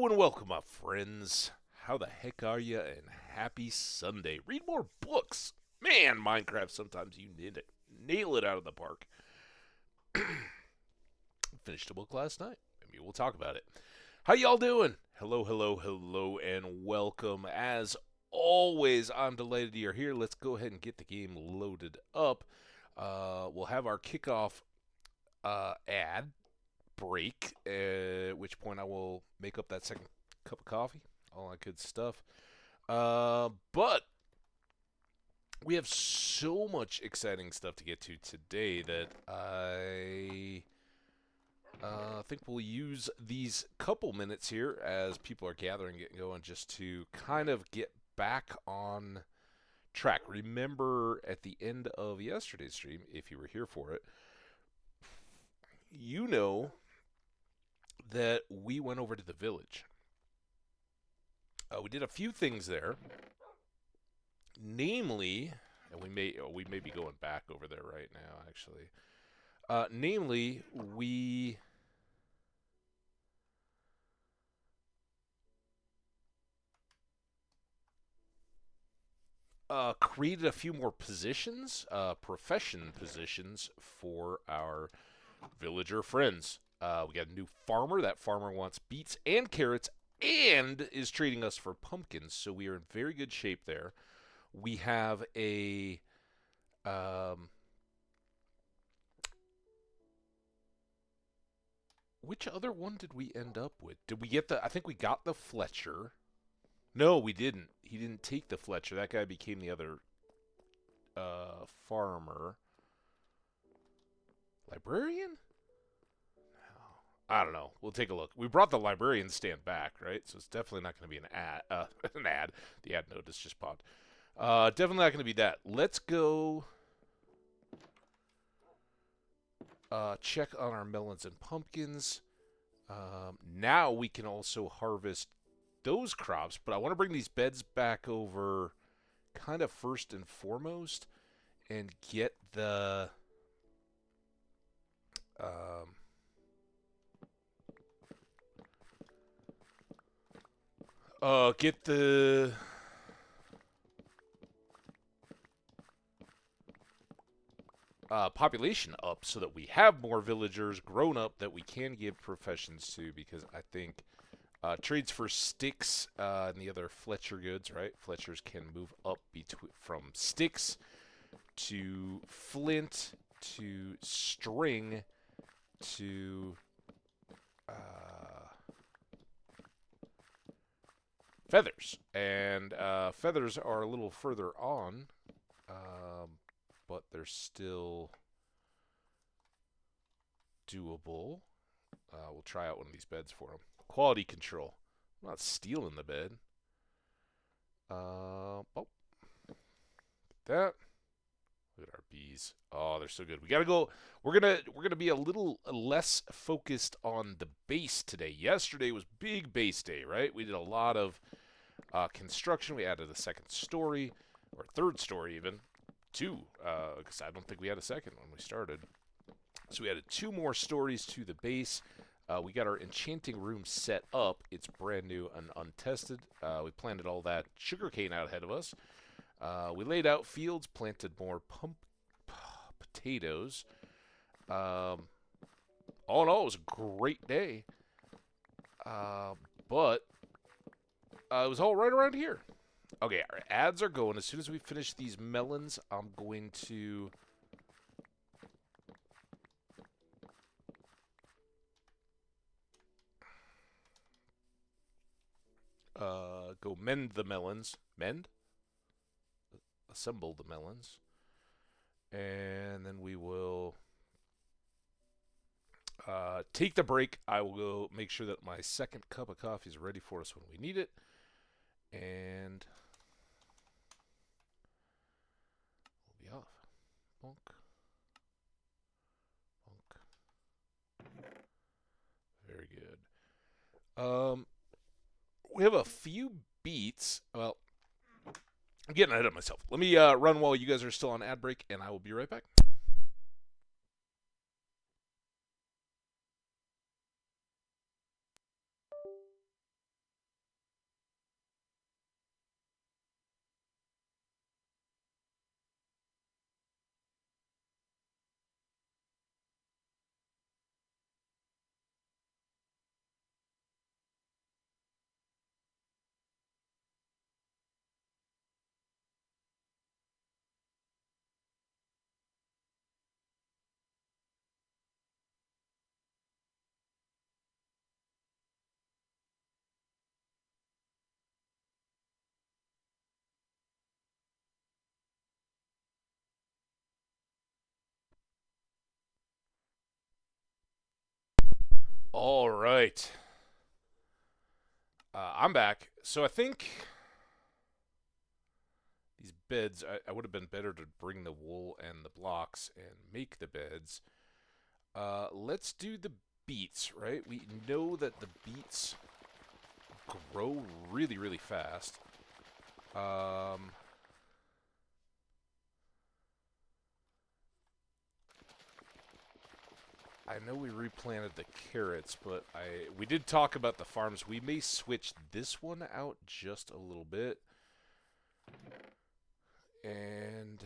Hello and welcome, my friends. How the heck are you? And happy Sunday. Read more books. Man, Minecraft, sometimes you nail it out of the park. Finished a book last night. Maybe we'll talk about it. How y'all doing? Hello, hello, hello, and welcome. As always, I'm delighted you're here. Let's go ahead and get the game loaded up. We'll have our kickoff ad break, at which point I will make up that second cup of coffee, all that good stuff. But we have so much exciting stuff to get to today that I think we'll use these couple minutes here as people are gathering, getting going, just to kind of get back on track. Remember, at the end of yesterday's stream, if you were here for it, you know that we went over to the village. We did a few things there, namely, and we may be going back over there right now, actually. Namely, we created a few more positions, profession positions for our villager friends. We got a new farmer. That farmer wants beets and carrots and is treating us for pumpkins, so we are in very good shape there. We have a which other one did we end up with? Did we get I think we got the Fletcher. No, we didn't. He didn't take the Fletcher. That guy became the other farmer. Librarian? I don't know. We'll take a look. We brought the librarian stand back, right? So it's definitely not going to be an ad. An ad. The ad notice just popped. Definitely not going to be that. Let's go check on our melons and pumpkins. Now we can also harvest those crops, but I want to bring these beds back over kind of first and foremost and get the get the population up so that we have more villagers grown up that we can give professions to, because I think trades for sticks and the other Fletcher goods, right? Fletchers can move up from sticks to flint to string to feathers. And feathers are a little further on, but they're still doable. We'll try out one of these beds for them. Quality control. I'm not stealing the bed. Oh, that. Look at our bees. Oh, they're so good. We gotta go. We're gonna be a little less focused on the base today. Yesterday was big base day, right? We did a lot of construction. We added a second story, or third story even, two, because I don't think we had a second when we started. So we added two more stories to the base. We got our enchanting room set up. It's brand new and untested. We planted all that sugarcane out ahead of us. We laid out fields, planted more potatoes. All in all, it was a great day. But it was all right around here. Okay, our ads are going. As soon as we finish these melons, I'm going to go mend the melons. Mend? Assemble the melons. And then we will take the break. I will go make sure that my second cup of coffee is ready for us when we need it. And we'll be off. Bonk. Bonk. Very good. We have a few beats. Well, I'm getting ahead of myself. Let me run while you guys are still on ad break, and I will be right back. All right. I'm back. So I think these beds, I would have been better to bring the wool and the blocks and make the beds. Let's do the beets, right? We know that the beets grow really, really fast. Um, I know we replanted the carrots, but we did talk about the farms. We may switch this one out just a little bit. And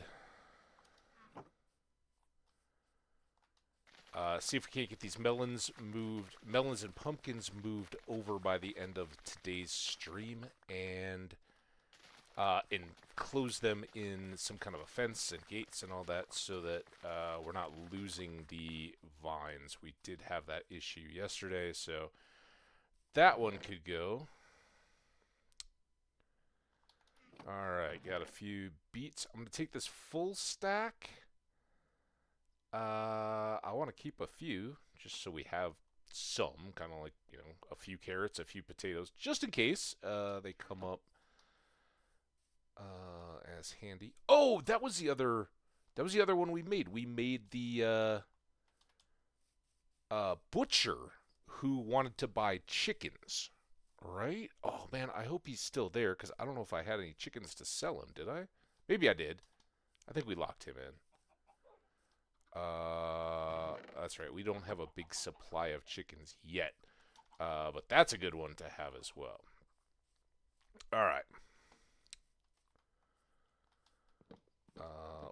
see if we can't get these melons and pumpkins moved over by the end of today's stream, and enclose them in some kind of a fence and gates and all that, so that we're not losing the vines. We did have that issue yesterday, so that one could go. All right, got a few beets. I'm gonna take this full stack. I want to keep a few, just so we have some, kind of like, a few carrots, a few potatoes, just in case they come up as handy. Oh, that was the other one we made. We made the butcher who wanted to buy chickens, right? Oh man, I hope he's still there, because I don't know if I had any chickens to sell him. Did I? Maybe I did. I think we locked him in. That's right. We don't have a big supply of chickens yet. But that's a good one to have as well. All right.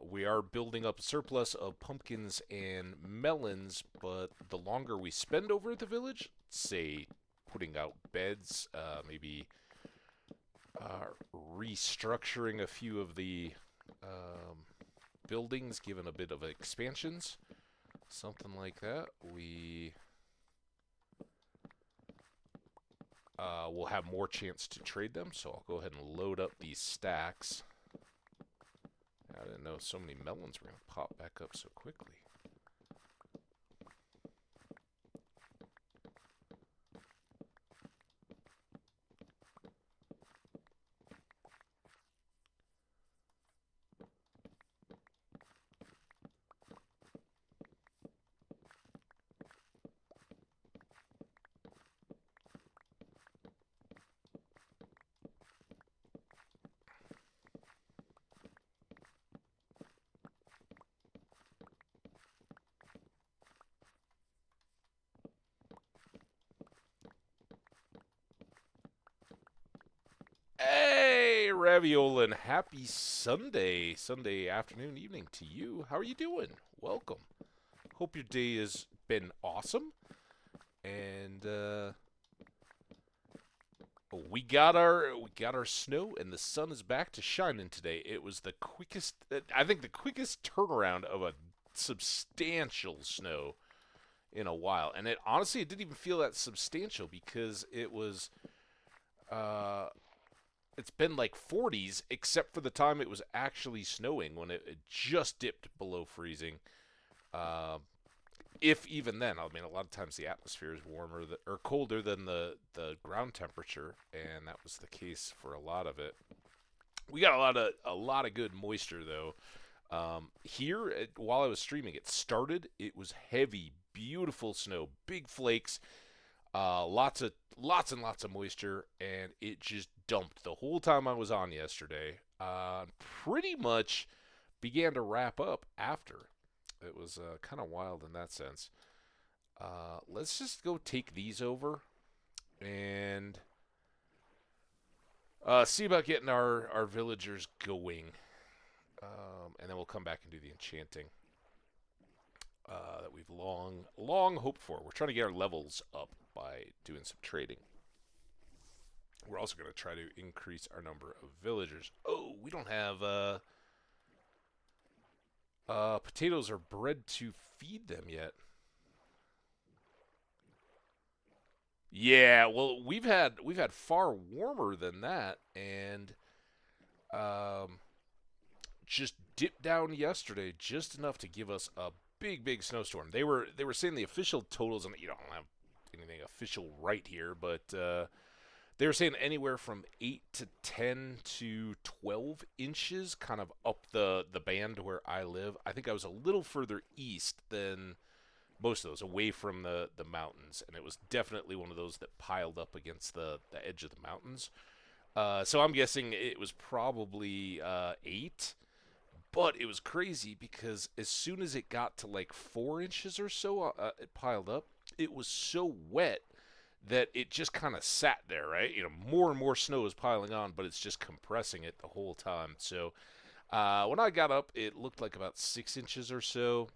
We are building up a surplus of pumpkins and melons, but the longer we spend over at the village, say putting out beds, maybe restructuring a few of the buildings, given a bit of expansions, something like that, we will have more chance to trade them. So I'll go ahead and load up these stacks. I didn't know so many melons were going to pop back up so quickly. Hey, Raviola, happy Sunday afternoon, evening to you. How are you doing? Welcome. Hope your day has been awesome. And we got our snow, and the sun is back to shining today. It was the quickest, I think, the quickest turnaround of a substantial snow in a while. And it didn't even feel that substantial, because it was it's been like 40s, except for the time it was actually snowing, when it just dipped below freezing. If even then, I mean, a lot of times the atmosphere is warmer or colder than the ground temperature, and that was the case for a lot of it. We got a lot of good moisture though. Here, while I was streaming, it was heavy, beautiful snow, big flakes, lots and lots of moisture, and it just dumped the whole time I was on yesterday. Pretty much began to wrap up after. It was kind of wild in that sense. Let's just go take these over and see about getting our villagers going. And then we'll come back and do the enchanting that we've long hoped for. We're trying to get our levels up by doing some trading. We're also going to try to increase our number of villagers. Oh, we don't have potatoes or bread to feed them yet. Yeah, well, we've had far warmer than that, and just dipped down yesterday just enough to give us a big snowstorm. They were saying the official totals, and you don't have anything official right here, but they were saying anywhere from 8 to 10 to 12 inches, kind of up the band where I live. I think I was a little further east than most of those, away from the mountains, and it was definitely one of those that piled up against the edge of the mountains. So I'm guessing it was probably 8, but it was crazy because as soon as it got to like 4 inches or so, it piled up. It was so wet that it just kind of sat there, right? You know, more and more snow is piling on, but it's just compressing it the whole time. So when I got up, it looked like about 6 inches or so,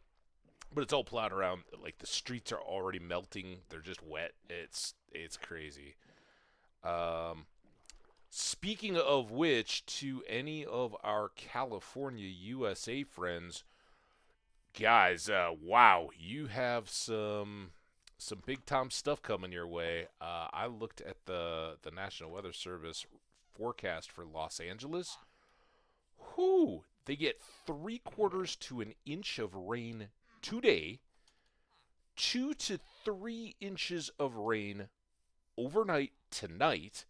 but it's all plowed around. Like the streets are already melting; they're just wet. It's crazy. Um, Speaking of which, to any of our California, USA friends, guys, wow, you have some big time stuff coming your way. I looked at the National Weather Service forecast for Los Angeles. Whoo! They get 3/4 to an inch of rain today, 2 to 3 inches of rain overnight tonight,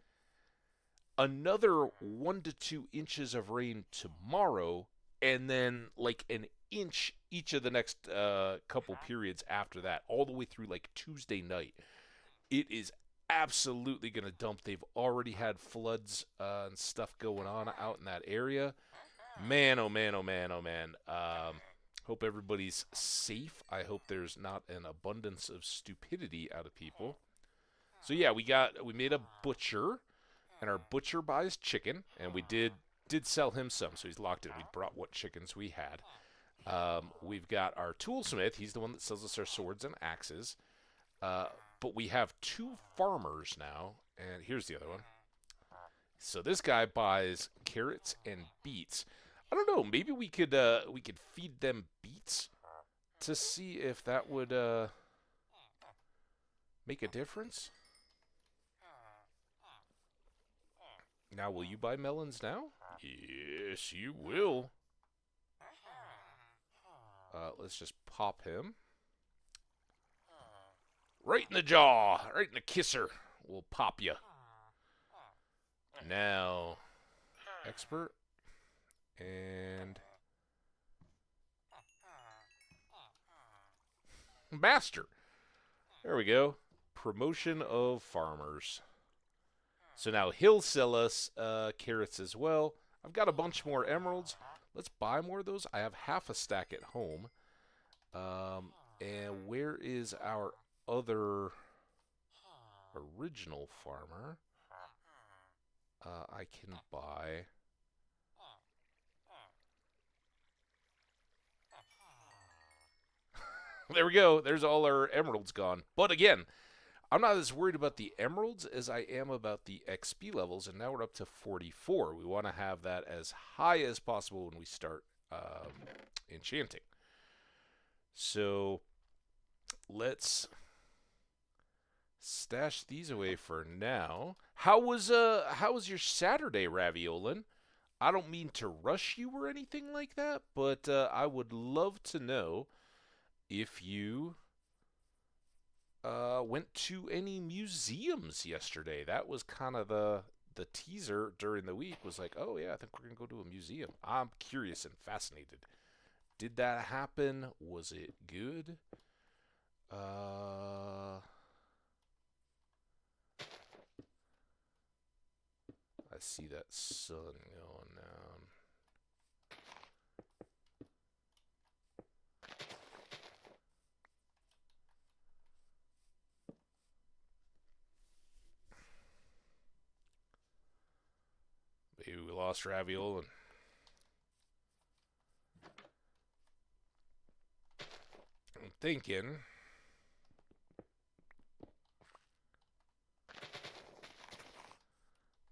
another 1 to 2 inches of rain tomorrow, and then like an inch each of the next couple periods after that, all the way through like Tuesday night. It is absolutely going to dump. They've already had floods and stuff going on out in that area. Man, oh man, oh man, oh man. Hope everybody's safe. I hope there's not an abundance of stupidity out of people. So yeah, we made a butcher, and our butcher buys chicken, and we did sell him some, so he's locked in. We brought what chickens we had. We've got our toolsmith. He's the one that sells us our swords and axes. But we have 2 farmers now, and here's the other one. So this guy buys carrots and beets. I don't know. Maybe we could feed them beets to see if that would make a difference. Now, will you buy melons now? Yes, you will. Let's just pop him. Right in the jaw. Right in the kisser. We'll pop you. Now, expert. And master. There we go. Promotion of farmers. So now he'll sell us carrots as well. I've got a bunch more emeralds. Let's buy more of those. I have half a stack at home. And where is our other original farmer? I can buy... There we go. There's all our emeralds gone. But again, I'm not as worried about the emeralds as I am about the XP levels, and now we're up to 44. We want to have that as high as possible when we start enchanting. So let's stash these away for now. How was your Saturday, Raviolin? I don't mean to rush you or anything like that, but I would love to know if you went to any museums yesterday. That was kind of the teaser during the week, was like, oh yeah, I think we're going to go to a museum. I'm curious and fascinated. Did that happen? Was it good? I see that sun going down. Maybe we lost Raviolin. I'm thinking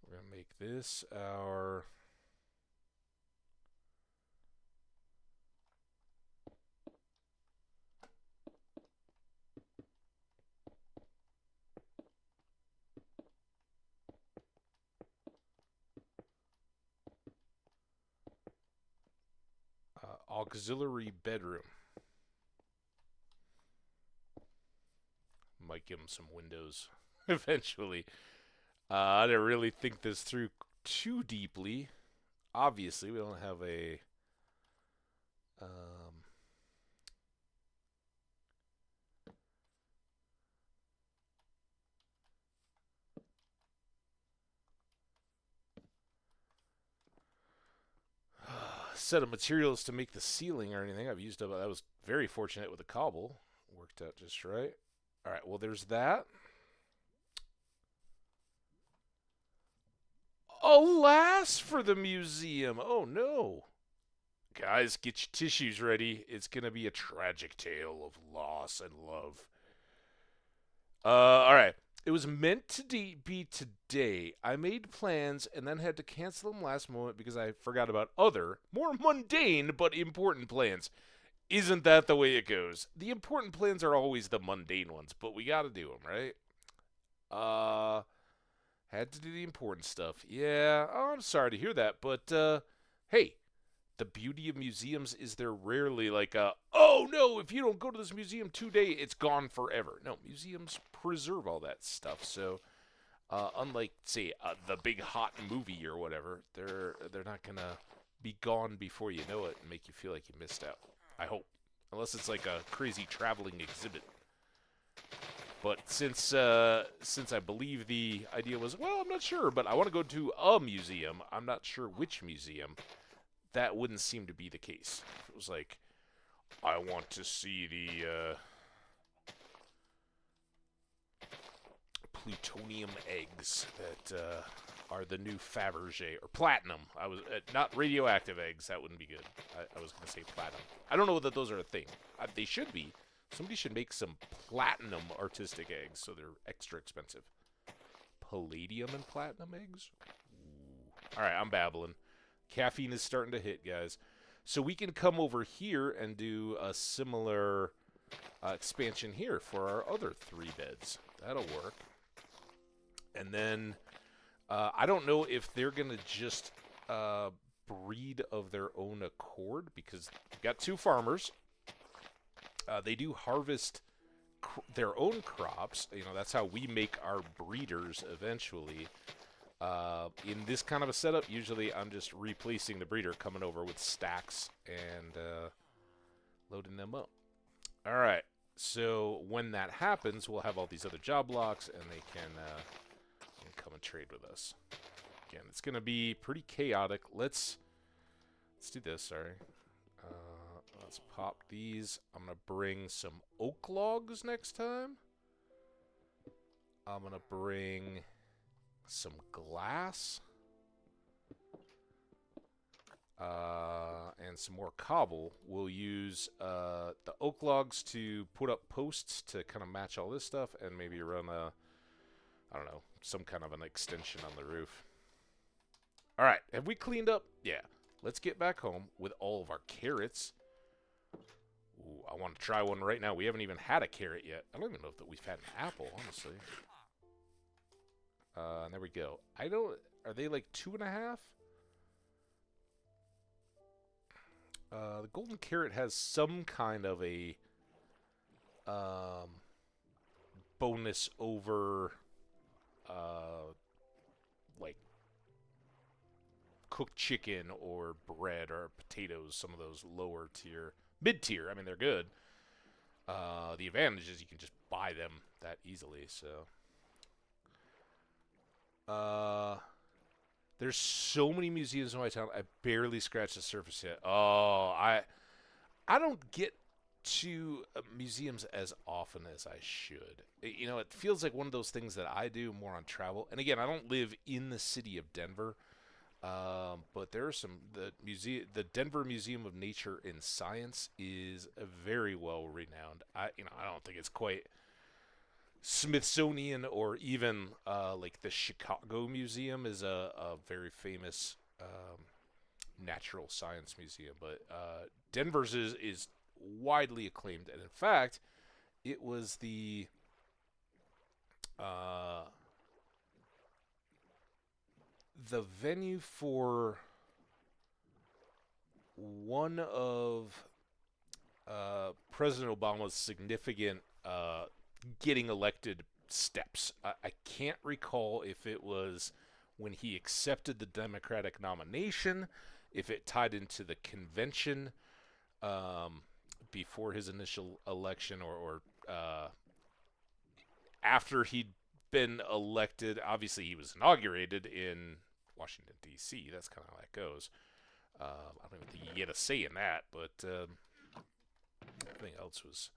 we're going to make this our auxiliary bedroom. Might give them some windows eventually. I didn't really think this through too deeply. Obviously, we don't have a set of materials to make the ceiling or anything. I've used up. I was very fortunate with the cobble. Worked out just right. All right. Well, there's that. Alas for the museum. Oh no. Guys, get your tissues ready. It's gonna be a tragic tale of loss and love. All right. It was meant to be today. I made plans and then had to cancel them last moment because I forgot about other, more mundane but important plans. Isn't that the way it goes? The important plans are always the mundane ones, but we got to do them, right? Had to do the important stuff. Yeah, oh, I'm sorry to hear that, but hey, the beauty of museums is they're rarely like oh no, if you don't go to this museum today, it's gone forever. No, museums preserve all that stuff. So unlike say the big hot movie or whatever, they're not gonna be gone before you know it and make you feel like you missed out. I hope, unless it's like a crazy traveling exhibit. But since I believe the idea was, well, I'm not sure, but I want to go to a museum. I'm not sure which museum. That wouldn't seem to be the case. If it was like, I want to see the plutonium eggs that are the new Fabergé or platinum. I was not radioactive eggs. That wouldn't be good. I was going to say platinum. I don't know that those are a thing. They should be. Somebody should make some platinum artistic eggs so they're extra expensive. Palladium and platinum eggs? Ooh. All right, I'm babbling. Caffeine is starting to hit, guys. So we can come over here and do a similar expansion here for our other 3 beds. That'll work. And then I don't know if they're going to just breed of their own accord because we've got 2 farmers. They do harvest their own crops. You know, that's how we make our breeders eventually. In this kind of a setup, usually I'm just replacing the breeder, coming over with stacks and loading them up. All right. So when that happens, we'll have all these other job blocks, and they can come and trade with us. Again, it's going to be pretty chaotic. Let's do this. Sorry. Let's pop these. I'm going to bring some oak logs next time. I'm going to bring some glass. And some more cobble. We'll use the oak logs to put up posts to kind of match all this stuff and maybe run a, I don't know, some kind of an extension on the roof. All right, have we cleaned up? Yeah. Let's get back home with all of our carrots. Ooh, I want to try one right now. We haven't even had a carrot yet. I don't even know if we've had an apple, honestly. And there we go. Are they like 2.5? The golden carrot has some kind of a bonus over like cooked chicken or bread or potatoes, some of those lower tier, mid-tier. I mean, they're good. The advantage is you can just buy them that easily, so... There's so many museums in my town. I barely scratched the surface yet. Oh, I don't get to museums as often as I should. You know, it feels like one of those things that I do more on travel. And again, I don't live in the city of Denver, but there are the Denver Museum of Nature and Science is a very well renowned. I don't think it's quite Smithsonian or even like the Chicago Museum is a very famous natural science museum, but Denver's is widely acclaimed, and in fact, it was the venue for one of President Obama's significant getting elected steps. I can't recall if it was when he accepted the Democratic nomination, if it tied into the convention before his initial election, or after he'd been elected. Obviously, he was inaugurated in Washington, D.C. That's kind of how that goes. I don't even think you get a say in that, but everything else was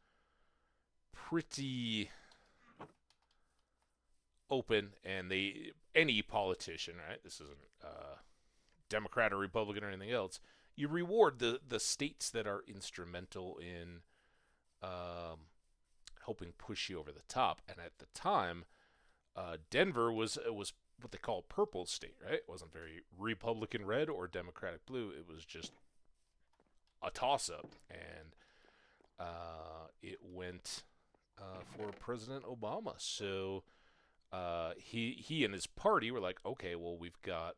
pretty open. And any politician, right? This isn't Democrat or Republican or anything else. You reward the states that are instrumental in helping push you over the top. And at the time, Denver was what they call a purple state, right? It wasn't very Republican red or Democratic blue. It was just a toss-up, and it went for President Obama. So he and his party were like, okay, well, we've got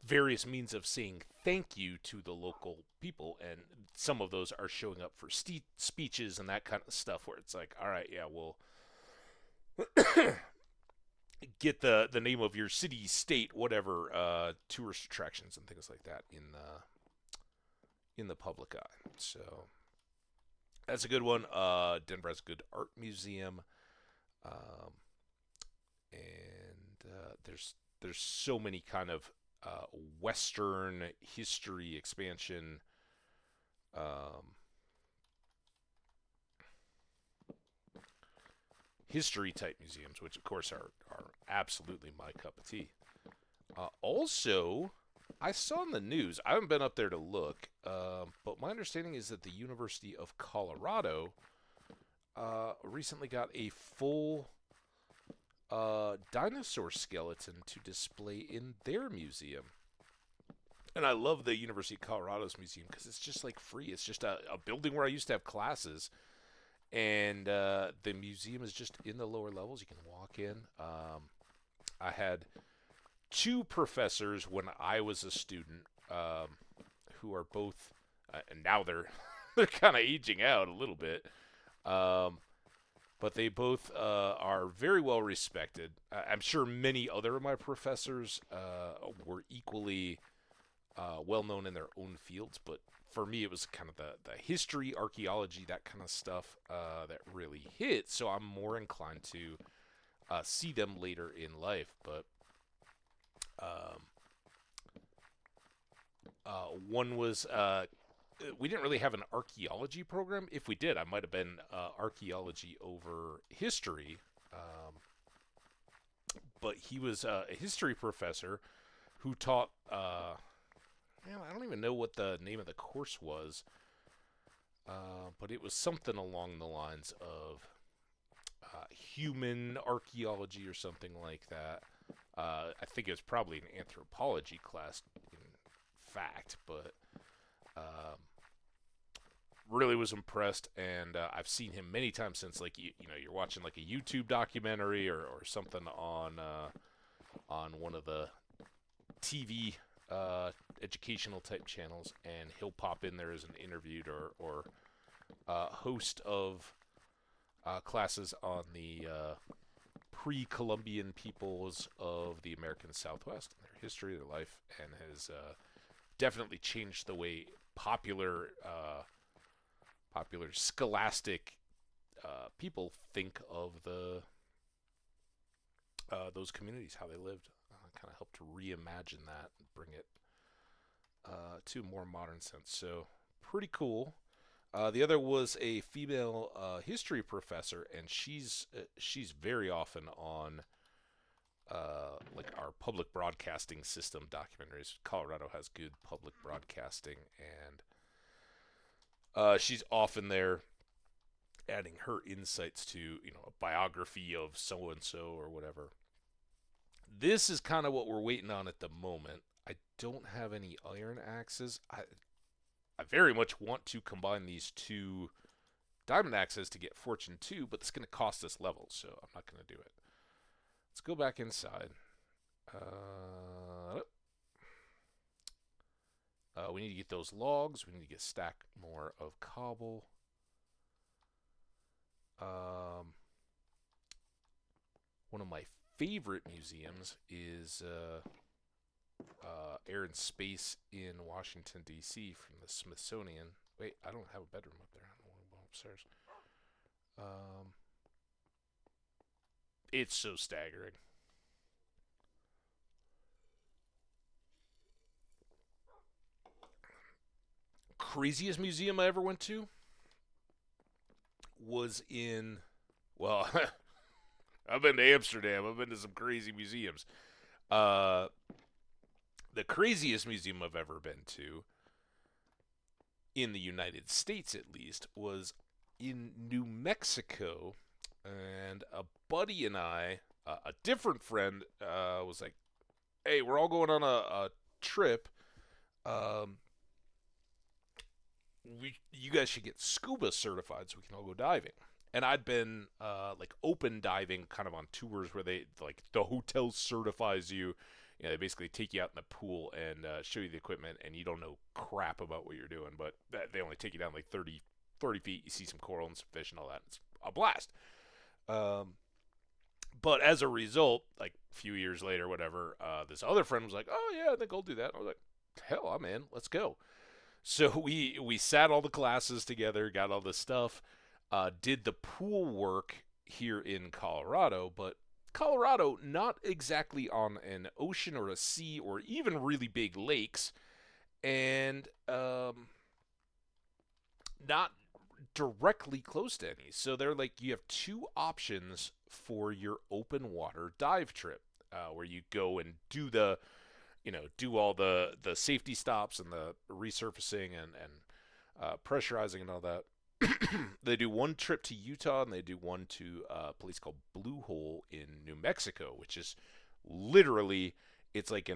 various means of saying thank you to the local people, and some of those are showing up for speeches and that kind of stuff, where it's like, all right, yeah, we'll get the name of your city, state, whatever, tourist attractions and things like that in the public eye. So that's a good one. Denver has a good art museum, and there's so many kind of Western history expansion history type museums, which of course are absolutely my cup of tea. Also, I saw in the news, I haven't been up there to look, but my understanding is that the University of Colorado recently got a full dinosaur skeleton to display in their museum. And I love the University of Colorado's museum because it's just like free. It's just a building where I used to have classes, and the museum is just in the lower levels. You can walk in. I had two professors when I was a student who are both, and now they're kind of aging out a little bit, but they both are very well respected. I'm sure many other of my professors were equally well known in their own fields, but for me it was kind of the history, archaeology, that kind of stuff that really hit. So I'm more inclined to see them later in life. But one was we didn't really have an archaeology program. If we did, I might have been archaeology over history. But he was a history professor who taught, I don't even know what the name of the course was, but it was something along the lines of human archaeology or something like that. I think it was probably an anthropology class, in fact, but really was impressed, and I've seen him many times since. Like you're watching like a YouTube documentary or something on one of the TV educational type channels, and he'll pop in there as an interviewed or host of classes on the pre-Columbian peoples of the American Southwest, and their history, their life, and has definitely changed the way popular scholastic people think of those communities, how they lived. Kind of helped to reimagine that and bring it to a more modern sense. So pretty cool. The other was a female history professor, and she's very often on like our public broadcasting system documentaries. Colorado has good public broadcasting, and she's often there adding her insights to a biography of so and so or whatever. This is kind of what we're waiting on at the moment. I don't have any iron axes. I very much want to combine these two diamond axes to get Fortune 2, but it's going to cost us levels, so I'm not going to do it. Let's go back inside. We need to get those logs. We need to get stack more of cobble. One of my favorite museums is Air and Space in Washington, D.C. from the Smithsonian. Wait, I don't have a bedroom up there. I want to go upstairs. It's so staggering. Craziest museum I ever went to was in, well, I've been to Amsterdam. I've been to some crazy museums. Uh, the craziest museum I've ever been to, in the United States at least, was in New Mexico. And a buddy and I, a different friend, was like, hey, we're all going on a trip. Um, you guys should get scuba certified so we can all go diving. And I'd been like open diving kind of on tours where they like the hotel certifies you. You know, they basically take you out in the pool and show you the equipment, and you don't know crap about what you're doing, but they only take you down like 30 feet. You see some coral and some fish and all that. It's a blast. But as a result, like a few years later, whatever, this other friend was like, "Oh yeah, I think I'll do that." And I was like, "Hell, I'm in. Let's go." So we sat all the classes together, got all the stuff, did the pool work here in Colorado, but Colorado not exactly on an ocean or a sea or even really big lakes, and not directly close to any. So they're like you have two options for your open water dive trip, where you go and do the do all the safety stops and the resurfacing and pressurizing and all that. They do one trip to Utah and they do one to a place called Blue Hole in New Mexico, which is literally it's like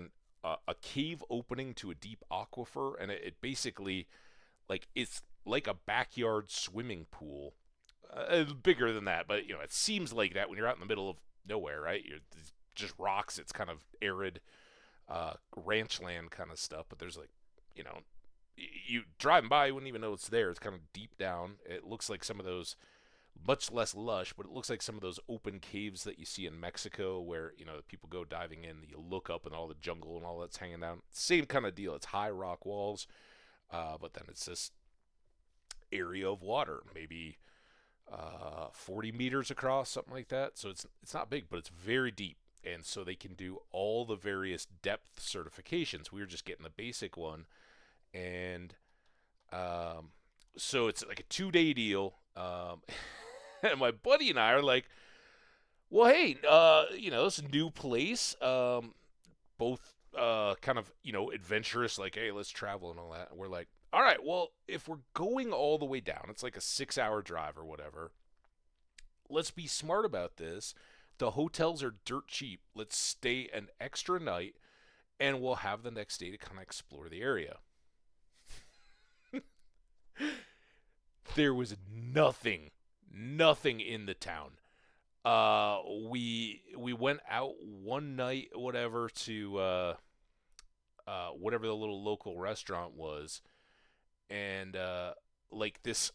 a cave opening to a deep aquifer, and it basically like it's like a backyard swimming pool, bigger than that, but it seems like that when you're out in the middle of nowhere, right? It's just rocks. It's kind of arid ranch land kind of stuff, but there's like, you driving by, you wouldn't even know it's there. It's kind of deep down. It looks like some of those, much less lush, but it looks like some of those open caves that you see in Mexico where, people go diving in, you look up and all the jungle and all that's hanging down. Same kind of deal. It's high rock walls, but then it's this area of water, maybe 40 meters across, something like that. So it's not big, but it's very deep. And so they can do all the various depth certifications. We were just getting the basic one. And so it's like a 2-day deal. And my buddy and I are like, well, hey, it's a new place. Both kind of, adventurous, like, hey, let's travel and all that. And we're like, all right, well, if we're going all the way down, it's like a 6-hour drive or whatever. Let's be smart about this. The hotels are dirt cheap. Let's stay an extra night, and we'll have the next day to kind of explore the area. There was nothing in the town. We went out one night, whatever, to whatever the little local restaurant was, and like this.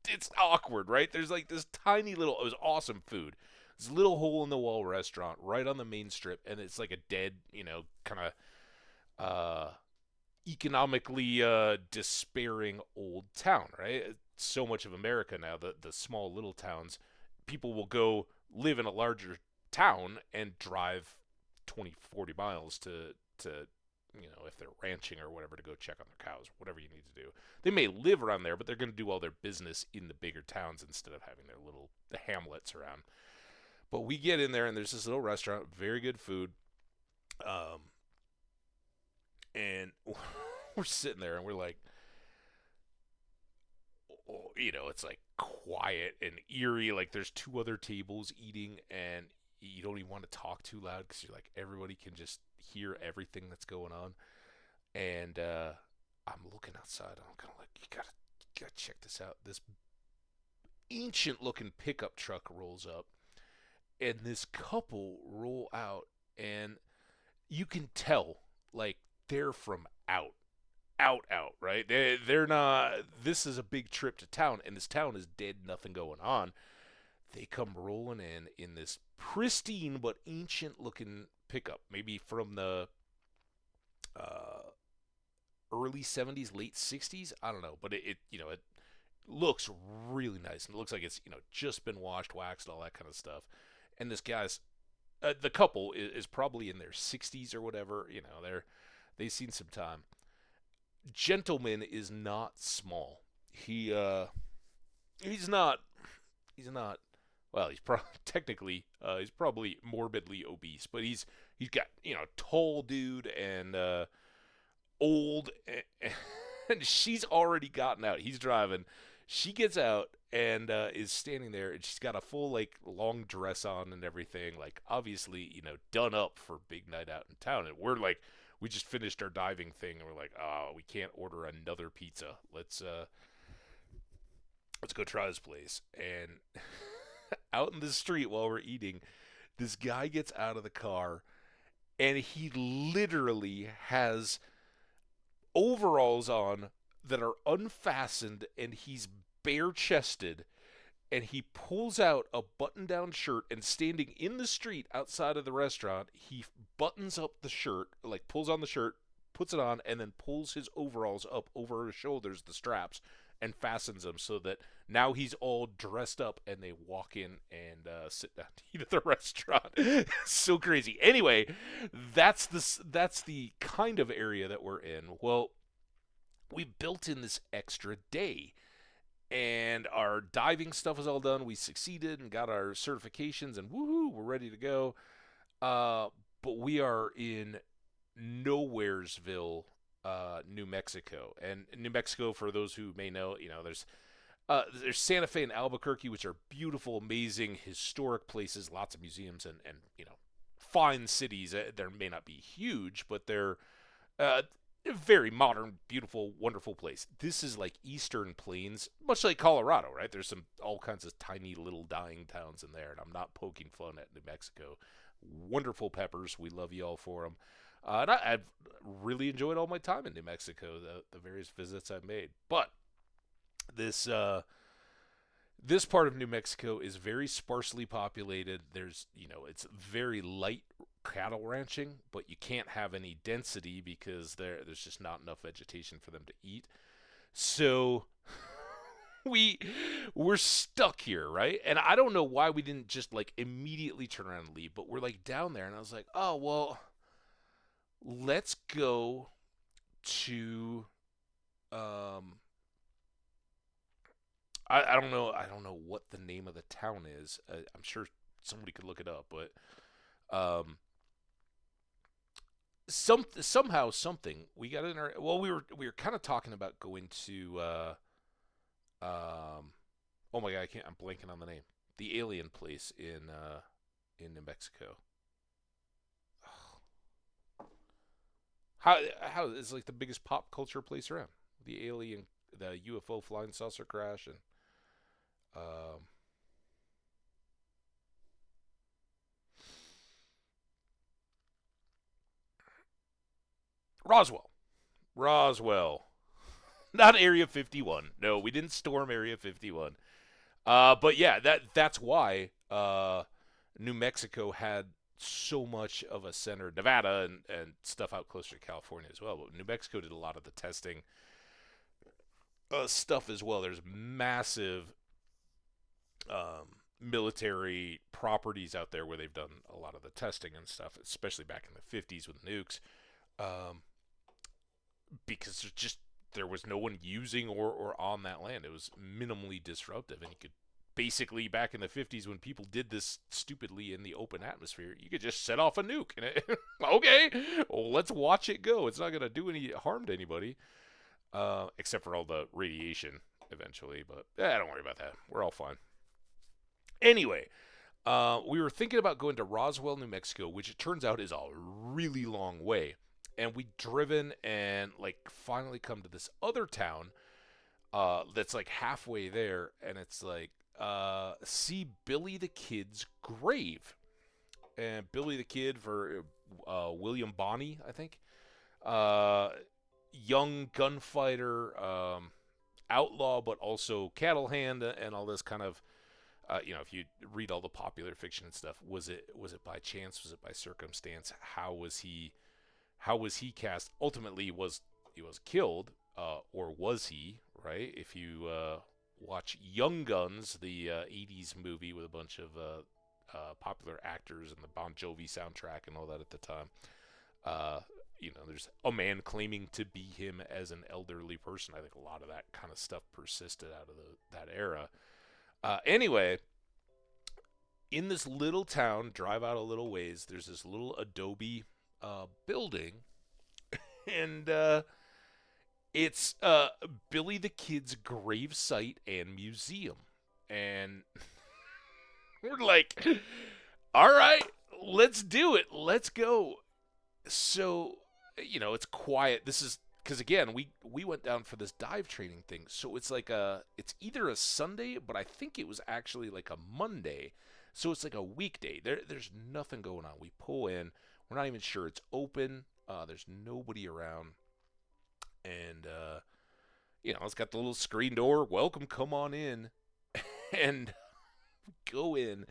It's awkward, right? There's like this tiny little. It was awesome food. This little hole in the wall restaurant right on the main strip, and it's like a dead, kind of economically despairing old town, right? So much of America now, the small little towns, people will go live in a larger town and drive 20, 40 miles to if they're ranching or whatever, to go check on their cows, whatever you need to do. They may live around there, but they're going to do all their business in the bigger towns instead of having their little hamlets around. But we get in there, and there's this little restaurant, very good food. And we're sitting there, and we're like, it's like quiet and eerie. Like there's two other tables eating, and you don't even want to talk too loud because you're like, everybody can just hear everything that's going on. And I'm looking outside, and I'm kind of like, you gotta check this out. This ancient looking pickup truck rolls up, and this couple roll out, and you can tell like they're from out. out, right? They're not. This is a big trip to town, and this town is dead, nothing going on. They come rolling in this pristine but ancient looking pickup, maybe from the uh, early 70s, late 60s. I don't know, but it looks really nice, and it looks like it's just been washed, waxed, all that kind of stuff. And this guy's the couple is probably in their 60s or whatever. They've seen some time. Gentleman is not small. He's not he's not well, technically he's probably morbidly obese, but he's got tall dude and old, and she's already gotten out. He's driving. She gets out and is standing there, and she's got a full like long dress on and everything, like obviously done up for big night out in town. And we're like, we just finished our diving thing, and we're like, oh, we can't order another pizza. Let's go try this place. And out in the street while we're eating, this guy gets out of the car, and he literally has overalls on that are unfastened, and he's bare chested, and he pulls out a button down shirt, and standing in the street outside of the restaurant, he buttons up the shirt, like pulls on the shirt, puts it on, and then pulls his overalls up over his shoulders, the straps, and fastens them so that now he's all dressed up, and they walk in and sit down to eat at the restaurant. So crazy. Anyway, that's the kind of area that we're in. Well, we built in this extra day, and our diving stuff is all done. We succeeded and got our certifications, and woohoo, we're ready to go. But we are in Nowheresville, New Mexico. And New Mexico, for those who may know, there's Santa Fe and Albuquerque, which are beautiful, amazing, historic places, lots of museums, and fine cities. They may not be huge, but they're a very modern, beautiful, wonderful place. This is like Eastern Plains, much like Colorado, right? There's all kinds of tiny little dying towns in there, and I'm not poking fun at New Mexico. Wonderful peppers. We love you all for them. And I've really enjoyed all my time in New Mexico, the various visits I've made. But this part of New Mexico is very sparsely populated. It's very light cattle ranching, but you can't have any density because there's just not enough vegetation for them to eat. So we're stuck here, right? And I don't know why we didn't just like immediately turn around and leave, but we're like down there, and I was like, oh well, let's go to I don't know what the name of the town is. I'm sure somebody could look it up, but somehow something we got in our, well, we were kind of talking about going to oh my god, I'm blanking on the name. The alien place in New Mexico. How it's like the biggest pop culture place around. The UFO flying saucer crash, and um, Roswell, not Area 51. No, we didn't storm Area 51. But yeah, that's why New Mexico had so much of a center. Nevada and stuff out closer to California as well. But New Mexico did a lot of the testing stuff as well. There's massive military properties out there where they've done a lot of the testing and stuff, especially back in the 50s with nukes, because there was no one using or on that land. It was minimally disruptive, and you could basically, back in the 50s when people did this stupidly in the open atmosphere, you could just set off a nuke, and okay, well, let's watch it go. It's not going to do any harm to anybody, except for all the radiation eventually, but don't worry about that. We're all fine. Anyway, we were thinking about going to Roswell, New Mexico, which it turns out is a really long way. And we'd driven and like finally come to this other town that's like halfway there, and it's like see Billy the Kid's grave. And Billy the Kid, for William Bonney, I think. Yeah, young gunfighter, outlaw, but also cattle hand, and all this kind of. If you read all the popular fiction and stuff, was it by chance? Was it by circumstance? How was he cast? Ultimately, he was killed, or was he? Right? If you watch Young Guns, the '80s movie with a bunch of popular actors and the Bon Jovi soundtrack and all that at the time, there's a man claiming to be him as an elderly person. I think a lot of that kind of stuff persisted out of that era. Anyway, in this little town, drive out a little ways, there's this little adobe building, and it's Billy the Kid's grave site and museum. And we're like, all right, let's do it. Let's go. So, it's quiet. This is because again, we went down for this dive training thing. So it's like it's either a Sunday, but I think it was actually like a Monday. So it's like a weekday. There's nothing going on. We pull in. We're not even sure it's open. There's nobody around. And it's got the little screen door. Welcome, come on in. And go in.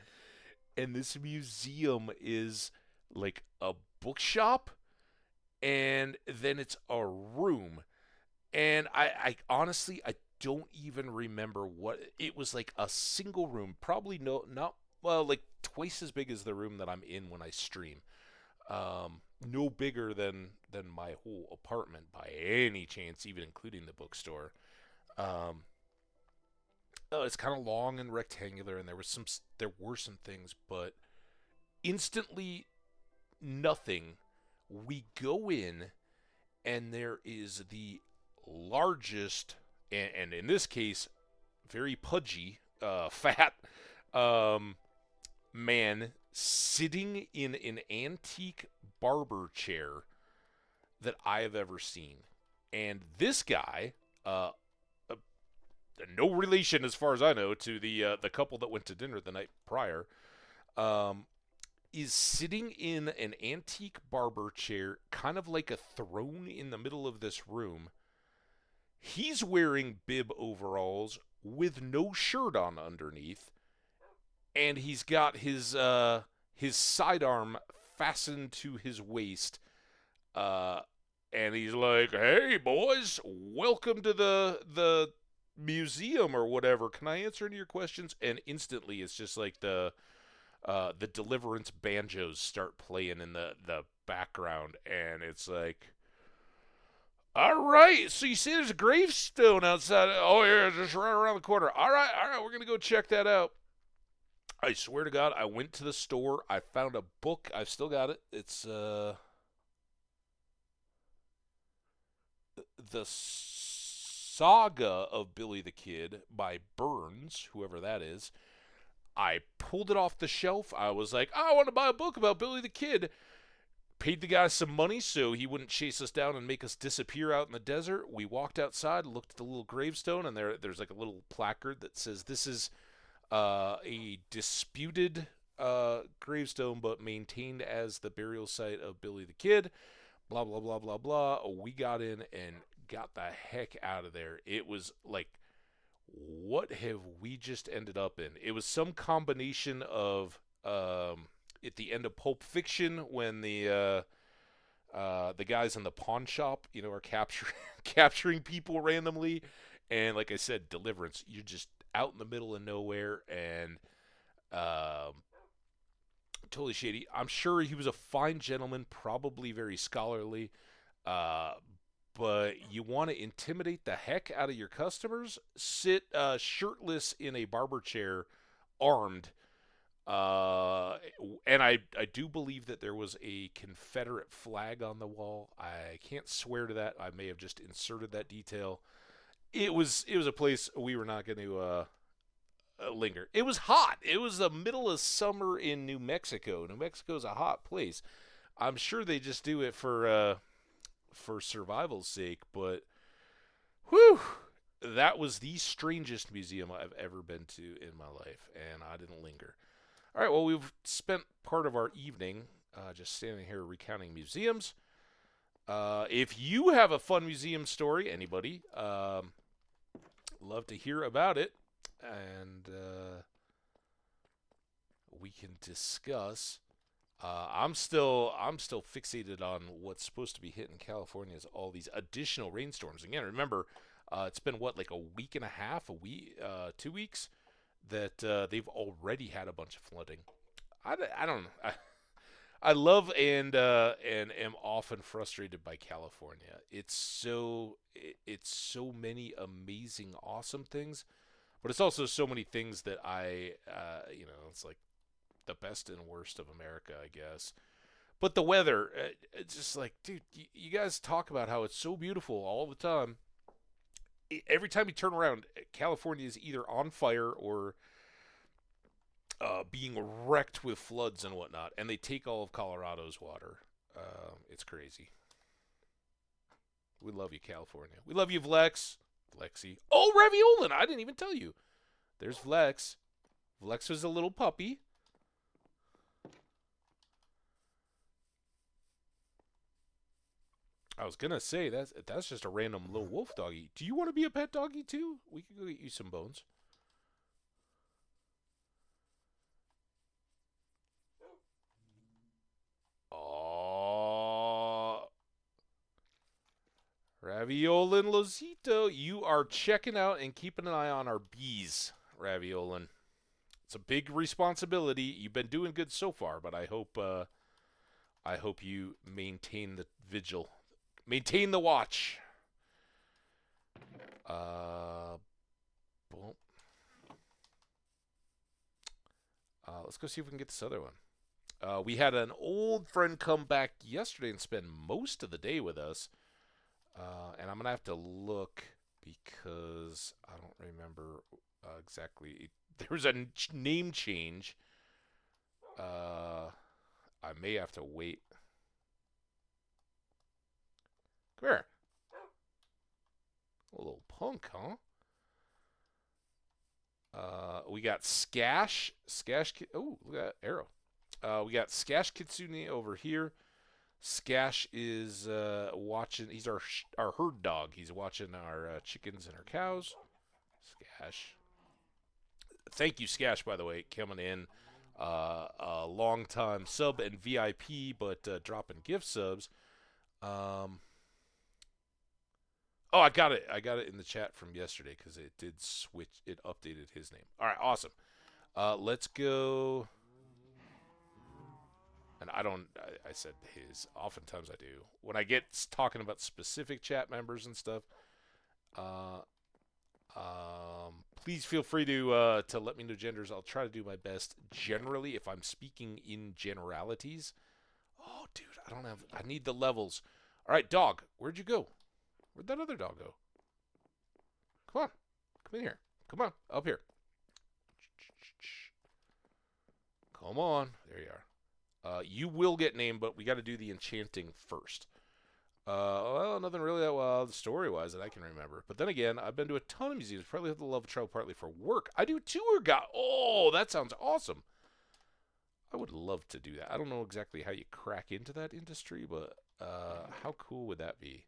And this museum is like a bookshop, and then it's a room. And I honestly, I don't even remember what it was. Like a single room, probably not well, like twice as big as the room that I'm in when I stream. No bigger than my whole apartment by any chance, even including the bookstore. It's kind of long and rectangular, and there were some things, but instantly nothing. We go in, and there is the largest, and in this case, very pudgy, fat man sitting in an antique barber chair that I have ever seen. And this guy, no relation as far as I know to the couple that went to dinner the night prior, is sitting in an antique barber chair, kind of like a throne in the middle of this room. He's wearing bib overalls with no shirt on underneath, and he's got his sidearm fastened to his waist, and he's like, "Hey boys, welcome to the museum or whatever. Can I answer any of your questions?" And instantly, it's just like the Deliverance banjos start playing in the background, and it's like, all right, so you see there's a gravestone outside. Oh, yeah, just right around the corner. All right, we're going to go check that out. I swear to God, I went to the store. I found a book. I've still got it. It's The Saga of Billy the Kid by Burns, whoever that is. I pulled it off the shelf. I was like, I want to buy a book about Billy the Kid. Paid the guy some money so he wouldn't chase us down and make us disappear out in the desert. We walked outside, looked at the little gravestone, and there's like a little placard that says this is a disputed gravestone, but maintained as the burial site of Billy the Kid. Blah, blah, blah, blah, blah. We got in and got the heck out of there. It was like, what have we just ended up in? It was some combination of at the end of Pulp Fiction when the guys in the pawn shop, are capturing people randomly, and like I said, Deliverance. You're just out in the middle of nowhere, and totally shady. I'm sure he was a fine gentleman, probably very scholarly, but you want to intimidate the heck out of your customers? Sit shirtless in a barber chair, armed. And I do believe that there was a Confederate flag on the wall. I can't swear to that. I may have just inserted that detail. It was a place we were not going to linger. It was hot. It was the middle of summer in New Mexico. New Mexico's a hot place. I'm sure they just do it for survival's sake, but whew, that was the strangest museum I've ever been to in my life, and I didn't linger. All right, well, we've spent part of our evening just standing here recounting museums. If you have a fun museum story, anybody, love to hear about it, and we can discuss. I'm still fixated on what's supposed to be hitting California is all these additional rainstorms. Again, remember, it's been what, like a week and a half, a week, 2 weeks that they've already had a bunch of flooding. I don't know. I love and am often frustrated by California. It's so many amazing, awesome things, but it's also so many things that it's like the best and worst of America, I guess. But the weather, it's just like, dude, you guys talk about how it's so beautiful all the time. Every time you turn around, California is either on fire or being wrecked with floods and whatnot, and they take all of Colorado's water. It's crazy. We love you, California. We love you, Vlex. Vlexi. Oh, Raviolin! I didn't even tell you. There's Vlex. Vlex was a little puppy. I was gonna say that's just a random little wolf doggy. Do you want to be a pet doggy too? We could go get you some bones. Oh, Raviolin Lozito, you are checking out and keeping an eye on our bees, Raviolin. It's a big responsibility. You've been doing good so far, but I hope you maintain the vigil, maintain the watch. Well, let's go see if we can get this other one. We had an old friend come back yesterday and spend most of the day with us. And I'm going to have to look because I don't remember exactly. There was a name change. I may have to wait. Come here. A little punk, huh? We got Skash. Oh, look at that arrow. We got Skash Kitsune over here. Skash is watching. He's our herd dog. He's watching our chickens and our cows. Skash. Thank you, Skash, by the way, coming in. A long time sub and VIP, but dropping gift subs. Oh, I got it. I got it in the chat from yesterday because it did switch. It updated his name. All right, awesome. Let's go. And I don't. I said his. Oftentimes I do. When I get talking about specific chat members and stuff, uh, please feel free to let me know genders. I'll try to do my best. Generally, if I'm speaking in generalities. Oh, dude, I don't have. I need the levels. All right, dog. Where'd you go? Where'd that other dog go? Come on. Come in here. Come on. Up here. Come on. There you are. You will get named, but we got to do the enchanting first. Well, nothing really that wild story-wise that I can remember. But then again, I've been to a ton of museums. Partly have the love of travel, partly for work. I do tour guide. Oh, that sounds awesome. I would love to do that. I don't know exactly how you crack into that industry, but how cool would that be?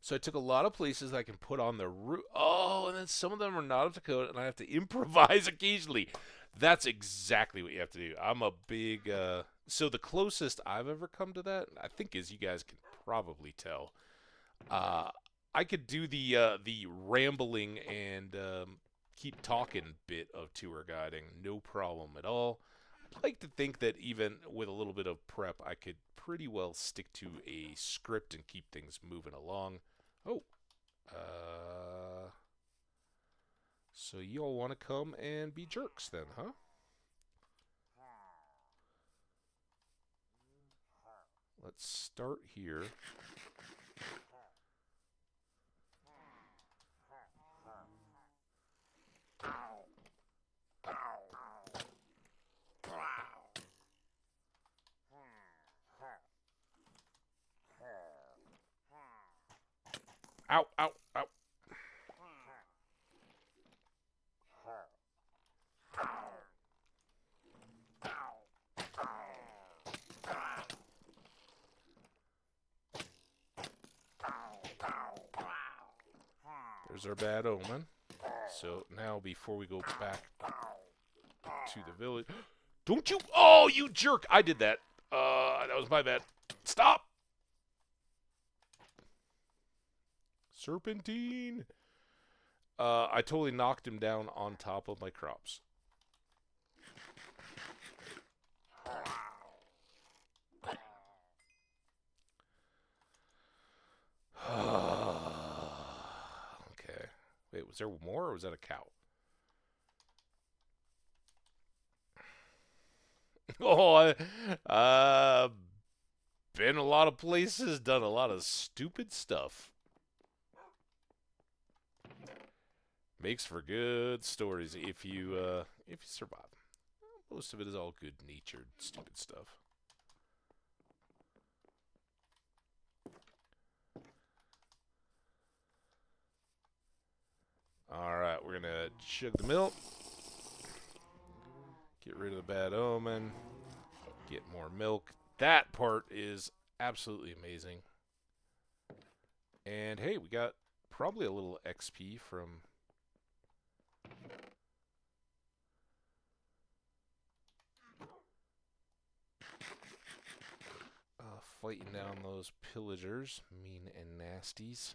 So I took a lot of places I can put on the roof. Oh, and then some of them are not up to code, and I have to improvise occasionally. That's exactly what you have to do. I'm a big. So the closest I've ever come to that, I think, is you guys can probably tell. I could do the rambling and keep talking bit of tour guiding, no problem at all. I'd like to think that even with a little bit of prep, I could pretty well stick to a script and keep things moving along. Oh, so you all want to come and be jerks then, huh? Let's start here. Ow, ow, ow. There's our bad omen. So now before we go back to the village... Don't you... Oh, you jerk! I did that. That was my bad. Stop! Serpentine! I totally knocked him down on top of my crops. Okay. Wait, was there more or was that a cow? Oh, been a lot of places, done a lot of stupid stuff. Makes for good stories if you survive. Most of it is all good-natured, stupid stuff. Alright, we're gonna chug the milk. Get rid of the bad omen. Get more milk. That part is absolutely amazing. And hey, we got probably a little XP from... fighting down those pillagers. Mean and nasties.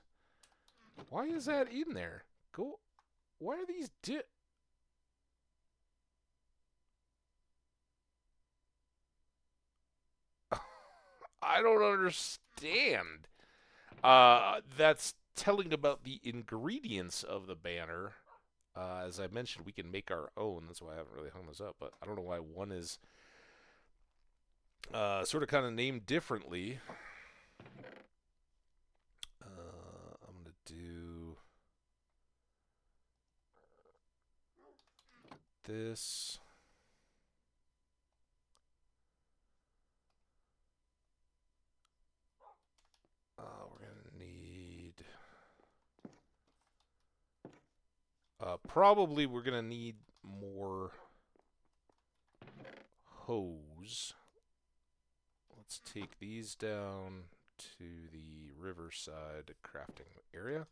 Why is that in there? Go... Why are these I don't understand. That's telling about the ingredients of the banner. As I mentioned, we can make our own. That's why I haven't really hung this up. But I don't know why one is sort of kind of named differently. I'm going to do this. We're going to need... probably we're going to need more hose. Let's take these down to the riverside crafting area.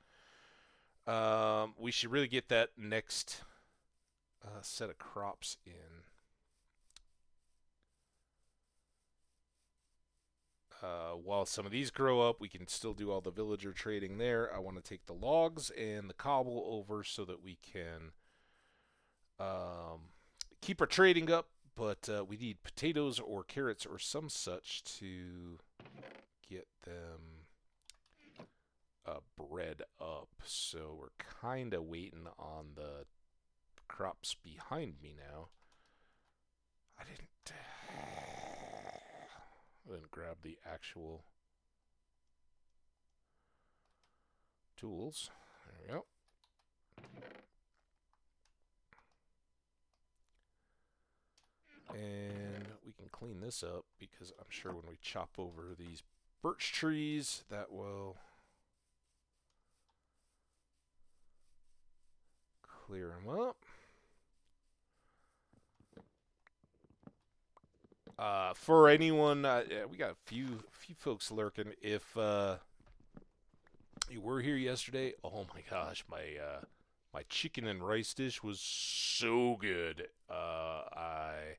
We should really get that next set of crops in. While some of these grow up, we can still do all the villager trading there. I want to take the logs and the cobble over so that we can keep our trading up, but we need potatoes or carrots or some such to get them bred up. So we're kind of waiting on the crops behind me now. I didn't grab the actual tools. There we go. And we can clean this up because I'm sure when we chop over these birch trees, that will clear them up. For anyone, we got a few folks lurking. If you were here yesterday, oh my gosh, my chicken and rice dish was so good. I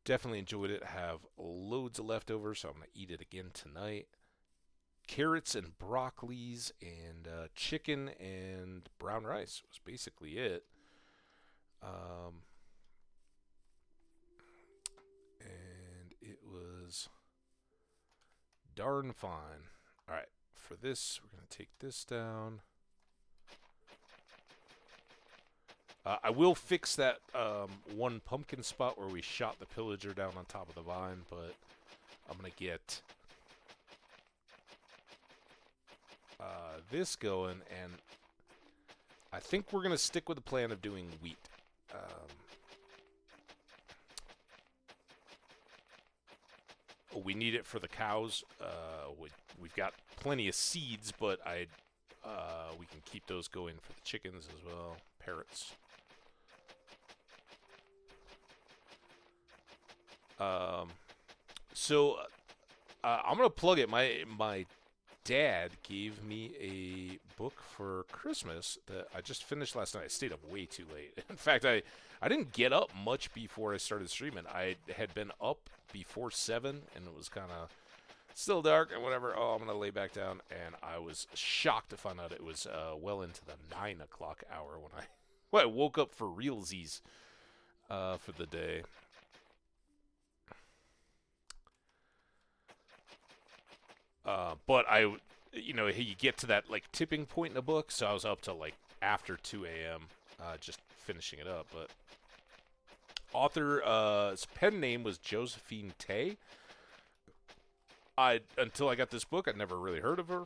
definitely enjoyed it. Have loads of leftovers, so I'm gonna eat it again tonight. Carrots and broccolis and chicken and brown rice was basically it. And it was darn fine. Alright, for this, we're going to take this down. I will fix that one pumpkin spot where we shot the pillager down on top of the vine, but I'm going to get this going, and I think we're going to stick with the plan of doing wheat. We need it for the cows. We've got plenty of seeds, but we can keep those going for the chickens as well. Parrots. So I'm gonna plug it. My dad gave me a book for Christmas that I just finished last night. I stayed up way too late. In fact, I didn't get up much before I started streaming. I had been up before 7, and it was kind of still dark and whatever. Oh, I'm going to lay back down, and I was shocked to find out it was well into the 9 o'clock hour when I woke up for realsies for the day. But you get to that like tipping point in a book, so I was up till like after 2 a.m. Just finishing it up. But author's pen name was Josephine Tay. Until I got this book, I'd never really heard of her.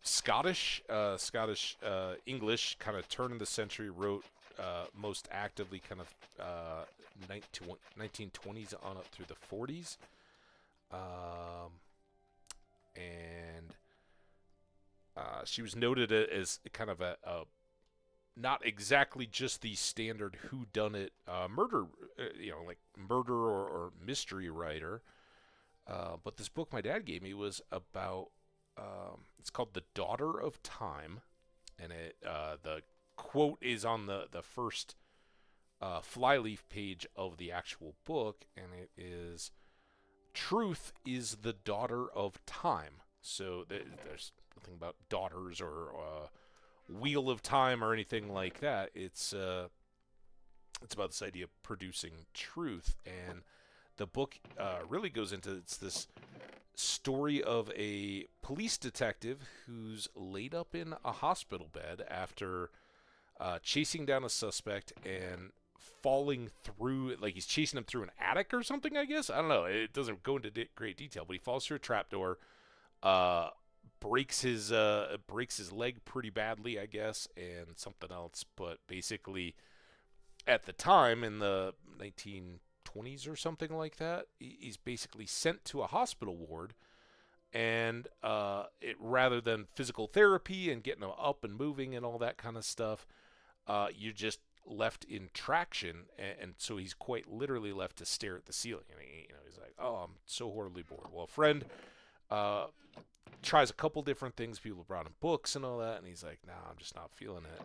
Scottish English, kind of turn of the century, wrote most actively kind of 1920s on up through the 40s. And she was noted as kind of a not exactly just the standard whodunit murder, like murder or mystery writer. But this book my dad gave me was about, it's called The Daughter of Time, and the quote is on the first flyleaf page of the actual book, and it is, "Truth is the daughter of time." So there's nothing about daughters or wheel of time or anything like that. It's about this idea of producing truth, and the book really goes into, it's this story of a police detective who's laid up in a hospital bed after chasing down a suspect and falling through, like he's chasing him through an attic or something, I guess. I don't know. It doesn't go into great detail, but he falls through a trapdoor, breaks his leg pretty badly, I guess, and something else. But basically, at the time in the 1920s or something like that, he's basically sent to a hospital ward, and it rather than physical therapy and getting him up and moving and all that kind of stuff, you just left in traction, and so he's quite literally left to stare at the ceiling. And he's like, "Oh, I'm so horribly bored." Well, a friend tries a couple different things. People brought him books and all that, and he's like, "Nah, I'm just not feeling it."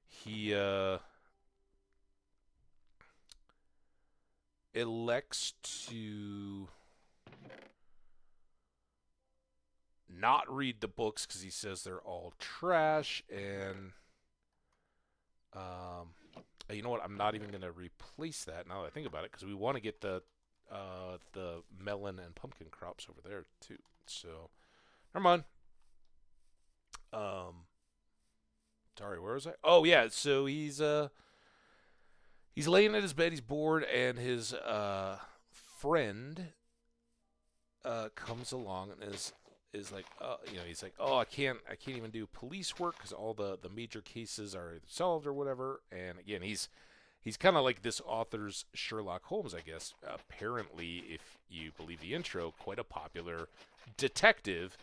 He elects to not read the books because he says they're all trash, and you know what? I'm not even going to replace that now that I think about it, because we want to get the melon and pumpkin crops over there too. So, never mind. Sorry, where was I? Oh yeah, so he's laying at his bed, he's bored, and his friend comes along and is like, he's like, "Oh, I can't even do police work because all the major cases are either solved or whatever." And again, he's kind of like this author's Sherlock Holmes, I guess. Apparently, if you believe the intro, quite a popular detective,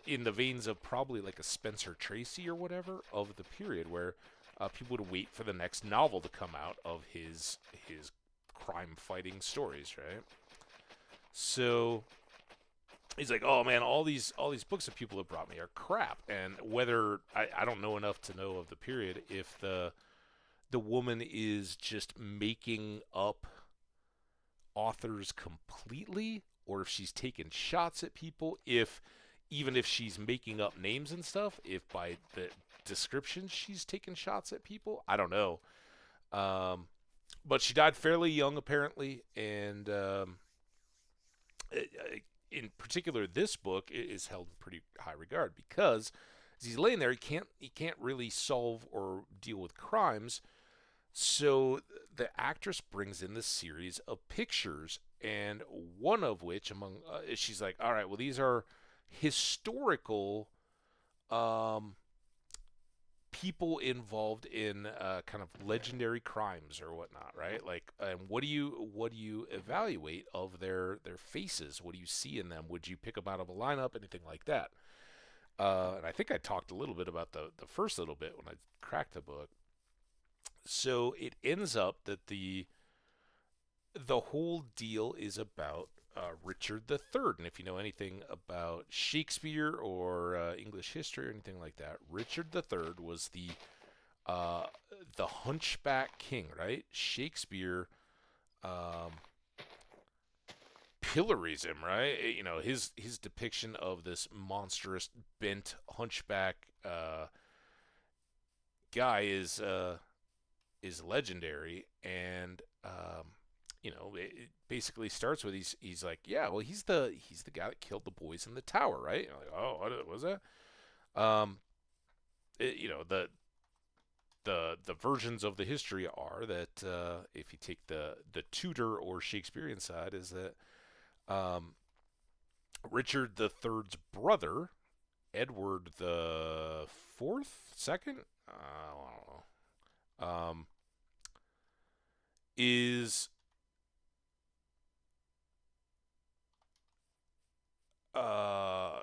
in the veins of probably like a Spencer Tracy or whatever of the period, where people would wait for the next novel to come out of his crime fighting stories, right? So he's like, "Oh man, all these books that people have brought me are crap." And whether I don't know enough to know of the period, if the woman is just making up authors completely, or if she's taking shots at people, even if she's making up names and stuff, if by the description she's taking shots at people, I don't know. But she died fairly young, apparently, and in particular, this book is held in pretty high regard because as he's laying there, he can't really solve or deal with crimes. So the actress brings in this series of pictures, and one of which, among she's like, "All right, well, these are historical people involved in kind of legendary crimes or whatnot, right? Like, and what do you evaluate of their faces? What do you see in them? Would you pick them out of a lineup? Anything like that?" And I think I talked a little bit about the first little bit when I cracked the book. So it ends up that the whole deal is about Richard the Third. And if you know anything about Shakespeare or English history or anything like that, Richard the Third was uh, the Hunchback King, right? Shakespeare um, pillories him, right? You know, his depiction of this monstrous bent hunchback guy is legendary, and you know, it basically starts with he's like, yeah, well, he's the guy that killed the boys in the tower, right? And I'm like, oh, what was that? Um, you know, the versions of the history are that if you take the Tudor or Shakespearean side, is that um, Richard the Third's brother, Edward the Fourth, second, I don't know, is uh,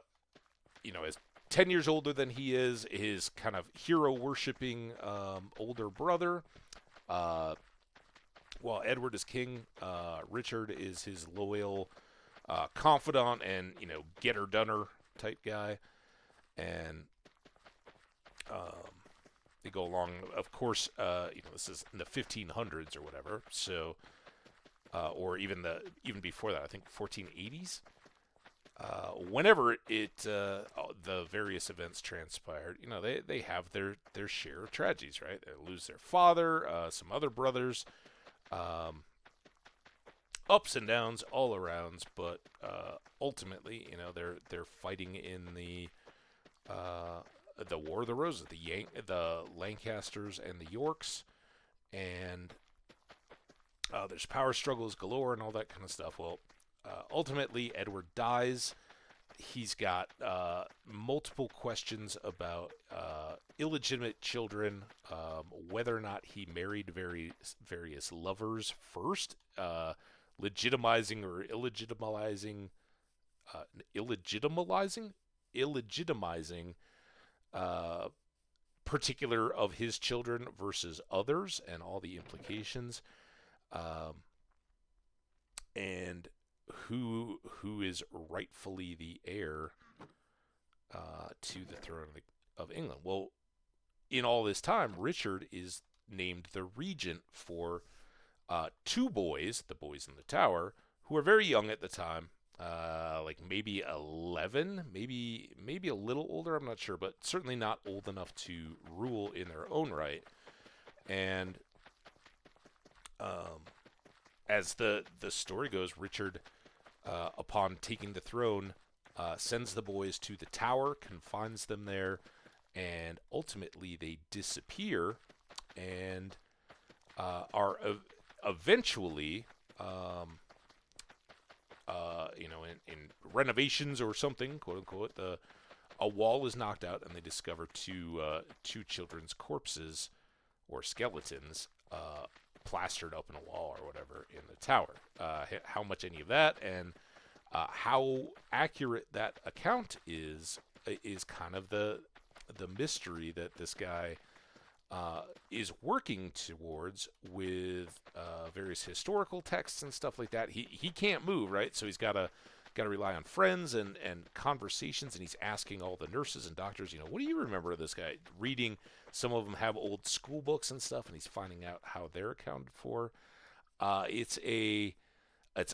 you know, is 10 years older than he is. His kind of hero worshiping older brother. Uh, while Edward is king, Richard is his loyal confidant and get her doneer type guy, and um, they go along. Of course, this is in the 1500s or whatever. So, or even before that, I think 1480s. Whenever the various events transpired, they have their share of tragedies, right? They lose their father, some other brothers, um, ups and downs all arounds, but ultimately, they're fighting in the War of the Roses, the Lancasters and the Yorks, and there's power struggles galore and all that kind of stuff. Well, ultimately, Edward dies. He's got multiple questions about illegitimate children, whether or not he married various lovers first, legitimizing or illegitimizing particular of his children versus others, and all the implications, and who is rightfully the heir to the throne of England. Well, in all this time, Richard is named the regent for two boys, the boys in the tower, who are very young at the time, like maybe 11, maybe a little older, I'm not sure, but certainly not old enough to rule in their own right. And as the story goes, Richard, upon taking the throne, sends the boys to the tower, confines them there, and ultimately they disappear and are eventually, in renovations or something, quote unquote, a wall is knocked out, and they discover two children's corpses or skeletons plastered up in a wall or whatever in the tower. How much any of that and how accurate that account is kind of the mystery that this guy is working towards with various historical texts and stuff like that. He can't move, right? So he's got to rely on friends and conversations, and he's asking all the nurses and doctors, what do you remember of this guy? Reading, some of them have old school books and stuff, and he's finding out how they're accounted for. It's a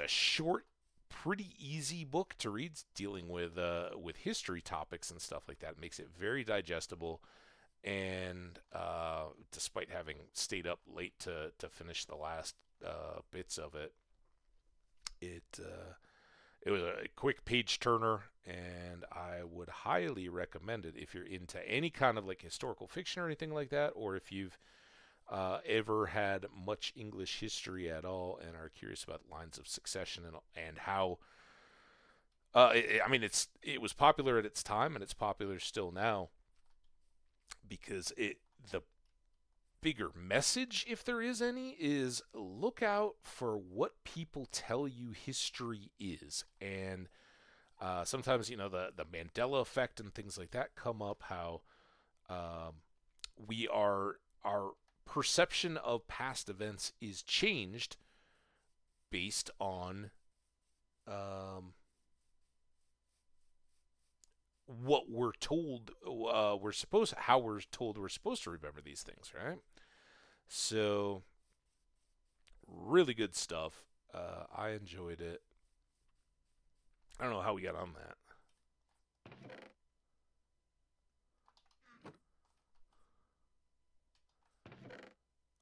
short, pretty easy book to read, dealing with history topics and stuff like that. It makes it very digestible. And despite having stayed up late to finish the last bits of it, it was a quick page turner, and I would highly recommend it if you're into any kind of like historical fiction or anything like that, or if you've ever had much English history at all and are curious about lines of succession and how. It was popular at its time, and it's popular still now, because the bigger message, if there is any, is look out for what people tell you history is. And sometimes, the Mandela effect and things like that come up, how our perception of past events is changed based on um, what we're told how we're told we're supposed to remember these things, right? So really good stuff. I enjoyed it. I don't know how we got on that.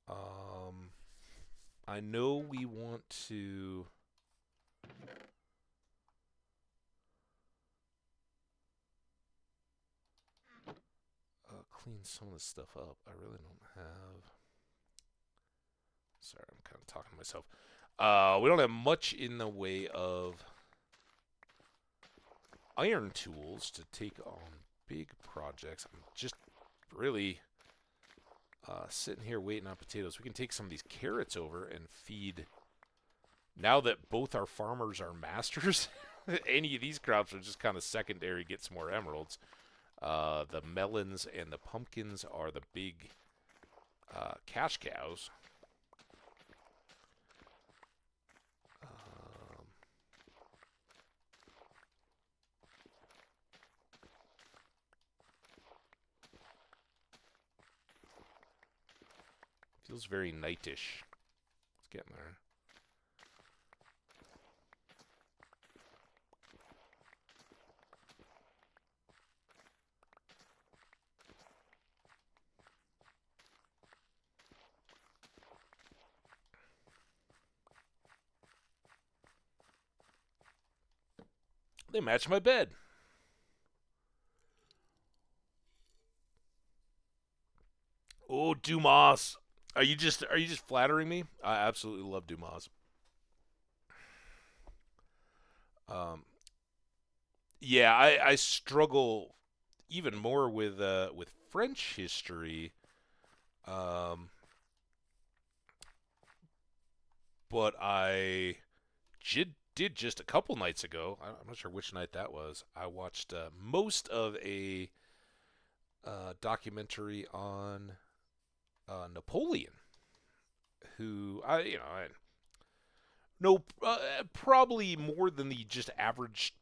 Um, I know we want to clean some of this stuff up. I really don't have. Sorry, I'm kind of talking to myself. We don't have much in the way of iron tools to take on big projects. I'm just really sitting here waiting on potatoes. We can take some of these carrots over and feed. Now that both our farmers are masters, any of these crops are just kind of secondary, get some more emeralds. The melons and the pumpkins are the big cash cows. Feels very nightish. It's getting there. They match my bed. Oh, Dumas. Are you just flattering me? I absolutely love Dumas. Um, yeah, I struggle even more with French history. Um, but I did just a couple nights ago. I'm not sure which night that was. I watched most of a documentary on Napoleon, who I know probably more than the just average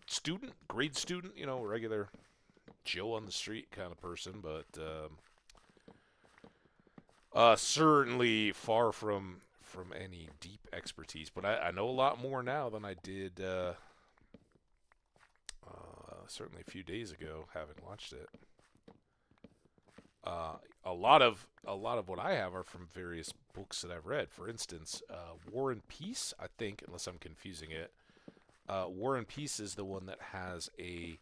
student, grade student, regular Joe on the street kind of person, but certainly far from any deep expertise. But I know a lot more now than I did certainly a few days ago, having watched it. Uh, a lot of what I have are from various books that I've read. For instance, War and Peace. I think, unless I'm confusing it, War and Peace is the one that has a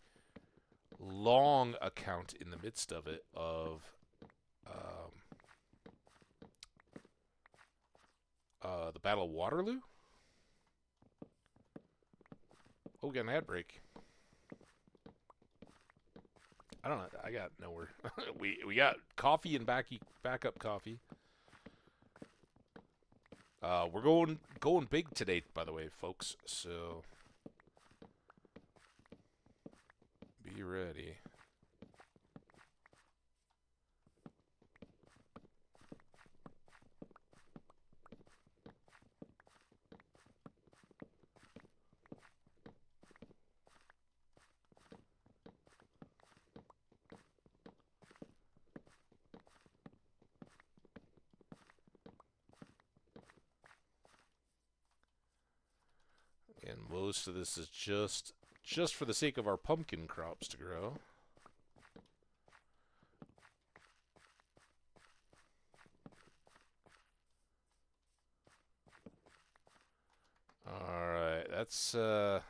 long account in the midst of it of um, the Battle of Waterloo. Oh, we got an ad break. I don't know. I got nowhere. we got coffee and backup coffee. We're going big today, by the way, folks. So be ready. And most of this is just for the sake of our pumpkin crops to grow. All right, that's a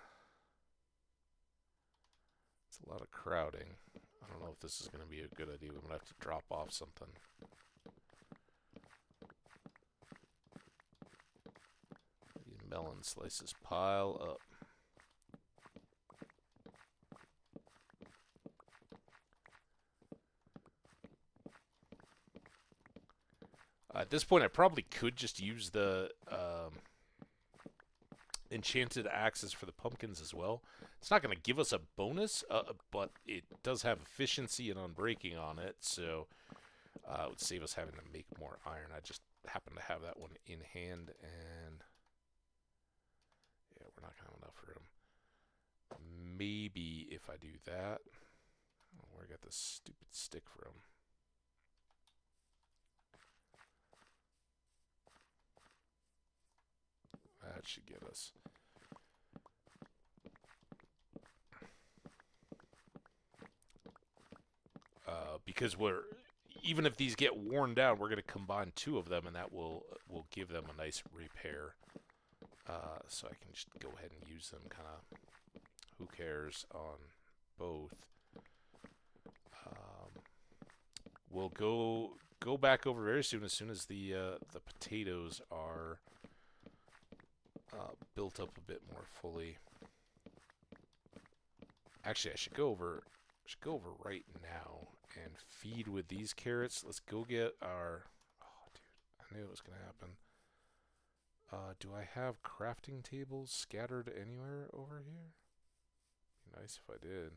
lot of crowding. I don't know if this is going to be a good idea. We're going to have to drop off something. These melon slices pile up. At this point, I probably could just use the enchanted axes for the pumpkins as well. It's not going to give us a bonus, but it does have efficiency and unbreaking on it, so it would save us having to make more iron. I just happen to have that one in hand, and yeah, we're not going to have enough room. Maybe if I do that. Oh, where I got this stupid stick from. That should get us. Because even if these get worn down, we're going to combine two of them, and that will give them a nice repair. So I can just go ahead and use them, kind of. Who cares on both? We'll go back over very soon, as the potatoes are built up a bit more fully. Actually, I should go over right now and feed with these carrots. Let's go get our. Oh, dude, I knew it was gonna happen. Do I have crafting tables scattered anywhere over here? Be nice if I did.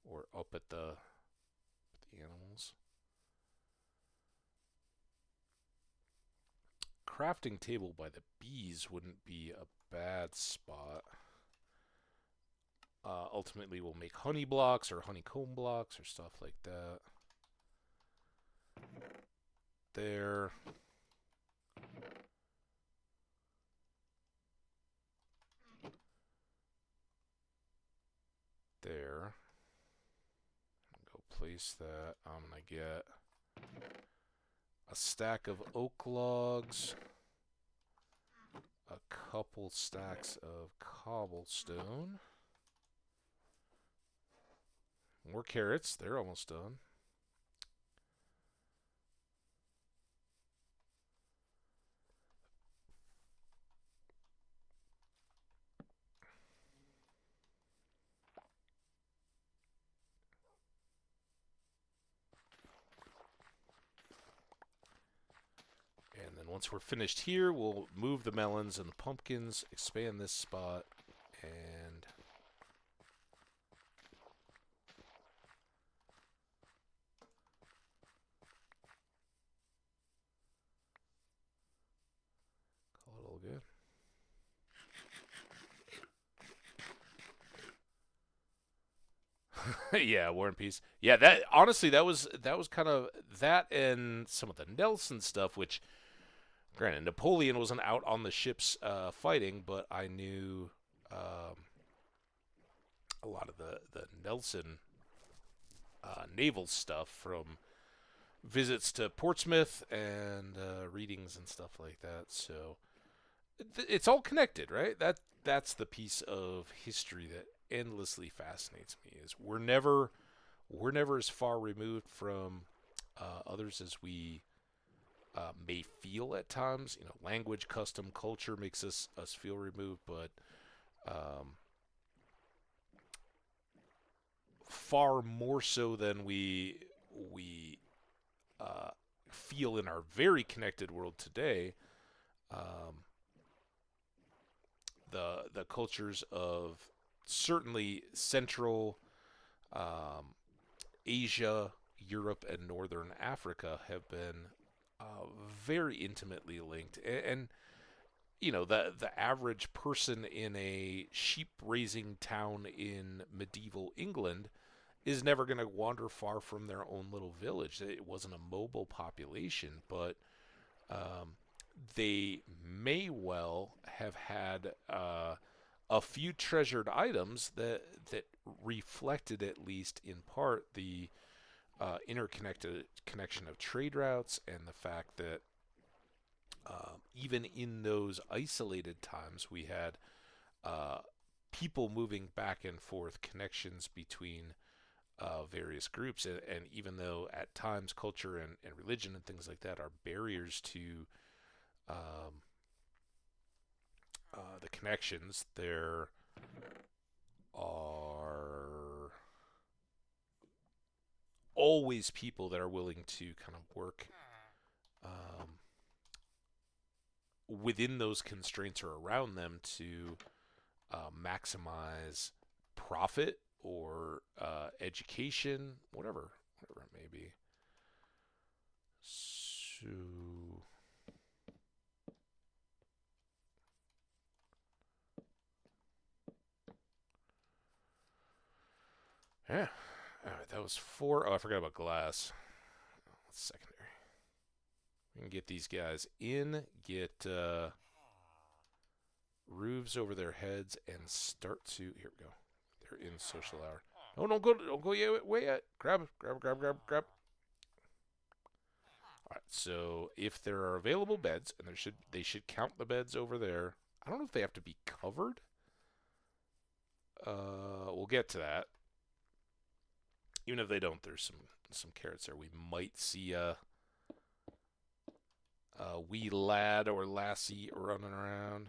Or up at the animals. Crafting table by the bees wouldn't be a bad spot. Ultimately, we'll make honey blocks or honeycomb blocks or stuff like that. There. There. Go place that. I'm going to get a stack of oak logs, a couple stacks of cobblestone, more carrots. They're almost done. And then once we're finished here, we'll move the melons and the pumpkins, expand this spot, and call it all good. Yeah, War and Peace. Yeah, that honestly, that was kind of that, and some of the Nelson stuff, which granted Napoleon wasn't out on the ships fighting, but I knew a lot of the Nelson naval stuff from visits to Portsmouth and readings and stuff like that. So it's all connected, right? That's the piece of history that endlessly fascinates me. Is we're never as far removed from others as we may feel at times. You know, language, custom, culture makes us feel removed, but far more so than we feel in our very connected world today. The cultures of certainly Central Asia, Europe, and Northern Africa have been very intimately linked, and you know the average person in a sheep raising town in medieval England is never going to wander far from their own little village. It wasn't a mobile population, but they may well have had a few treasured items that reflected, at least in part, the interconnected connection of trade routes, and the fact that even in those isolated times, we had people moving back and forth, connections between various groups. And even though at times culture and religion and things like that are barriers to the connections, there are always people that are willing to kind of work within those constraints or around them to maximize profit or education, whatever it may be. So Yeah. All right, that was 4. Oh, I forgot about glass. That's secondary. We can get these guys in, get roofs over their heads, and start to. Here we go. They're in social hour. Oh, don't go yet, way yet. Grab. All right, so if there are available beds, and they should count the beds over there. I don't know if they have to be covered. We'll get to that. Even if they don't, there's some carrots there. We might see a wee lad or lassie running around.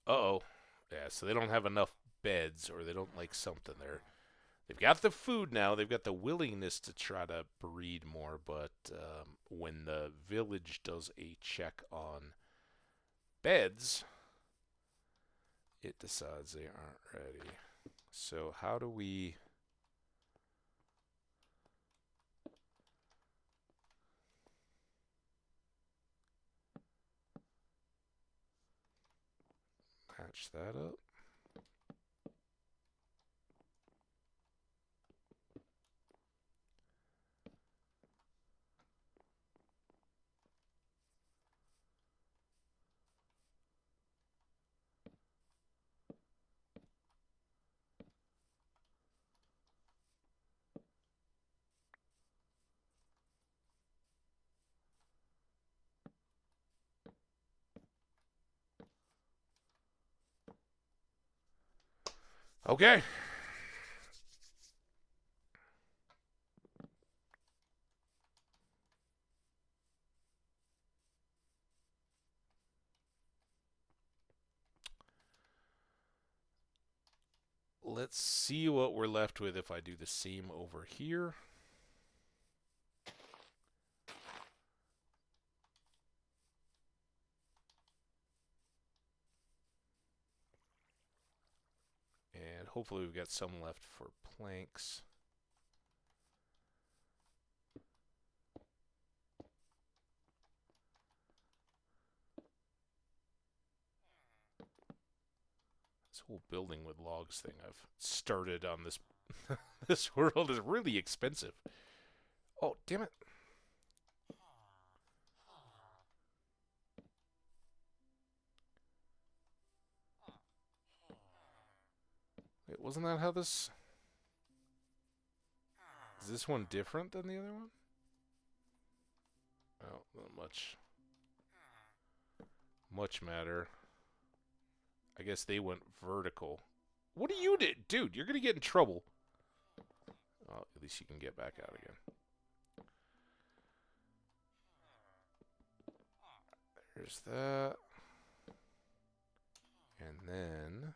Uh-oh. Yeah, so they don't have enough beds, or they don't like something there. They've got the food now. They've got the willingness to try to breed more, but when the village does a check on beds, it decides they aren't ready. So how do we... patch that up? Okay. Let's see what we're left with if I do the same over here. And hopefully we've got some left for planks. This whole building with logs thing I've started on this this world is really expensive. Oh, damn it. Wait, wasn't that how this... Is this one different than the other one? Oh, not much matter. I guess they went vertical. What do you do? Dude, you're going to get in trouble. Oh, at least you can get back out again. There's that. And then...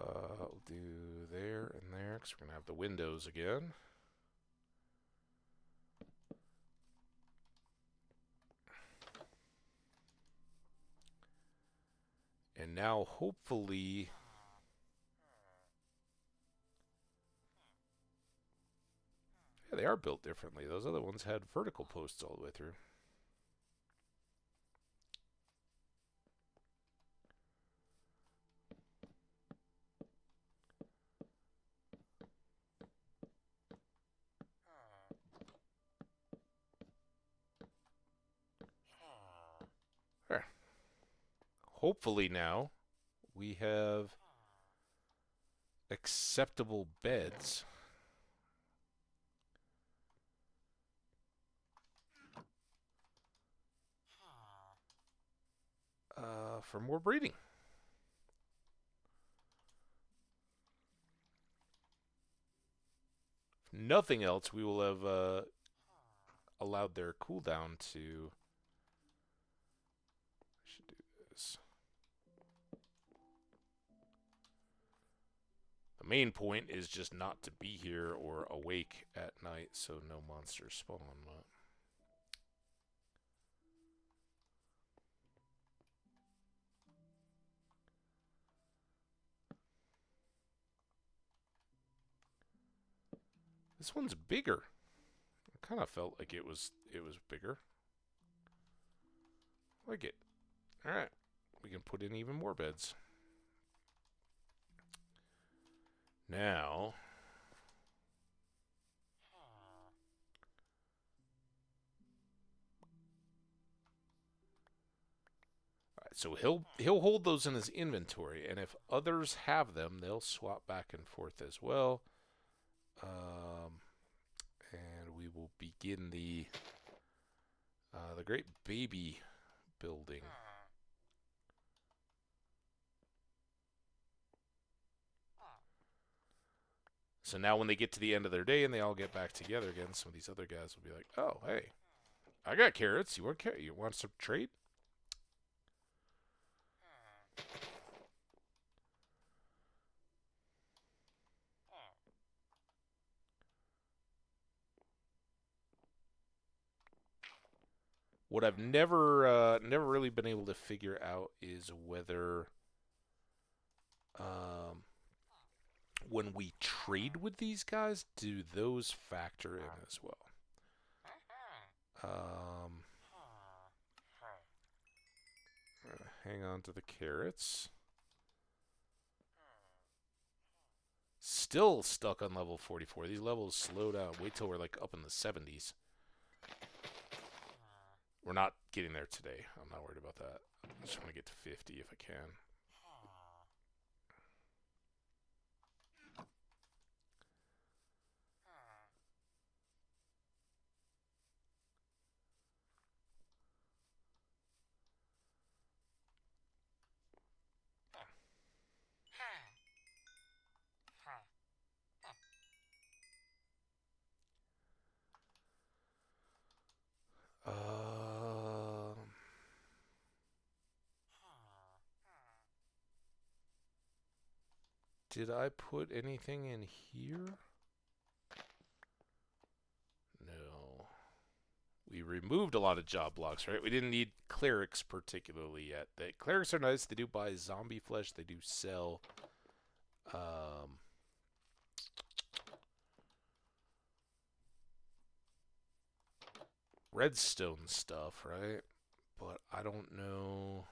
I'll do there and there, because we're going to have the windows again. And now, hopefully... Yeah, they are built differently. Those other ones had vertical posts all the way through. There. Hopefully now we have acceptable beds. for more breeding. If nothing else, we will have allowed their cooldown to... I should do this. The main point is just not to be here or awake at night, so no monsters spawn. This one's bigger. I kind of felt like it was bigger. Like it. All right, we can put in even more beds. Now, so he'll hold those in his inventory, and if others have them, they'll swap back and forth as well. And we will begin the great baby building. So now when they get to the end of their day and they all get back together again, some of these other guys will be like, "Oh, hey, I got carrots. You want You want some trade?" What I've never really been able to figure out is whether when we trade with these guys, do those factor in as well? Hang on to the carrots. Still stuck on level 44. These levels slow down. Wait till we're like up in the 70s. We're not getting there today. I'm not worried about that. I just want to get to 50 if I can. Did I put anything in here? No. We removed a lot of job blocks, right? We didn't need clerics particularly yet. The clerics are nice. They do buy zombie flesh. They do sell redstone stuff, right? But I don't know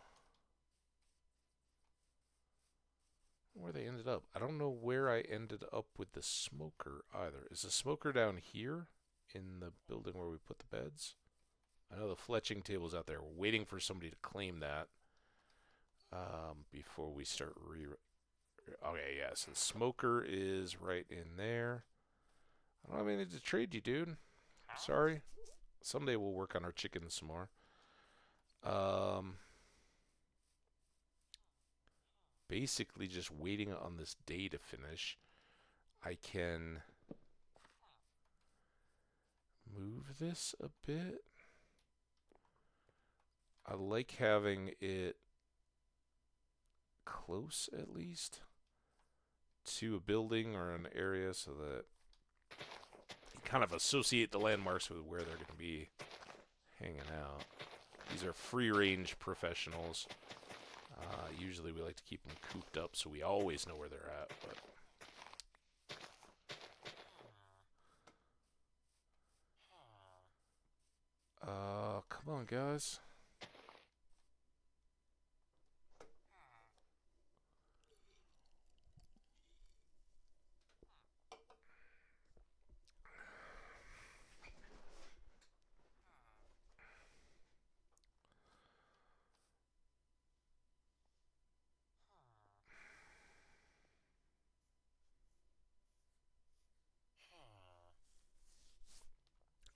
where they ended up. I don't know where I ended up with the smoker either. Is the smoker down here in the building where we put the beds? I know the fletching table's out there. We're waiting for somebody to claim that before we start Okay, yeah, so the smoker is right in there. I don't have anything to trade you, dude. Sorry. Someday we'll work on our chickens some more. Basically just waiting on this day to finish. I can move this a bit. I like having it close, at least, to a building or an area so that you kind of associate the landmarks with where they're going to be hanging out. These are free-range professionals. Usually we like to keep them cooped up so we always know where they're at. But come on, guys.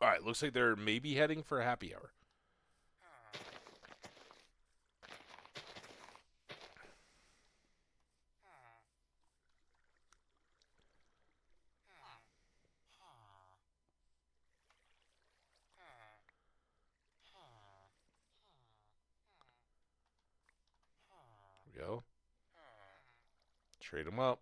Alright, looks like they're maybe heading for a happy hour. we go. Trade them up.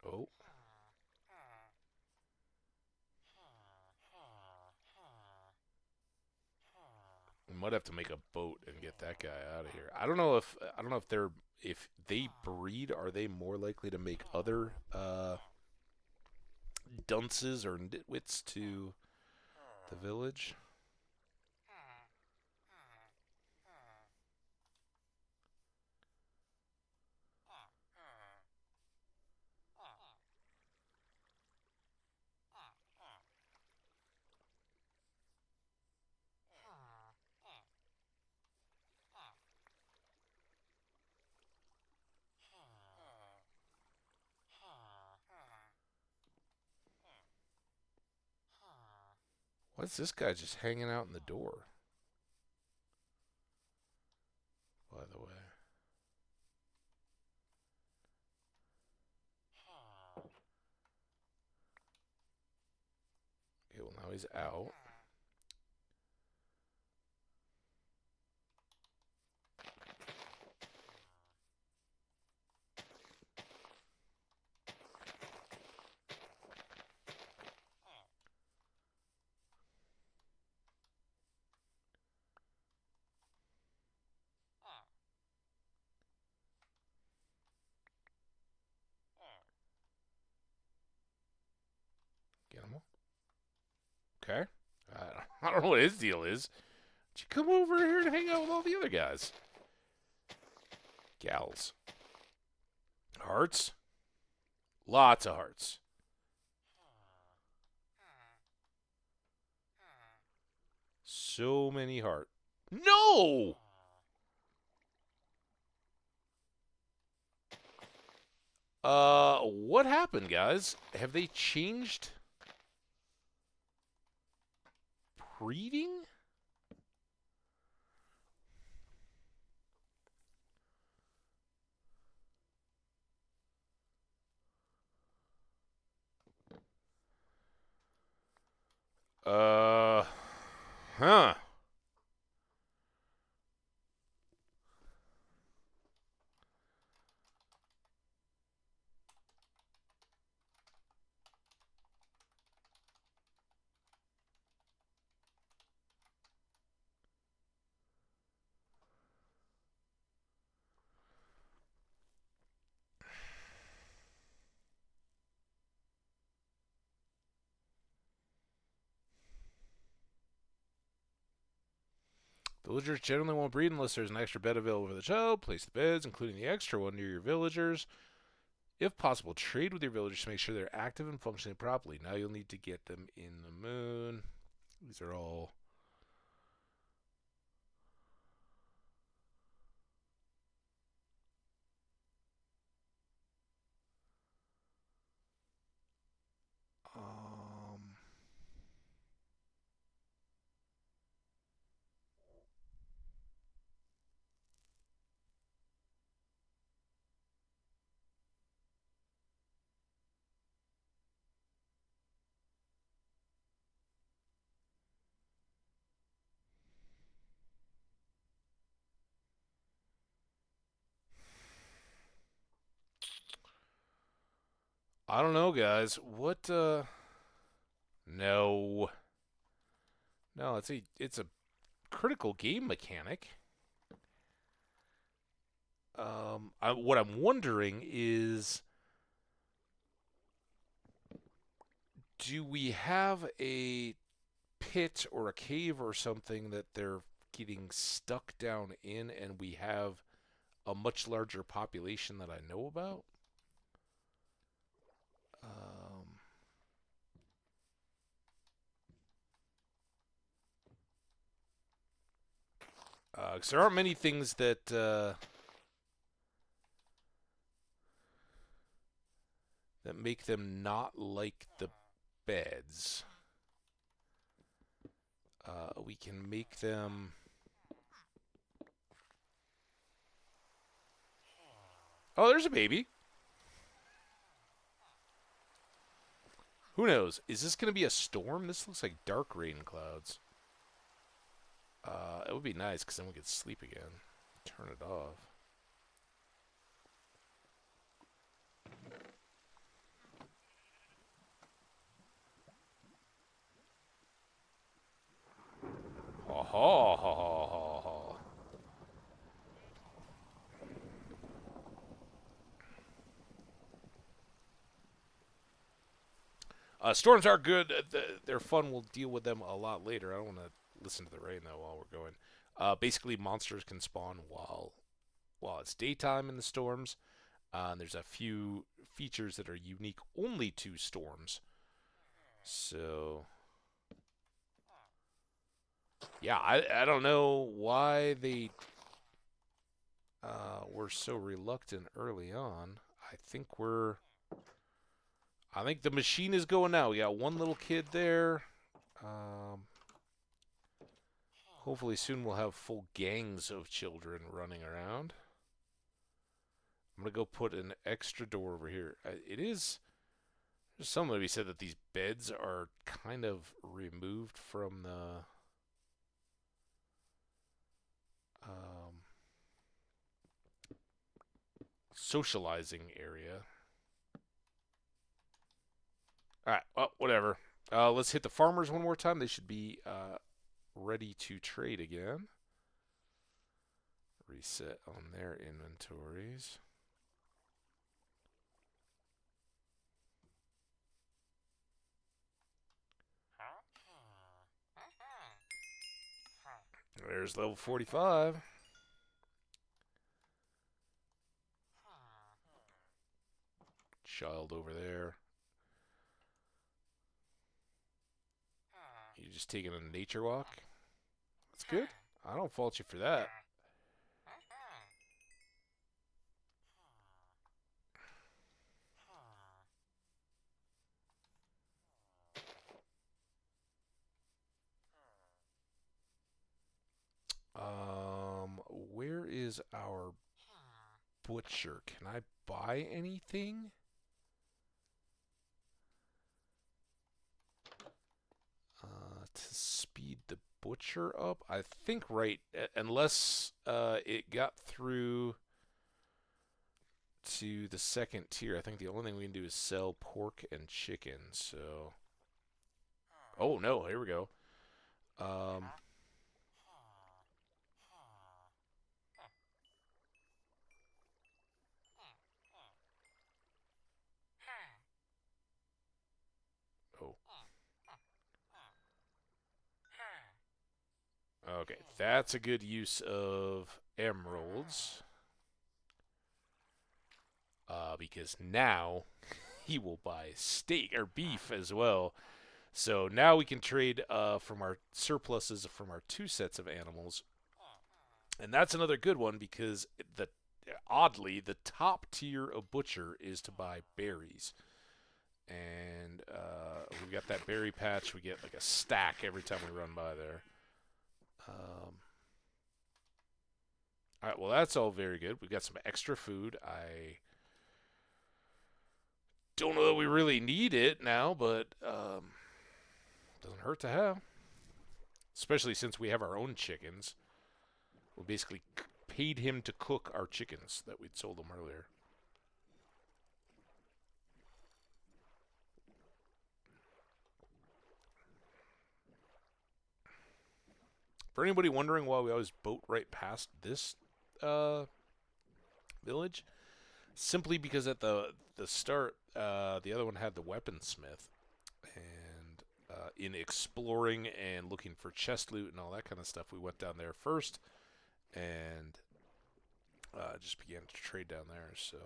Oh. We might have to make a boat and get that guy out of here. I don't know if they breed, are they more likely to make other dunces or nitwits to the village? Why's this guy just hanging out in the door? By the way. Okay, well now he's out. Get him all. Okay. I don't know what his deal is. Did you come over here to hang out with all the other guys? Gals. Hearts? Lots of hearts. So many hearts. No! What happened, guys? Have they changed breeding? Huh. Villagers generally won't breed unless there's an extra bed available for the show. Place the beds, including the extra one, near your villagers. If possible, trade with your villagers to make sure they're active and functioning properly. Now you'll need to get them in the moon. These are all... I don't know, guys. What, No. No, it's a critical game mechanic. What I'm wondering is, do we have a pit or a cave or something that they're getting stuck down in, and we have a much larger population that I know about? Because there aren't many things that make them not like the beds. We can make them... Oh, there's a baby. Who knows? Is this going to be a storm? This looks like dark rain clouds. It would be nice because then we could sleep again. Turn it off. Ha ha ha ha ha ha. Storms are good. They're fun. We'll deal with them a lot later. I don't want to listen to the rain though while we're going. Basically, monsters can spawn while it's daytime in the storms. And there's a few features that are unique only to storms. So yeah, I don't know why they were so reluctant early on. I think the machine is going now. We got one little kid there. Um, Hopefully soon we'll have full gangs of children running around. I'm going to go put an extra door over here. There's somebody said that these beds are kind of removed from the socializing area. All right, well, whatever. Let's hit the farmers one more time. They should be ready to trade again. Reset on their inventories. There's level 45. Child over there. You just taking a nature walk? That's good. I don't fault you for that. Where is our butcher? Can I buy anything? To speed the butcher up? I think right, unless it got through to the second tier, I think the only thing we can do is sell pork and chicken, so... Oh, no, here we go. Um... Oh. Okay, that's a good use of emeralds. Because now he will buy steak or beef as well. So now we can trade from our surpluses from our two sets of animals. And that's another good one because oddly the top tier of butcher is to buy berries. And we got that berry patch. We get like a stack every time we run by there. All right, well that's all very good. We got some extra food. I don't know that we really need it now, but doesn't hurt to have. Especially since we have our own chickens. We basically paid him to cook our chickens that we'd sold him earlier. For anybody wondering why we always boat right past this village, simply because at the start, the other one had the weaponsmith, and in exploring and looking for chest loot and all that kind of stuff, we went down there first, and just began to trade down there. So.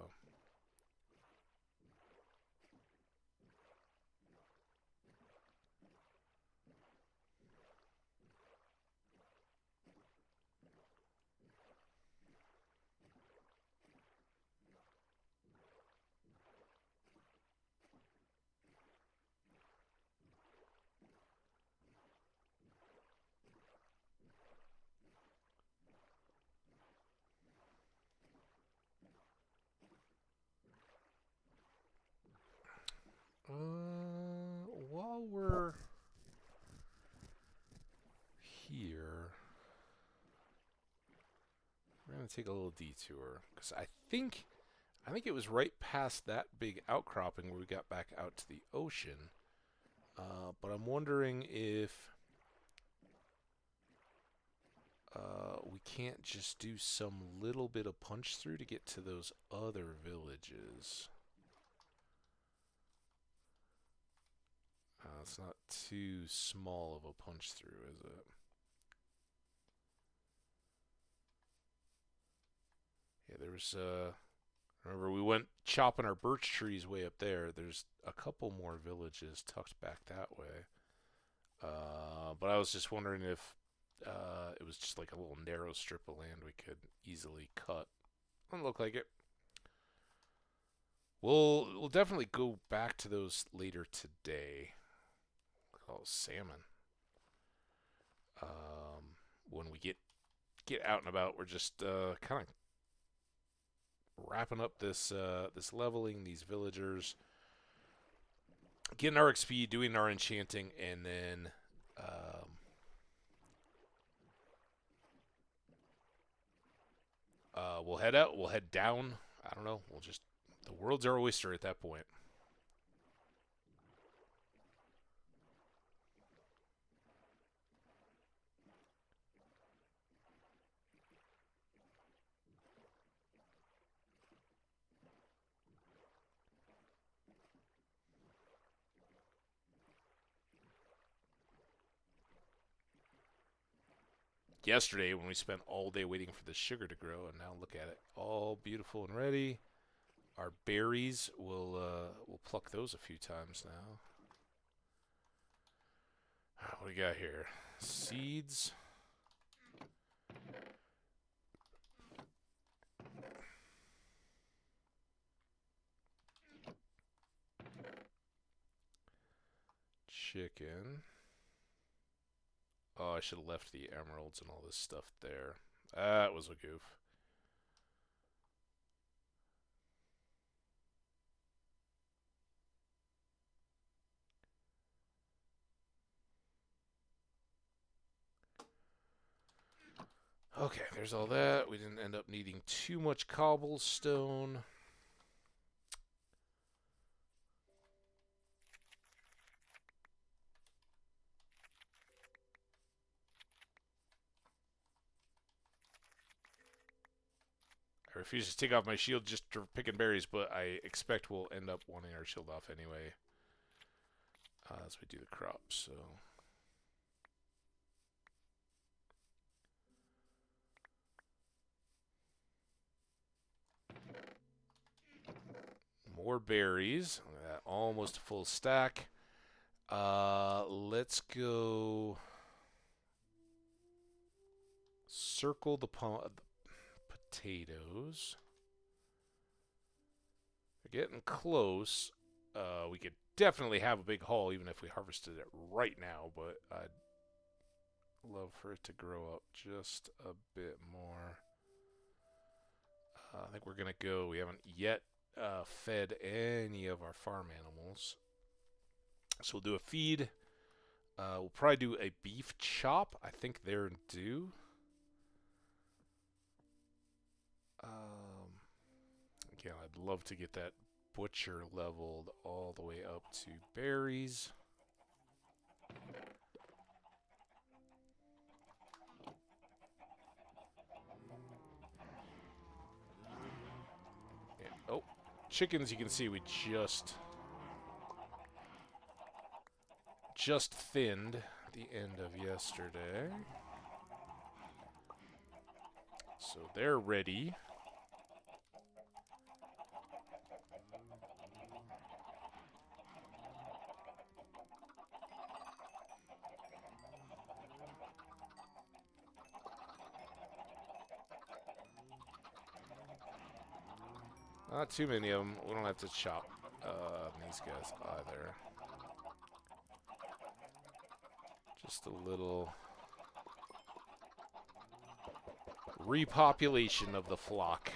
gonna take a little detour because I think it was right past that big outcropping where we got back out to the ocean. But I'm wondering if we can't just do some little bit of punch through to get to those other villages. It's not too small of a punch through, is it? Yeah, there was, remember we went chopping our birch trees way up there. There's a couple more villages tucked back that way. But I was just wondering if it was just like a little narrow strip of land we could easily cut. Doesn't look like it. We'll definitely go back to those later today. Oh, salmon. When we get out and about, we're just kind of wrapping up this this leveling, these villagers, getting our XP, doing our enchanting, and then we'll head out. We'll head down. I don't know. We'll just the world's our oyster at that point. Yesterday when we spent all day waiting for the sugar to grow, and now look at it, all beautiful and ready. Our berries, we'll pluck those a few times now. What do we got here? Seeds. Chicken. Oh, I should have left the emeralds and all this stuff there. That was a goof. Okay, there's all that. We didn't end up needing too much cobblestone. I refuse to take off my shield just for picking berries, but I expect we'll end up wanting our shield off anyway as we do the crops. So more berries. Almost a full stack. Let's go circle the potatoes. We're getting close. We could definitely have a big haul even if we harvested it right now, but I'd love for it to grow up just a bit more. I think we're going to go. We haven't yet fed any of our farm animals. So we'll do a feed. We'll probably do a beef chop. I think they're due. Again, I'd love to get that butcher leveled all the way up to berries. And, oh, chickens, you can see we just thinned the end of yesterday. So they're ready. Not too many of them. We don't have to chop these guys either. Just a little repopulation of the flock.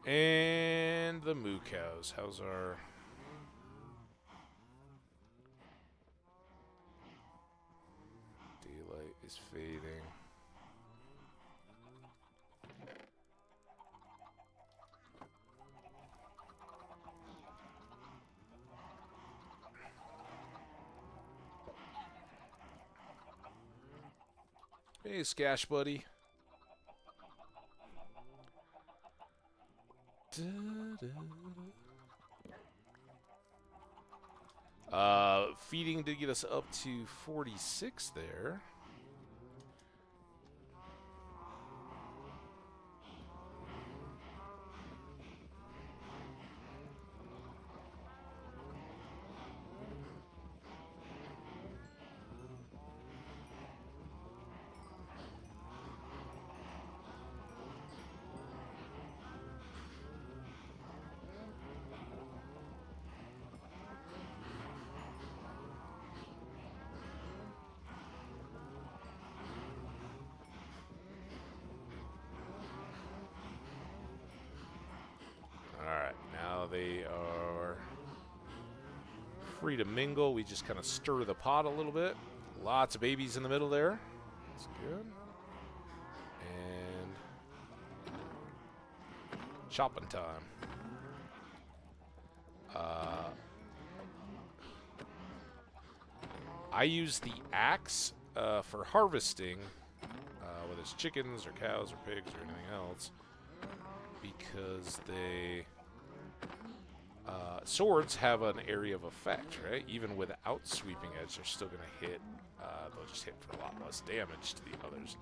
And the moo cows. How's our... Daylight is fading. Hey, Skash buddy. Feeding did get us up to 46 there. Alright, now they are free to mingle. We just kind of stir the pot a little bit. Lots of babies in the middle there. That's good. And chopping time. I use the axe for harvesting, whether it's chickens or cows or pigs or anything else, because they... swords have an area of effect, right? Even without sweeping edge, they're still going to hit. They'll just hit for a lot less damage to the others.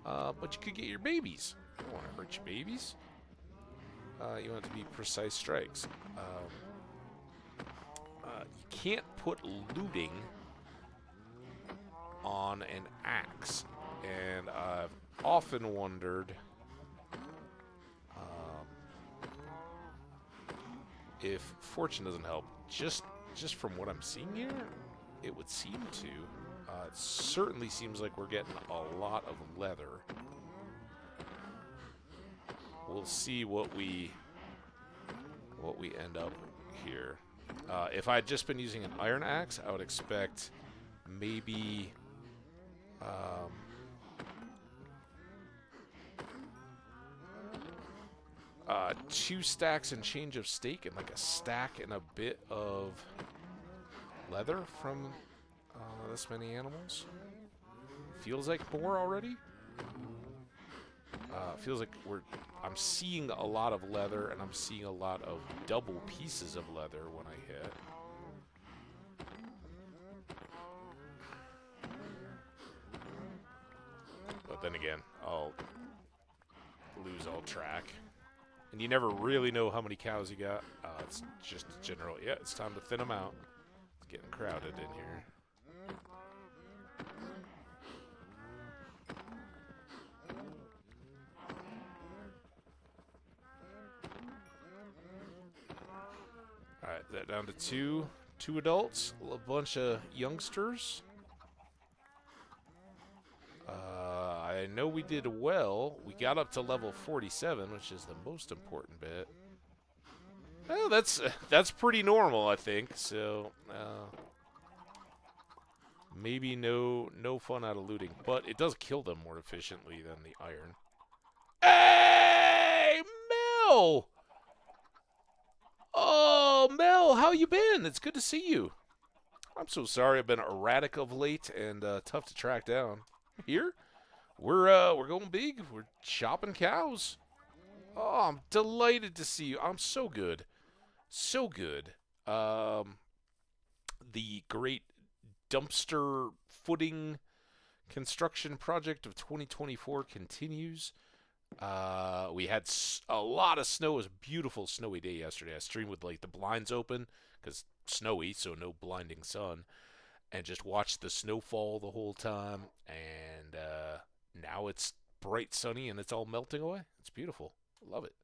But you could get your babies. You don't want to hurt your babies. You want it to be precise strikes. You can't put looting on an axe. And I've often wondered... if fortune doesn't help, just from what I'm seeing here, it would seem to. It certainly seems like we're getting a lot of leather. We'll see what we end up here. If I had just been using an iron axe, I would expect maybe 2 stacks and change of steak and like a stack and a bit of leather from this many animals. Feels like more already. Feels like I'm seeing a lot of leather, and I'm seeing a lot of double pieces of leather when I hit. But then again, I'll lose all track. And you never really know how many cows you got. It's just general. Yeah, it's time to thin them out. It's getting crowded in here. Alright, that down to two adults, a bunch of youngsters. I know we did well. We got up to level 47, which is the most important bit. Well, that's pretty normal, I think. So maybe no fun out of looting, but it does kill them more efficiently than the iron. Hey, Mel! Oh, Mel, how you been? It's good to see you. I'm so sorry I've been erratic of late and tough to track down. Here, we're going big. We're chopping cows. Oh, I'm delighted to see you. I'm so good. So good. The great dumpster footing construction project of 2024 continues. We had a lot of snow. It was a beautiful snowy day yesterday. I streamed with like the blinds open because snowy, so no blinding sun, and just watched the snowfall the whole time. And now it's bright sunny and it's all melting away. It's beautiful. Love it.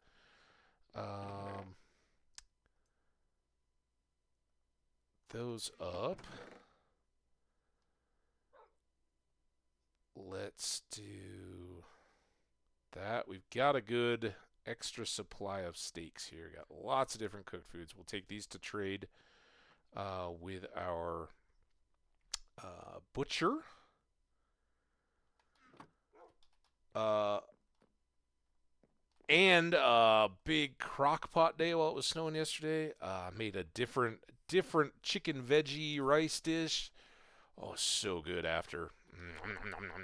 Those up. Let's do that. We've got a good extra supply of steaks here. Got lots of different cooked foods. We'll take these to trade with our butcher. And big crock pot day while it was snowing yesterday. Made a different chicken veggie rice dish. Oh, so good after. I'm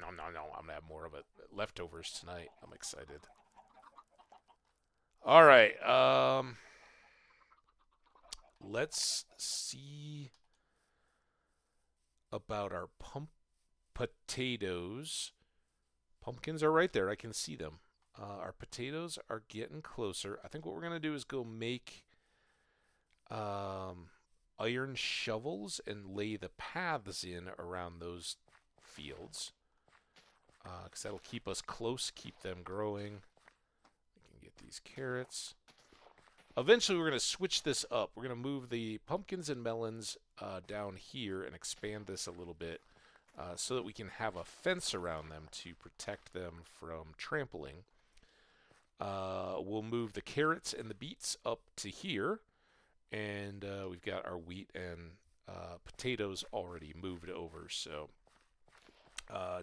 gonna have more of it. Leftovers tonight. I'm excited. All right. Let's see about our potatoes. Pumpkins are right there. I can see them. Our potatoes are getting closer. I think what we're going to do is go make iron shovels and lay the paths in around those fields. Because that'll keep us close, keep them growing. We can get these carrots. Eventually, we're going to switch this up. We're going to move the pumpkins and melons down here and expand this a little bit so that we can have a fence around them to protect them from trampling. We'll move the carrots and the beets up to here, and we've got our wheat and potatoes already moved over. So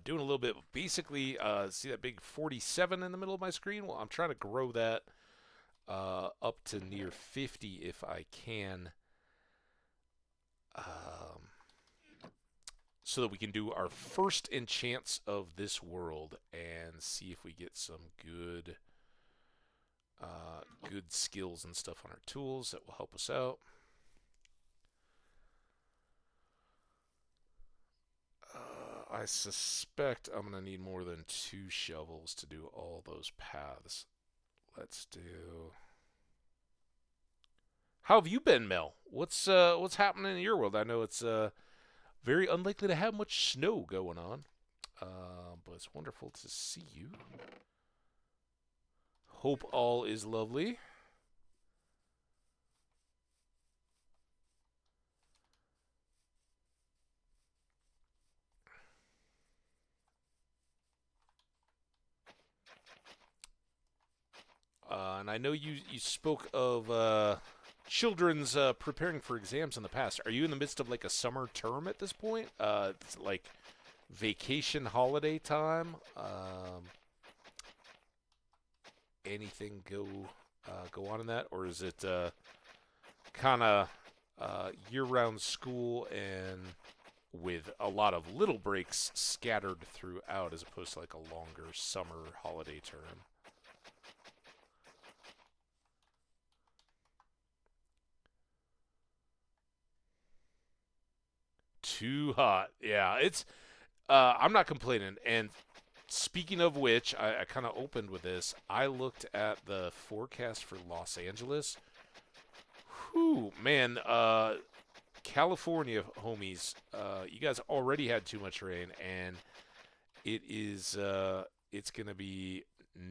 doing a little bit, basically, see that big 47 in the middle of my screen? Well, I'm trying to grow that up to near 50 if I can, so that we can do our first enchants of this world and see if we get some good skills and stuff on our tools that will help us out. I suspect I'm going to need more than 2 shovels to do all those paths. Let's do... How have you been, Mel? What's happening in your world? I know it's very unlikely to have much snow going on, but it's wonderful to see you. Hope all is lovely. And I know you spoke of children's preparing for exams in the past. Are you in the midst of like a summer term at this point? It's like vacation holiday time. Anything go on in that, or is it kind of year-round school and with a lot of little breaks scattered throughout, as opposed to like a longer summer holiday term? Too hot. Yeah, it's I'm not complaining. And speaking of which, I kind of opened with this. I looked at the forecast for Los Angeles. Whew, man, California homies, you guys already had too much rain, and it's gonna be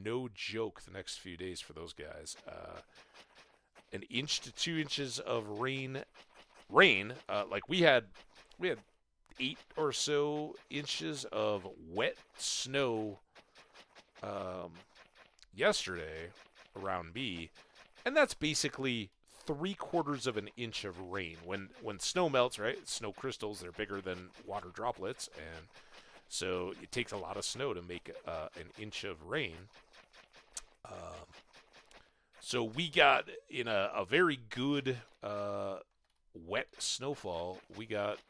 no joke the next few days for those guys. An inch to 2 inches of rain. Like we had 8 or so inches of wet snow yesterday around B, and that's basically 3/4 of an inch of rain. When snow melts, right? Snow crystals, they're bigger than water droplets, and so it takes a lot of snow to make an inch of rain. So we got in a very good wet snowfall. We got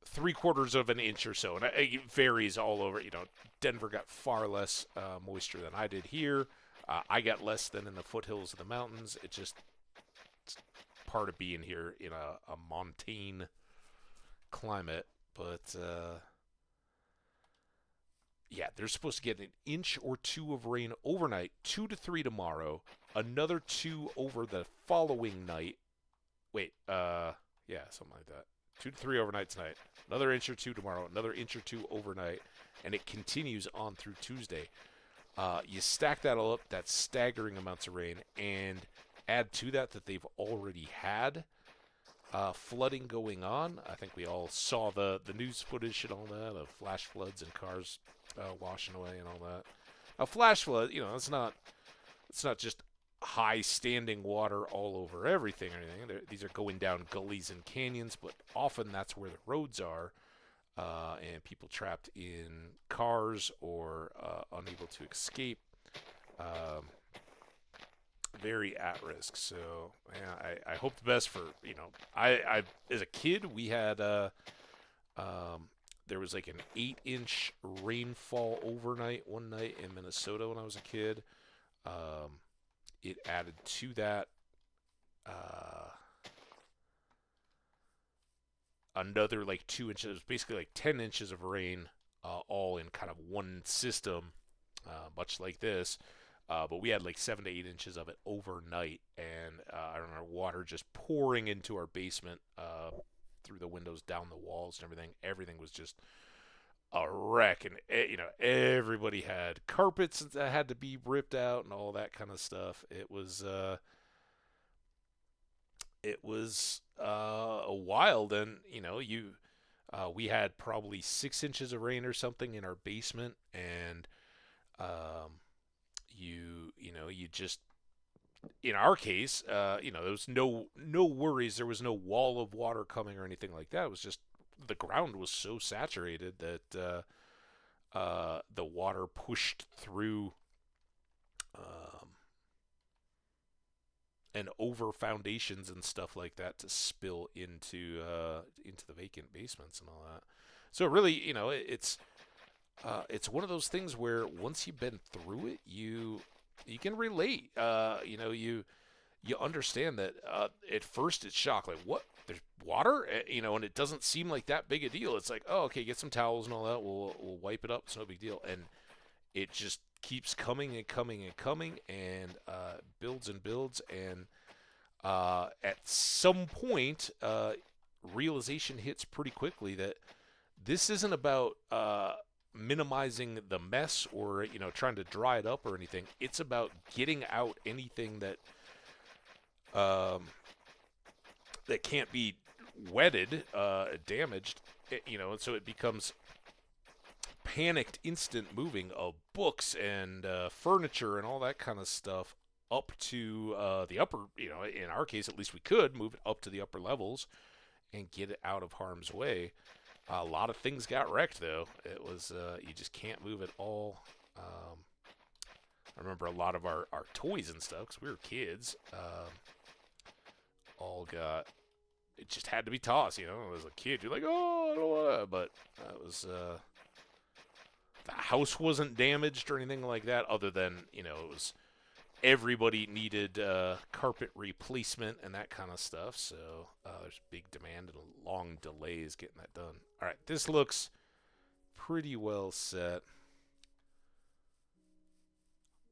3/4 of an inch or so, and it varies all over. You know, Denver got far less moisture than I did here. I got less than in the foothills of the mountains. It's part of being here in a montane climate. But yeah, they're supposed to get an inch or 2 of rain overnight, 2 to 3 tomorrow, another 2 over the following night. Wait, yeah, something like that. 2 to 3 overnight tonight, another inch or 2 tomorrow, another inch or 2 overnight, and it continues on through Tuesday. You stack that all up, that's staggering amounts of rain, and add to that they've already had flooding going on. I think we all saw the news footage and all that of flash floods and cars washing away and all that. A flash flood, it's not just high standing water all over everything or anything. These are going down gullies and canyons, but often that's where the roads are, and people trapped in cars or unable to escape. Very at risk. So yeah, I hope the best for I as a kid we had there was like an 8-inch rainfall overnight one night in Minnesota when I was a kid. It added to that another like 2 inches. It was basically like 10 inches of rain, all in kind of one system, much like this. But we had like 7 to 8 inches of it overnight, and I remember water just pouring into our basement through the windows, down the walls, and everything. Everything was just a wreck, and everybody had carpets that had to be ripped out and all that kind of stuff. It was wild, and we had probably 6 inches of rain or something in our basement, and you just, in our case, there was no worries. There was no wall of water coming or anything like that. It was just the ground was so saturated that the water pushed through and over foundations and stuff like that to spill into the vacant basements and all that. So really, it's one of those things where once you've been through it, you can relate. You understand that at first it's shock, like what? There's water, and it doesn't seem like that big a deal. It's like, oh, okay, get some towels and all that. We'll wipe it up. It's no big deal, and it just keeps coming and coming and coming, and builds and builds, and at some point, realization hits pretty quickly that this isn't about minimizing the mess or trying to dry it up or anything. It's about getting out anything that that can't be wetted, damaged, and so it becomes panicked instant moving of books and furniture and all that kind of stuff up to the upper, in our case at least we could move it up to the upper levels and get it out of harm's way. A lot of things got wrecked, though. It was you just can't move it all. I remember a lot of our toys and stuff, because we were kids, all got, it just had to be tossed, As a kid, you're like, oh, I don't want to, but it was, the house wasn't damaged or anything like that, other than, it was, everybody needed carpet replacement and that kind of stuff, so there's big demand and long delays getting that done. All right, this looks pretty well set.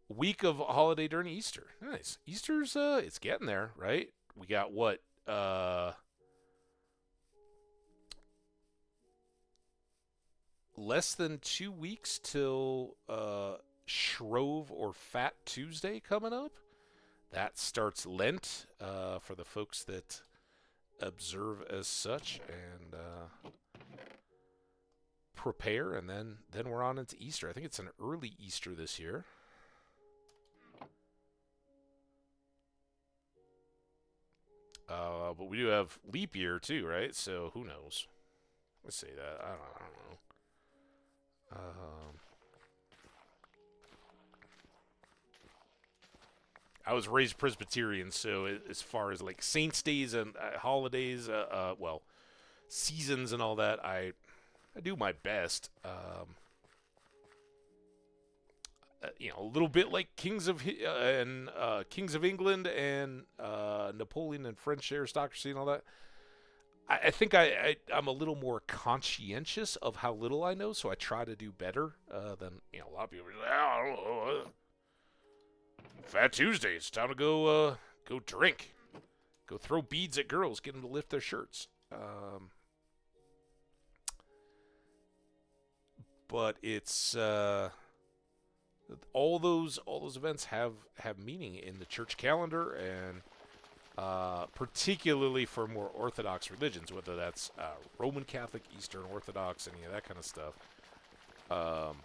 Week of holiday during Easter. Nice. Easter's, it's getting there, right? We got what? Less than 2 weeks till Shrove or Fat Tuesday coming up. That starts Lent for the folks that observe as such and prepare, and then we're on into Easter. I think it's an early Easter this year. But we do have leap year too, right? So who knows? Let's say that. I don't know. I was raised Presbyterian, so as far as like saints' days and holidays, seasons and all that, I do my best. A little bit like Kings of England and Napoleon and French aristocracy and all that. I think I'm a little more conscientious of how little I know, so I try to do better than a lot of people. I don't know. Fat Tuesday, it's time to go drink, go throw beads at girls, get them to lift their shirts. But it's all those events have meaning in the church calendar, and particularly for more Orthodox religions, whether that's Roman Catholic, Eastern Orthodox, any of that kind of stuff. Um,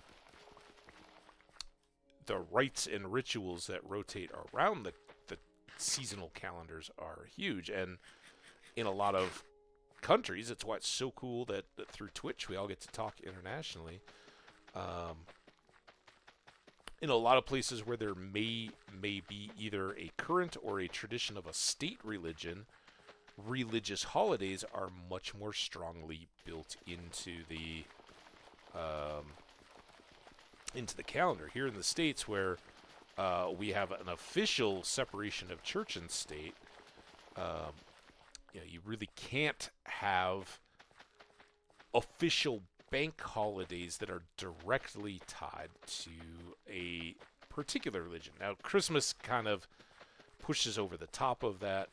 the rites and rituals that rotate around the seasonal calendars are huge, and in a lot of countries, it's why it's so cool that through Twitch we all get to talk internationally. Um, in a lot of places where there may be either a current or a tradition of a state religion, religious holidays are much more strongly built um, into the calendar. Here in the States, where we have an official separation of church and state, um, you really can't have official bank holidays that are directly tied to a particular religion. Now, Christmas kind of pushes over the top of that,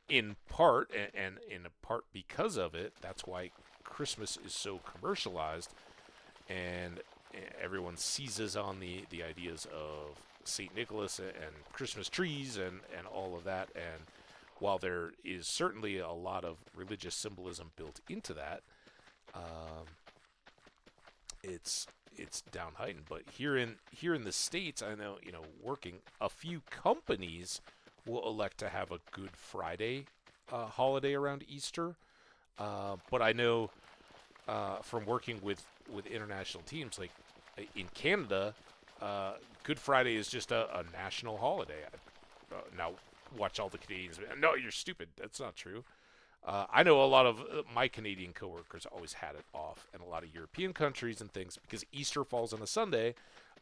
in part, and in part because of it. That's why Christmas is so commercialized, and everyone seizes on the ideas of St. Nicholas and Christmas trees and all of that. And while there is certainly a lot of religious symbolism built into that, it's down heightened. But here in the States, I know, working, a few companies will elect to have a Good Friday holiday around Easter. But I know from working with international teams, like in Canada, Good Friday is just a national holiday. Now, watch all the Canadians. No, you're stupid. That's not true. I know a lot of my Canadian coworkers always had it off, and a lot of European countries and things, because Easter falls on a Sunday.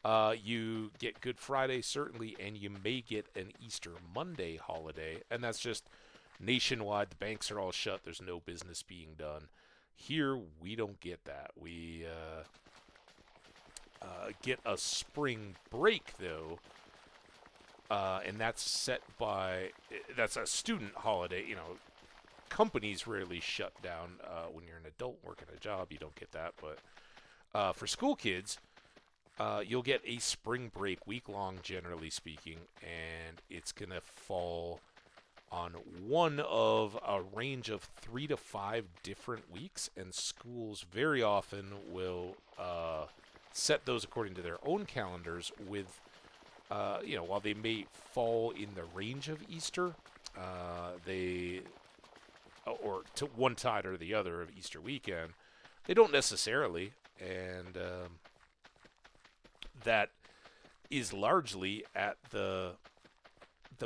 You get Good Friday, certainly, and you may get an Easter Monday holiday, and that's just nationwide. The banks are all shut. There's no business being done. Here, we don't get that. We get a spring break, though, and that's that's a student holiday. Companies rarely shut down when you're an adult working a job. You don't get that, but for school kids, you'll get a spring break, week long, generally speaking, and it's gonna fall on one of a range of 3 to 5 different weeks, and schools very often will set those according to their own calendars with, while they may fall in the range of Easter, they, or to one side or the other of Easter weekend, they don't necessarily, and that is largely at the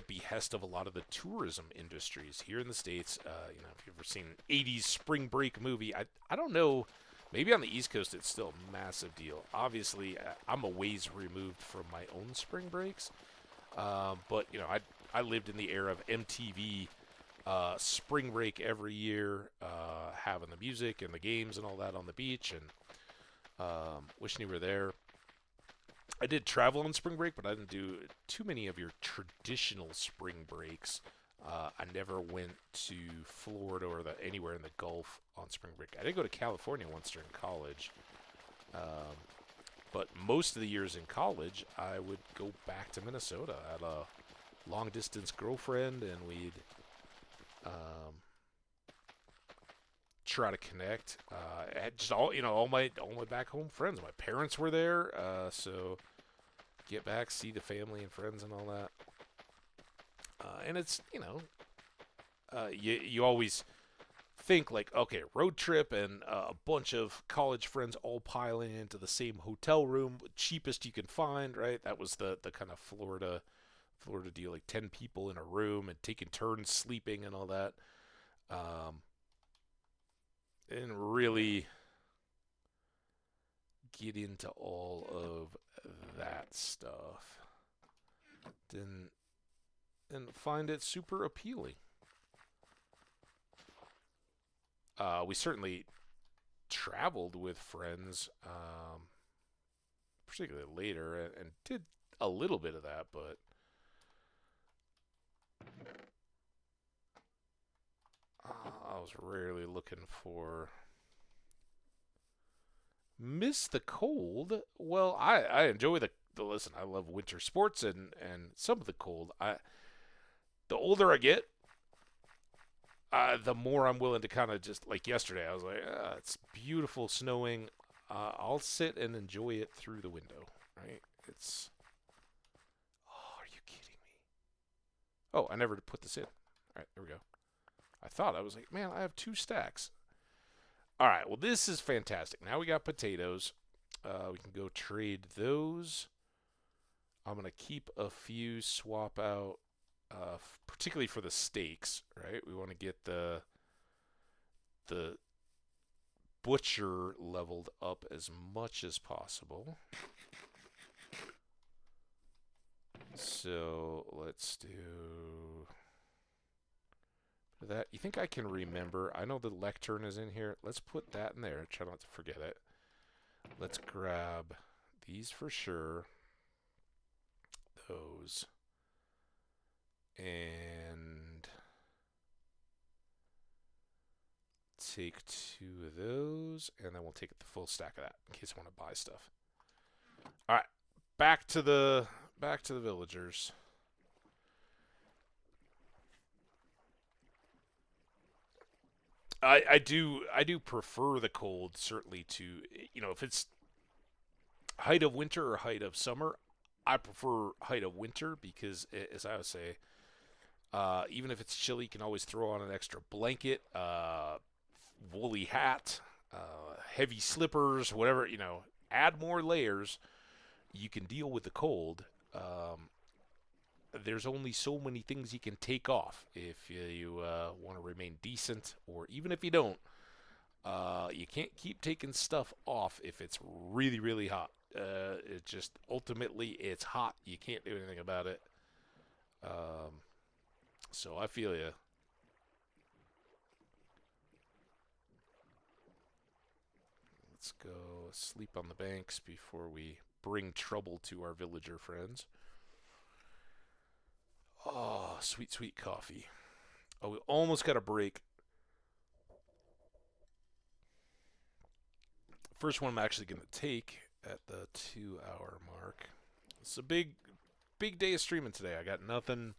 behest of a lot of the tourism industries here in the States. If you've ever seen an 80s spring break movie, I don't know, maybe on the East Coast it's still a massive deal. Obviously, I'm a ways removed from my own spring breaks, but I lived in the era of MTV spring break every year, having the music and the games and all that on the beach, and wishing you were there. I did travel on spring break, but I didn't do too many of your traditional spring breaks. I never went to Florida or anywhere in the Gulf on spring break. I did go to California once during college, but most of the years in college, I would go back to Minnesota. I had a long-distance girlfriend, and we'd try to connect. I had just all my back home friends. My parents were there, so get back, see the family and friends and all that. And it's you always think like, okay, road trip and a bunch of college friends all piling into the same hotel room, cheapest you can find, right? That was the kind of Florida deal, like 10 people in a room and taking turns sleeping and all that. And really get into all of that stuff. And find it super appealing. We certainly traveled with friends, particularly later, and did a little bit of that, but I was rarely looking for miss the cold. Well, I enjoy the listen. I love winter sports and some of the cold. the older I get, the more I'm willing to kind of just, like yesterday, I was like, it's beautiful snowing. I'll sit and enjoy it through the window, right? It's, oh, are you kidding me? Oh, I never put this in. All right, there we go. I thought, I was like, man, I have 2 stacks. All right, well, this is fantastic. Now we got potatoes. We can go trade those. I'm going to keep a few, swap out, particularly for the steaks, right? We want to get the butcher leveled up as much as possible. So let's do that. You think I can remember? I know the lectern is in here. Let's put that in there. Try not to forget it. Let's grab these for sure. Those. And take 2 of those, and then we'll take the full stack of that in case I want to buy stuff. All right, back to the villagers. I do prefer the cold, certainly, to, if it's height of winter or height of summer. I prefer height of winter because, as I would say, even if it's chilly, you can always throw on an extra blanket, woolly hat, heavy slippers, whatever, add more layers. You can deal with the cold. There's only so many things you can take off if you want to remain decent, or even if you don't. You can't keep taking stuff off if it's really, really hot. It just, ultimately, it's hot. You can't do anything about it. So I feel you. Let's go sleep on the banks before we bring trouble to our villager friends. Oh, sweet, sweet coffee. Oh, we almost got a break. First one I'm actually going to take at the 2-hour mark. It's a big day of streaming today. I got nothing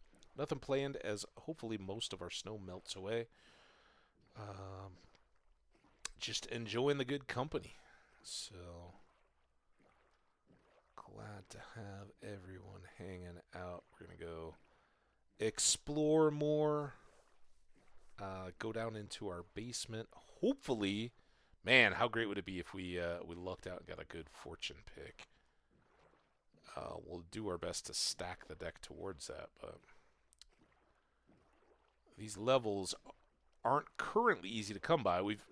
planned, as hopefully most of our snow melts away. Just enjoying the good company. So glad to have everyone hanging out. We're going to go explore more. Go down into our basement. Hopefully, man, how great would it be if we lucked out and got a good fortune pick. We'll do our best to stack the deck towards that, but these levels aren't currently easy to come by. We've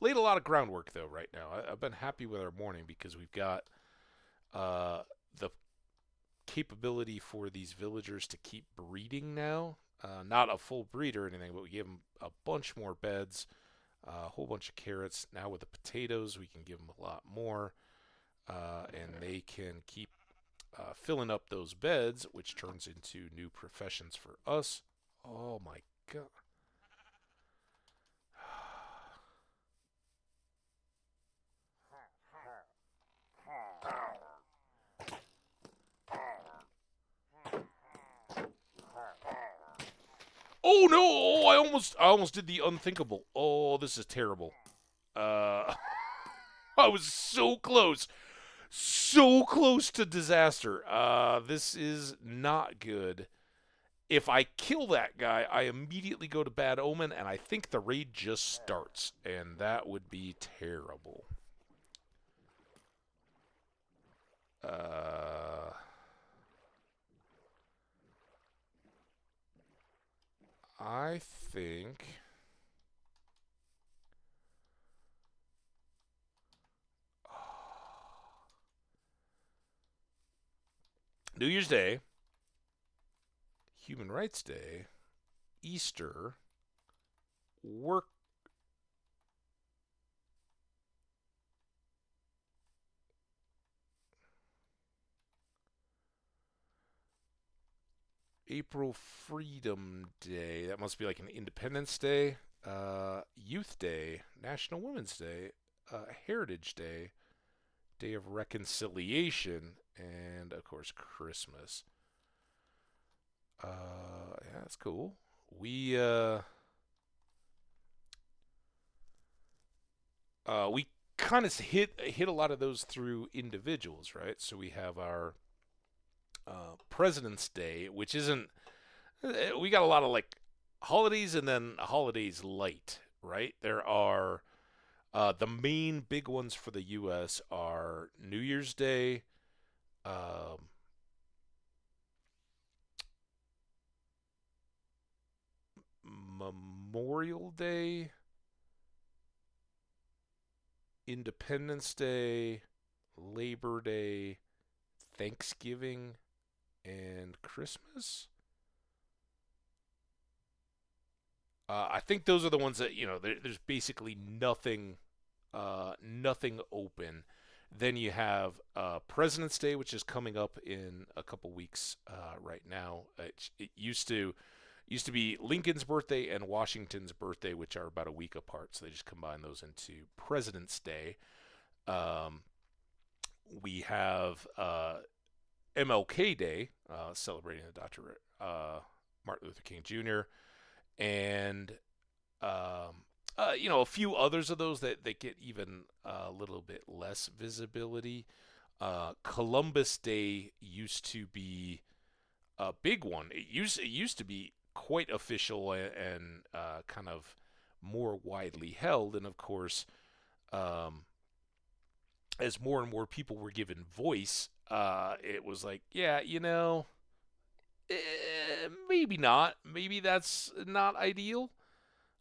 laid a lot of groundwork, though, right now. I've been happy with our morning because we've got the capability for these villagers to keep breeding now. Not a full breed or anything, but we give them a bunch more beds, a whole bunch of carrots. Now with the potatoes, we can give them a lot more, and they can keep filling up those beds, which turns into new professions for us. Oh my god. Oh no! Oh, I almost did the unthinkable. Oh, this is terrible. I was so close. So close to disaster. This is not good. If I kill that guy, I immediately go to Bad Omen, and I think the raid just starts, and that would be terrible. I think New Year's Day, Human Rights Day, Easter, work. April Freedom Day. That must be like an Independence Day. Youth Day, National Women's Day, Heritage Day, Day of Reconciliation, and of course Christmas. Yeah, that's cool. We kind of hit a lot of those through individuals, right? So we have our President's Day, which isn't. We got a lot of like holidays and then holidays light, right? There are the main big ones for the U.S. are New Year's Day, um, Memorial Day, Independence Day, Labor Day, Thanksgiving, and Christmas. I think those are the ones that there's basically nothing open. Then you have President's Day, which is coming up in a couple weeks right now. It used to be Lincoln's birthday and Washington's birthday, which are about a week apart. So they just combine those into President's Day. Um, we have MLK Day, celebrating the Dr. Martin Luther King Jr. and a few others of those that get even a little bit less visibility. Columbus Day used to be a big one. It used to be quite official and kind of more widely held, and of course, um, as more and more people were given voice, it was like, yeah, maybe not. Maybe that's not ideal.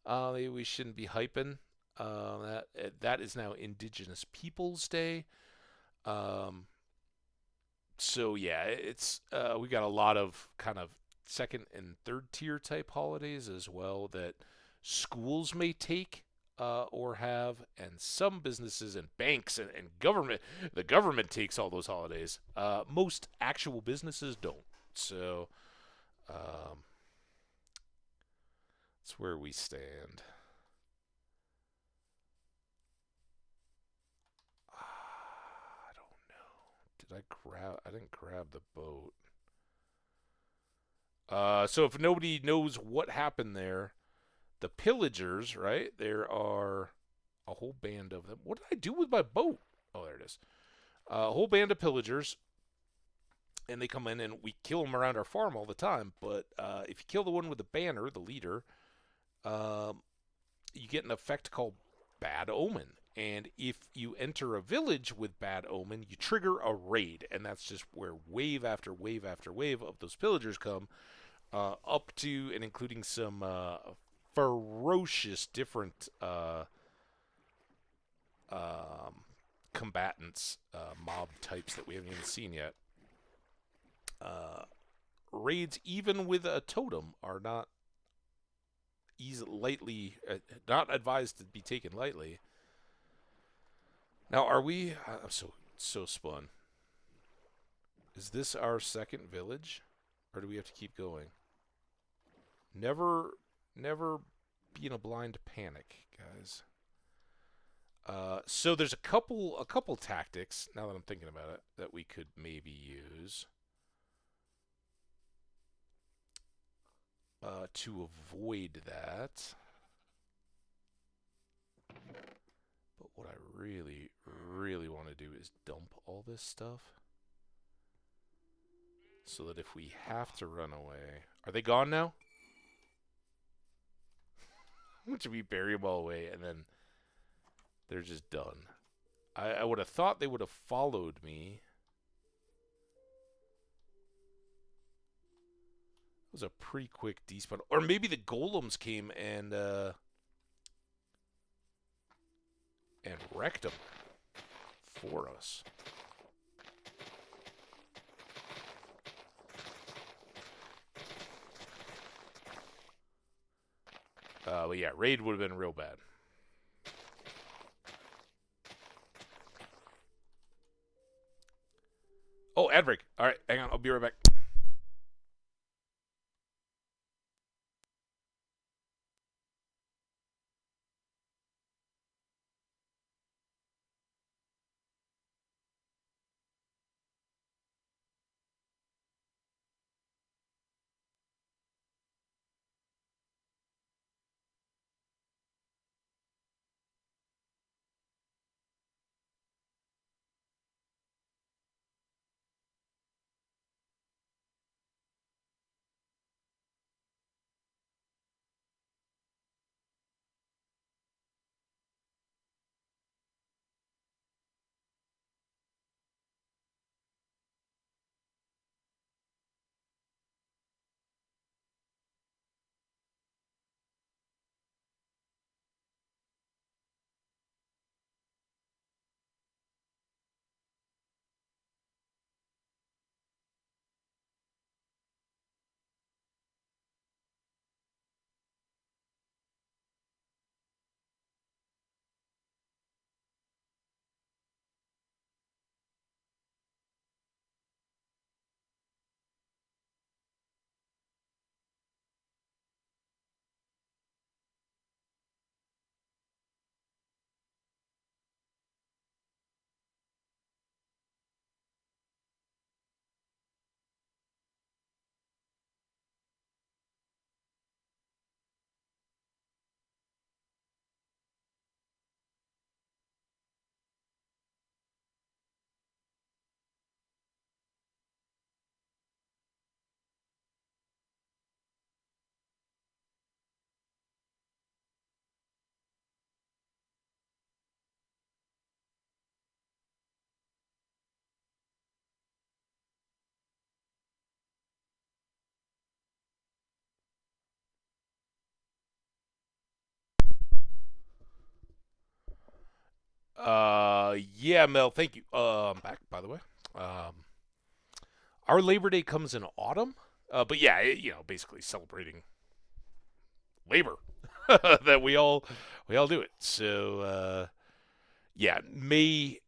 Maybe we shouldn't be hyping. That is now Indigenous Peoples Day. Um, so yeah, it's we got a lot of kind of second and third tier type holidays as well that schools may take or have, and some businesses and banks and government, the government takes all those holidays. Most actual businesses don't. So um, that's where we stand. I don't know. Did I grab? I didn't grab the boat. So if nobody knows what happened there, the pillagers, right? There are a whole band of them. What did I do with my boat? Oh, there it is. A whole band of pillagers, and they come in and we kill them around our farm all the time. But if you kill the one with the banner, the leader, um, you get an effect called Bad Omen. And if you enter a village with Bad Omen, you trigger a raid, and that's just where wave after wave after wave of those pillagers come, up to and including some ferocious different um, combatants, mob types that we haven't even seen yet. Uh, Raids, even with a totem, are not lightly, not advised to be taken lightly. Now, are we? I'm so spun. Is this our second village, or do we have to keep going? Never, never be in a blind panic, guys. So there's a couple tactics now that I'm thinking about it that we could maybe use to avoid that. But what I really, really want to do is dump all this stuff so that if we have to run away, are they gone now? Should we bury them all away and then they're just done? I would have thought they would have followed me. It was a pretty quick despawn. Or maybe the golems came and wrecked them for us. But yeah, raid would have been real bad. Oh, ad break. All right, hang on. I'll be right back. Yeah, Mel, thank you. I'm back, by the way. Um, our Labor Day comes in autumn, but yeah, basically celebrating labor that we all do it. So yeah, May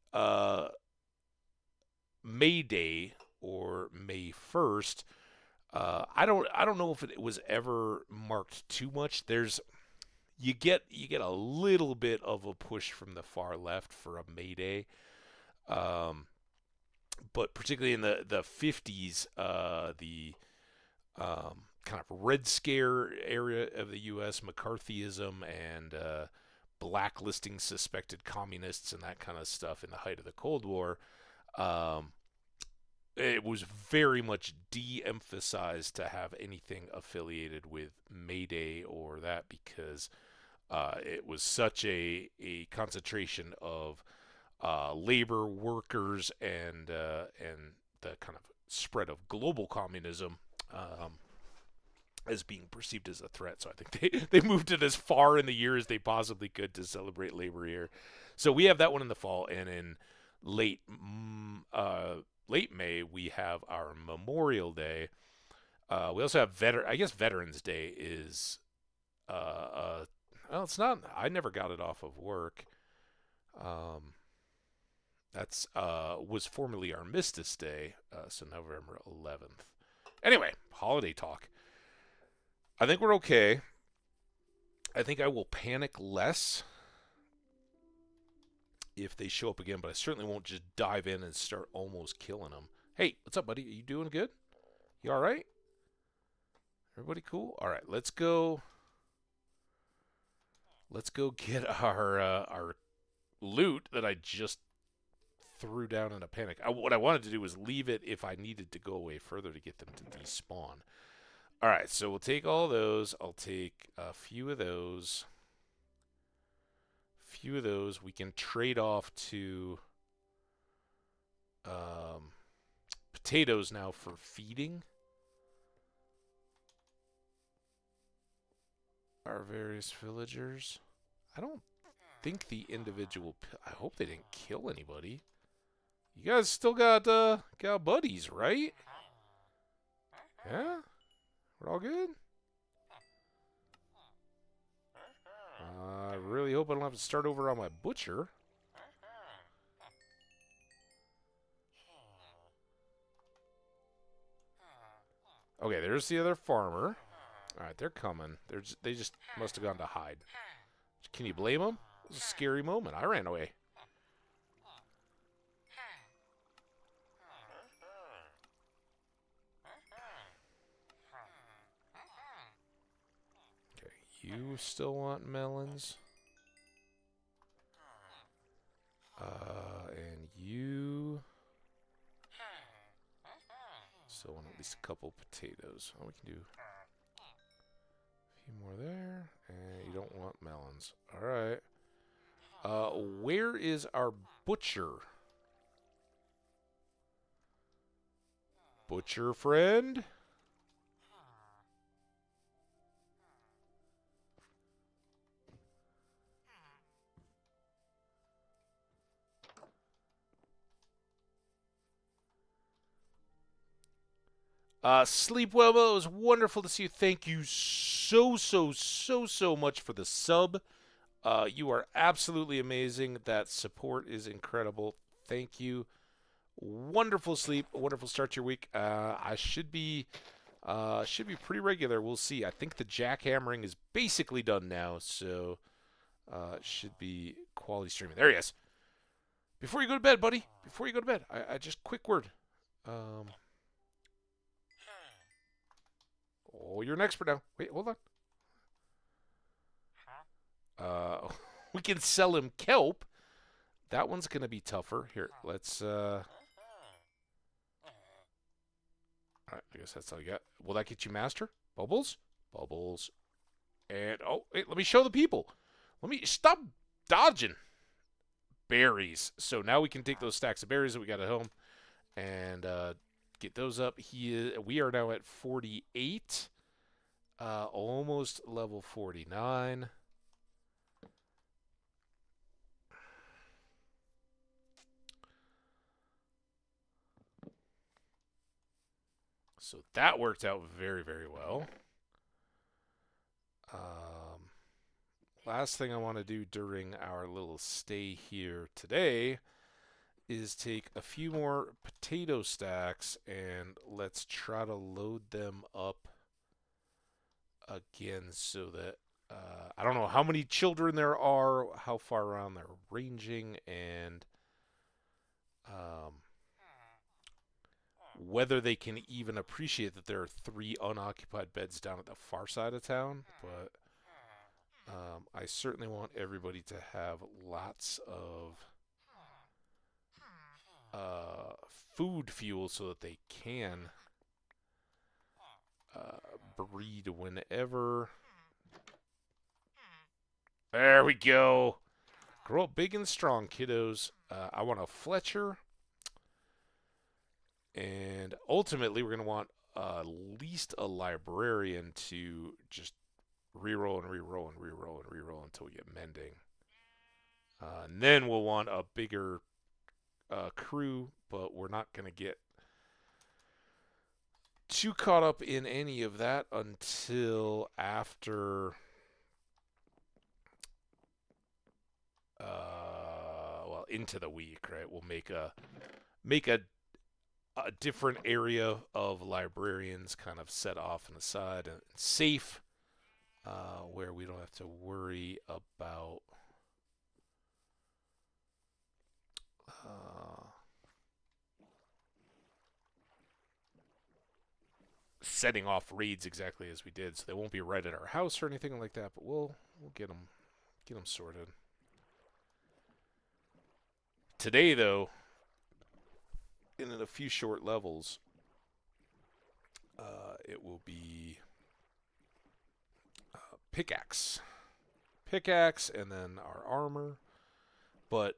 Day or May 1st. I don't know if it was ever marked too much. You get a little bit of a push from the far left for a May Day. Um, but particularly in the 50s, the kind of Red Scare area of the U.S., McCarthyism and blacklisting suspected communists and that kind of stuff in the height of the Cold War, um, it was very much de-emphasized to have anything affiliated with May Day or that because it was such a concentration of labor workers and the kind of spread of global communism as being perceived as a threat. So I think they moved it as far in the year as they possibly could to celebrate Labor Year. So we have that one in the fall, and in late late May we have our Memorial Day. We also have I guess Veterans Day is well, it's not. I never got it off of work. Um, that's was formerly Armistice Day, so November 11th. Anyway, holiday talk. I think we're okay. I think I will panic less if they show up again, but I certainly won't just dive in and start almost killing them. Hey, what's up, buddy? Are you doing good? You all right? Everybody cool? All right, let's go. Let's go get our loot that I just threw down in a panic. What I wanted to do was leave it if I needed to go away further to get them to despawn. All right, so we'll take all those. I'll take a few of those. We can trade off to potatoes now for feeding our various villagers. I don't think the individual. I hope they didn't kill anybody. You guys still got buddies, right? Yeah, we're all good. I really hope I don't have to start over on my butcher. Okay, there's the other farmer. All right, they're coming. They just must have gone to hide. Can you blame them? It was a scary moment. I ran away. Okay, you still want melons? And you still want at least a couple potatoes. Oh, we can do a few more there. And you don't want melons. All right. Where is our butcher? Butcher friend? Sleep well, Mo. It was wonderful to see you. Thank you so much for the sub. You are absolutely amazing. That support is incredible. Thank you. Wonderful sleep. A wonderful start to your week. I should be pretty regular. We'll see. I think the jackhammering is basically done now, so it should be quality streaming. There he is. Before you go to bed, buddy. Before you go to bed, I just quick word. Oh, you're an expert now. Wait, hold on. We can sell him kelp. That one's gonna be tougher. Here, let's. All right, I guess that's all you got. Will that get you master? Bubbles, bubbles, and oh, wait, let me show the people. Let me stop dodging berries. So now we can take those stacks of berries that we got at home and get those up. We are now at 48, almost level 49. So that worked out very, very well. Last thing I want to do during our little stay here today is take a few more potato stacks and let's try to load them up again so that I don't know how many children there are, how far around they're ranging, and whether they can even appreciate that there are 3 unoccupied beds down at the far side of town. But I certainly want everybody to have lots of food fuel so that they can breed whenever. There we go. Grow up big and strong, kiddos. I want a Fletcher. And ultimately, we're going to want at least a librarian to just reroll and reroll and reroll and reroll until we get mending. And then we'll want a bigger crew, but we're not going to get too caught up in any of that until after well, into the week, right? We'll make a different area of librarians kind of set off on the side and safe, where we don't have to worry about setting off raids exactly as we did. So they won't be right at our house or anything like that, but we'll get them sorted. Today, though, in a few short levels, it will be pickaxe, and then our armor. But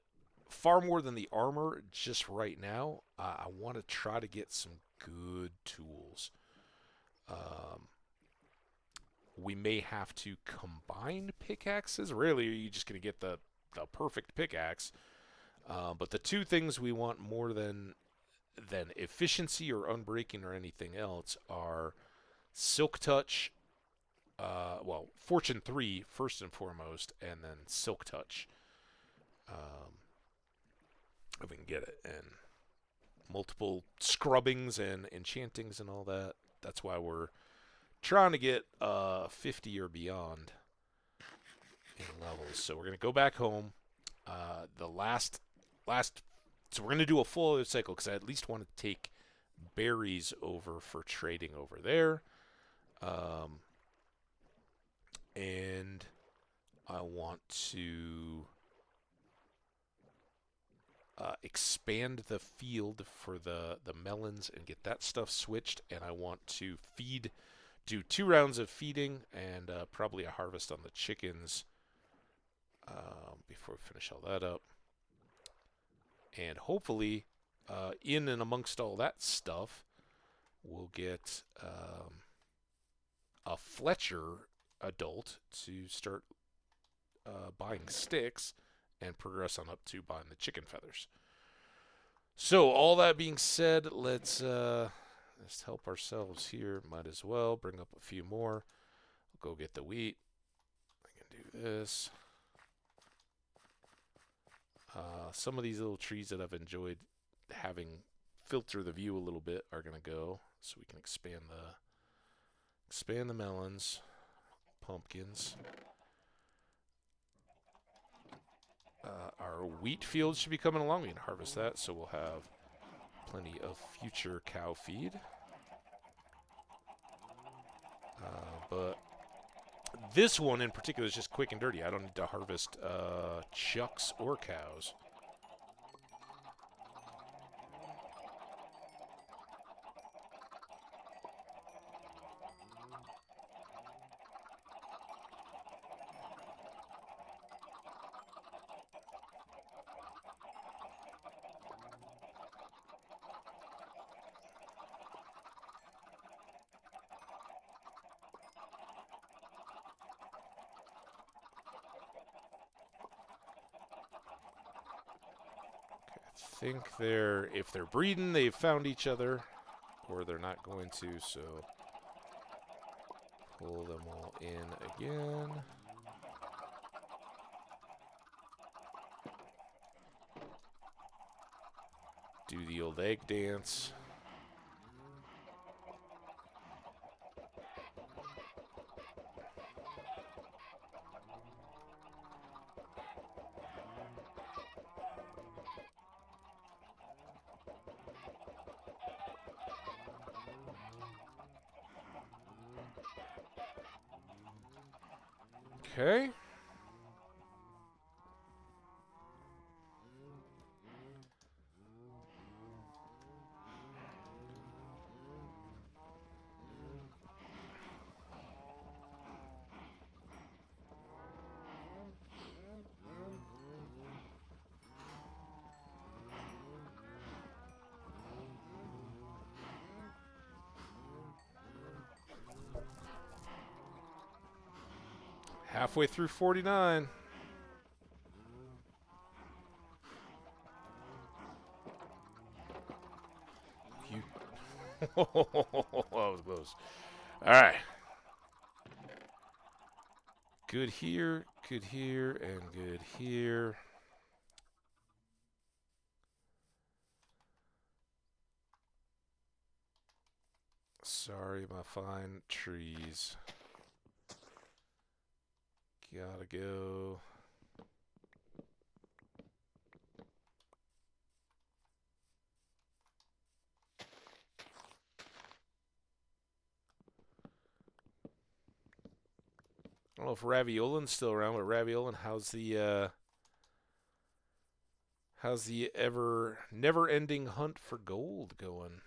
far more than the armor, just right now, I want to try to get some good tools. We may have to combine pickaxes. Rarely are you just going to get the perfect pickaxe. But the two things we want more than efficiency or unbreaking or anything else are Silk Touch, well, Fortune 3 first and foremost, and then Silk Touch. If we can get it, and multiple scrubbings and enchantings and all that. That's why we're trying to get 50 or beyond in levels. So we're going to go back home. The last, so we're going to do a full other cycle because I at least want to take berries over for trading over there. And I want to expand the field for the melons and get that stuff switched. And I want to do 2 rounds of feeding and probably a harvest on the chickens before we finish all that up. And hopefully, in and amongst all that stuff, we'll get a Fletcher adult to start buying sticks and progress on up to buying the chicken feathers. So, all that being said, let's help ourselves here. Might as well bring up a few more. I'll go get the wheat. I can do this. Some of these little trees that I've enjoyed having filter the view a little bit are going to go, so we can expand the melons, pumpkins. Our wheat fields should be coming along. We can harvest that, so we'll have plenty of future cow feed. But this one in particular is just quick and dirty. I don't need to harvest chucks or cows. Think if they're breeding, they've found each other, or they're not going to, so pull them all in again. Do the old egg dance. Okay. Halfway through 49. You. That was close. All right. Good here, and good here. Sorry, my fine trees. Gotta go. I don't know if Raviolin's still around, but Raviolin, how's the ever never-ending hunt for gold going?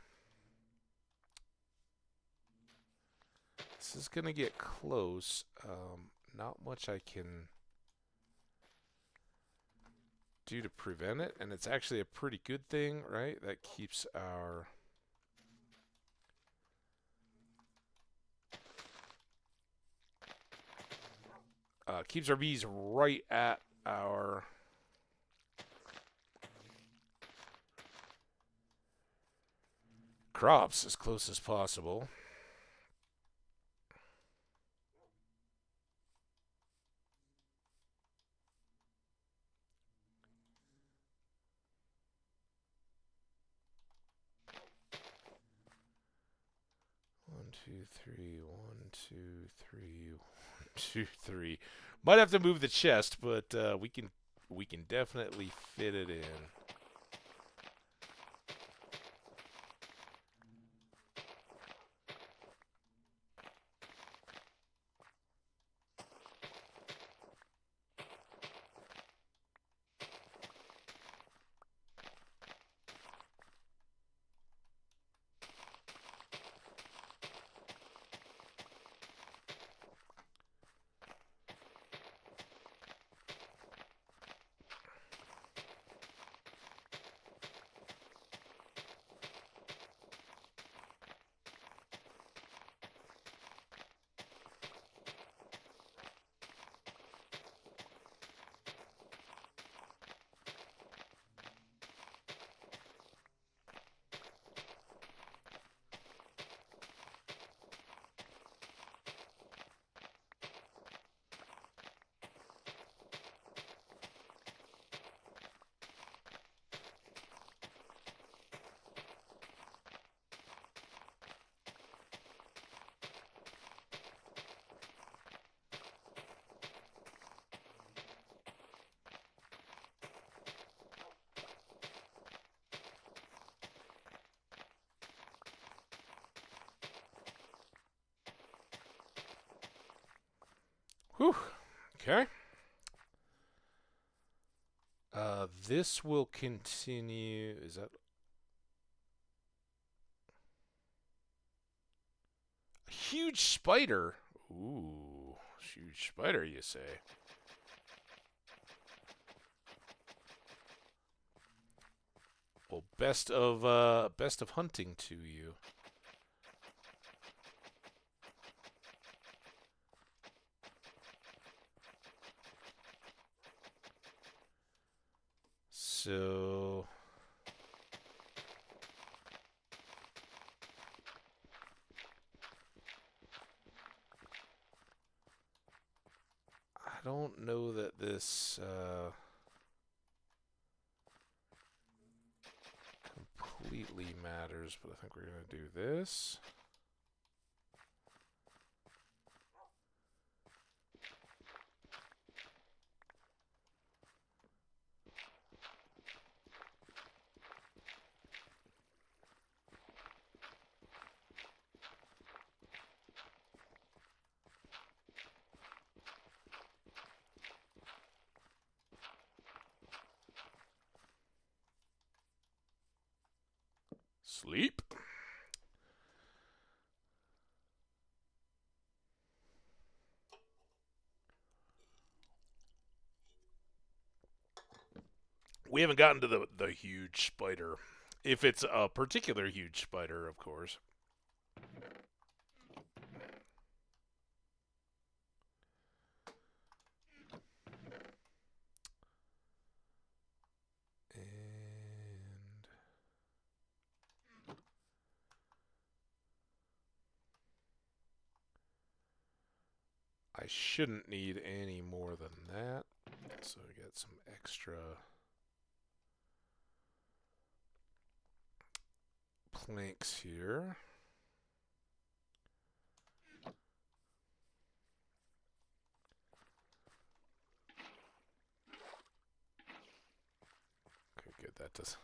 This is gonna get close. Not much I can do to prevent it, and it's actually a pretty good thing, right? That keeps our bees right at our crops as close as possible. One, two, three. 1, 2, 3. 1, 2, 3. Might have to move the chest, but we can definitely fit it in. Whew. Okay. This will continue. Is that a huge spider? Ooh, huge spider, you say? Well, best of hunting to you. So don't know that this completely matters, but I think we're going to do this. Sleep. We haven't gotten to the huge spider. If it's a particular huge spider, of course. And I shouldn't need any more than that. So we got some extra planks here. Okay, good. That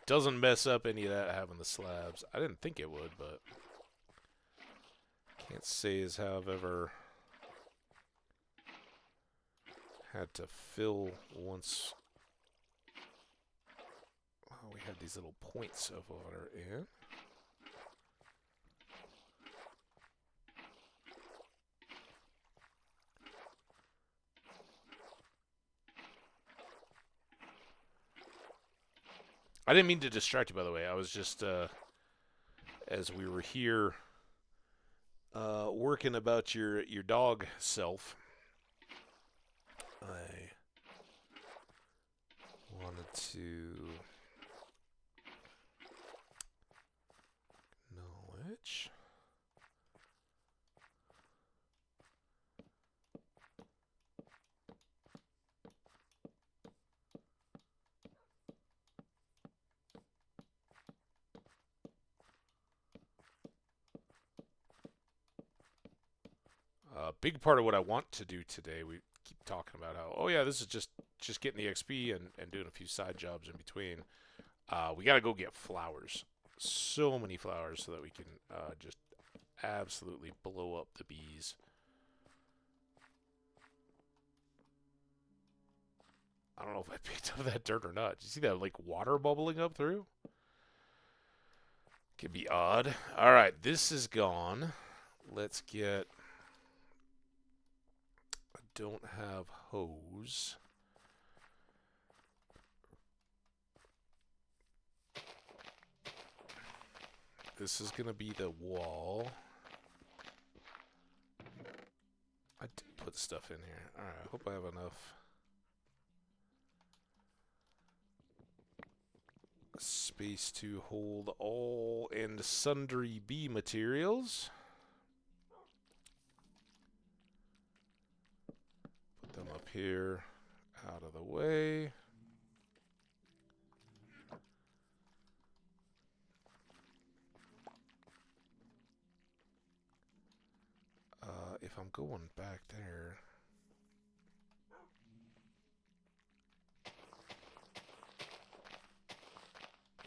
doesn't mess up any of that having the slabs. I didn't think it would, but can't say as how I've ever had to fill once. Oh, we had these little points of water in. I didn't mean to distract you, by the way. I was just, as we were here working about your dog self, I wanted to acknowledge. A big part of what I want to do today, we keep talking about how, oh yeah, this is just getting the XP and doing a few side jobs in between. We got to go get flowers. So many flowers so that we can just absolutely blow up the bees. I don't know if I picked up that dirt or not. Did you see that like water bubbling up through? Could be odd. All right, this is gone. Let's get... I don't have hose. This is going to be the wall. I did put stuff in here. Alright, I hope I have enough space to hold all and sundry bee materials. Put them up here, out of the way. If I'm going back there...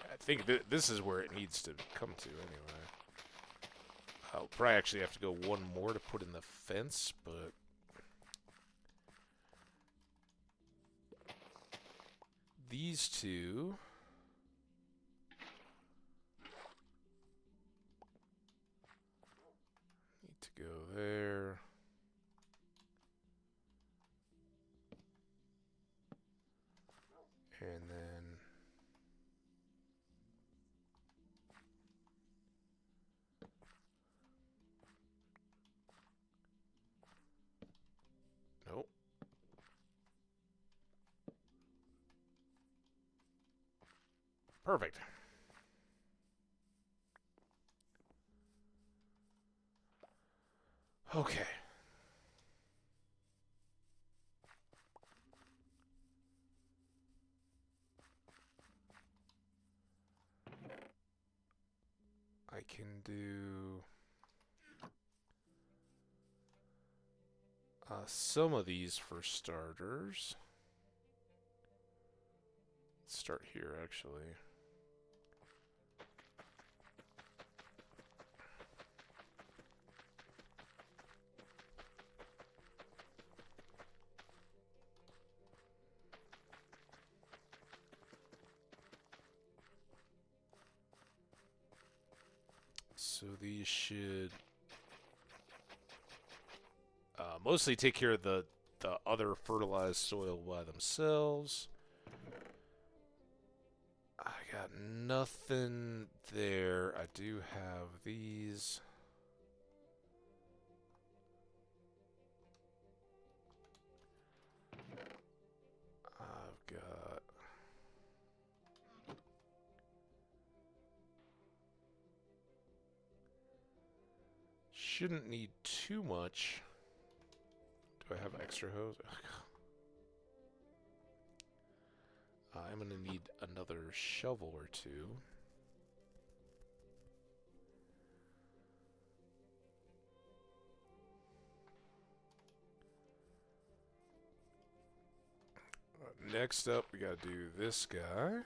I think this is where it needs to come to anyway. I'll probably actually have to go one more to put in the fence, but... These two... need to go there. And then... Nope. Perfect. Okay. Some of these for starters. Let's start here, actually. So these should mostly take care of the other fertilized soil by themselves. I got nothing there. I do have these. I've got... Shouldn't need too much. Do I have extra hose? I'm going to need another shovel or two. Next up, we got to do this guy.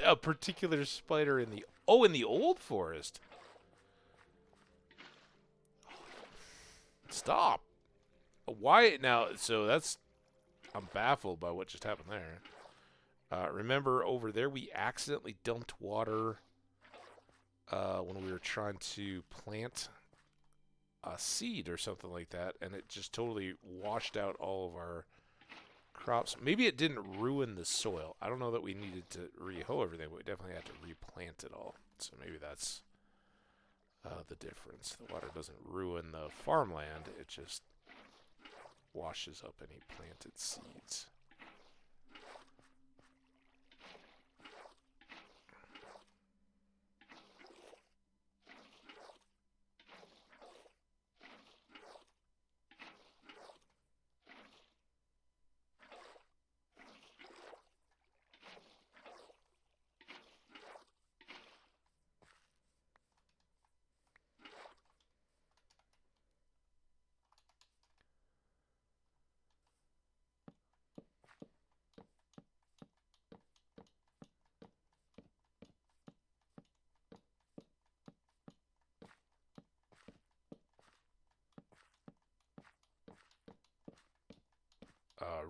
A particular spider in the... Oh, in the old forest. Stop. Why now? So that's... I'm baffled by what just happened there. Remember over there we accidentally dumped water when we were trying to plant a seed or something like that, and it just totally washed out all of our crops. Maybe it didn't ruin the soil. I don't know that we needed to re-hoe everything, but we definitely had to replant it all. So maybe that's the difference. The water doesn't ruin the farmland. It just washes up any planted seeds.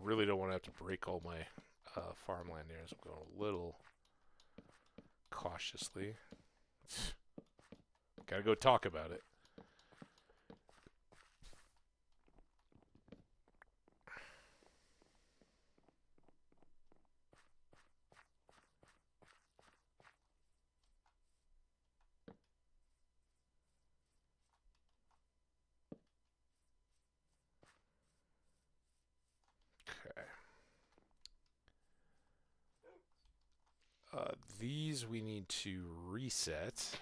Really don't want to have to break all my farmland here, so I'm going a little cautiously. Gotta go talk about it. These we need to reset.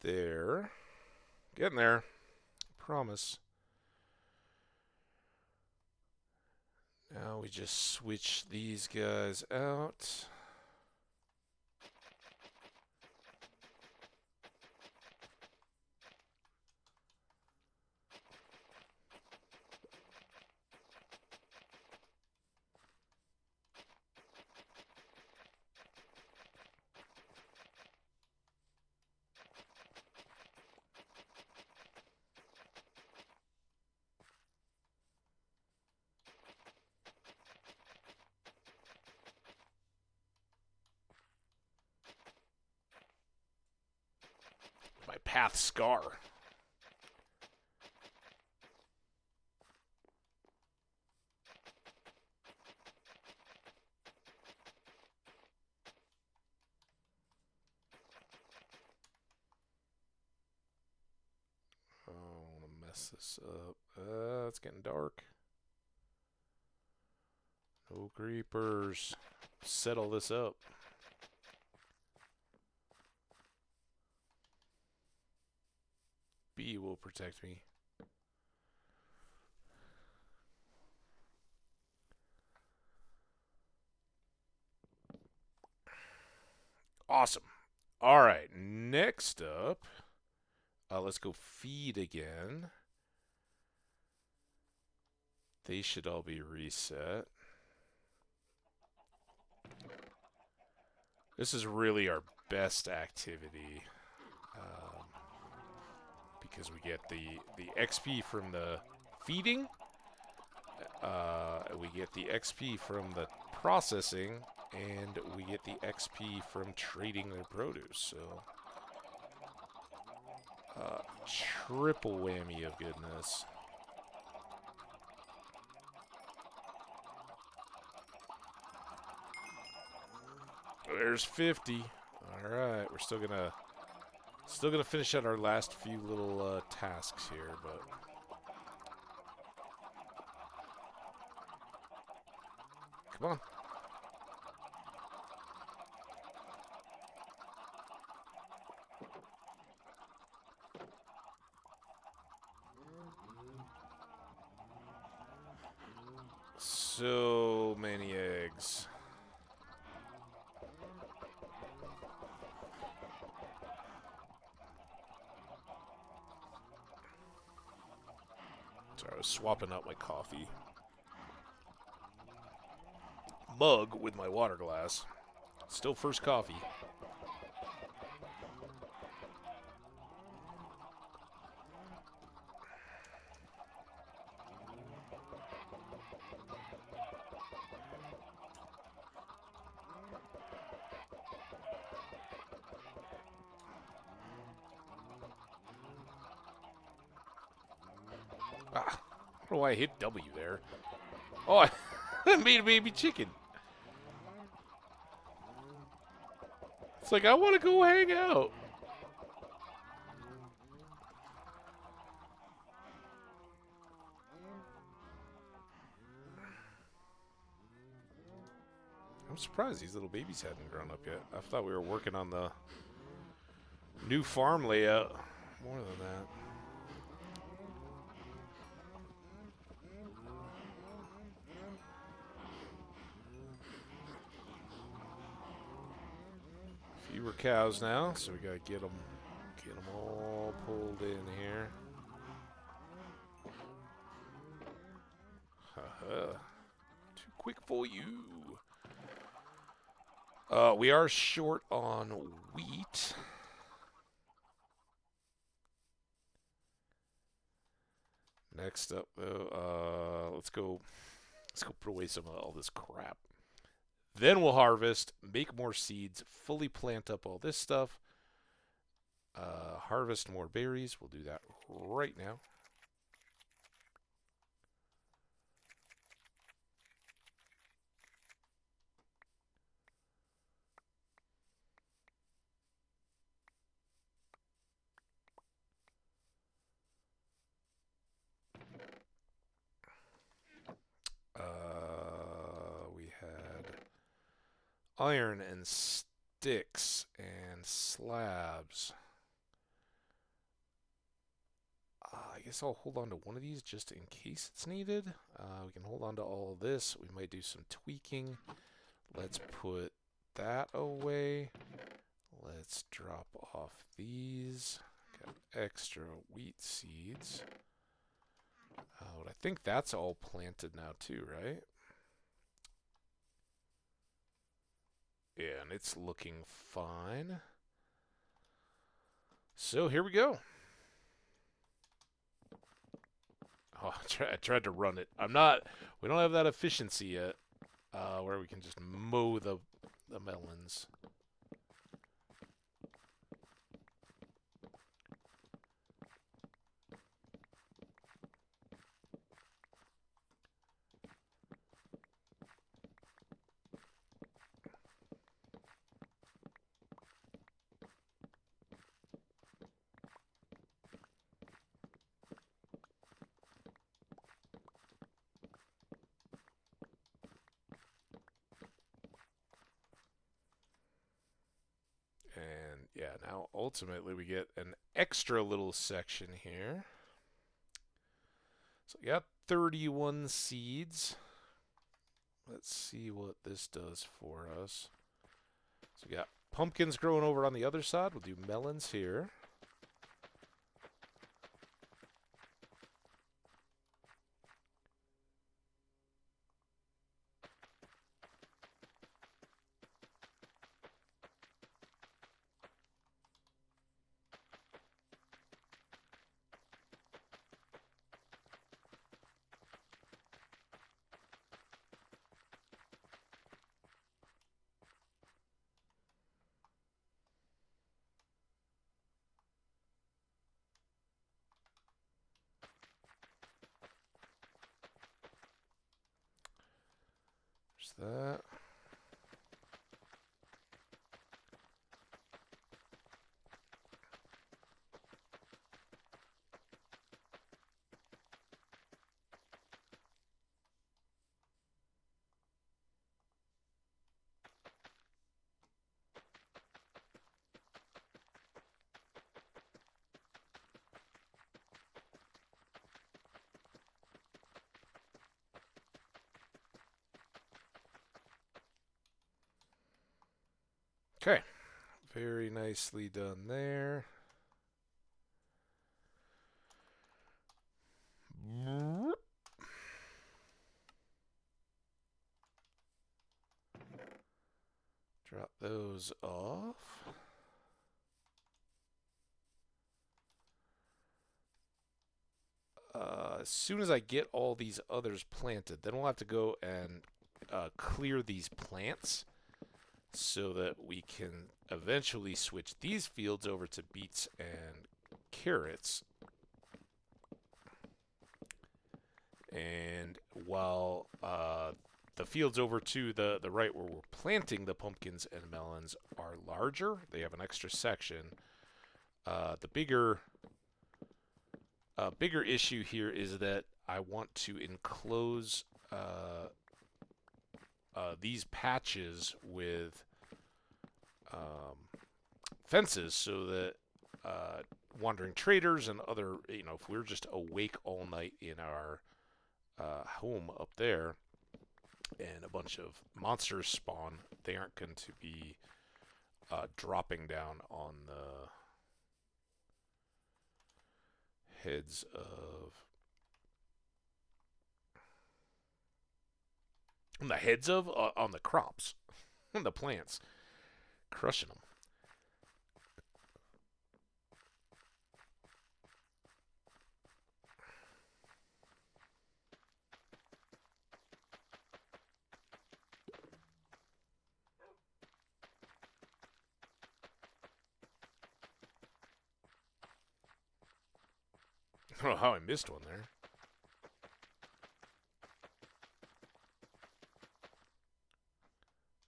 There. Getting there. Promise. Now we just switch these guys out. path scar. I don't want to mess this up. It's getting dark. No creepers. Settle this up. B will protect me. Awesome. All right, next up, let's go feed again. They should all be reset. This is really our best activity because we get the XP from the feeding, we get the XP from the processing, and we get the XP from trading their produce. So, triple whammy of goodness. There's 50. All right, we're still gonna finish out our last few little tasks here, but come on. So many eggs. Sorry, I was swapping out my coffee mug with my water glass. Still first coffee. I don't know why I hit W there. Oh, I made a baby chicken. It's like, I want to go hang out. I'm surprised these little babies hadn't grown up yet. I thought we were working on the new farm layout more than that. Fewer cows now, so we gotta get them all pulled in here. Haha. Too quick for you. We are short on wheat. Next up, though, let's go put away some of all this crap. Then we'll harvest, make more seeds, fully plant up all this stuff, harvest more berries. We'll do that right now. We had iron and sticks and slabs. I guess I'll hold on to one of these just in case it's needed. We can hold on to all of this. We might do some tweaking. Let's put that away. Let's drop off these. Got extra wheat seeds. I think that's all planted now too, right? Yeah, and it's looking fine. So here we go. Oh, I tried to run it. We don't have that efficiency yet, where we can just mow the melons. yeah, now ultimately we get an extra little section here. So we got 31 seeds. Let's see what this does for us. So we got pumpkins growing over on the other side. We'll do melons here. There's that. Okay. Very nicely done there. Drop those off. As soon as I get all these others planted, then we'll have to go and clear these plants so that we can eventually switch these fields over to beets and carrots. And while the fields over to the right where we're planting the pumpkins and melons are larger, they have an extra section. The bigger issue here is that I want to enclose these patches with fences so that wandering traders and other, if we're just awake all night in our home up there and a bunch of monsters spawn, they aren't going to be dropping down on the heads of on the crops, on the plants, crushing them. I don't know how I missed one there.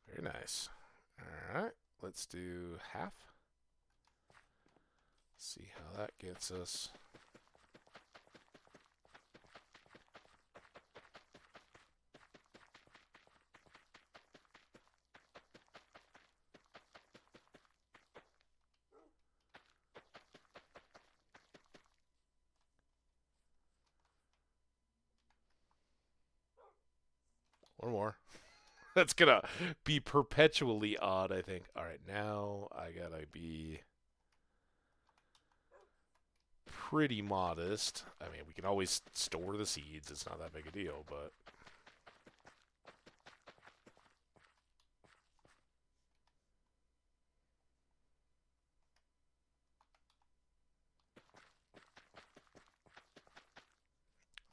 Very nice. Alright, let's do half. See how that gets us. One more. That's gonna be perpetually odd, I think. Alright, now I gotta be pretty modest. I mean, we can always store the seeds. It's not that big a deal, but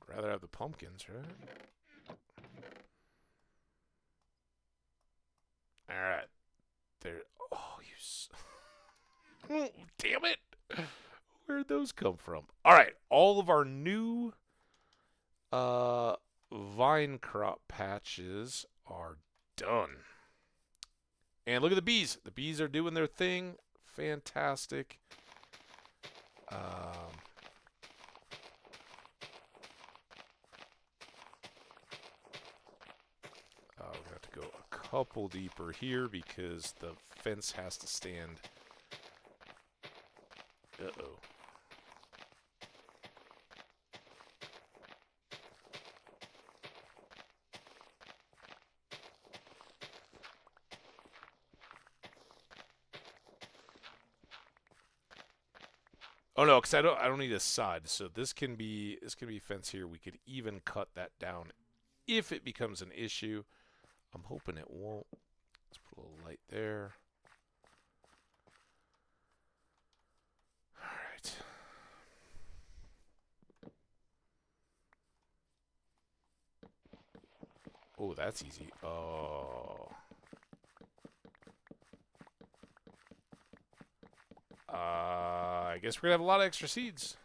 I'd rather have the pumpkins, right? Alright. There. Oh, oh, damn it! Where'd those come from? Alright, all of our new vine crop patches are done. And look at the bees. The bees are doing their thing. Fantastic. We have to go a couple deeper here because the fence has to stand Oh no, because I don't need a side. So this can be fence here. We could even cut that down if it becomes an issue. I'm hoping it won't. Let's put a little light there. All right. Oh, that's easy. Oh. I guess we're gonna have a lot of extra seeds.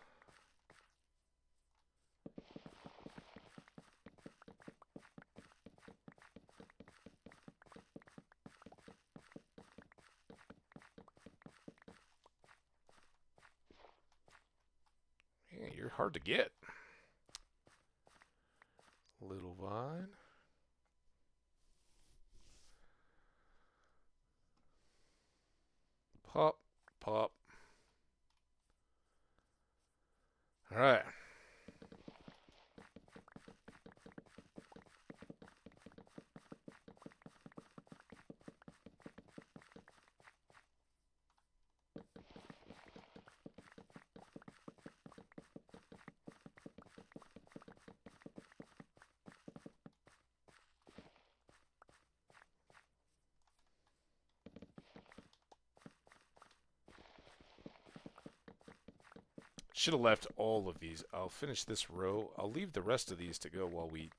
Yeah, you're hard to get. Little vine. Pop, pop. All right. Should have left all of these. I'll finish this row. I'll leave the rest of these to go while we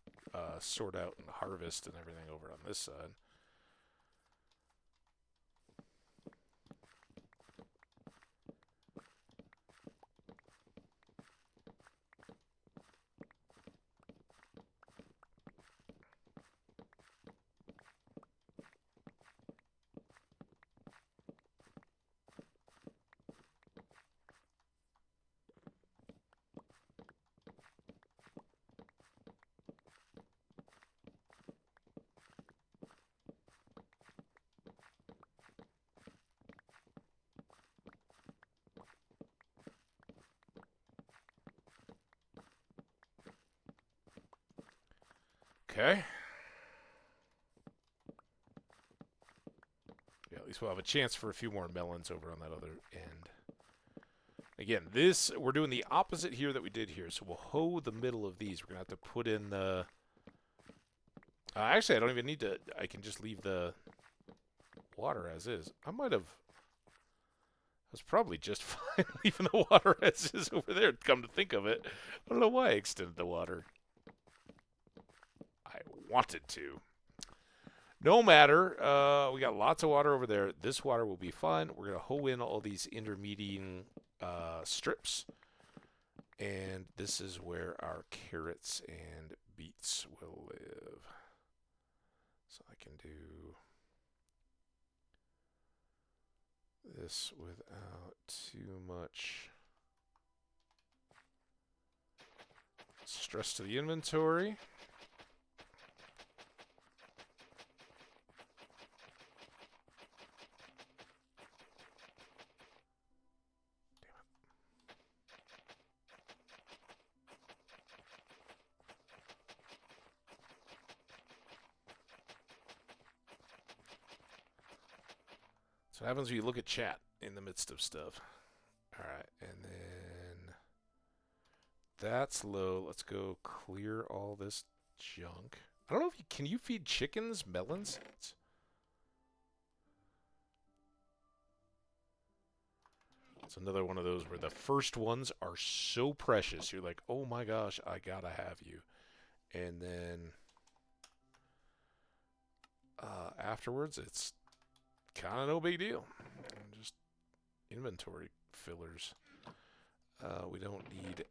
sort out and harvest and everything over on this side. Okay. Yeah, at least we'll have a chance for a few more melons over on that other end. Again, we're doing the opposite here that we did here. So we'll hoe the middle of these. We're going to have to put in the... actually, I don't even need to... I can just leave the water as is. I was probably just fine leaving the water as is over there, come to think of it. I don't know why I extended the water. I wanted to. No matter. We got lots of water over there. This water will be fine. We're going to hoe in all these intermediate strips. And this is where our carrots and beets will live. So I can do this without too much stress to the inventory. So what happens when you look at chat in the midst of stuff. All right, and then that's low. Let's go clear all this junk. I don't know if can you feed chickens melons? It's another one of those where the first ones are so precious. You're like, oh my gosh, I gotta have you. And then afterwards, it's kind of no big deal. Just inventory fillers. We don't need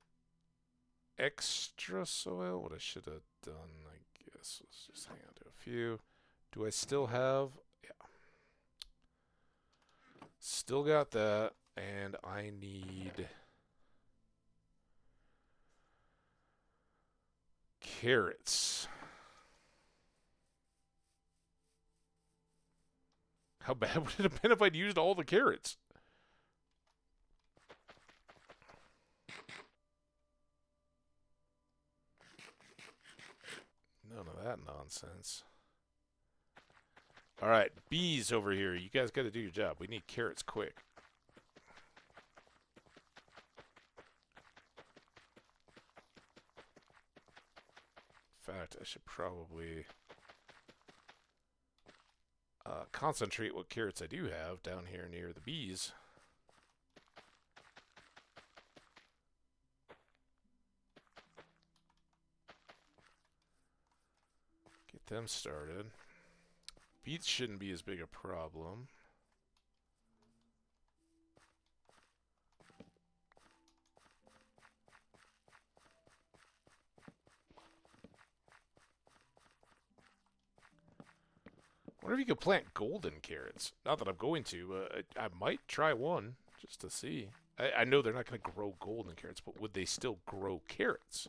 extra soil. What I should have done, I guess, was just hang on to a few. Do I still have? Yeah. Still got that. And I need carrots. How bad would it have been if I'd used all the carrots? None of that nonsense. All right, bees over here. You guys got to do your job. We need carrots quick. fact, I should probably concentrate what carrots I do have down here near the bees. Get them started. Beets shouldn't be as big a problem. I wonder if you could plant golden carrots. Not that I'm going to. I might try one just to see. I know they're not going to grow golden carrots, but would they still grow carrots?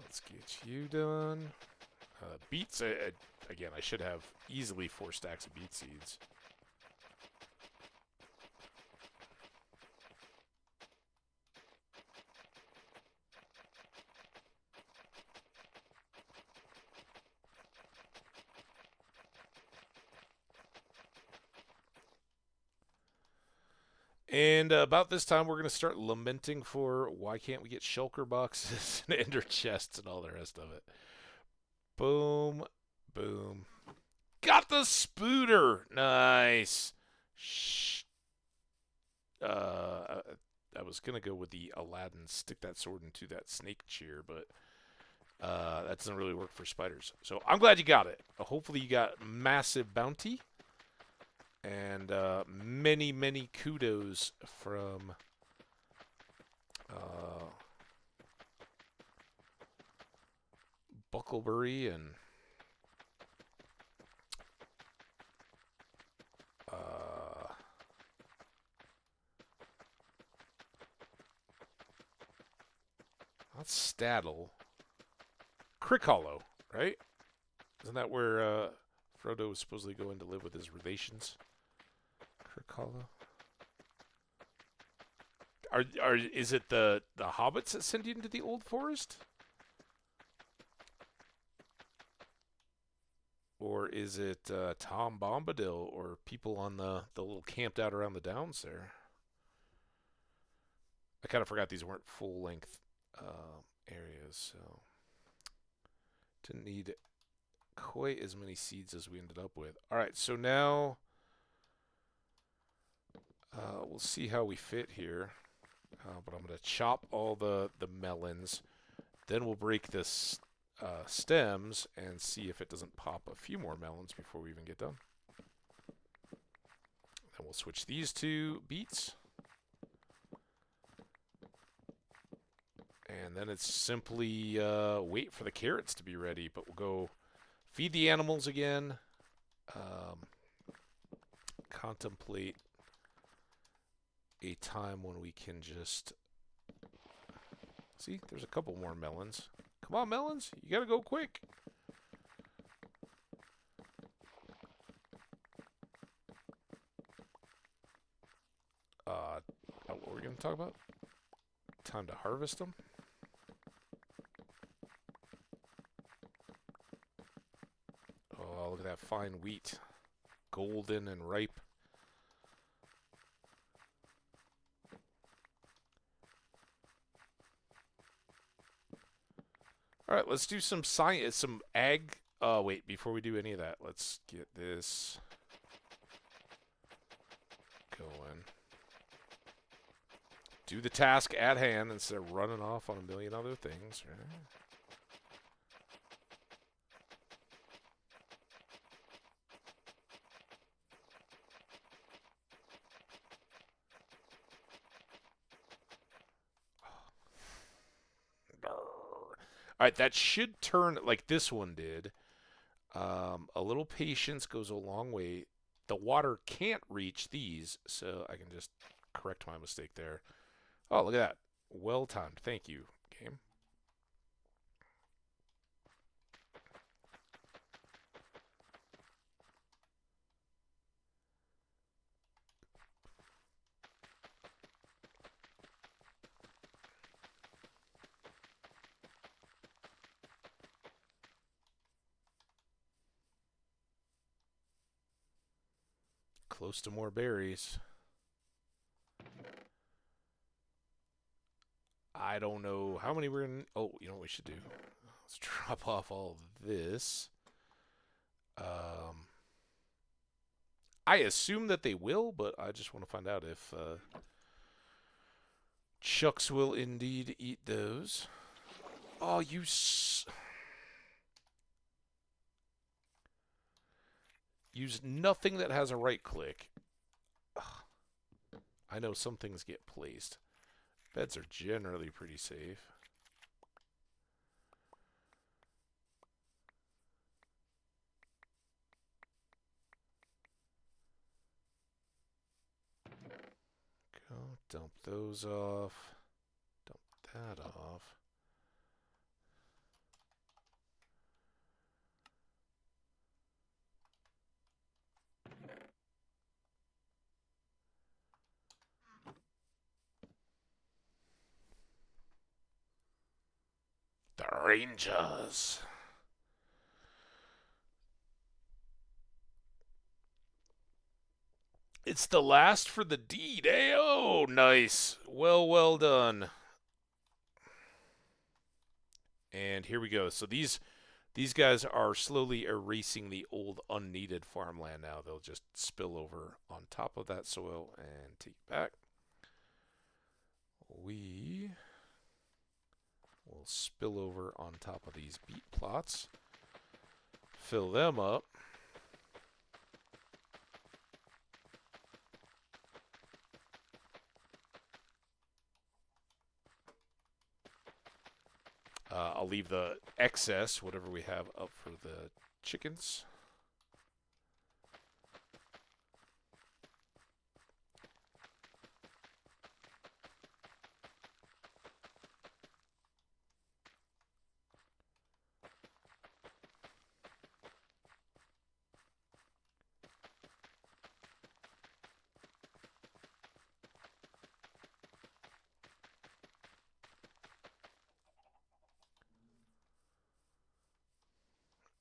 Let's get you done. Beets, again, I should have easily 4 stacks of beet seeds. And about this time, we're going to start lamenting for why can't we get shulker boxes and ender chests and all the rest of it. Boom, boom. Got the spooter! Nice. Shh. I was going to go with the Aladdin, stick that sword into that snake cheer, but that doesn't really work for spiders. So I'm glad you got it. Hopefully you got massive bounty. And many, many kudos from Bucklebury and not Staddle, Crick Hollow, right? Isn't that where Frodo was supposedly going to live with his relations? Crick Hollow. Is it the hobbits that send you into the old forest? Or is it Tom Bombadil or people on the little camped out around the downs there? I kind of forgot these weren't full-length areas, so didn't need quite as many seeds as we ended up with. All right, so now we'll see how we fit here. But I'm going to chop all the melons. Then we'll break this stems and see if it doesn't pop a few more melons before we even get done. Then we'll switch these to beets. And then it's simply wait for the carrots to be ready. But we'll go feed the animals again. Contemplate a time when we can just... See, there's a couple more melons. Come on, melons. You gotta go quick. What were we gonna talk about? Time to harvest them. Oh, look at that fine wheat. Golden and ripe. All right, let's do some science, some ag. Wait, before we do any of that, let's get this going. Do the task at hand instead of running off on a million other things, right? All right, that should turn like this one did. A little patience goes a long way. The water can't reach these, so I can just correct my mistake there. Oh, look at that. Well timed. Thank you, game. close to more berries. I don't know how many we're in. Oh, you know what we should do? Let's drop off all this. I assume that they will, but I just want to find out if Chucks will indeed eat those. Oh, use nothing that has a right click. Ugh. I know some things get placed. Beds are generally pretty safe. Go dump those off. Dump that off. The Rangers. It's the last for the deed. Hey, oh, nice. Well done. And here we go. So these guys are slowly erasing the old unneeded farmland now. They'll just spill over on top of that soil and take it back. We will spill over on top of these beet plots. Fill them up. I'll leave the excess, whatever we have, up for the chickens.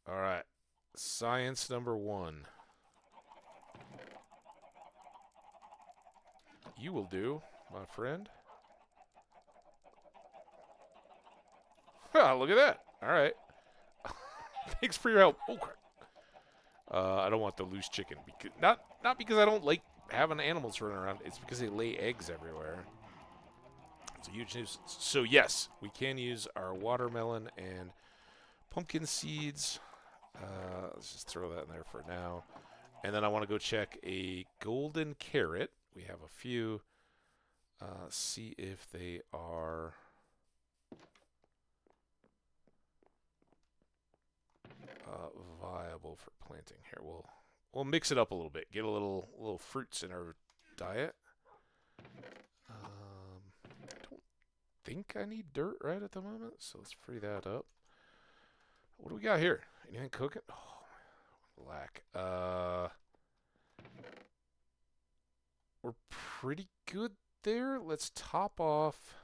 All right, science number 1. You will do, my friend. Look at that. All right. Thanks for your help. Oh, crap. I don't want the loose chicken. Not because I don't like having animals running around. It's because they lay eggs everywhere. It's a huge nuisance. So, yes, we can use our watermelon and pumpkin seeds. Let's just throw that in there for now. And then I want to go check a golden carrot. We have a few. See if they are viable for planting here. We'll mix it up a little bit. Get a little fruits in our diet. I don't think I need dirt right at the moment, so let's free that up. What do we got here? Anything cooking? Oh, lack. We're pretty good there. Let's top off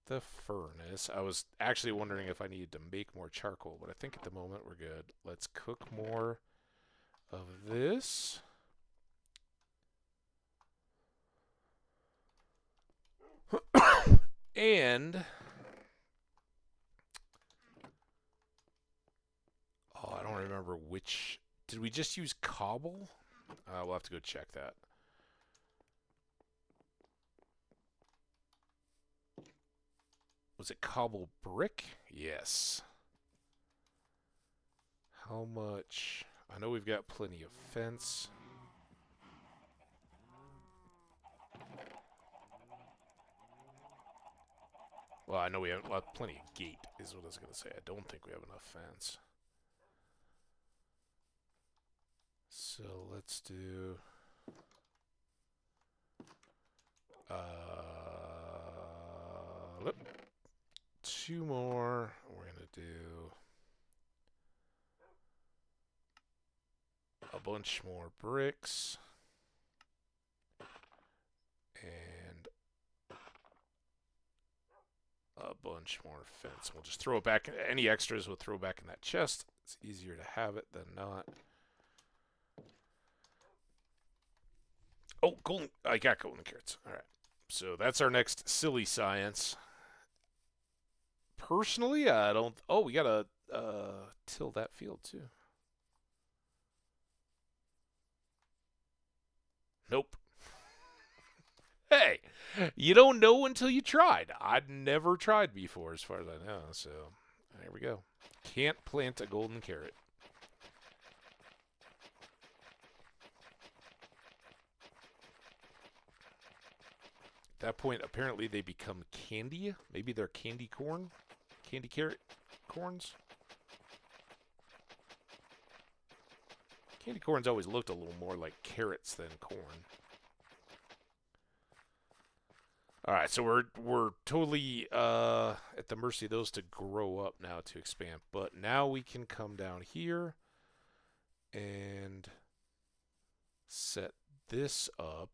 the furnace. I was actually wondering if I needed to make more charcoal, but I think at the moment we're good. Let's cook more of this. And I don't remember which. Did we just use cobble? We'll have to go check that. Was it cobble brick? Yes. How much? I know we've got plenty of fence. Well, I know we have plenty of gate, is what I was going to say. I don't think we have enough fence. So let's do... 2 more. We're going to do a bunch more bricks. And a bunch more fence. We'll just throw it back. Any extras we'll throw back in that chest. It's easier to have it than not. Oh, golden. I got golden carrots. All right. So that's our next silly science. Personally, I don't. Oh, we gotta till that field too. Nope. Hey, you don't know until you tried. I'd never tried before, as far as I know. So there we go. Can't plant a golden carrot. At that point, apparently they become candy. Maybe they're candy corn, candy carrot corns. Candy corns always looked a little more like carrots than corn. All right, so we're totally at the mercy of those to grow up now to expand. But now we can come down here and set this up.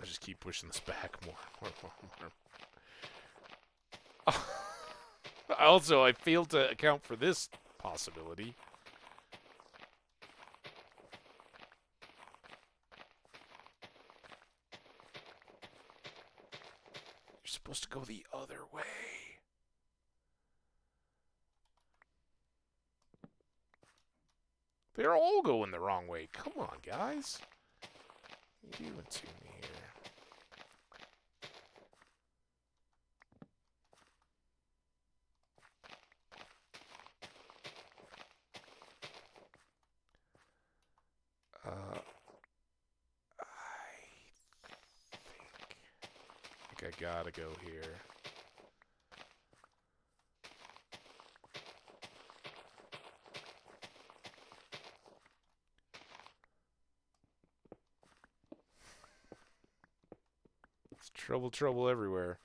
I just keep pushing this back more. Also, I failed to account for this possibility. You're supposed to go the other way. They're all going the wrong way. Come on, guys. What are you doing to me here? I think I gotta go here. It's trouble everywhere.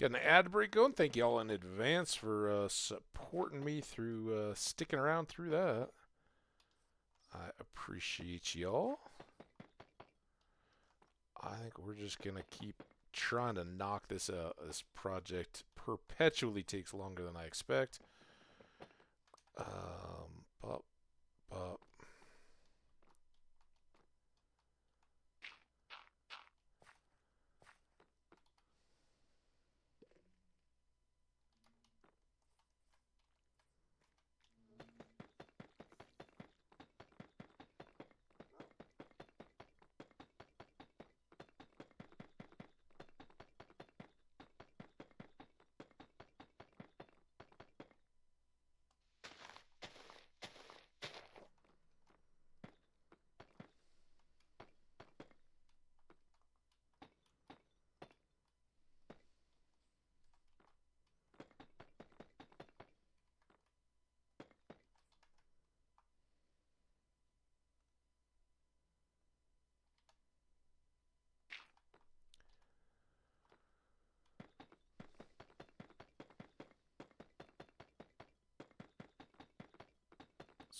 Got an ad break going. Thank y'all in advance for supporting me through sticking around through that. I appreciate y'all. I think we're just gonna keep trying to knock this out. This project perpetually takes longer than I expect. Bop, bop.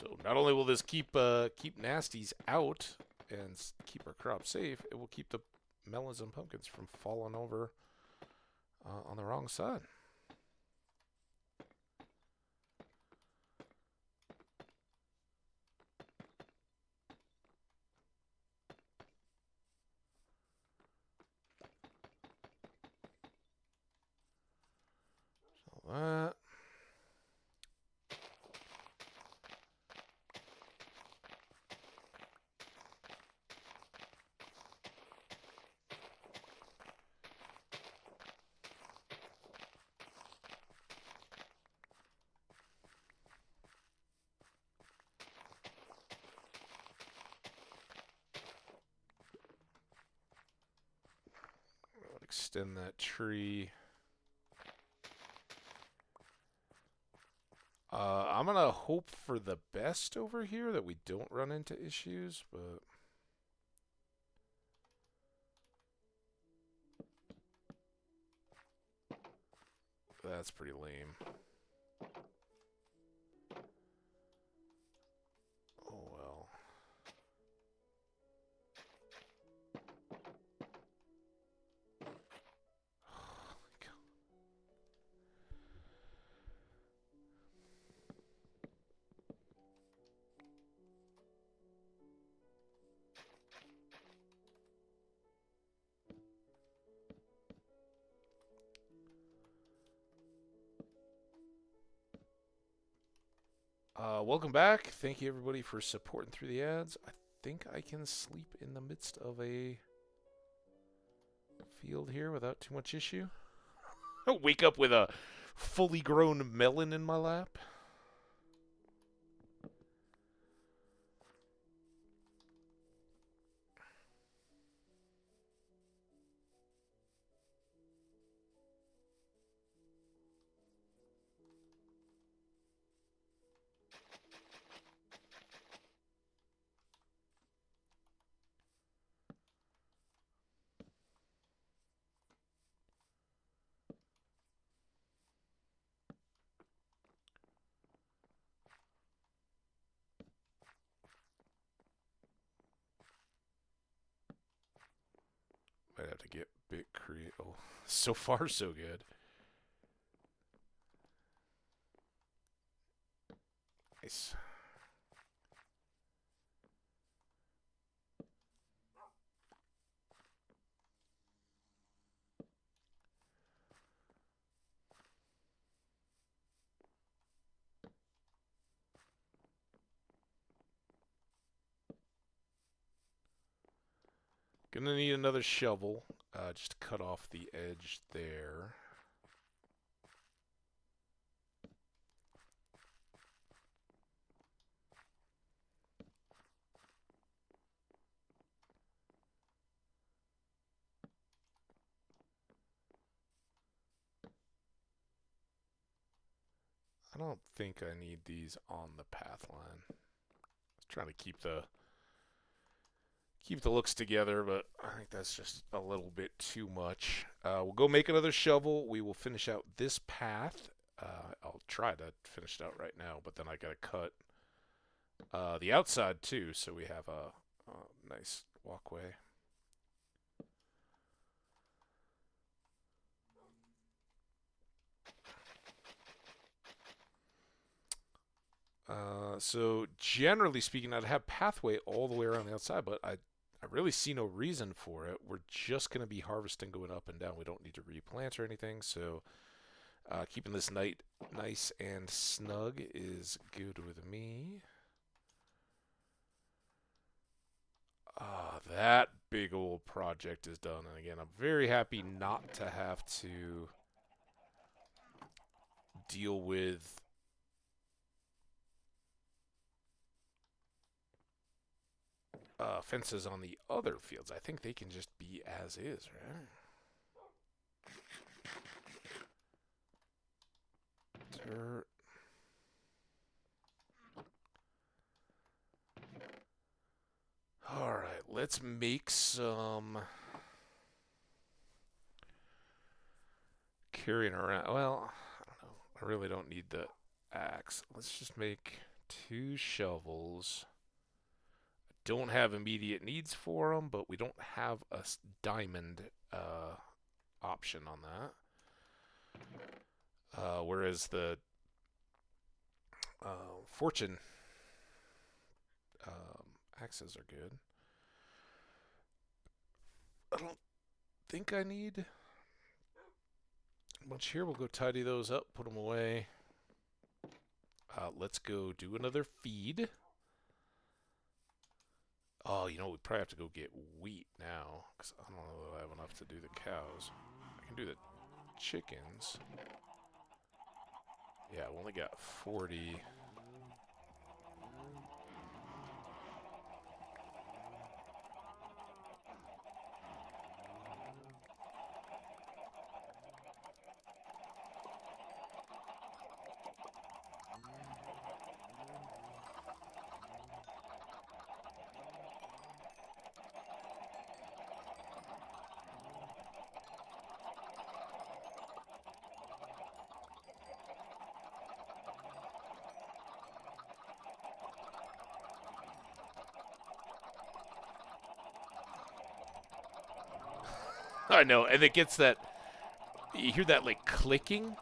So not only will this keep nasties out and keep our crop safe, it will keep the melons and pumpkins from falling over on the wrong side. So that. Extend that tree. I'm going to hope for the best over here, that we don't run into issues, but... That's pretty lame. Oh well. Welcome back. Thank you everybody for supporting through the ads. I think I can sleep in the midst of a field here without too much issue. Wake up with a fully grown melon in my lap. Might have to get bit create. Oh, so far so good. Nice. Gonna need another shovel, just to cut off the edge there. I don't think I need these on the path line. I was trying to keep the looks together, but I think that's just a little bit too much. We'll go make another shovel. We will finish out this path. I'll try to finish it out right now, but then I gotta cut the outside too, so we have a nice walkway. So generally speaking, I'd have pathway all the way around the outside, but I really see no reason for it. We're just going to be harvesting going up and down. We don't need to replant or anything, so keeping this night nice and snug is good with me. That big old project is done, and again, I'm very happy not to have to deal with fences on the other fields. I think they can just be as is, right? Dirt. Alright, let's make some carrying around. Well, I don't know. I really don't need the axe. Let's just make 2 shovels. Don't have immediate needs for them, but we don't have a diamond option on that. Whereas the fortune axes are good. I don't think I need much here. We'll go tidy those up, put them away. Let's go do another feed. Oh, you know, we probably have to go get wheat now, because I don't know if I have enough to do the cows. I can do the chickens. Yeah, we only got 40. I know, and it gets that, you hear that like clicking?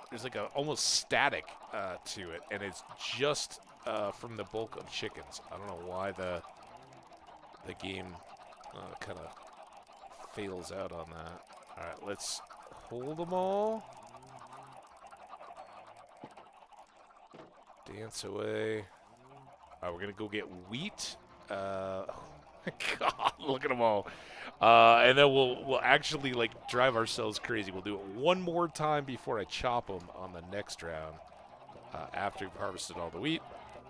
There's like a almost static to it, and it's just from the bulk of chickens. I don't know why the game kind of fails out on that. All right, let's hold them all. Dance away. All right, we're gonna go get wheat. Oh my God, look at them all. And then we'll actually like drive ourselves crazy. We'll do it one more time before I chop them on the next round. After we've harvested all the wheat,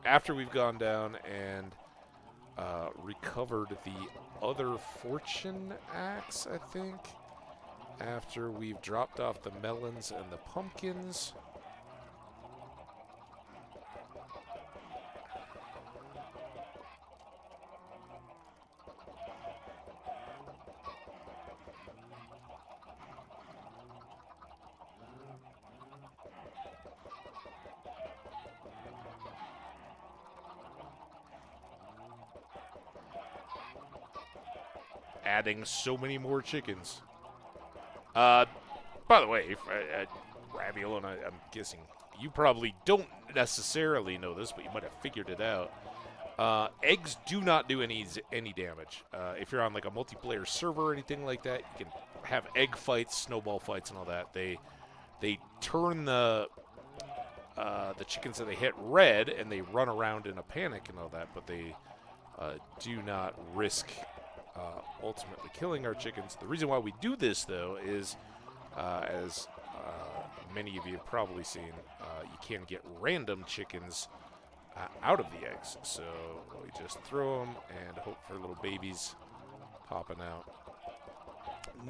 after we've gone down and recovered the other fortune axe, I think. After we've dropped off the melons and the pumpkins. Adding so many more chickens. By the way, Raviolon, I'm guessing you probably don't necessarily know this, but you might have figured it out. Eggs do not do any damage. If you're on like a multiplayer server or anything like that, you can have egg fights, snowball fights, and all that. They turn the chickens that they hit red, and they run around in a panic and all that, but they do not risk ultimately killing our chickens. The reason why we do this, though, is as many of you have probably seen, you can get random chickens out of the eggs. So we just throw them and hope for little babies popping out.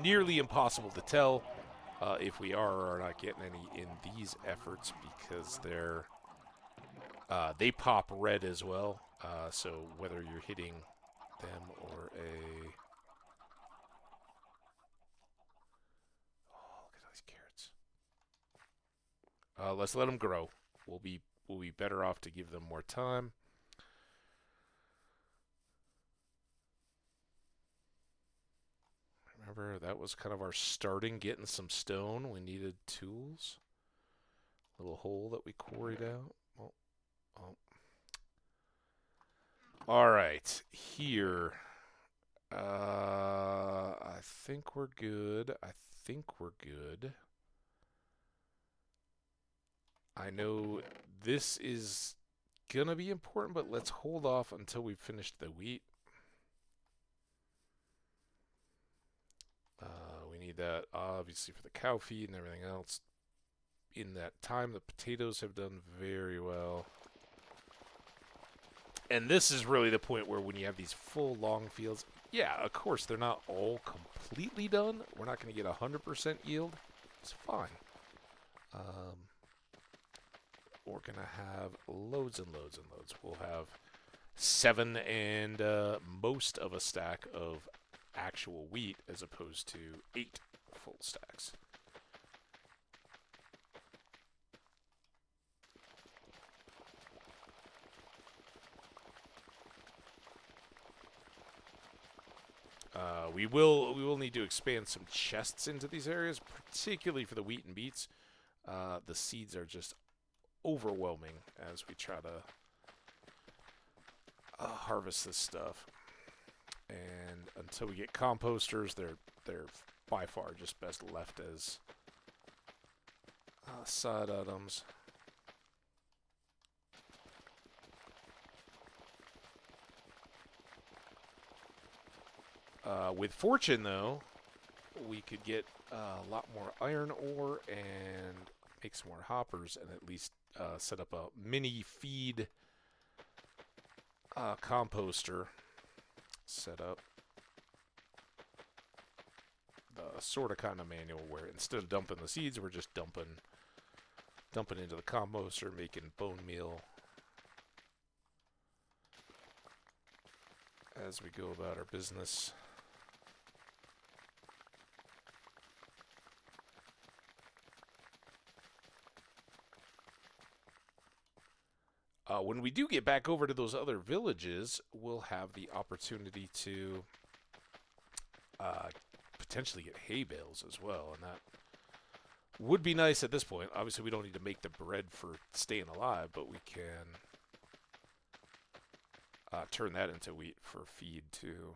Nearly impossible to tell if we are or are not getting any in these efforts, because they pop red as well. So whether you're hitting them or a... Oh, look at those carrots. Let's let them grow. We'll be better off to give them more time. Remember, that was kind of our starting, getting some stone. We needed tools. Little hole that we quarried out. Oh. All right, here. I think we're good. I know this is gonna be important, but let's hold off until we've finished the wheat. We need that obviously for the cow feed and everything else. In that time, the potatoes have done very well. And this is really the point where when you have these full long fields, yeah, of course, they're not all completely done. We're not going to get 100% yield. It's fine. We're going to have loads and loads and loads. We'll have 7 and most of a stack of actual wheat as opposed to 8 full stacks. We will need to expand some chests into these areas, particularly for the wheat and beets. The seeds are just overwhelming as we try to harvest this stuff. And until we get composters, they're by far just best left as side items. With fortune, though, we could get a lot more iron ore and make some more hoppers, and at least set up a mini feed composter setup. The sort of kind of manual where instead of dumping the seeds, we're just dumping into the composter, making bone meal as we go about our business. When we do get back over to those other villages, we'll have the opportunity to potentially get hay bales as well, and that would be nice at this point. Obviously, we don't need to make the bread for staying alive, but we can turn that into wheat for feed too.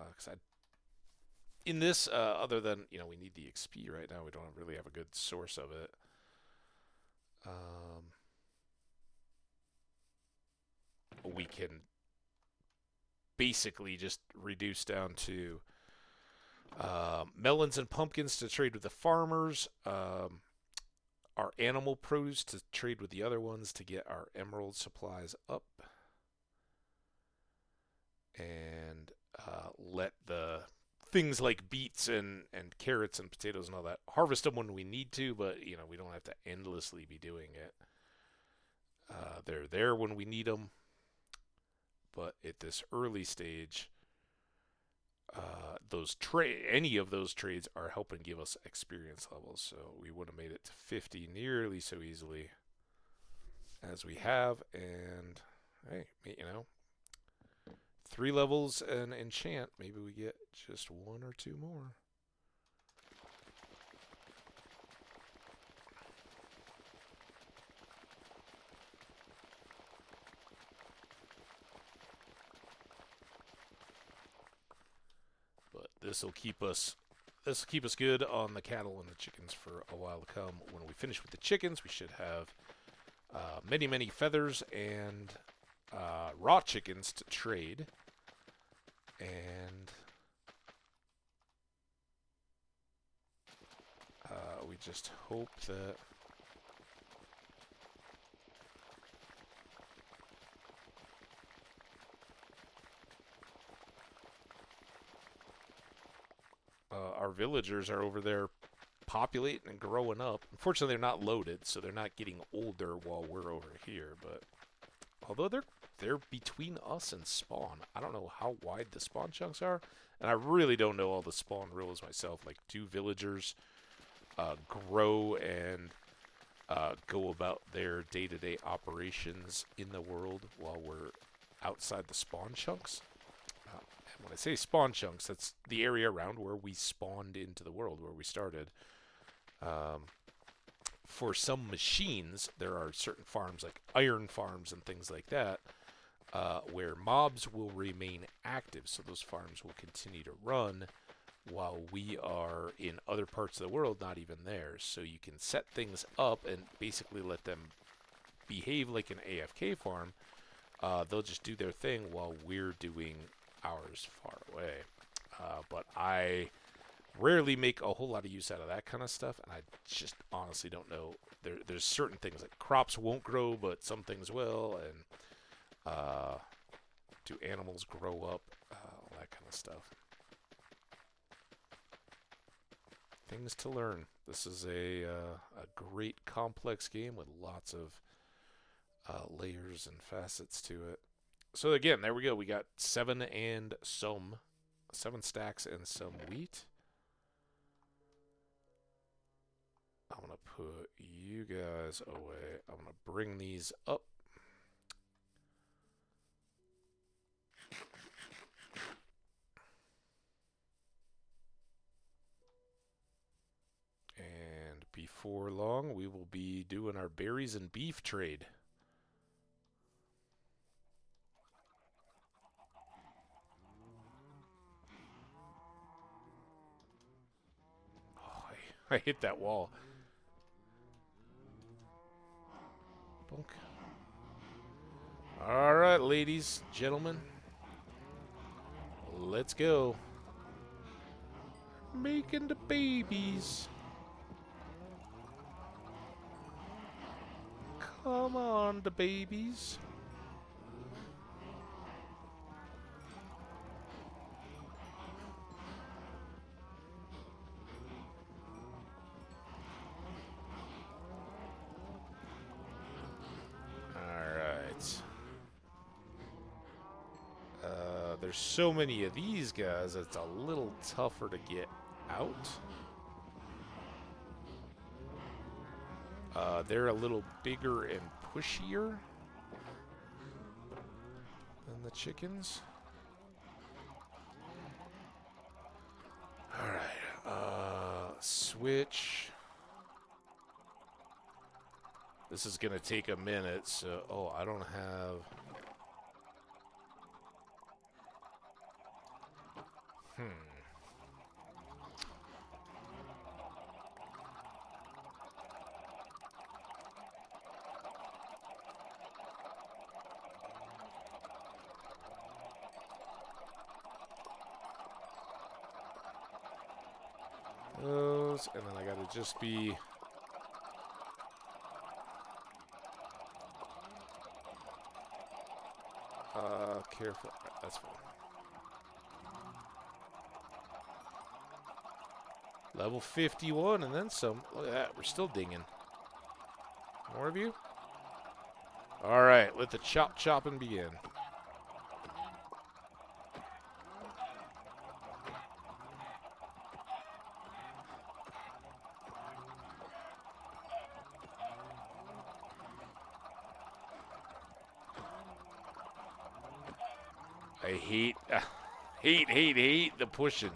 Because in this, other than we need the XP right now, we don't really have a good source of it. We can basically just reduce down to melons and pumpkins to trade with the farmers, our animal produce to trade with the other ones to get our emerald supplies up, and let the things like beets and carrots and potatoes and all that harvest them when we need to, but we don't have to endlessly be doing it. They're there when we need them. But at this early stage, any of those trades are helping give us experience levels. So we would have made it to 50 nearly so easily as we have. And hey, 3 levels and enchant. Maybe we get just 1 or 2 more. This will keep us good on the cattle and the chickens for a while to come. When we finish with the chickens, we should have many feathers and raw chickens to trade. And we just hope that our villagers are over there populating and growing up. Unfortunately, they're not loaded, so they're not getting older while we're over here. But although they're between us and spawn, I don't know how wide the spawn chunks are, and I really don't know all the spawn rules myself. Like, do villagers grow and go about their day-to-day operations in the world while we're outside the spawn chunks? When I say spawn chunks, that's the area around where we spawned into the world, where we started. For some machines, there are certain farms, like iron farms and things like that, where mobs will remain active, so those farms will continue to run while we are in other parts of the world, not even there. So you can set things up and basically let them behave like an AFK farm. They'll just do their thing while we're doing ours far away. But I rarely make a whole lot of use out of that kind of stuff, and I just honestly don't know. There's certain things like crops won't grow, but some things will, and do animals grow up, all that kind of stuff. Things to learn. This is a great complex game with lots of layers and facets to it. So again, there we go. We got 7 stacks and some wheat. I'm going to put you guys away. I'm going to bring these up. before long, we will be doing our berries and beef trade. Oh, I hit that wall. Bonk. All right, ladies, gentlemen. Let's go. Making the babies. Come on, the babies. Alright. There's so many of these guys, it's a little tougher to get out. They're a little bigger and pushier than the chickens. Alright, switch. This is gonna take a minute, so... Oh, I don't have... Those, and then I gotta just be... careful. That's fine. Level 51 and then some. Look at that. We're still dinging. More of you? Alright, let the chopping begin. I hate the pushing.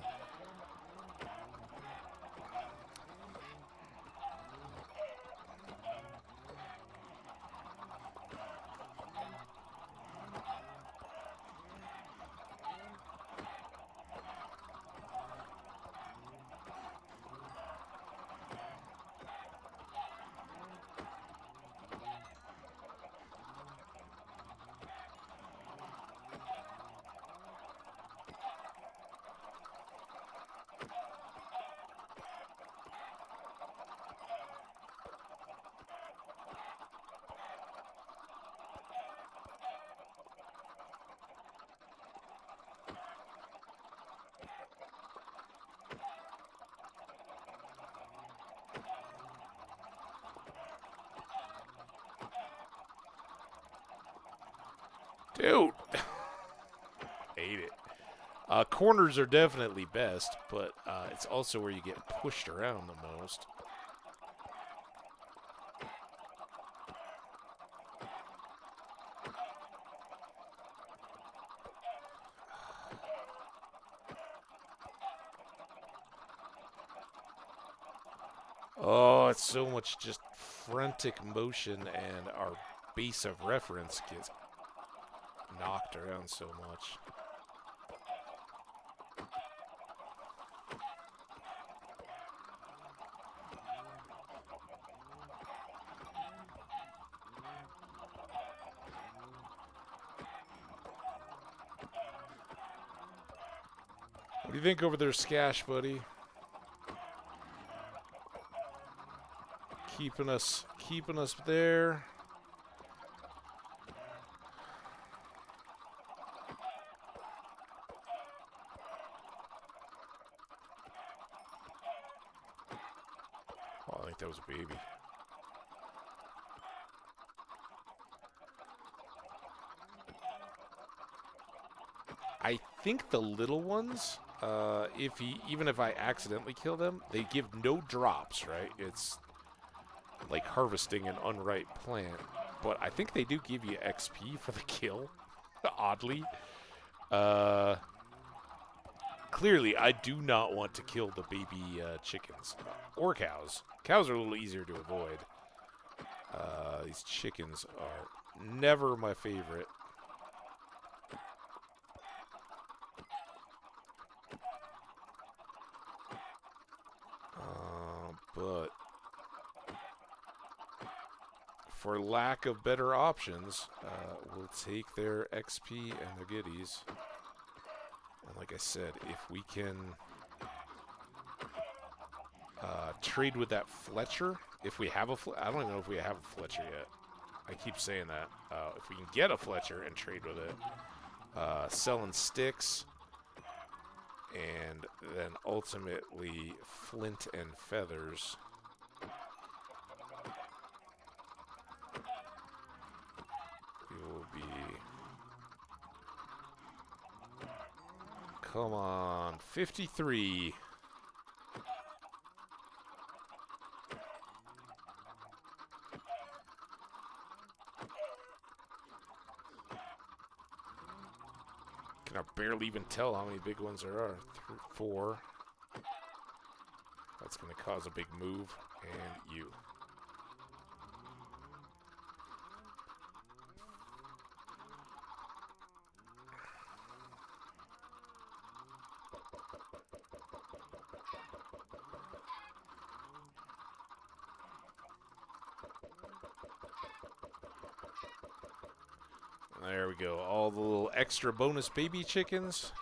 Dude. Hate it. Corners are definitely best, but it's also where you get pushed around the most. Oh, it's so much just frantic motion, and our base of reference gets knocked around so much. What do you think over there, Skash, buddy? Keeping us there. Oh, I think that was a baby. I think the little ones, even if I accidentally kill them, they give no drops, right? It's like harvesting an unripe plant, but I think they do give you XP for the kill, oddly. clearly, I do not want to kill the baby chickens. Or cows. Cows are a little easier to avoid. These chickens are never my favorite. But for lack of better options, we'll take their XP and their goodies. And like I said, if we can trade with that Fletcher, if we have a I don't even know if we have a Fletcher yet. I keep saying that. If we can get a Fletcher and trade with it, selling sticks, and then ultimately flint and feathers. We will be... Come on, 53. Can I barely even tell how many big ones there are. 4. That's going to cause a big move. And you. There we go. All the little extra bonus baby chickens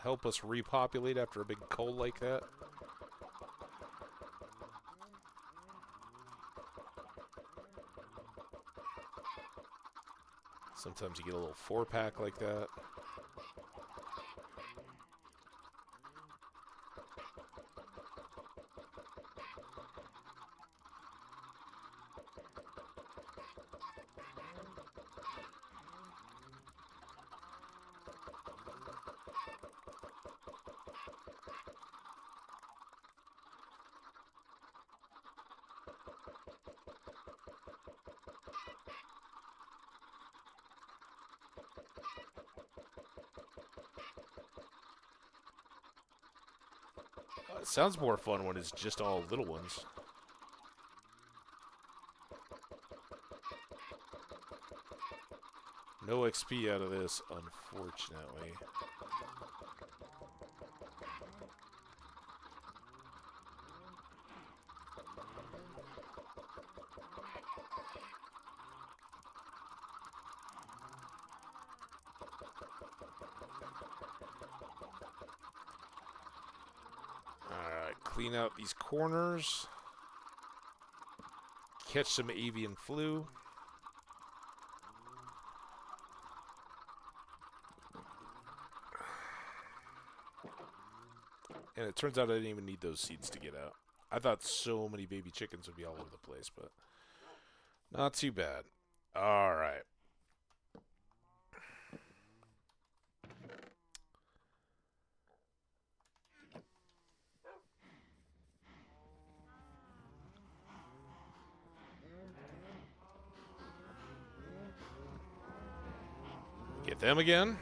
help us repopulate after a big cold like that. Sometimes you get a little 4-pack like that. It sounds more fun when it's just all little ones. No XP out of this, unfortunately. Clean out these corners. Catch some avian flu. And it turns out I didn't even need those seeds to get out. I thought so many baby chickens would be all over the place, but not too bad. All right. Get them again.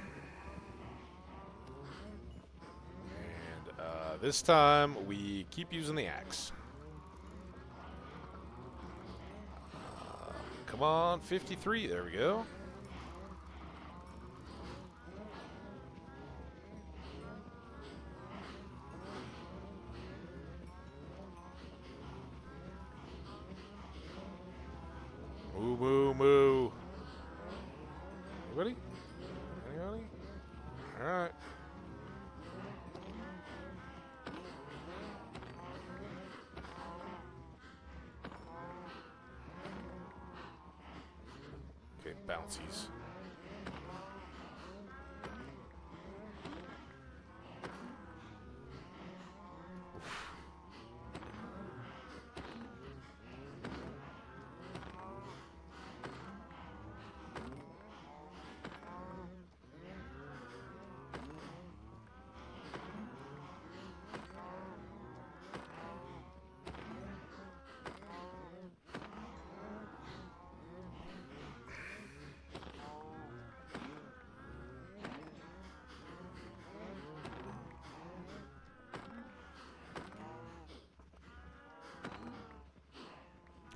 And this time we keep using the axe. Come on, 53. There we go. Moo, moo, moo. Anybody? Anybody? All right. Okay, bouncies.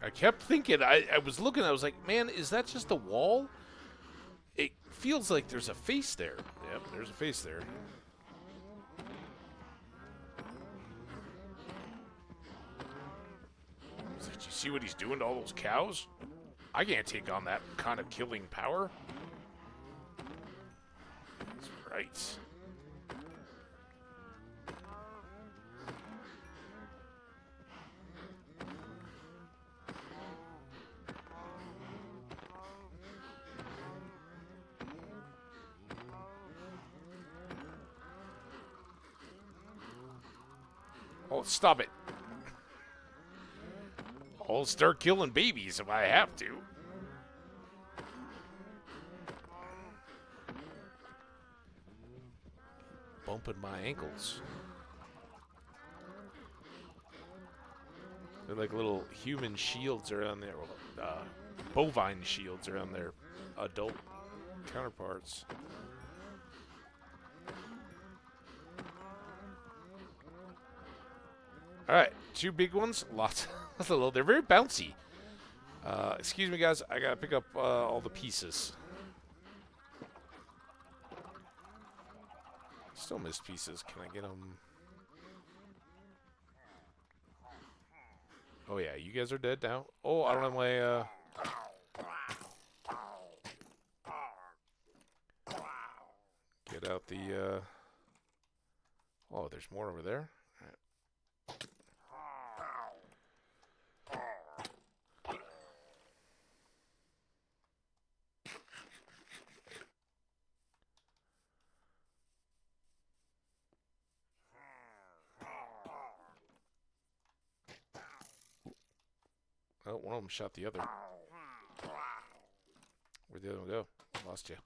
I kept thinking, I was looking, I was like, man, is that just a wall? It feels like there's a face there. Yep, there's a face there. Did you see what he's doing to all those cows? I can't take on that kind of killing power. That's right. Oh, stop it. I'll start killing babies if I have to. Bumping my ankles. They're like little human shields around there. Bovine shields around their adult counterparts. Alright, 2 big ones. Lots. That's a little. They're very bouncy. Excuse me, guys. I gotta pick up all the pieces. Still missed pieces. Can I get them? Oh, yeah. You guys are dead now. Oh, I don't have my... Get out the... Oh, there's more over there. Oh, one of them shot the other. Where'd the other one go? Lost you.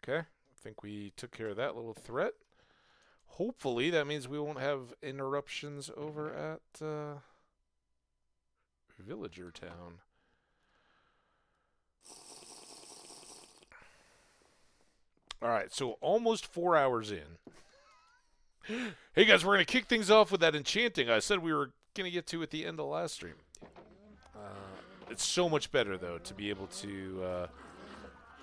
Okay. I think we took care of that little threat. Hopefully, that means we won't have interruptions over at Villager Town. Alright, so almost 4 hours in. Hey guys, we're going to kick things off with that enchanting I said we were going to get to at the end of last stream. It's so much better, though, to be able to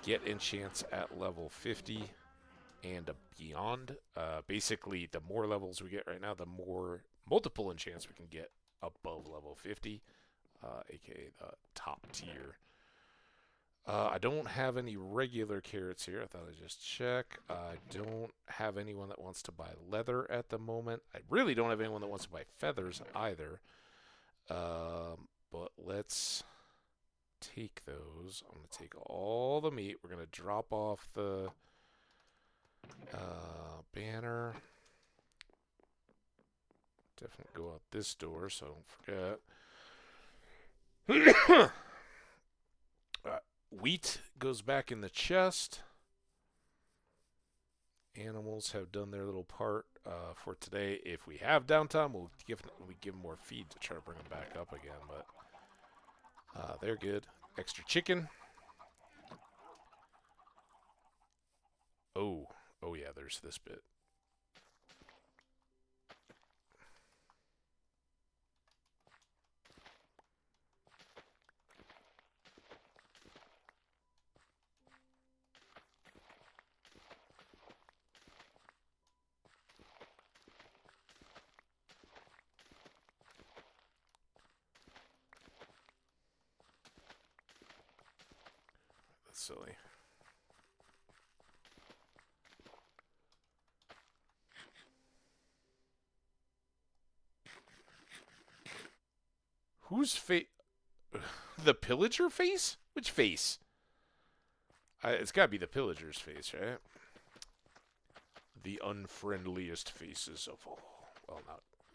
get enchants at level 50 and beyond. Basically, the more levels we get right now, the more multiple enchants we can get above level 50, aka the top tier. I don't have any regular carrots here. I thought I'd just check. I don't have anyone that wants to buy leather at the moment. I really don't have anyone that wants to buy feathers either. But let's take those. I'm going to take all the meat. We're going to drop off the banner. Definitely go out this door so I don't forget. Wheat goes back in the chest. Animals have done their little part for today. If we have downtime, we give them more feed to try to bring them back up again. But they're good. Extra chicken. Oh yeah, there's this bit. That's silly. Whose face? The pillager face? Which face? It's got to be the pillager's face, right? The unfriendliest faces of all. Well,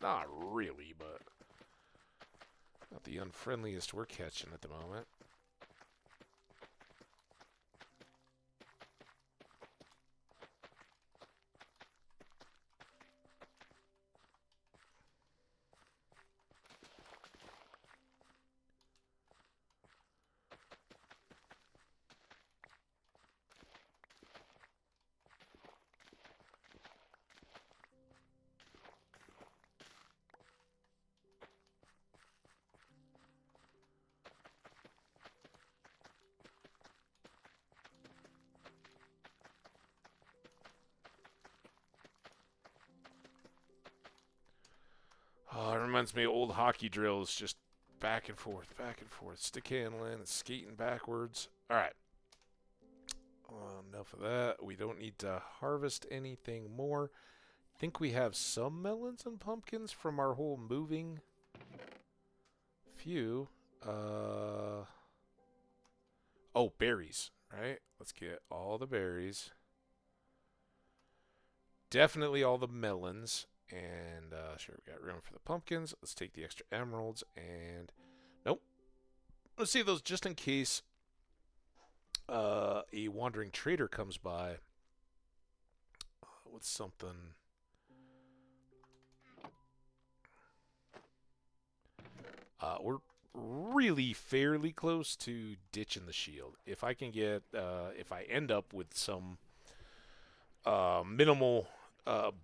not really, but not the unfriendliest we're catching at the moment. Oh, it reminds me of old hockey drills, just back and forth, stick handling, and skating backwards. All right. Enough of that. We don't need to harvest anything more. I think we have some melons and pumpkins from our whole moving few. Oh, berries, right? Let's get all the berries. Definitely all the melons. And sure, we got room for the pumpkins. Let's take the extra emeralds and nope. Let's save those just in case a wandering trader comes by with something. We're really fairly close to ditching the shield. If I can get, if I end up with some minimal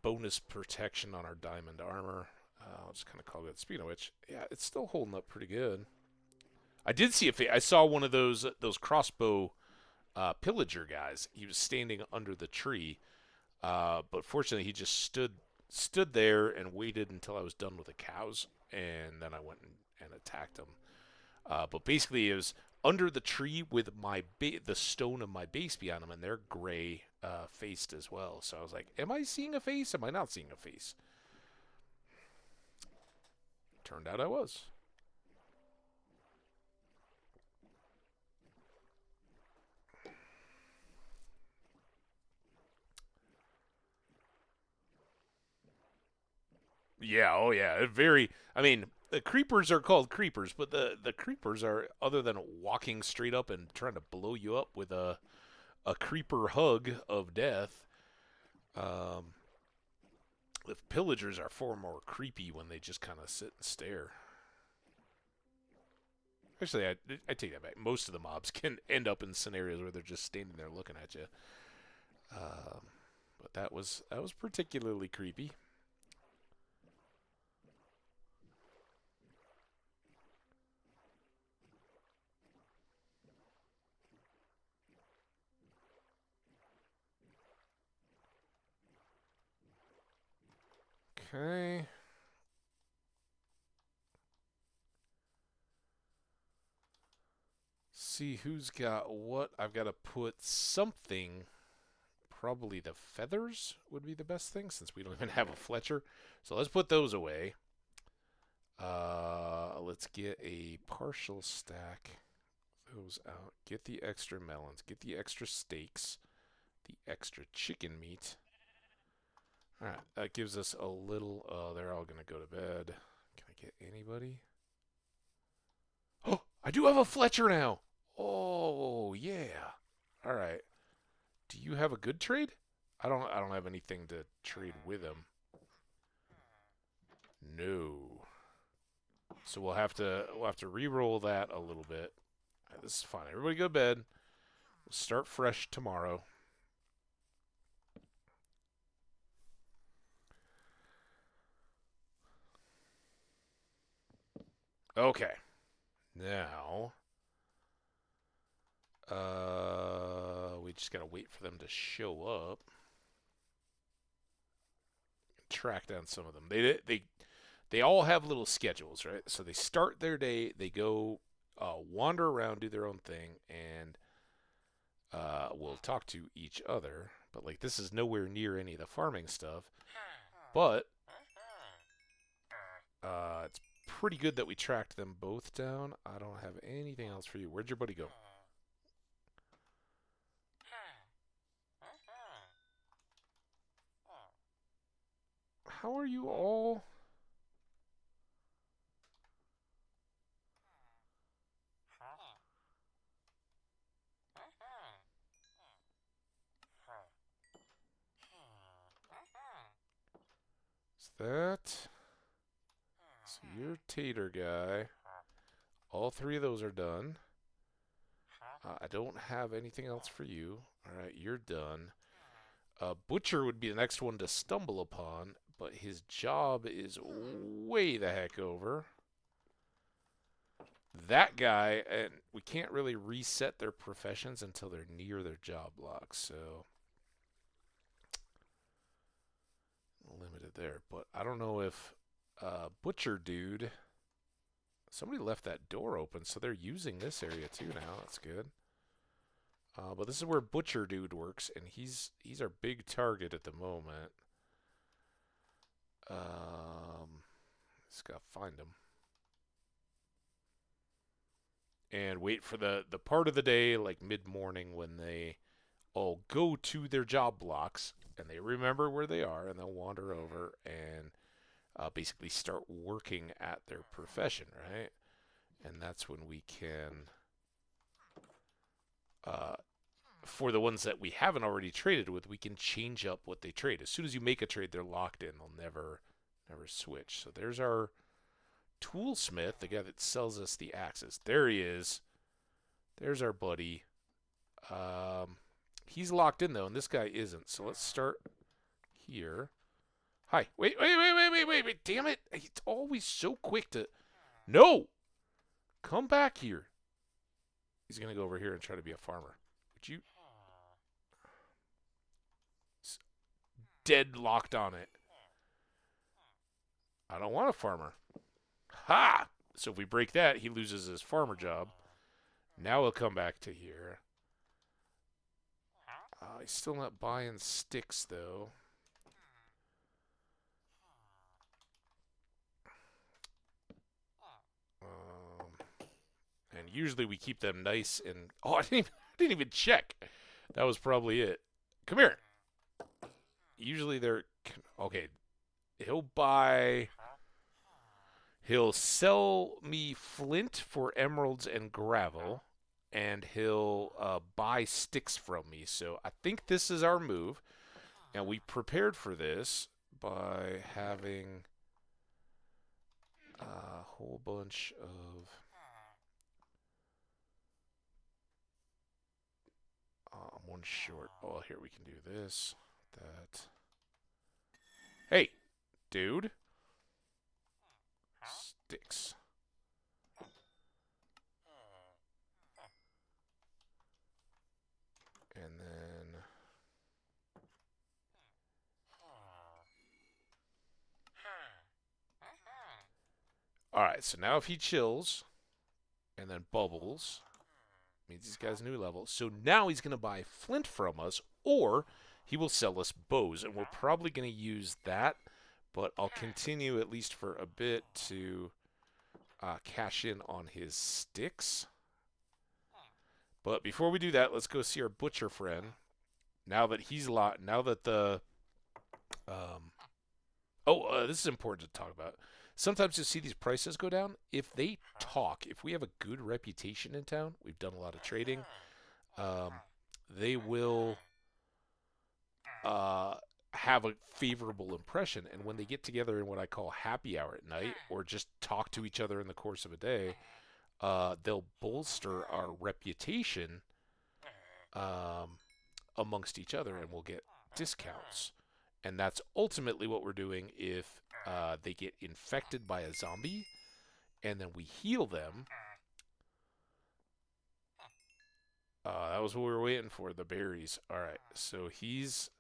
bonus protection on our diamond armor, I'll just kind of call it. Speaking of which, yeah, it's still holding up pretty good. I did see I saw one of those crossbow pillager guys. He was standing under the tree, but fortunately he just stood there and waited until I was done with the cows, and then I went and attacked him. But basically, it was under the tree with the stone of my base beyond him, and they're gray faced as well. So I was like, am I seeing a face? Am I not seeing a face? Turned out I was. Yeah, oh yeah. I mean, the creepers are called creepers, but the creepers are, other than walking straight up and trying to blow you up with a creeper hug of death, um, the pillagers are far more creepy when they just kind of sit and stare. Actually, I take that back. Most of the mobs can end up in scenarios where they're just standing there looking at you. But that was particularly creepy. Okay. See who's got what. I've got to put something. Probably the feathers would be the best thing since we don't even have a Fletcher. So let's put those away. Let's get a partial stack. Those out. Get the extra melons. Get the extra steaks. The extra chicken meat. Alright, that gives us a little... Oh, they're all going to go to bed. Can I get anybody? Oh, I do have a Fletcher now! Oh, yeah. Alright. Do you have a good trade? I don't have anything to trade with him. No. So we'll have to re-roll that a little bit. Right, this is fine. Everybody go to bed. We'll start fresh tomorrow. Okay. Now, we just gotta wait for them to show up. Track down some of them. They all have little schedules, right? So they start their day, they go wander around, do their own thing, and will talk to each other. But like this is nowhere near any of the farming stuff. But it's pretty good that we tracked them both down. I don't have anything else for you. Where'd your buddy go? How are you all? Is that? So you're Tater guy. All three of those are done. I don't have anything else for you. All right, you're done. Butcher would be the next one to stumble upon, but his job is way the heck over. That guy, and we can't really reset their professions until they're near their job lock, so limited there. But I don't know if butcher dude. Somebody left that door open, so they're using this area too now. That's good. But this is where butcher dude works, and he's our big target at the moment. Just gotta find him. And wait for the part of the day, like mid-morning, when they all go to their job blocks, and they remember where they are, and they'll wander over and basically start working at their profession, right? And that's when we can, for the ones that we haven't already traded with, we can change up what they trade. As soon as you make a trade, they're locked in. They'll never switch. So there's our toolsmith, the guy that sells us the axes. There he is. There's our buddy. He's locked in, though, and this guy isn't. So let's start here. Hi. Wait. Damn it. He's always so quick to... No! Come back here. He's going to go over here and try to be a farmer. Would you... Dead locked on it. I don't want a farmer. Ha! So if we break that, he loses his farmer job. Now he'll come back to here. He's still not buying sticks, though. And usually we keep them nice and... Oh, I didn't even check. That was probably it. Come here. Usually they're... Okay. He'll buy... He'll sell me flint for emeralds and gravel, and he'll buy sticks from me. So I think this is our move, and we prepared for this by having a whole bunch of... I'm one short. Oh, here we can do this, that. Hey, dude. Sticks. And then... Alright, so now if he chills, and then bubbles, means this guy's new level. So now he's going to buy flint from us, or he will sell us bows, and we're probably going to use that. But I'll continue at least for a bit to cash in on his sticks. But before we do that, let's go see our butcher friend. Now that he's now that the this is important to talk about. Sometimes you'll see these prices go down. If they talk, if we have a good reputation in town, we've done a lot of trading. They will have a favorable impression, and when they get together in what I call happy hour at night, or just talk to each other in the course of a day, they'll bolster our reputation amongst each other, and we'll get discounts. And that's ultimately what we're doing if they get infected by a zombie, and then we heal them. That was what we were waiting for, the berries. All right, so he's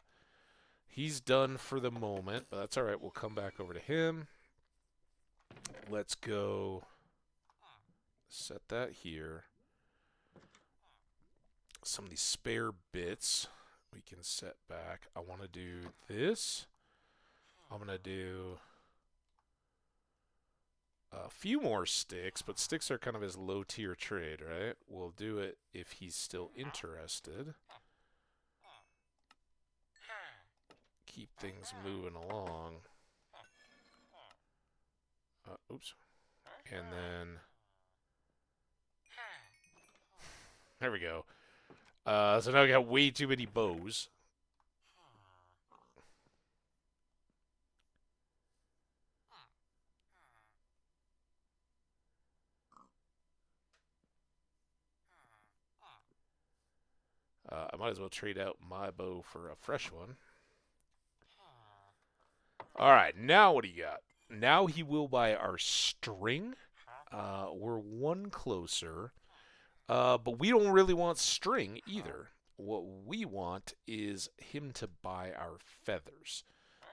done for the moment, but that's all right. We'll come back over to him. Let's go set that here. Some of these spare bits we can set back. I want to do this. I'm going to do a few more sticks, but sticks are kind of his low-tier trade, right? We'll do it if he's still interested. Keep things moving along. Oops. And then... There we go. So now we got way too many bows. I might as well trade out my bow for a fresh one. Alright, now what do you got? Now he will buy our string. We're one closer. But we don't really want string either. What we want is him to buy our feathers.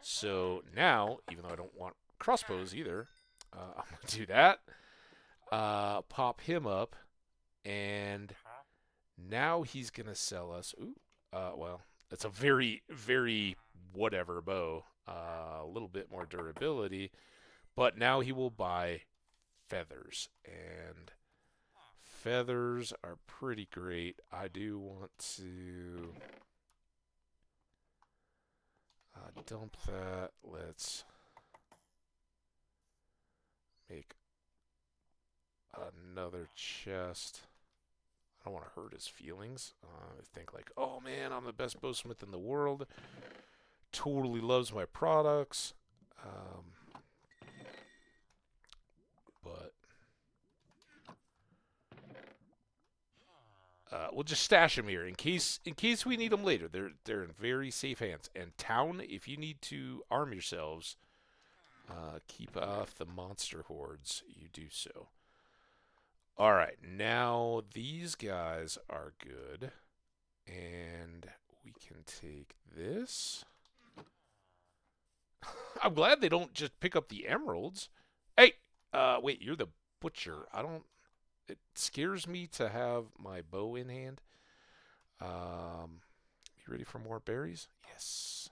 So now, even though I don't want crossbows either. I'm going to do that. Pop him up. And now he's going to sell us. Ooh, well, it's a very, very whatever bow. A little bit more durability. But now he will buy feathers. And feathers are pretty great. I do want to dump that. Let's make another chest. I don't want to hurt his feelings. I think like, oh man, I'm the best bowsmith in the world. Totally loves my products. But we'll just stash them here in case we need them later. They're in very safe hands. And town, if you need to arm yourselves, keep off the monster hordes, you do so. All right, now these guys are good, and we can take this. I'm glad they don't just pick up the emeralds. Hey, wait, you're the butcher. It scares me to have my bow in hand. You ready for more berries? Yes.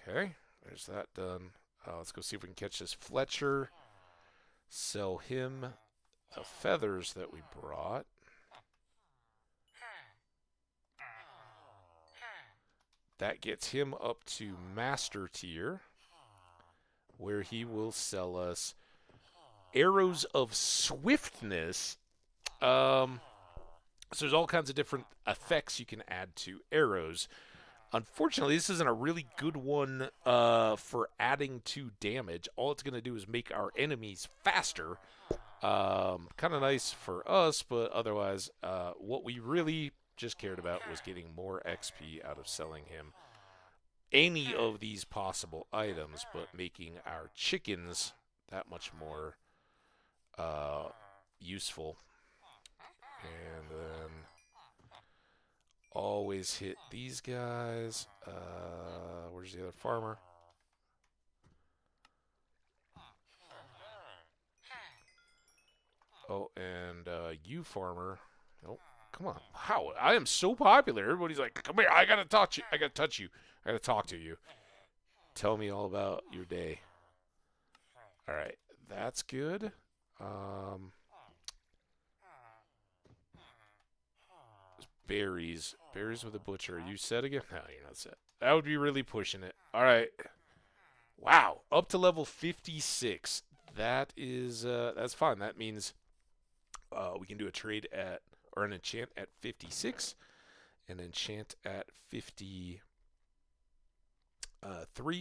Okay, there's that done. Let's go see if we can catch this Fletcher. Sell him the feathers that we brought. That gets him up to master tier, where he will sell us arrows of swiftness. So there's all kinds of different effects you can add to arrows. Unfortunately, this isn't a really good one for adding to damage. All it's going to do is make our enemies faster. Kind of nice for us, but otherwise, what we really just cared about was getting more XP out of selling him any of these possible items, but making our chickens that much more useful. And then always hit these guys. Where's the other farmer? Oh, and you farmer. Oh, come on. How? I am so popular. Everybody's like, come here. I gotta touch you. I gotta touch you. I gotta talk to you. Tell me all about your day. All right, that's good. Berries. Berries with a butcher. Are you set again? No, you're not set. That would be really pushing it. All right. Wow. Up to level 56. That is, that's fine. That means we can do a trade at, or an enchant at 56, an enchant at 53,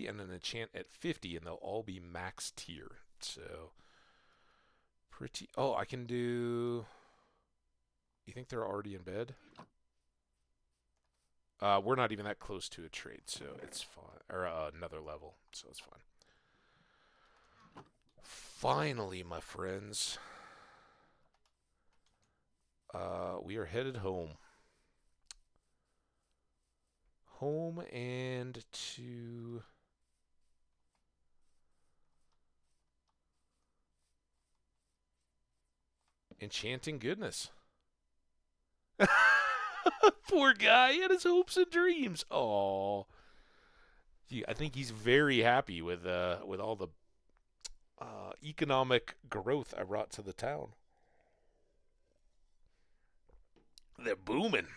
and an enchant at 50, and they'll all be max tier. So, pretty, oh, I can do, you think they're already in bed? We're not even that close to a trade, so it's fine. Or another level, so it's fine. Finally, my friends, we are headed home. Home and to enchanting goodness. Poor guy had his hopes and dreams. Oh, I think he's very happy with all the economic growth I brought to the town. They're booming.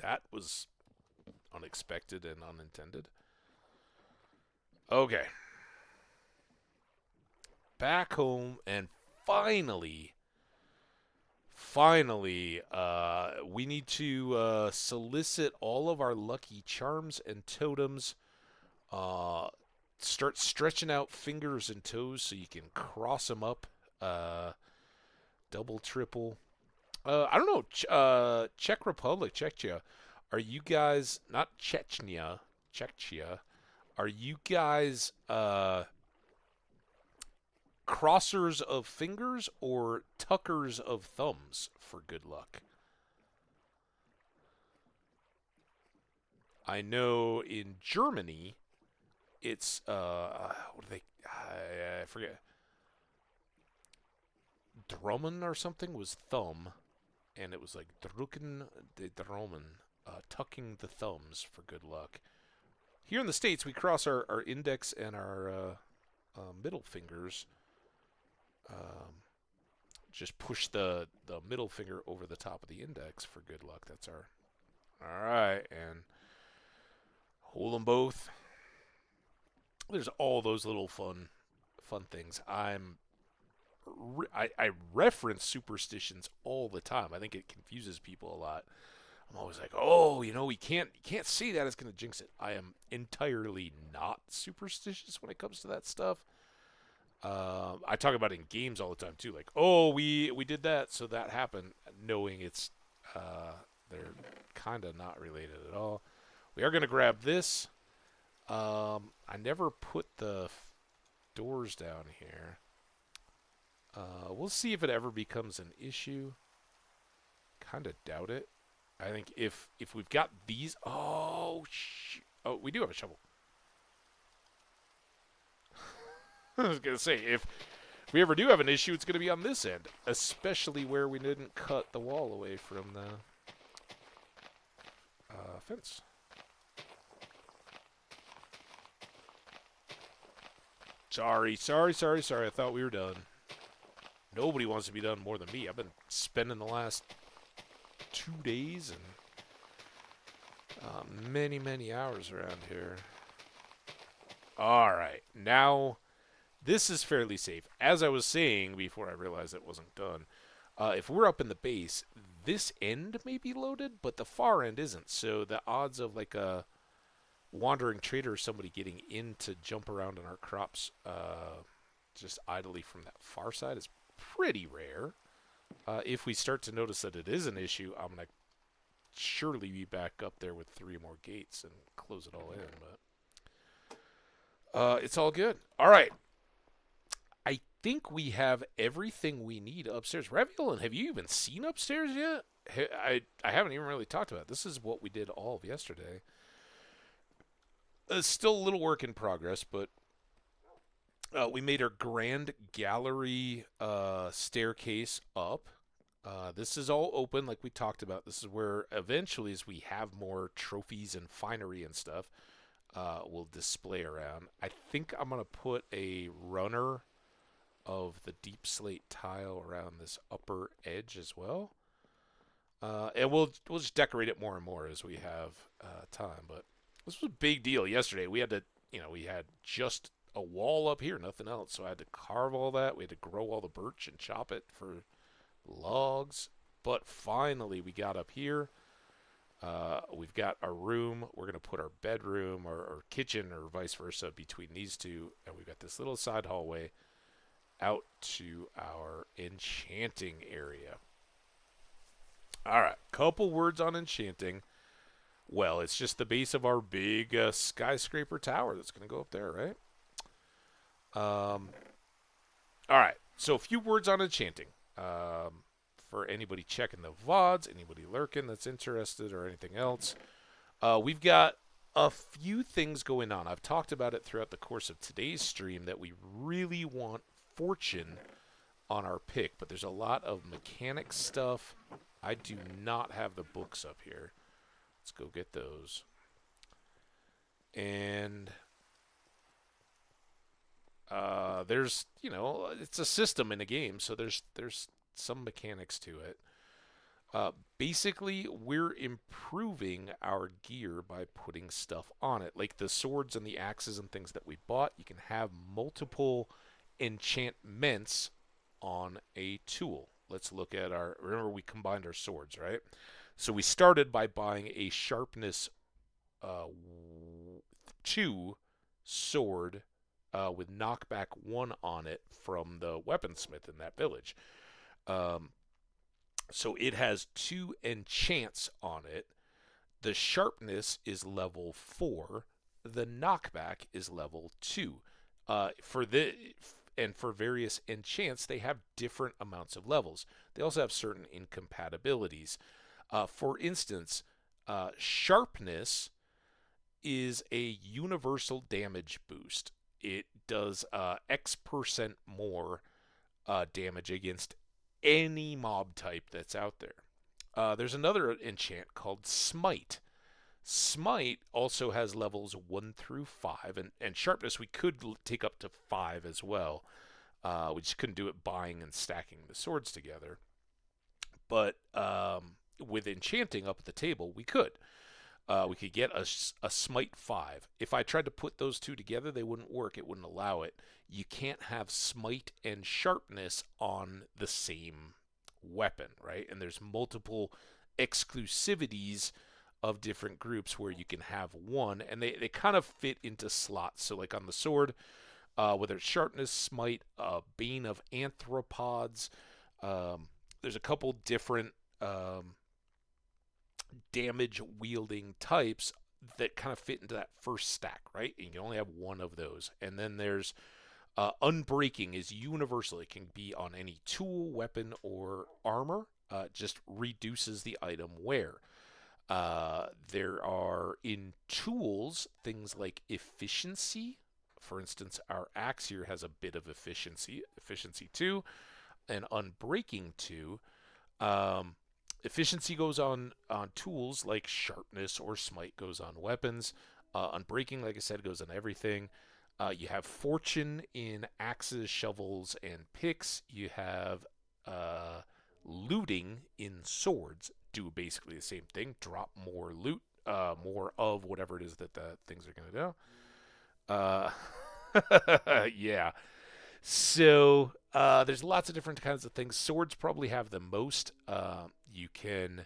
That was unexpected and unintended. Okay. Back home, and finally, we need to solicit all of our lucky charms and totems. Start stretching out fingers and toes so you can cross them up. Double, triple. I don't know. Czech Republic, Czechia. Are you guys, not Chechnya, Czechia, are you guys crossers of fingers or tuckers of thumbs for good luck? I know in Germany, it's what do they? I forget. Drummen or something was thumb, and it was like drücken the Daumen, tucking the thumbs for good luck. Here in the States, we cross our index and our middle fingers. Um, just push the middle finger over the top of the index for good luck. That's our. All right, and hold them both. There's all those little fun things. I reference superstitions all the time. I think it confuses people a lot. I'm always like, oh, you can't say that, it's gonna jinx it. I am entirely not superstitious when it comes to that stuff. I talk about it in games all the time too, like, oh, we did that, so that happened, knowing they're kind of not related at all. We are gonna grab this. I never put the doors down here. We'll see if it ever becomes an issue. Kind of doubt it. I think if we've got these, oh, we do have a shovel. I was gonna say, if we ever do have an issue, it's gonna be on this end, especially where we didn't cut the wall away from the fence. Sorry. I thought we were done. Nobody wants to be done more than me. I've been spending the last 2 days and many hours around here. All right, now this is fairly safe. As I was saying before I realized it wasn't done, if we're up in the base, this end may be loaded, but the far end isn't. So the odds of like a wandering trader or somebody getting in to jump around in our crops just idly from that far side is pretty rare. If we start to notice that it is an issue, I'm going to surely be back up there with 3 more gates and close it all in. But it's all good. All right. I think we have everything we need upstairs. Raviolin, have you even seen upstairs yet? I haven't even really talked about it. This is what we did all of yesterday. It's still a little work in progress, but we made our grand gallery staircase up. This is all open, like we talked about. This is where eventually, as we have more trophies and finery and stuff, we'll display around. I think I'm going to put a runner of the deep slate tile around this upper edge as well. And we'll just decorate it more and more as we have time. But this was a big deal yesterday. We had just a wall up here, nothing else. So I had to carve all that. We had to grow all the birch and chop it for logs. But finally, we got up here. We've got our room. We're going to put our bedroom or kitchen or vice versa between these two. And we've got this little side hallway out to our enchanting area. All right, couple words on enchanting. Well, it's just the base of our big skyscraper tower that's going to go up there, right? All right, so a few words on enchanting. For anybody checking the VODs, anybody lurking that's interested or anything else. We've got a few things going on. I've talked about it throughout the course of today's stream that we really want fortune on our pick, but there's a lot of mechanic stuff. I do not have the books up here. Let's go get those. And there's, it's a system in a game, so there's some mechanics to it. Basically, we're improving our gear by putting stuff on it. Like the swords and the axes and things that we bought, you can have multiple enchantments on a tool. Let's look at remember we combined our swords, right? So we started by buying a sharpness 2 sword with knockback 1 on it from the weaponsmith in that village. So it has 2 enchants on it. The sharpness is level 4. The knockback is level 2. For various enchants, they have different amounts of levels. They also have certain incompatibilities. For instance, sharpness is a universal damage boost. It does X% more damage against any mob type that's out there. There's another enchant called Smite. Smite also has levels 1 through 5, and Sharpness we could take up to 5 as well. We just couldn't do it buying and stacking the swords together. But with enchanting up at the table, we could. We could get a Smite 5. If I tried to put those two together, they wouldn't work. It wouldn't allow it. You can't have Smite and Sharpness on the same weapon, right? And there's multiple exclusivities of different groups where you can have one, and they kind of fit into slots. So like on the sword, whether it's Sharpness, Smite, Bane of Anthropods, there's a couple different damage wielding types that kind of fit into that first stack, right? And you can only have one of those. And then there's Unbreaking is universal. It can be on any tool, weapon, or armor. Just reduces the item wear. There are in tools things like efficiency. For instance, our axe here has a bit of efficiency 2, and Unbreaking 2. Efficiency goes on tools like Sharpness or Smite goes on weapons. Unbreaking, like I said, goes on everything. You have Fortune in axes, shovels, and picks. You have Looting in swords. Do basically the same thing. Drop more loot, more of whatever it is that the things are going to do. Yeah. So there's lots of different kinds of things. Swords probably have the most. You can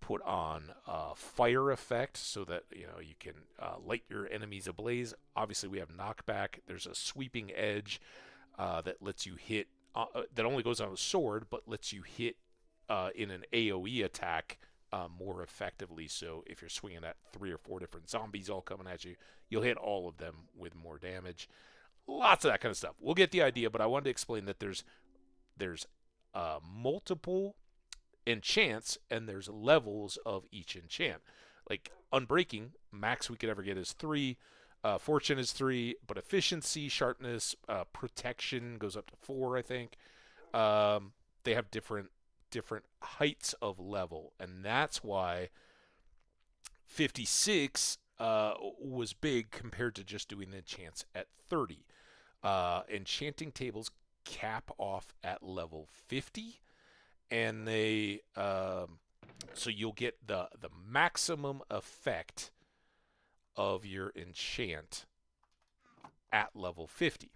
put on fire effect so that you can light your enemies ablaze. Obviously, we have knockback. There's a sweeping edge that lets you hit. That only goes on a sword, but lets you hit in an AOE attack more effectively. So if you're swinging at 3 or 4 different zombies all coming at you, you'll hit all of them with more damage. Lots of that kind of stuff. We'll get the idea, but I wanted to explain that there's multiple enchants and there's levels of each enchant. Like Unbreaking, max we could ever get is 3. Fortune is 3, but efficiency, sharpness, protection goes up to 4, I think. They have different heights of level, and that's why 56 was big compared to just doing the enchants at 30. Enchanting tables cap off at level 50, and they so you'll get the maximum effect of your enchant at level 50.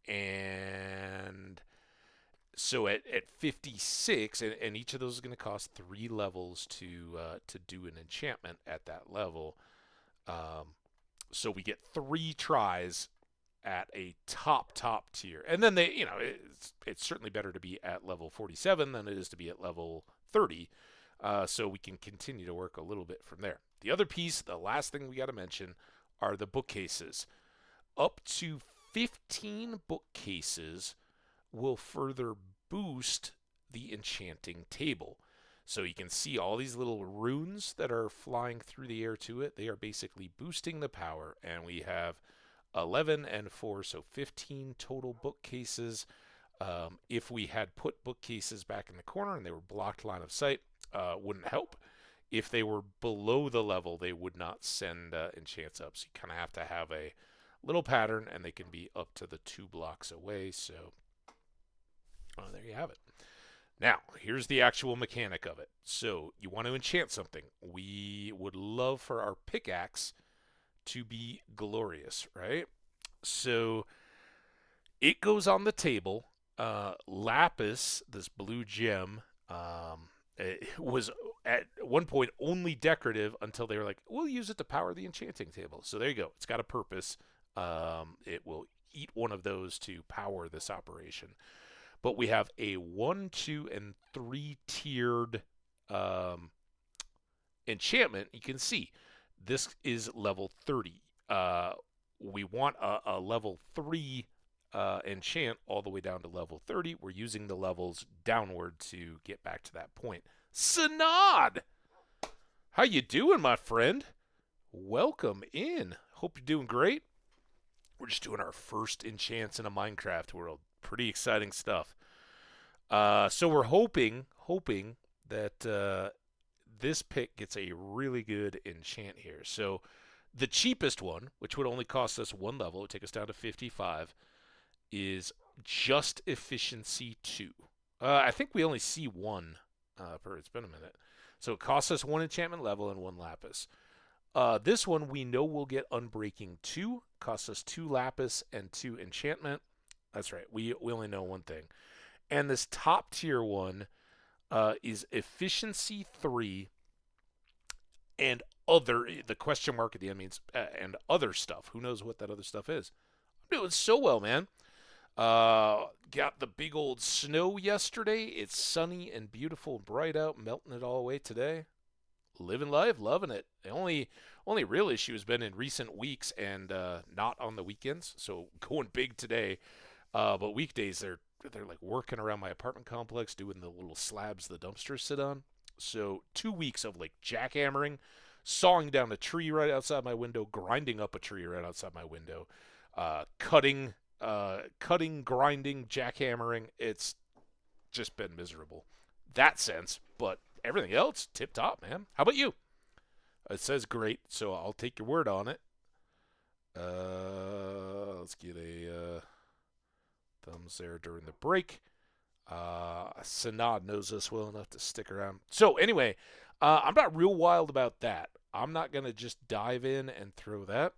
And so at 56, and each of those is going to cost 3 levels to do an enchantment at that level. So we get 3 tries at a top tier, and then it's certainly better to be at level 47 than it is to be at level 30. So we can continue to work a little bit from there. The other piece, the last thing we got to mention, are the bookcases. Up to 15 bookcases will further boost the enchanting table. So you can see all these little runes that are flying through the air to it. They are basically boosting the power, and we have 11 and 4, so 15 total bookcases. If we had put bookcases back in the corner and they were blocked line of sight, wouldn't help. If they were below the level, they would not send enchants up. So you kind of have to have a little pattern, and they can be up to the 2 blocks away. So there you have it. Now, here's the actual mechanic of it. So you want to enchant something. We would love for our pickaxe to be glorious, right? So it goes on the table. Lapis, this blue gem, it was at one point only decorative until they were like, we'll use it to power the enchanting table. So there you go. It's got a purpose. It will eat one of those to power this operation. But we have a 1, 2, and 3 tiered enchantment. You can see this is level 30. We want a level 3 enchant all the way down to level 30. We're using the levels downward to get back to that point. Synod! How you doing, my friend? Welcome in. Hope you're doing great. We're just doing our first enchants in a Minecraft world. Pretty exciting stuff. So we're hoping that this pick gets a really good enchant here. So the cheapest one, which would only cost us one level, would take us down to 55, is just efficiency 2. I think we only see one per. It's been a minute. So it costs us one enchantment level and one lapis. This one we know we'll get Unbreaking 2. Costs us 2 lapis and 2 enchantment. That's right. We only know one thing. And this top tier one is efficiency 3 and other. The question mark at the end means and other stuff. Who knows what that other stuff is? I'm doing so well, man. Got the big old snow yesterday. It's sunny and beautiful and bright out, melting it all away today. Living life, loving it. The only real issue has been in recent weeks and not on the weekends. So going big today, but weekdays they're like working around my apartment complex, doing the little slabs the dumpsters sit on. So 2 weeks of like jackhammering, sawing down a tree right outside my window, grinding up a tree right outside my window, cutting, grinding, jackhammering. It's just been miserable. That sense, but everything else, tip top, man. How about you? It says great, so I'll take your word on it. Let's get a thumbs there during the break. Sanad knows us well enough to stick around. So anyway, I'm not real wild about that. I'm not going to just dive in and throw that.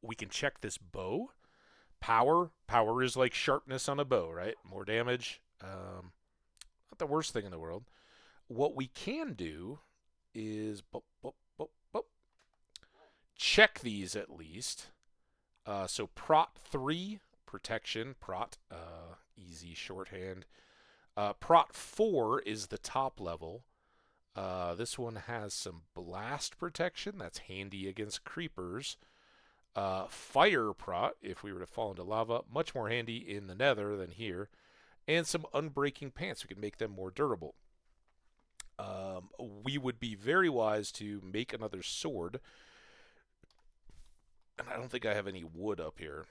We can check this bow. Power is like sharpness on a bow, right? More damage. Not the worst thing in the world. What we can do is check these at least. So Prot 3, protection. Prot, easy shorthand. Prot 4 is the top level. This one has some blast protection. That's handy against creepers. Fire Prot, if we were to fall into lava, much more handy in the nether than here. And some unbreaking pants. We can make them more durable. We would be very wise to make another sword. And I don't think I have any wood up here.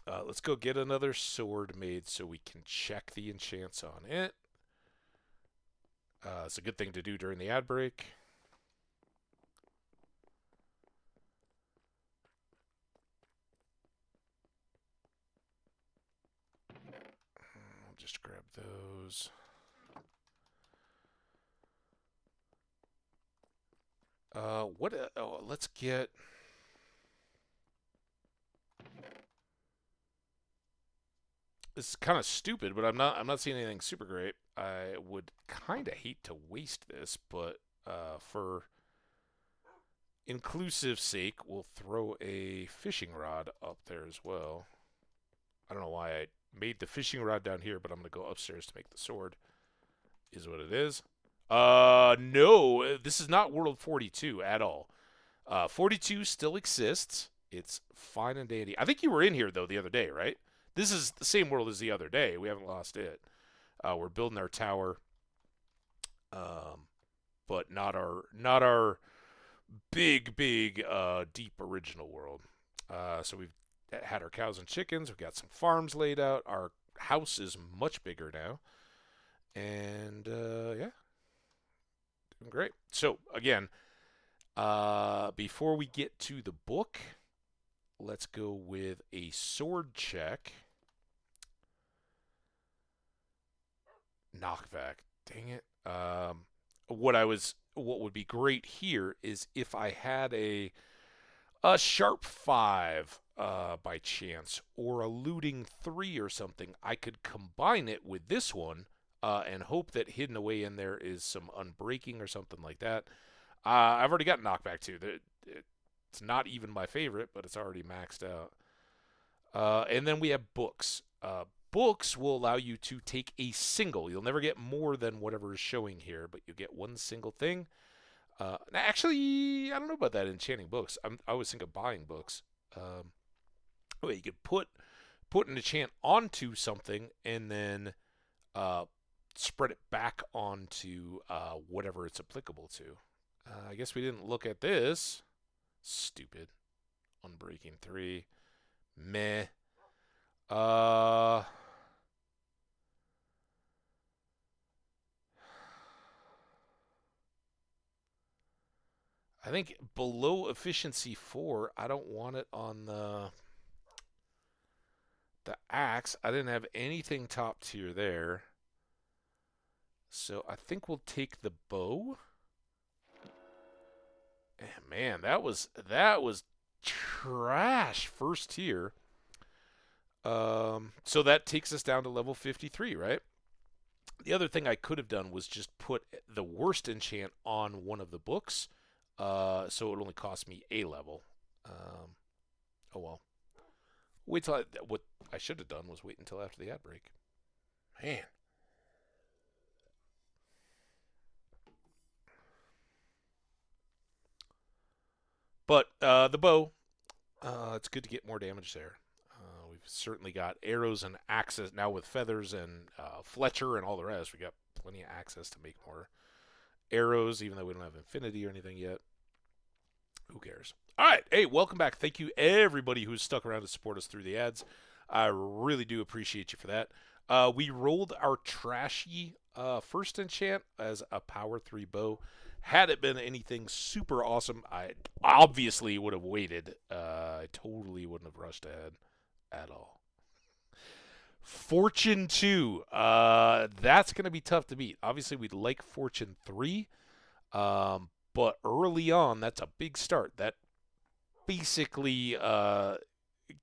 Let's go get another sword made so we can check the enchants on it. It's a good thing to do during the ad break. I'll just grab those. Let's get. This is kind of stupid, but I'm not seeing anything super great. I would kind of hate to waste this, but for inclusive sake, we'll throw a fishing rod up there as well. I don't know why I made the fishing rod down here, but I'm going to go upstairs to make the sword. Is what it is. No, this is not World 42 at all. 42 still exists. It's fine and dandy. I think you were in here, though, the other day, right? This is the same world as the other day. We haven't lost it. We're building our tower, but not our big, deep original world. So we've had our cows and chickens. We've got some farms laid out. Our house is much bigger now. And, yeah. Doing great. So, again, before we get to the book, let's go with a sword check. Knockback. Dang it. What would be great here is if I had a sharp 5 by chance, or a looting 3 or something, I could combine it with this one and hope that hidden away in there is some unbreaking or something like that. I've already got knockback too. It's not even my favorite, but it's already maxed out. And then we have books. Books will allow you to take a single. You'll never get more than whatever is showing here, but you get one single thing. Actually, I don't know about that enchanting books. I always think of buying books. You could put an enchant onto something and then spread it back onto whatever it's applicable to. I guess we didn't look at this. Stupid. Unbreaking 3. Meh. Uh, I think below efficiency 4, I don't want it on the axe. I didn't have anything top tier there. So I think we'll take the bow. And man, that was trash first tier. So that takes us down to level 53, right? The other thing I could have done was just put the worst enchant on one of the books, so it only cost me a level. Oh well. Wait till what I should have done was wait until after the ad break. Man. But the bow, it's good to get more damage there. We've certainly got arrows and axes now with feathers and Fletcher and all the rest. We got plenty of access to make more arrows, even though we don't have infinity or anything yet. Who cares? All right. Hey, welcome back. Thank you, everybody who's stuck around to support us through the ads. I really do appreciate you for that. We rolled our trashy first enchant as a power 3 bow. Had it been anything super awesome, I obviously would have waited. I totally wouldn't have rushed ahead at all. Fortune 2. That's going to be tough to beat. Obviously, we'd like Fortune 3. But early on, that's a big start. That basically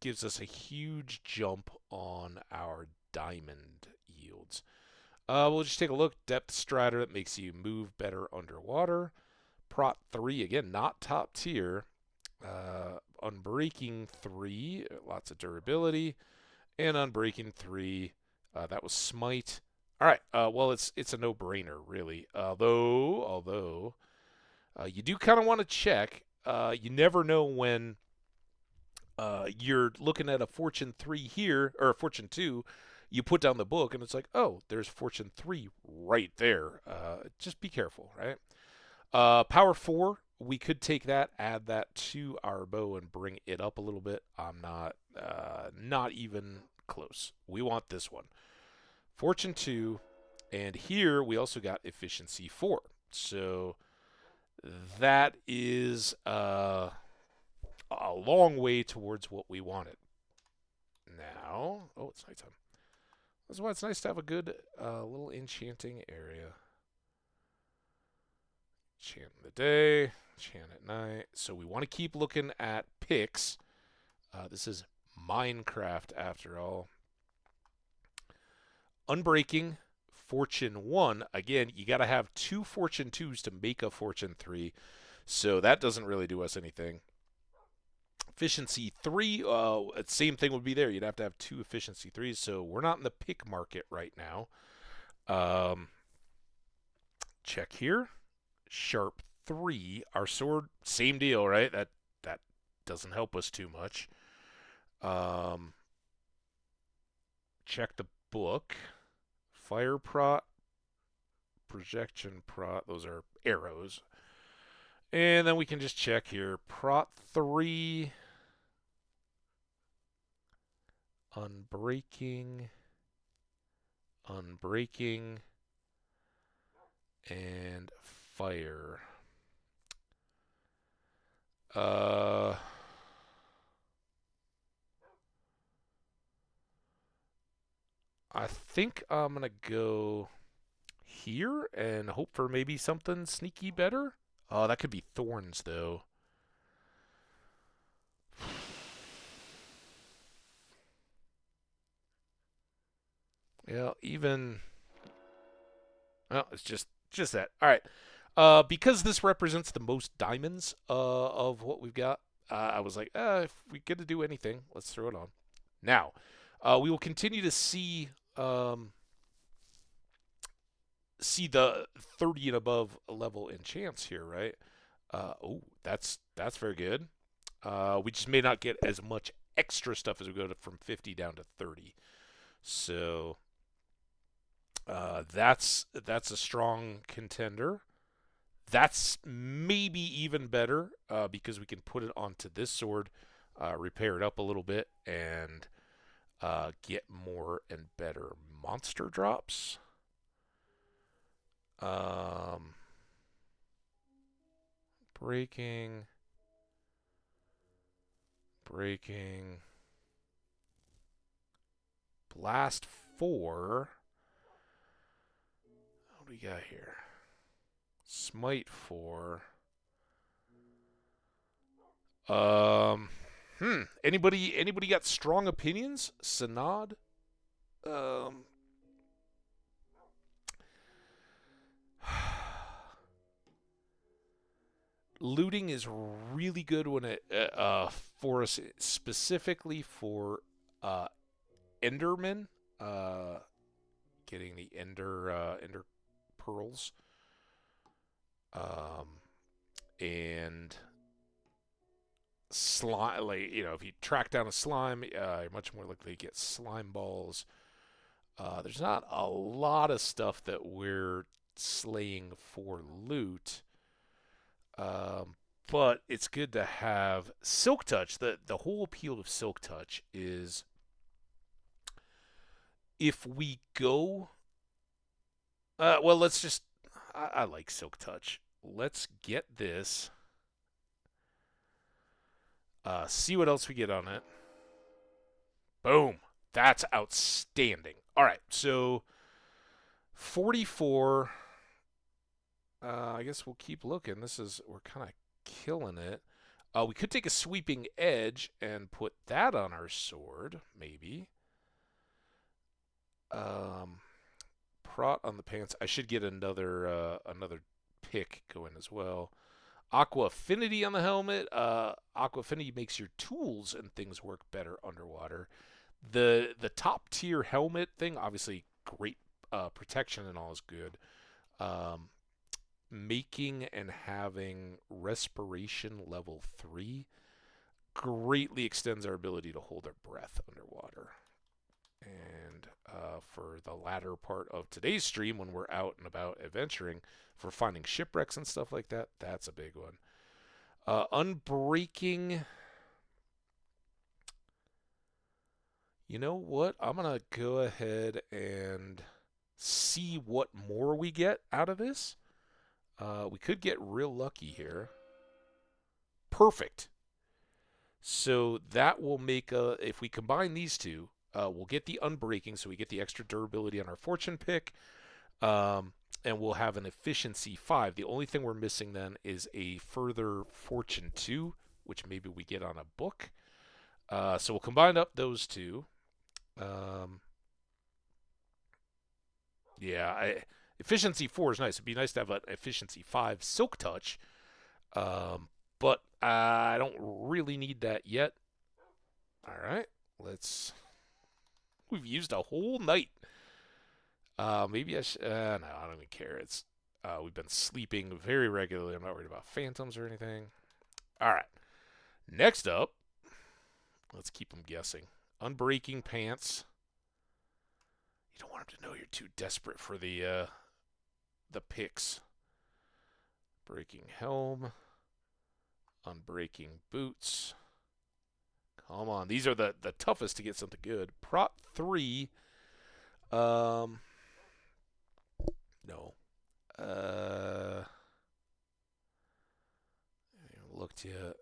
gives us a huge jump on our diamond yields. We'll just take a look. Depth Strider, that makes you move better underwater. Prot 3, again, not top tier. Unbreaking 3, lots of durability. And Unbreaking 3, that was Smite. All right, well, it's a no-brainer, really. Although you do kind of want to check. You never know when you're looking at a Fortune 3 here, or a Fortune 2, you put down the book, and it's like, oh, there's Fortune 3 right there. Just be careful, right? Power 4, we could take that, add that to our bow, and bring it up a little bit. I'm not even close. We want this one. Fortune 2, and here we also got Efficiency 4. So that is a long way towards what we wanted. Now, oh, it's nighttime. That's why it's nice to have a good little enchanting area. Enchant in the day, enchant at night. So we want to keep looking at picks. This is Minecraft after all. Unbreaking, Fortune 1. Again, you got to have 2 Fortune 2s to make a Fortune 3. So that doesn't really do us anything. Efficiency 3, same thing would be there. You'd have to have 2 efficiency 3s. So we're not in the pick market right now. Check here. Sharp 3. Our sword, same deal, right? That doesn't help us too much. Check the book. Fire prot, projection prot, those are arrows. And then we can just check here. Prot 3, unbreaking, and fire. I think I'm going to go here and hope for maybe something sneaky better. Oh, that could be thorns, though. Yeah, even... Well, it's just that. All right. Because this represents the most diamonds of what we've got, I was like, if we get to do anything, let's throw it on. Now, we will continue to see the 30 and above level enchants here, right? Oh, that's very good. We just may not get as much extra stuff as we go from 50 down to 30. So That's a strong contender. That's maybe even better because we can put it onto this sword, repair it up a little bit, and get more and better monster drops. Um, breaking, breaking, blast 4. What do we got here? Smite 4. Um, Anybody got strong opinions? Synod? Um, Looting is really good when it for us specifically for uh Enderman, uh getting the Ender pearls, um and slime. Like, if you track down a slime, you're much more likely to get slime balls. There's not a lot of stuff that we're slaying for loot. Um, but it's good to have Silk Touch. The whole appeal of Silk Touch is if we go. Well, let's just. I like Silk Touch. Let's get this. See what else we get on it. Boom. That's outstanding. All right, so 44. I guess we'll keep looking. We're kind of killing it. We could take a sweeping edge and put that on our sword, maybe. Prot on the pants. I should get another pick going as well. Aqua Affinity on the helmet. Aqua Affinity makes your tools and things work better underwater. The top tier helmet thing, obviously great protection and all is good. Making and having respiration level 3 greatly extends our ability to hold our breath underwater. And for the latter part of today's stream, when we're out and about adventuring, for finding shipwrecks and stuff like that, that's a big one. Unbreaking. You know what? I'm going to go ahead and see what more we get out of this. We could get real lucky here. Perfect. So that will make if we combine these two, we'll get the unbreaking, so we get the extra durability on our fortune pick, and we'll have an efficiency 5. The only thing we're missing then is a further fortune 2, which maybe we get on a book. So we'll combine up those two. Efficiency 4 is nice. It'd be nice to have an efficiency 5 Silk Touch, but I don't really need that yet. All right, we've used a whole night. Maybe I should. No, I don't even care. We've been sleeping very regularly. I'm not worried about phantoms or anything. All right. Next up, let's keep them guessing. Unbreaking pants. You don't want them to know you're too desperate for the picks. Breaking helm. Unbreaking boots. Come on, these are the toughest to get something good. Prot 3. No. I haven't looked yet.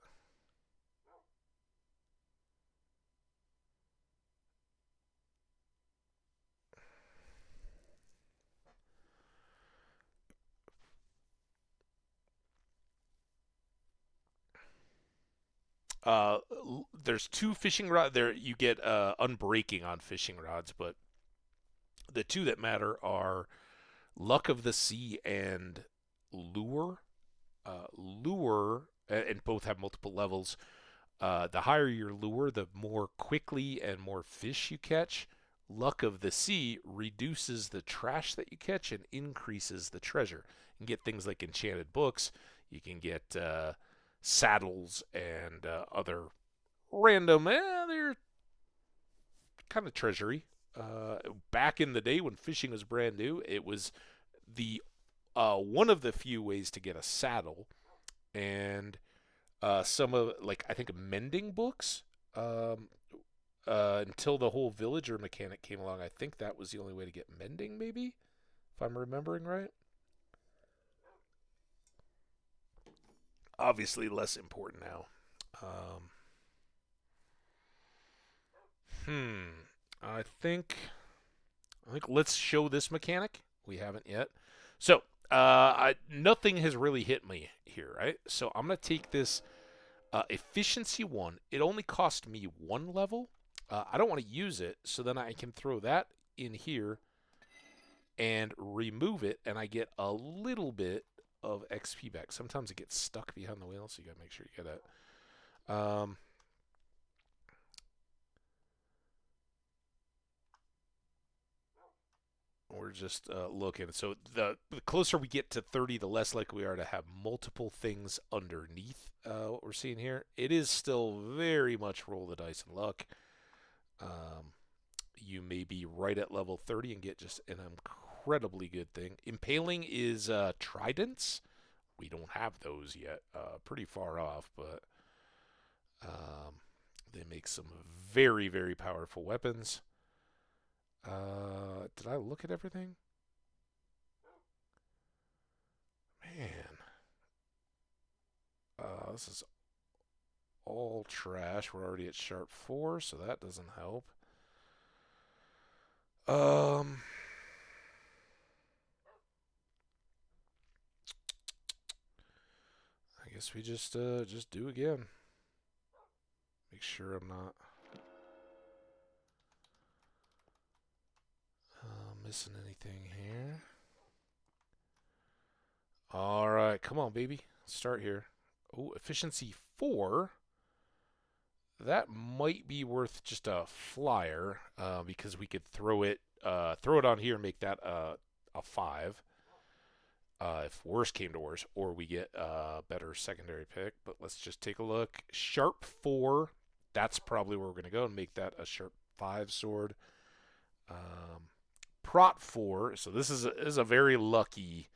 There's 2 fishing rods there. You get unbreaking on fishing rods, but the 2 that matter are Luck of the Sea and Lure. Lure, and both have multiple levels. The higher your lure, the more quickly and more fish you catch. Luck of the Sea reduces the trash that you catch and increases the treasure. You can get things like enchanted books. You can get saddles and other random, they're kind of treasury Back in the day when fishing was brand new, it was the one of the few ways to get a saddle, and some of, like, I think mending books. Until the whole villager mechanic came along, I think that was the only way to get mending, maybe, if I'm remembering right. Obviously, less important now. Um, hmm. I think. I think let's show this mechanic. We haven't yet. So, nothing has really hit me here, right? So I'm gonna take this efficiency 1. It only cost me 1 level. I don't want to use it, so then I can throw that in here and remove it, and I get a little bit of XP back. Sometimes it gets stuck behind the wheel, so you gotta make sure you get that. We're just looking. So the closer we get to 30, the less likely we are to have multiple things underneath what we're seeing here. It is still very much roll the dice and luck. You may be right at level 30 and get just an incredibly good thing. Impaling is tridents. We don't have those yet. Pretty far off, but they make some very, very powerful weapons. Did I look at everything? Man. This is all trash. We're already at sharp 4, so that doesn't help. I guess we just do again. Make sure I'm not missing anything here. All right, come on, baby. Let's start here. Oh, efficiency 4. That might be worth just a flyer because we could throw it on here and make that a 5. If worse came to worse, or we get a better secondary pick. But let's just take a look. Sharp 4. That's probably where we're going to go and make that a sharp 5 sword. Prot 4. So this is a very lucky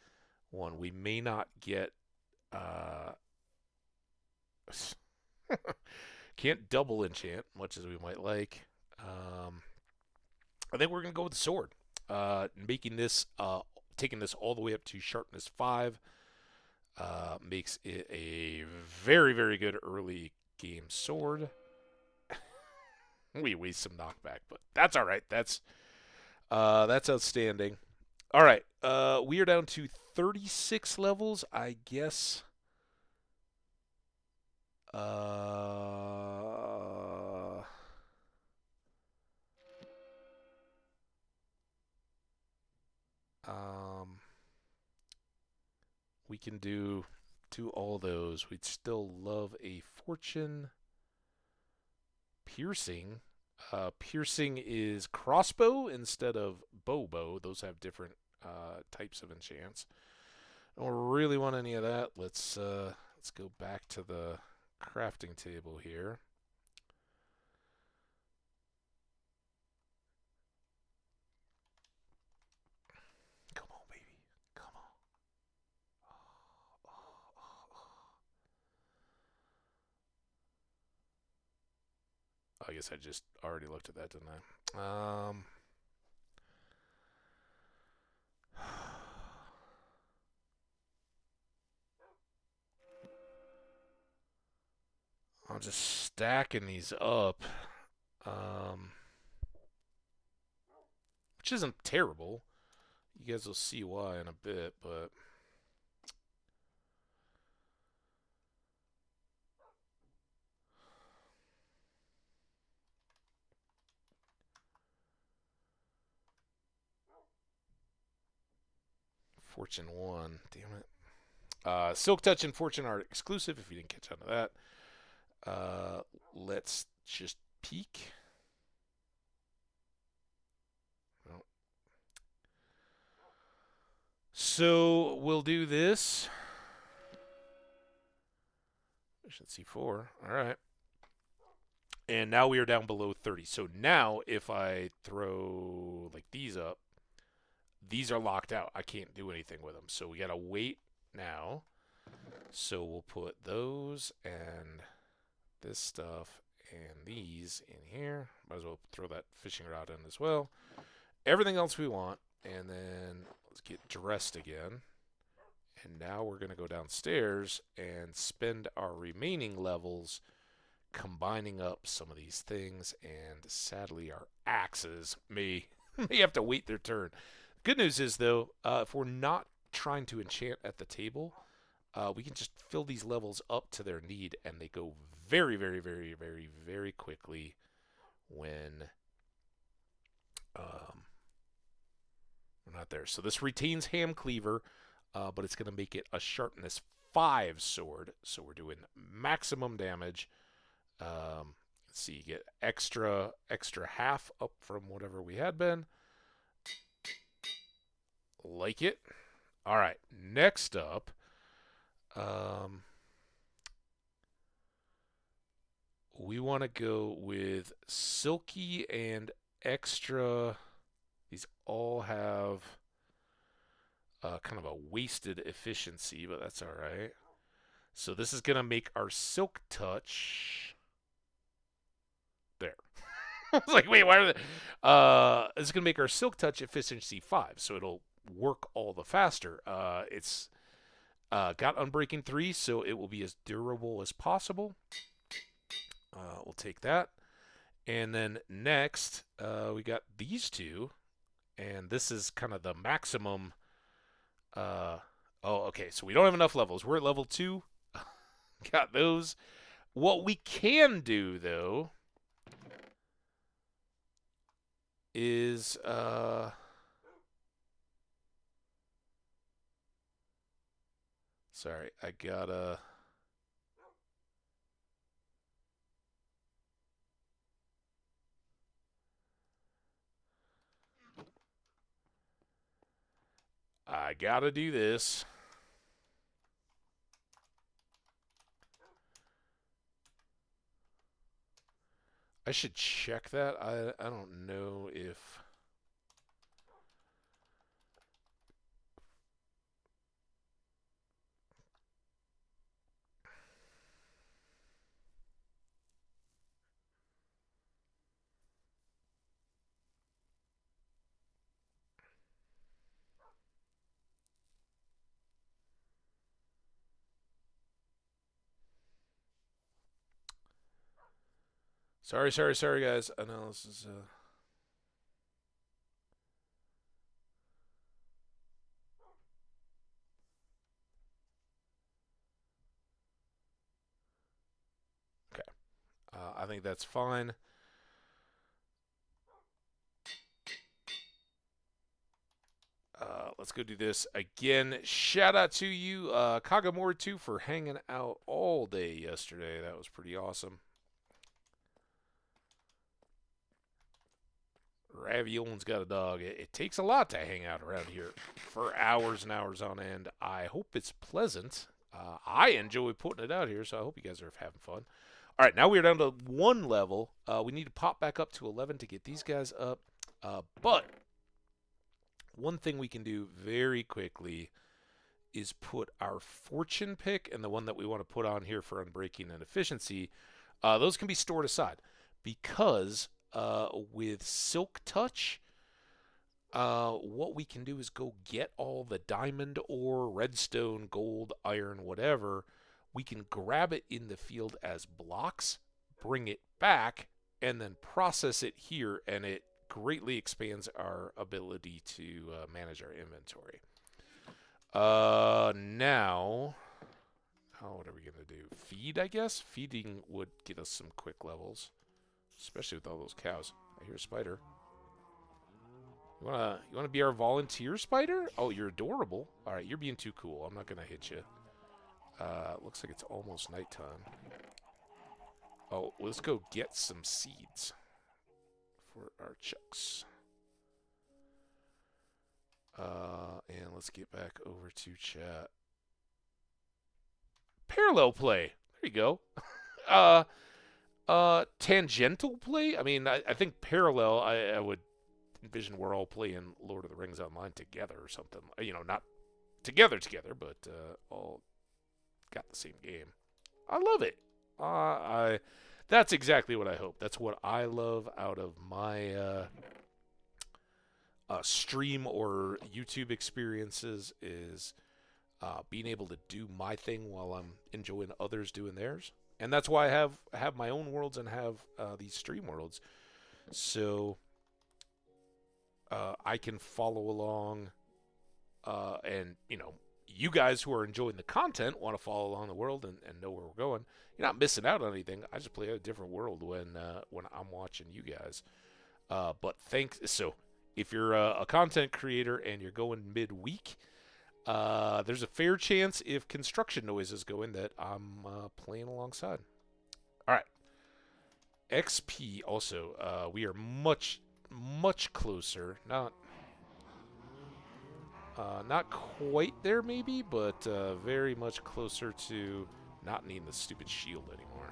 one. We may not get. Can't double enchant much as we might like. I think we're going to go with the sword. Making this, taking this all the way up to sharpness 5, makes it a very, very good early game sword. We waste some knockback, but that's all right. That's outstanding. All right, we are down to 36 levels, I guess. We can do all those. We'd still love a fortune. Piercing. Piercing is crossbow instead of bow. Those have different types of enchants. I don't really want any of that. Let's go back to the crafting table here. Come on, baby. Come on. I guess I just already looked at that, didn't I? I'm just stacking these up, which isn't terrible. You guys will see why in a bit, but Fortune 1, damn it. Silk Touch and Fortune are exclusive if you didn't catch on to that. Let's just peek. No. So we'll do this. Efficiency 4. All right. And now we are down below 30. So now if I throw like these up, these are locked out. I can't do anything with them. So we got to wait now. So we'll put those and this stuff and these in here. Might as well throw that fishing rod in as well. Everything else we want. And then let's get dressed again. And now we're going to go downstairs and spend our remaining levels combining up some of these things. And sadly, our axes may have to wait their turn. Good news is, though, if we're not trying to enchant at the table, we can just fill these levels up to their need, and they go very, very, very, very, very quickly when we're not there. So this retains Ham Cleaver, but it's going to make it a Sharpness 5 sword. So we're doing maximum damage. Let's see, you get extra half up from whatever we had been. Like it. All right, next up, we want to go with Silky and Extra. These all have kind of a wasted efficiency, but that's all right. So this is going to make our Silk Touch. There. I was like, wait, why are they? It's going to make our Silk Touch efficiency 5, so it'll work all the faster. It's got Unbreaking 3, so it will be as durable as possible. We'll take that. And then next, we got these two, and this is kind of the maximum. Oh, okay, so we don't have enough levels. We're at level 2. Got those. What we can do, though, is sorry, I gotta do this. I should check that. I don't know if Sorry, guys. I know this is okay. I think that's fine. Let's go do this again. Shout out to you, Kagamori2, for hanging out all day yesterday. That was pretty awesome. Raviolin's got a dog. It takes a lot to hang out around here for hours and hours on end. I hope it's pleasant. I enjoy putting it out here, so I hope you guys are having fun. All right, now we're down to 1 level. We need to pop back up to 11 to get these guys up. But one thing we can do very quickly is put our fortune pick and the one that we want to put on here for unbreaking and efficiency. Those can be stored aside because with Silk Touch, what we can do is go get all the diamond ore, redstone, gold, iron, whatever. We can grab it in the field as blocks, bring it back, and then process it here, and it greatly expands our ability to manage our inventory. Now, what are we going to do? Feed, I guess? Feeding would get us some quick levels, especially with all those cows. I hear a spider. You wanna be our volunteer spider? Oh, you're adorable. All right, you're being too cool. I'm not gonna hit you. Looks like it's almost nighttime. Oh, let's go get some seeds for our chucks. And let's get back over to chat. Parallel play. There you go. Tangential play? I mean, I think parallel, I would envision we're all playing Lord of the Rings online together or something. You know, not together, but all got the same game. I love it. I That's exactly what I hope. That's what I love out of my stream or YouTube experiences is being able to do my thing while I'm enjoying others doing theirs. And that's why I have my own worlds and have these stream worlds, so I can follow along, and you guys who are enjoying the content want to follow along the world and know where we're going. You're not missing out on anything. I just play a different world when I'm watching you guys. But thanks. So if you're a content creator and you're going midweek, there's a fair chance if construction noise is going that I'm playing alongside. All right. XP also. We are much closer. Not quite there maybe, but very much closer to not needing the stupid shield anymore.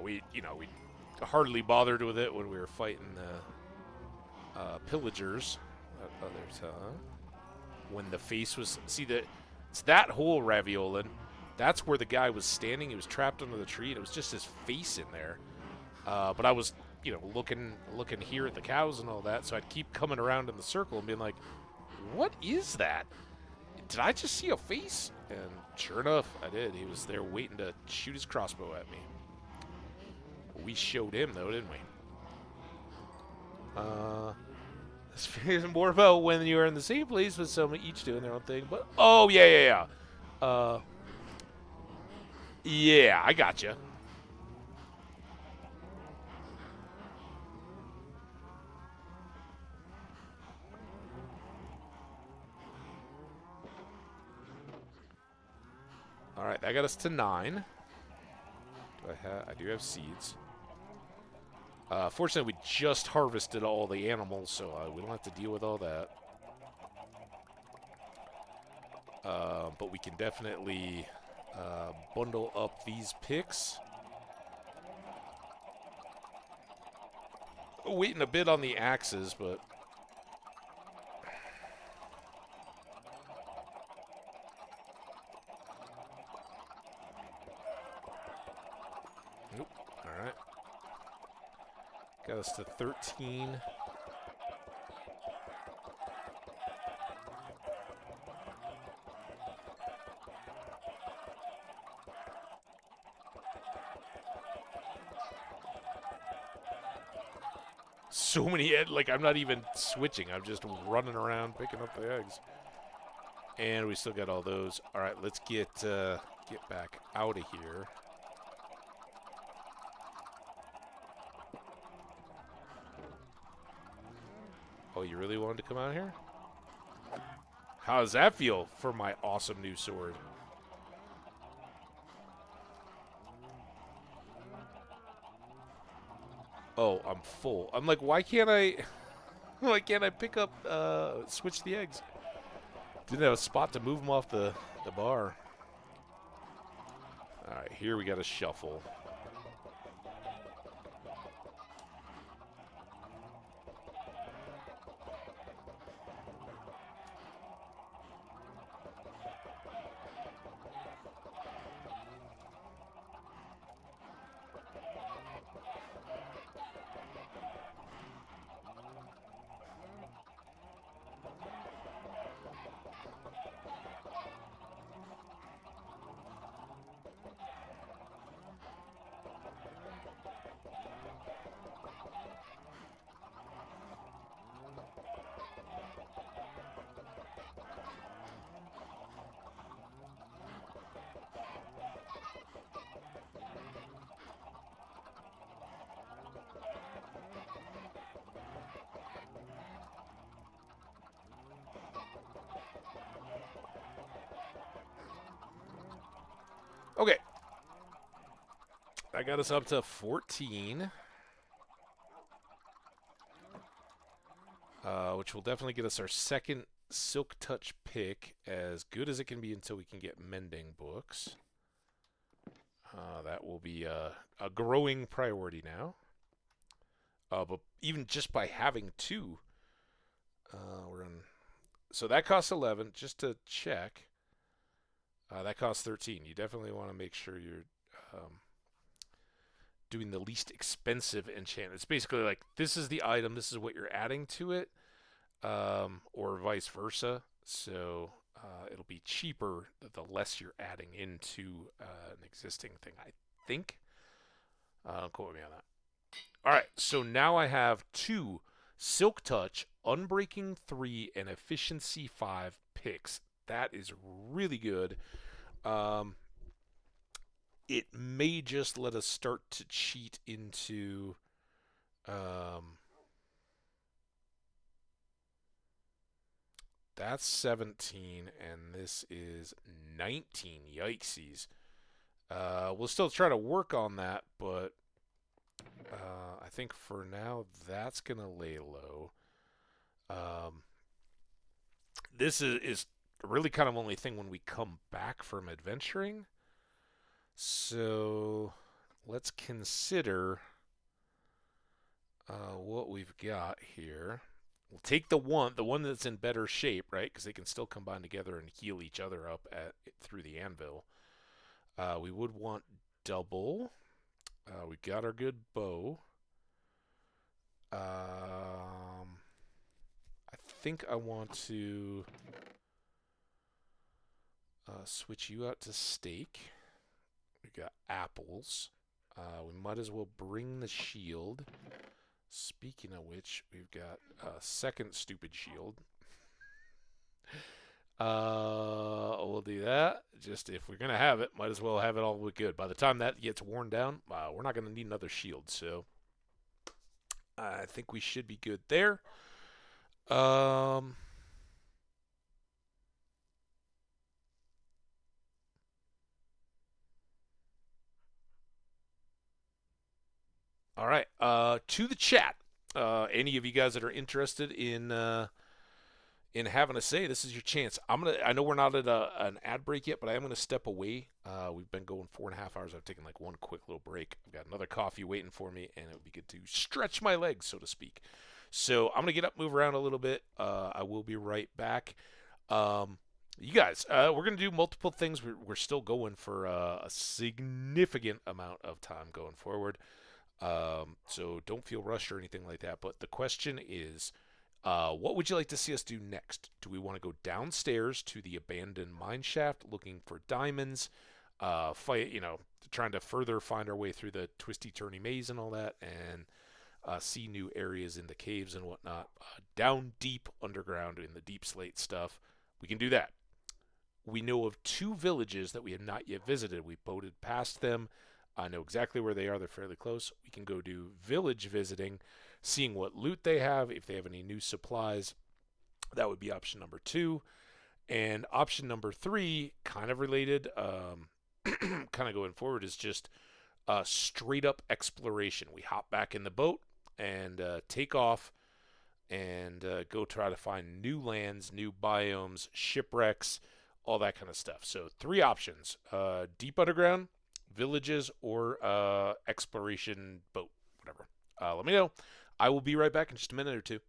We hardly bothered with it when we were fighting the pillagers at other time. When the face was, it's that whole Raviolan. That's where the guy was standing. He was trapped under the tree, and it was just his face in there. But I was, looking here at the cows and all that, so I'd keep coming around in the circle and being like, "What is that? Did I just see a face?" And sure enough, I did. He was there waiting to shoot his crossbow at me. We showed him, though, didn't we? It's more about when you're in the same place with someone each doing their own thing. But oh yeah. Yeah, I gotcha. All right, that got us to 9. I do have seeds. Fortunately, we just harvested all the animals, so we don't have to deal with all that. But we can definitely bundle up these picks. Waiting a bit on the axes, but nope. All right, got us to 13. So many, like, I'm not even switching. I'm just running around picking up the eggs. And we still got all those. All right, let's get back out of here. Oh, you really wanted to come out here? How does that feel for my awesome new sword? Oh, I'm full. I'm like, why can't I pick up, switch the eggs? Didn't have a spot to move them off the bar. All right, here we got a shuffle. Okay. I got us up to 14. which will definitely get us our second Silk Touch pick, as good as it can be until we can get mending books. That will be a growing priority now. But even just by having two, we're on. So that costs 11. Just to check, that costs 13. You definitely want to make sure you're doing the least expensive enchantment. It's basically like this is the item, this is what you're adding to it, or vice versa. So it'll be cheaper the less you're adding into an existing thing, I think. Don't quote me on that. All right, so now I have two Silk Touch, Unbreaking 3, and Efficiency 5 picks. That is really good. It may just let us start to cheat into that's 17 and this is 19. Yikesies. We'll still try to work on that, but I think for now that's gonna lay low. This is really kind of only thing when we come back from adventuring. So let's consider what we've got here. We'll take the one that's in better shape, right? Because they can still combine together and heal each other up through the anvil. We would want double. We got our good bow. I think I want to switch you out to steak. We got apples. We might as well bring the shield. Speaking of which, we've got a second stupid shield. We'll do that. Just if we're gonna have it, might as well have it all good. By the time that gets worn down, we're not gonna need another shield. So I think we should be good there. All right. To the chat. Any of you guys that are interested in having a say, this is your chance. I know we're not at an ad break yet, but I am gonna step away. We've been going 4.5 hours. I've taken like one quick little break. I've got another coffee waiting for me, and it would be good to stretch my legs, so to speak. So I'm gonna get up, move around a little bit. I will be right back. You guys, we're gonna do multiple things. We're still going for a significant amount of time going forward. So don't feel rushed or anything like that. But the question is, what would you like to see us do next? Do we want to go downstairs to the abandoned mine shaft looking for diamonds? Fight, trying to further find our way through the twisty turny maze and all that, and see new areas in the caves and whatnot. Down deep underground in the deep slate stuff. We can do that. We know of two villages that we have not yet visited. We boated past them. I know exactly where they are. They're fairly close. We can go do village visiting, seeing what loot they have, if they have any new supplies. That would be option number 2. And option number 3, kind of related, kind of going forward, is just straight up exploration. We hop back in the boat and take off and go try to find new lands, new biomes, shipwrecks, all that kind of stuff. So 3 options: deep underground, villages, or exploration boat, whatever. Let me know. I will be right back in just a minute or two.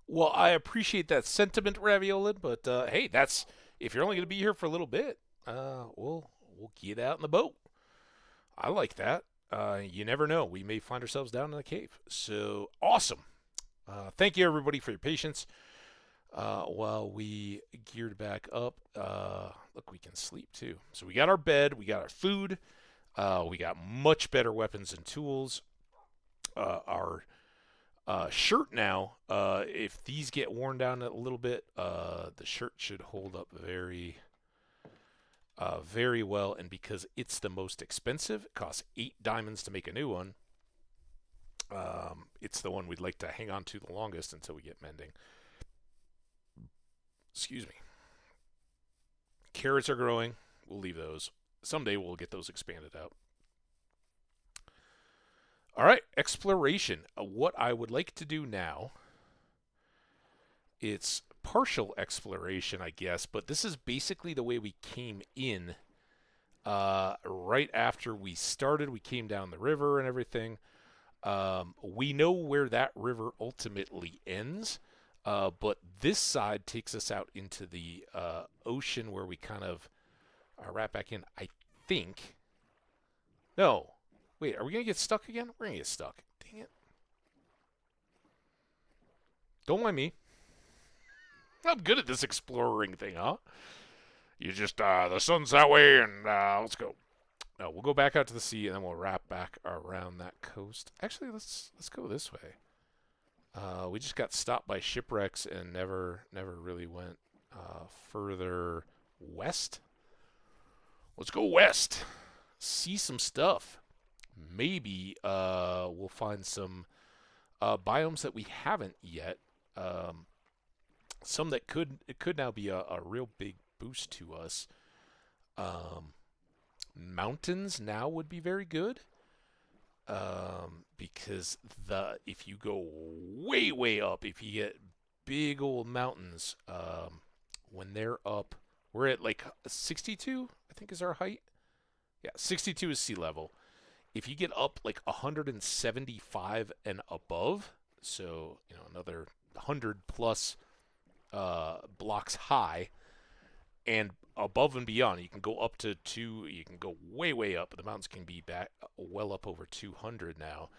Well, I appreciate that sentiment, Raviolin, but hey, that's if you're only going to be here for a little bit, we'll get out in the boat. I like that. You never know. We may find ourselves down in the cave. So awesome. Thank you, everybody, for your patience. While we geared back up, look, we can sleep too. So we got our bed, we got our food, we got much better weapons and tools. Our shirt now, if these get worn down a little bit, the shirt should hold up very well. And because it's the most expensive, it costs 8 diamonds to make a new one. It's the one we'd like to hang on to the longest until we get mending. Excuse me. Carrots are growing. We'll leave those. Someday we'll get those expanded out. All right, exploration. What I would like to do now, it's partial exploration, I guess, but this is basically the way we came in. Right after we started, we came down the river and everything. We know where that river ultimately ends, but this side takes us out into the ocean where we kind of wrap back in, I think. No. Wait, are we going to get stuck again? We're going to get stuck. Dang it. Don't mind me. I'm good at this exploring thing, huh? You just, the sun's that way, and let's go. No, we'll go back out to the sea, and then we'll wrap back around that coast. Actually, let's go this way. We just got stopped by shipwrecks and never really went further west. Let's go west. See some stuff. Maybe we'll find some biomes that we haven't yet. Some that could now be a real big boost to us. Mountains now would be very good. Because if you go way up, if you get big old mountains, when they're up, we're at like 62, I think is our height. Yeah, 62 is sea level. If you get up like 175 and above, so another 100 plus blocks high, and above and beyond, you can go up to 2. You can go way up. The mountains can be back well up over 200 now.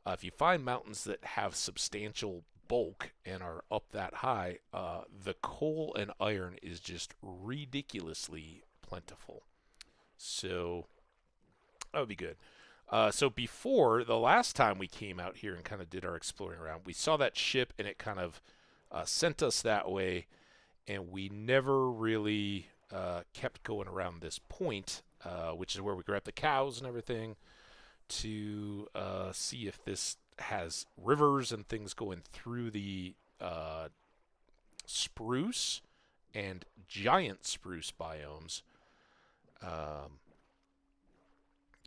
If you find mountains that have substantial bulk and are up that high, the coal and iron is just ridiculously plentiful. So that would be good. So before, the last time we came out here and kind of did our exploring around, we saw that ship and it kind of sent us that way, and we never really kept going around this point, which is where we grabbed the cows and everything, to see if this has rivers and things going through the spruce and giant spruce biomes.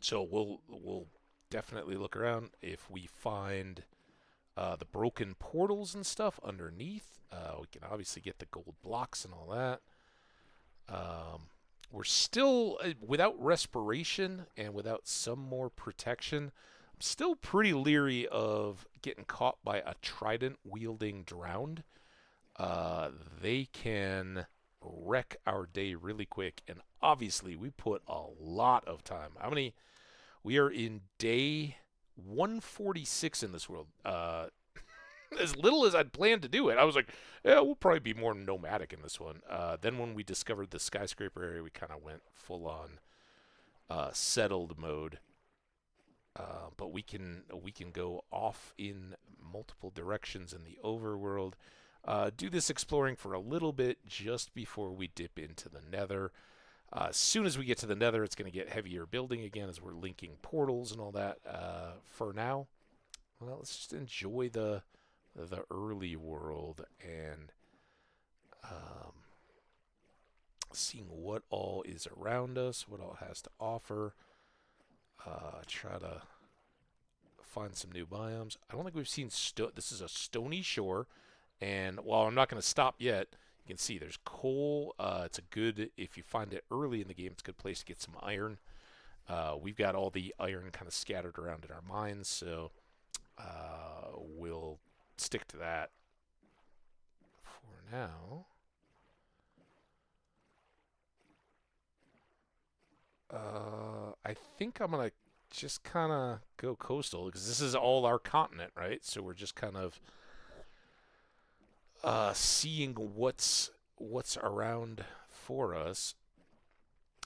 So we'll definitely look around. If we find the broken portals and stuff underneath, we can obviously get the gold blocks and all that. We're still, without respiration and without some more protection, I'm still pretty leery of getting caught by a trident-wielding drowned. They can wreck our day really quick, and obviously we put a lot of time. How many? We are in day 146 in this world. As little as I'd planned to do it, I was like, yeah, we'll probably be more nomadic in this one. Then when we discovered the skyscraper area, we kind of went full on settled mode. But we can go off in multiple directions in the overworld. Do this exploring for a little bit just before we dip into the nether. As soon as we get to the nether, it's going to get heavier building again as we're linking portals and all that. For now, well, let's just enjoy the early world and seeing what all is around us, what all has to offer. Try to find some new biomes. I don't think we've seen this is a stony shore, and while I'm not going to stop yet, you can see there's coal. It's a good, if you find it early in the game, it's a good place to get some iron. We've got all the iron kind of scattered around in our mines, so we'll stick to that. now, I think I'm going to just kind of go coastal because this is all our continent, right? So we're just kind of seeing what's around for us.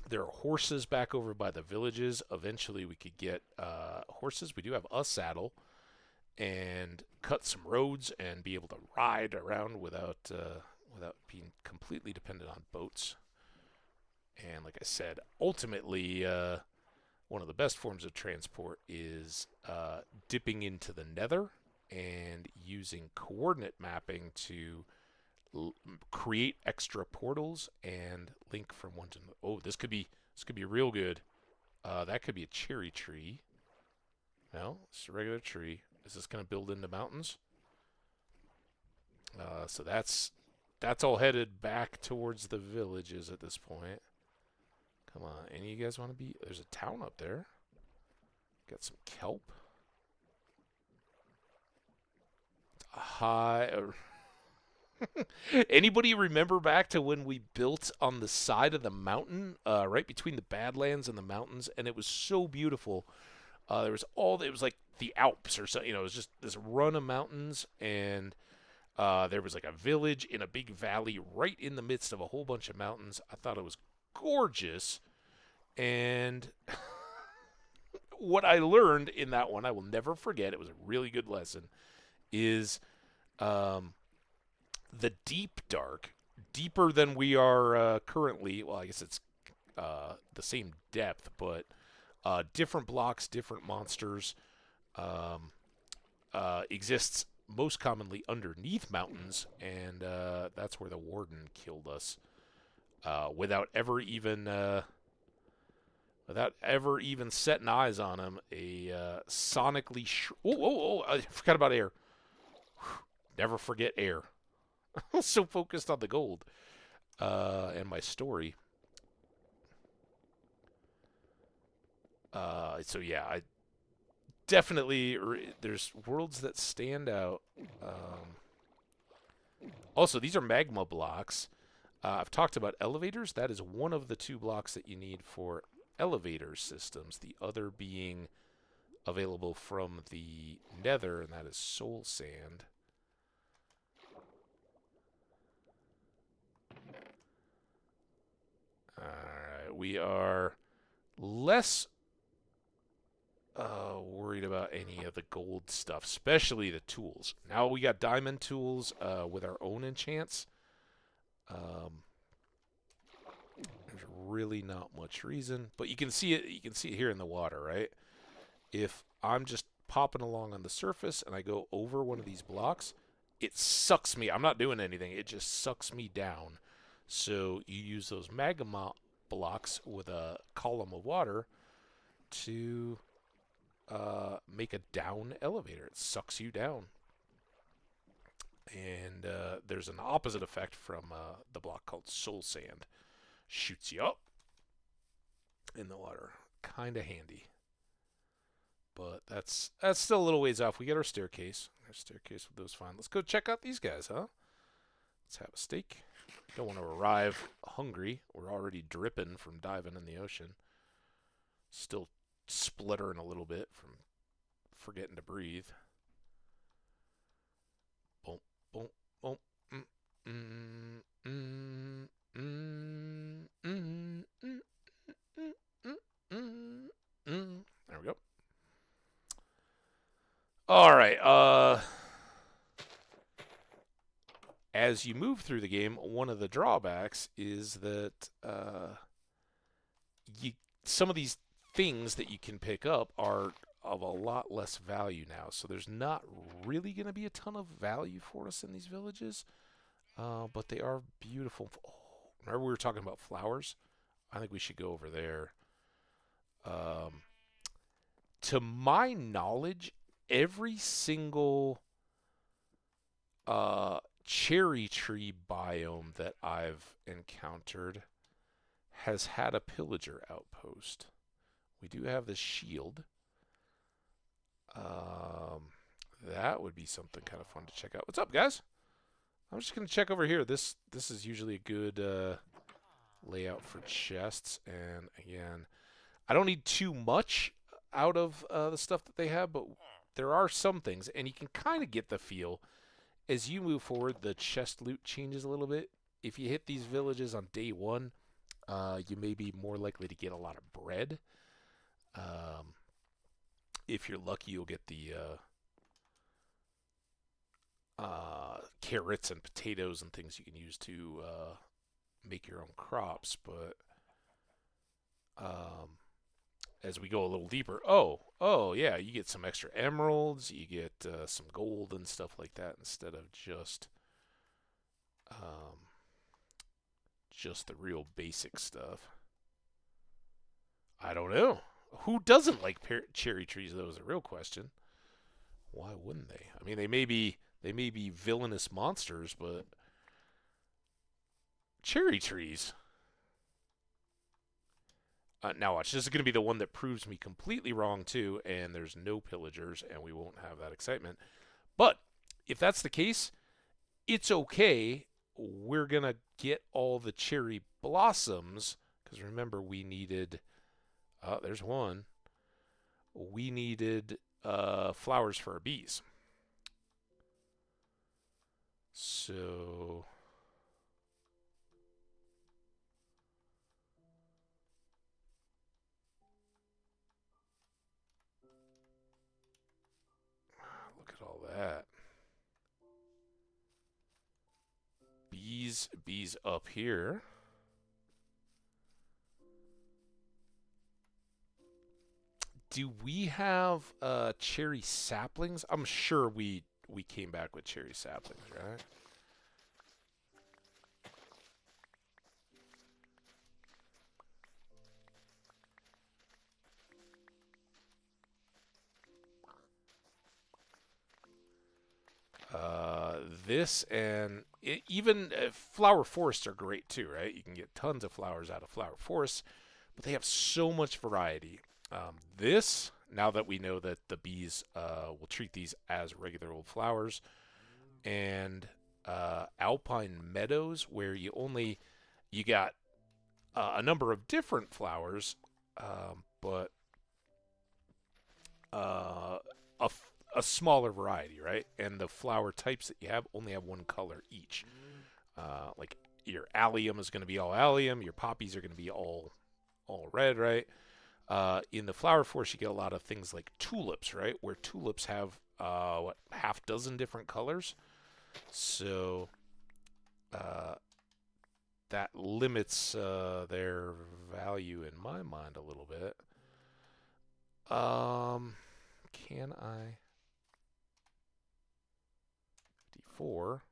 There are horses back over by the villages. Eventually, we could get horses. We do have a saddle and cut some roads and be able to ride around without being completely dependent on boats. And like I said, ultimately, one of the best forms of transport is dipping into the nether and using coordinate mapping to create extra portals and link from one to another. Oh, this could be real good. That could be a cherry tree. No, it's a regular tree. Is this going to build into mountains? So that's all headed back towards the villages at this point. Come on, any of you guys want to be? There's a town up there. Got some kelp. Hi. Anybody remember back to when we built on the side of the mountain, right between the Badlands and the mountains, and it was so beautiful. It was like the Alps or something. It was just this run of mountains, and there was like a village in a big valley right in the midst of a whole bunch of mountains. I thought it was gorgeous, and what I learned in that one, I will never forget. It was a really good lesson. Is the deep dark, deeper than we are currently. Well, I guess it's the same depth, but different blocks, different monsters exists most commonly underneath mountains, and that's where the warden killed us without ever even setting eyes on him. A sonically I forgot about air. Never forget air. I was so focused on the gold and my story. So yeah, I definitely there's worlds that stand out. Also, these are magma blocks. I've talked about elevators. That is one of the two blocks that you need for elevator systems. The other being available from the nether, and that is soul sand. Alright, we are less worried about any of the gold stuff, especially the tools. Now we got diamond tools with our own enchants. There's really not much reason, but you can see it. You can see it here in the water, right? If I'm just popping along on the surface and I go over one of these blocks, it sucks me. I'm not doing anything. It just sucks me down. So you use those magma blocks with a column of water to make a down elevator. It sucks you down. And there's an opposite effect from the block called soul sand. Shoots you up in the water. Kind of handy. But that's still a little ways off. We get our staircase. Our staircase with those fine. Let's go check out these guys, huh? Let's have a steak. Don't want to arrive hungry. We're already dripping from diving in the ocean. Still spluttering a little bit from forgetting to breathe. Boom, boom, boom. There we go. All right. As you move through the game, one of the drawbacks is that some of these things that you can pick up are of a lot less value now. So there's not really going to be a ton of value for us in these villages, but they are beautiful. Oh, remember we were talking about flowers? I think we should go over there. To my knowledge, every single cherry tree biome that I've encountered has had a pillager outpost. We do have this shield. That would be something kind of fun to check out. What's up, guys? I'm just going to check over here. This is usually a good layout for chests. And again, I don't need too much out of the stuff that they have, but there are some things, and you can kind of get the feel as you move forward. The chest loot changes a little bit. If you hit these villages on day one, you may be more likely to get a lot of bread. If you're lucky, you'll get the carrots and potatoes and things you can use to make your own crops. But as we go a little deeper, oh yeah, you get some extra emeralds, you get some gold and stuff like that instead of just the real basic stuff. I don't know. Who doesn't like cherry trees, though, is a real question. Why wouldn't they? I mean, they may be villainous monsters, but cherry trees. Now watch, this is going to be the one that proves me completely wrong, too, and there's no pillagers, and we won't have that excitement. But if that's the case, it's okay. We're going to get all the cherry blossoms, because remember, we needed... there's one. We needed flowers for our bees. So... look at all that. Bees up here. Do we have cherry saplings? I'm sure we came back with cherry saplings, right? This and even flower forests are great too, right? You can get tons of flowers out of flower forests, but they have so much variety. This, now that we know that the bees will treat these as regular old flowers, and alpine meadows where you got a number of different flowers, but a smaller variety, right? And the flower types that you have only have one color each. Like your allium is going to be all allium, your poppies are going to be all red, right? In the flower forest, you get a lot of things like tulips, right? Where tulips have half dozen different colors. So that limits their value in my mind a little bit. Can I? 54,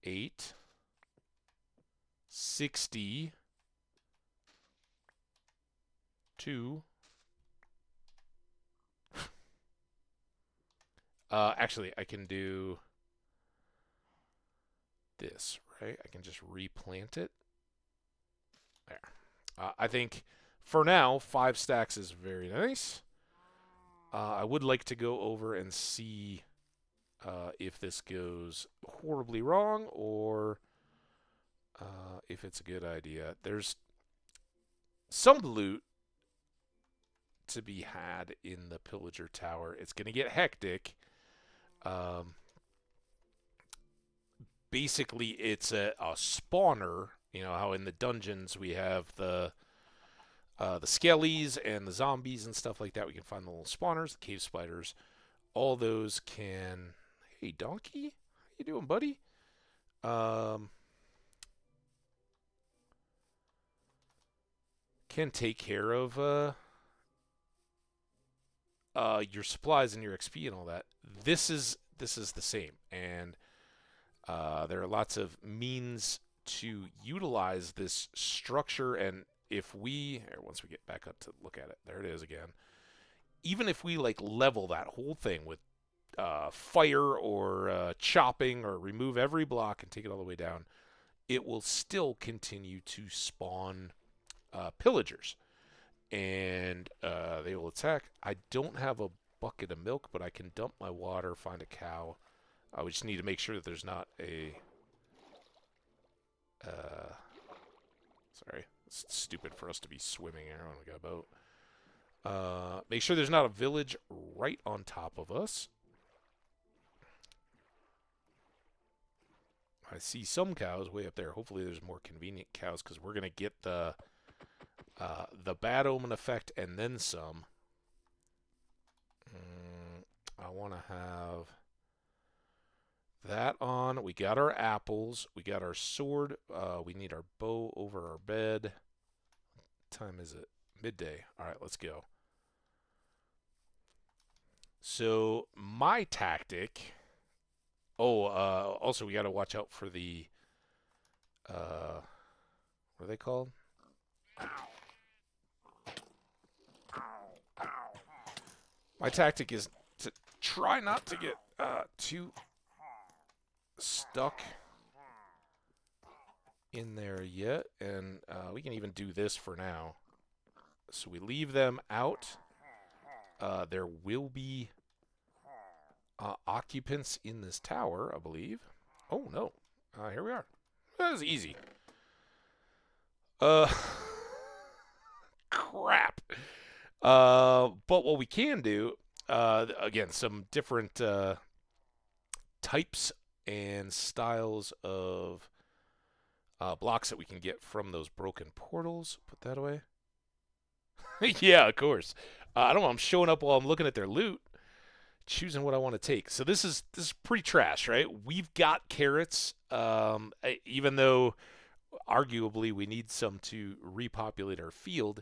8, 60, 2. Actually, I can do this, right? I can just replant it. There. I think for now, 5 stacks is very nice. I would like to go over and see if this goes horribly wrong or if it's a good idea. There's some loot to be had in the pillager tower. It's going to get hectic. Basically, it's a spawner. You know how in the dungeons we have the skellies and the zombies and stuff like that. We can find the little spawners, the cave spiders. All those can... Hey, donkey? How you doing, buddy? Can take care of your supplies and your XP and all that. This is the same, and there are lots of means to utilize this structure. And if we, once we get back up to look at it, there it is again. Even if we like level that whole thing with fire or chopping or remove every block and take it all the way down, it will still continue to spawn pillagers. And they will attack. I don't have a bucket of milk, but I can dump my water, find a cow, We just need to make sure that there's not a... sorry, it's stupid for us to be swimming here when we got a boat. Make sure there's not a village right on top of us. I see some cows way up there. Hopefully there's more convenient cows because we're going to get the bad omen effect and then some. I want to have that on. We got our apples. We got our sword. We need our bow over our bed. What time is it? Midday. All right, let's go. So my tactic... Oh, also we got to watch out for the... what are they called? My tactic is to try not to get too stuck in there yet, and we can even do this for now. So we leave them out. There will be occupants in this tower, I believe. Oh, no. Here we are. That was easy. Crap. But what we can do, again, some different types and styles of blocks that we can get from those broken portals. Put that away. Yeah, of course. I don't know. I'm showing up while I'm looking at their loot, choosing what I want to take. So this is pretty trash, right? We've got carrots, even though arguably we need some to repopulate our field.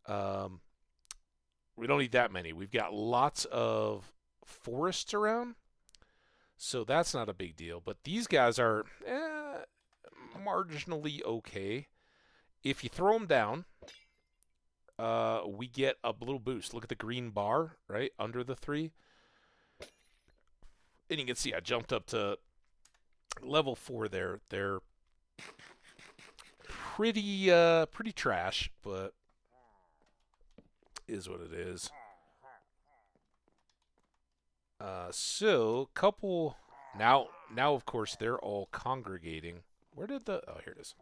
We don't need that many. We've got lots of forests around, so that's not a big deal. But these guys are marginally okay. If you throw them down, we get a little boost. Look at the green bar, right, under the 3. And you can see I jumped up to level 4 there. They're pretty trash, but is what it is. So couple now of course they're all congregating. Where did the here it is.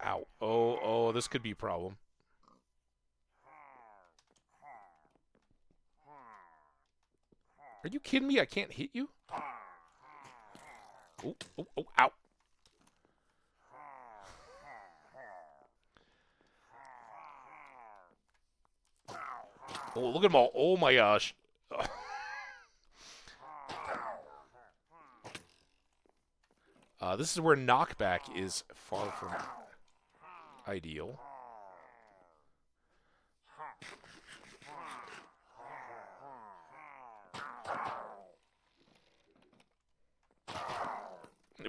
Ow. Oh, this could be a problem. Are you kidding me? I can't hit you? Oh, ow. Oh, look at them all. Oh, my gosh. This is where knockback is far from ideal.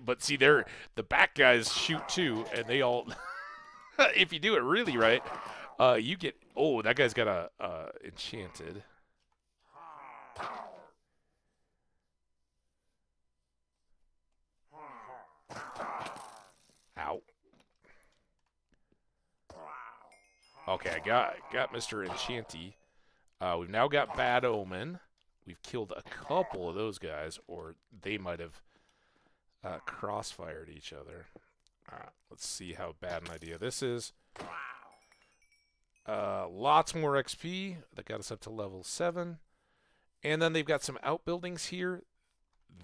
But see, the back guys shoot too, and they all... if you do it really right, you get... Oh, that guy's got a enchanted. Ow. Okay, I got Mr. Enchanty. We've now got Bad Omen. We've killed a couple of those guys, or they might have crossfired each other. Let's see how bad an idea this is. Lots more XP. That got us up to level 7. And then they've got some outbuildings here.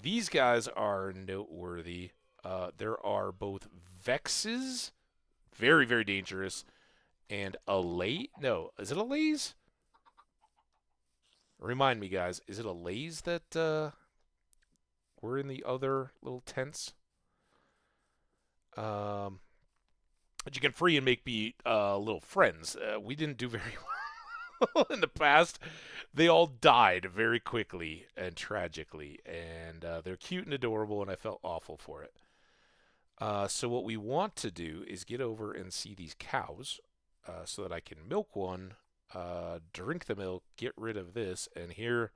These guys are noteworthy. There are both Vexes, very, very dangerous, and No, is it a Lays? Remind me, guys, is it a Lays that were in the other little tents? But you can free and make me little friends. We didn't do very well in the past. They all died very quickly and tragically, and they're cute and adorable, and I felt awful for it. So what we want to do is get over and see these cows so that I can milk one, drink the milk, get rid of this, and here...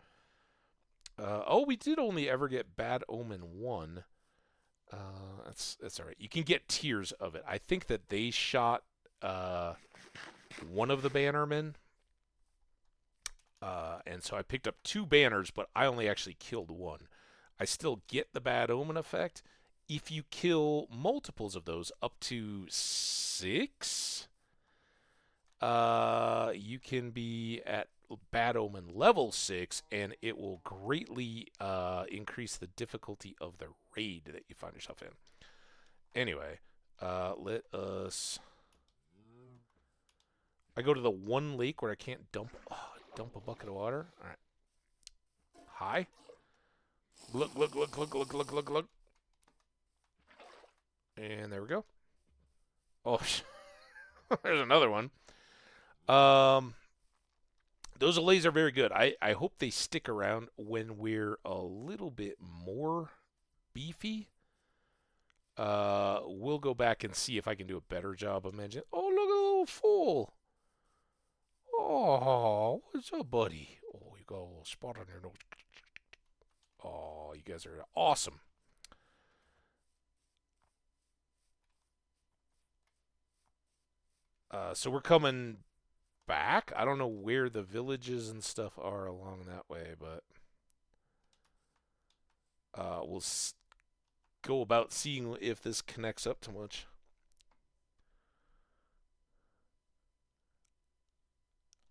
oh, we did only ever get Bad Omen 1. That's all right. You can get tiers of it. I think that they shot one of the bannermen. And so I picked up 2 banners, but I only actually killed 1. I still get the bad omen effect. If you kill multiples of those, up to 6, you can be at bad omen level 6, and it will greatly increase the difficulty of the raid that you find yourself in. Anyway, let us... I go to the one lake where I can't dump a bucket of water. All right. Hi. Look. And there we go. Oh, there's another one. Those allays are very good. I hope they stick around when we're a little bit more beefy. We'll go back and see if I can do a better job of managing. Oh, look at a little fool. Oh, what's up, buddy? Oh, you got a little spot on your nose. Oh, you guys are awesome. So we're coming back. I don't know where the villages and stuff are along that way, but we'll go about seeing if this connects up to much.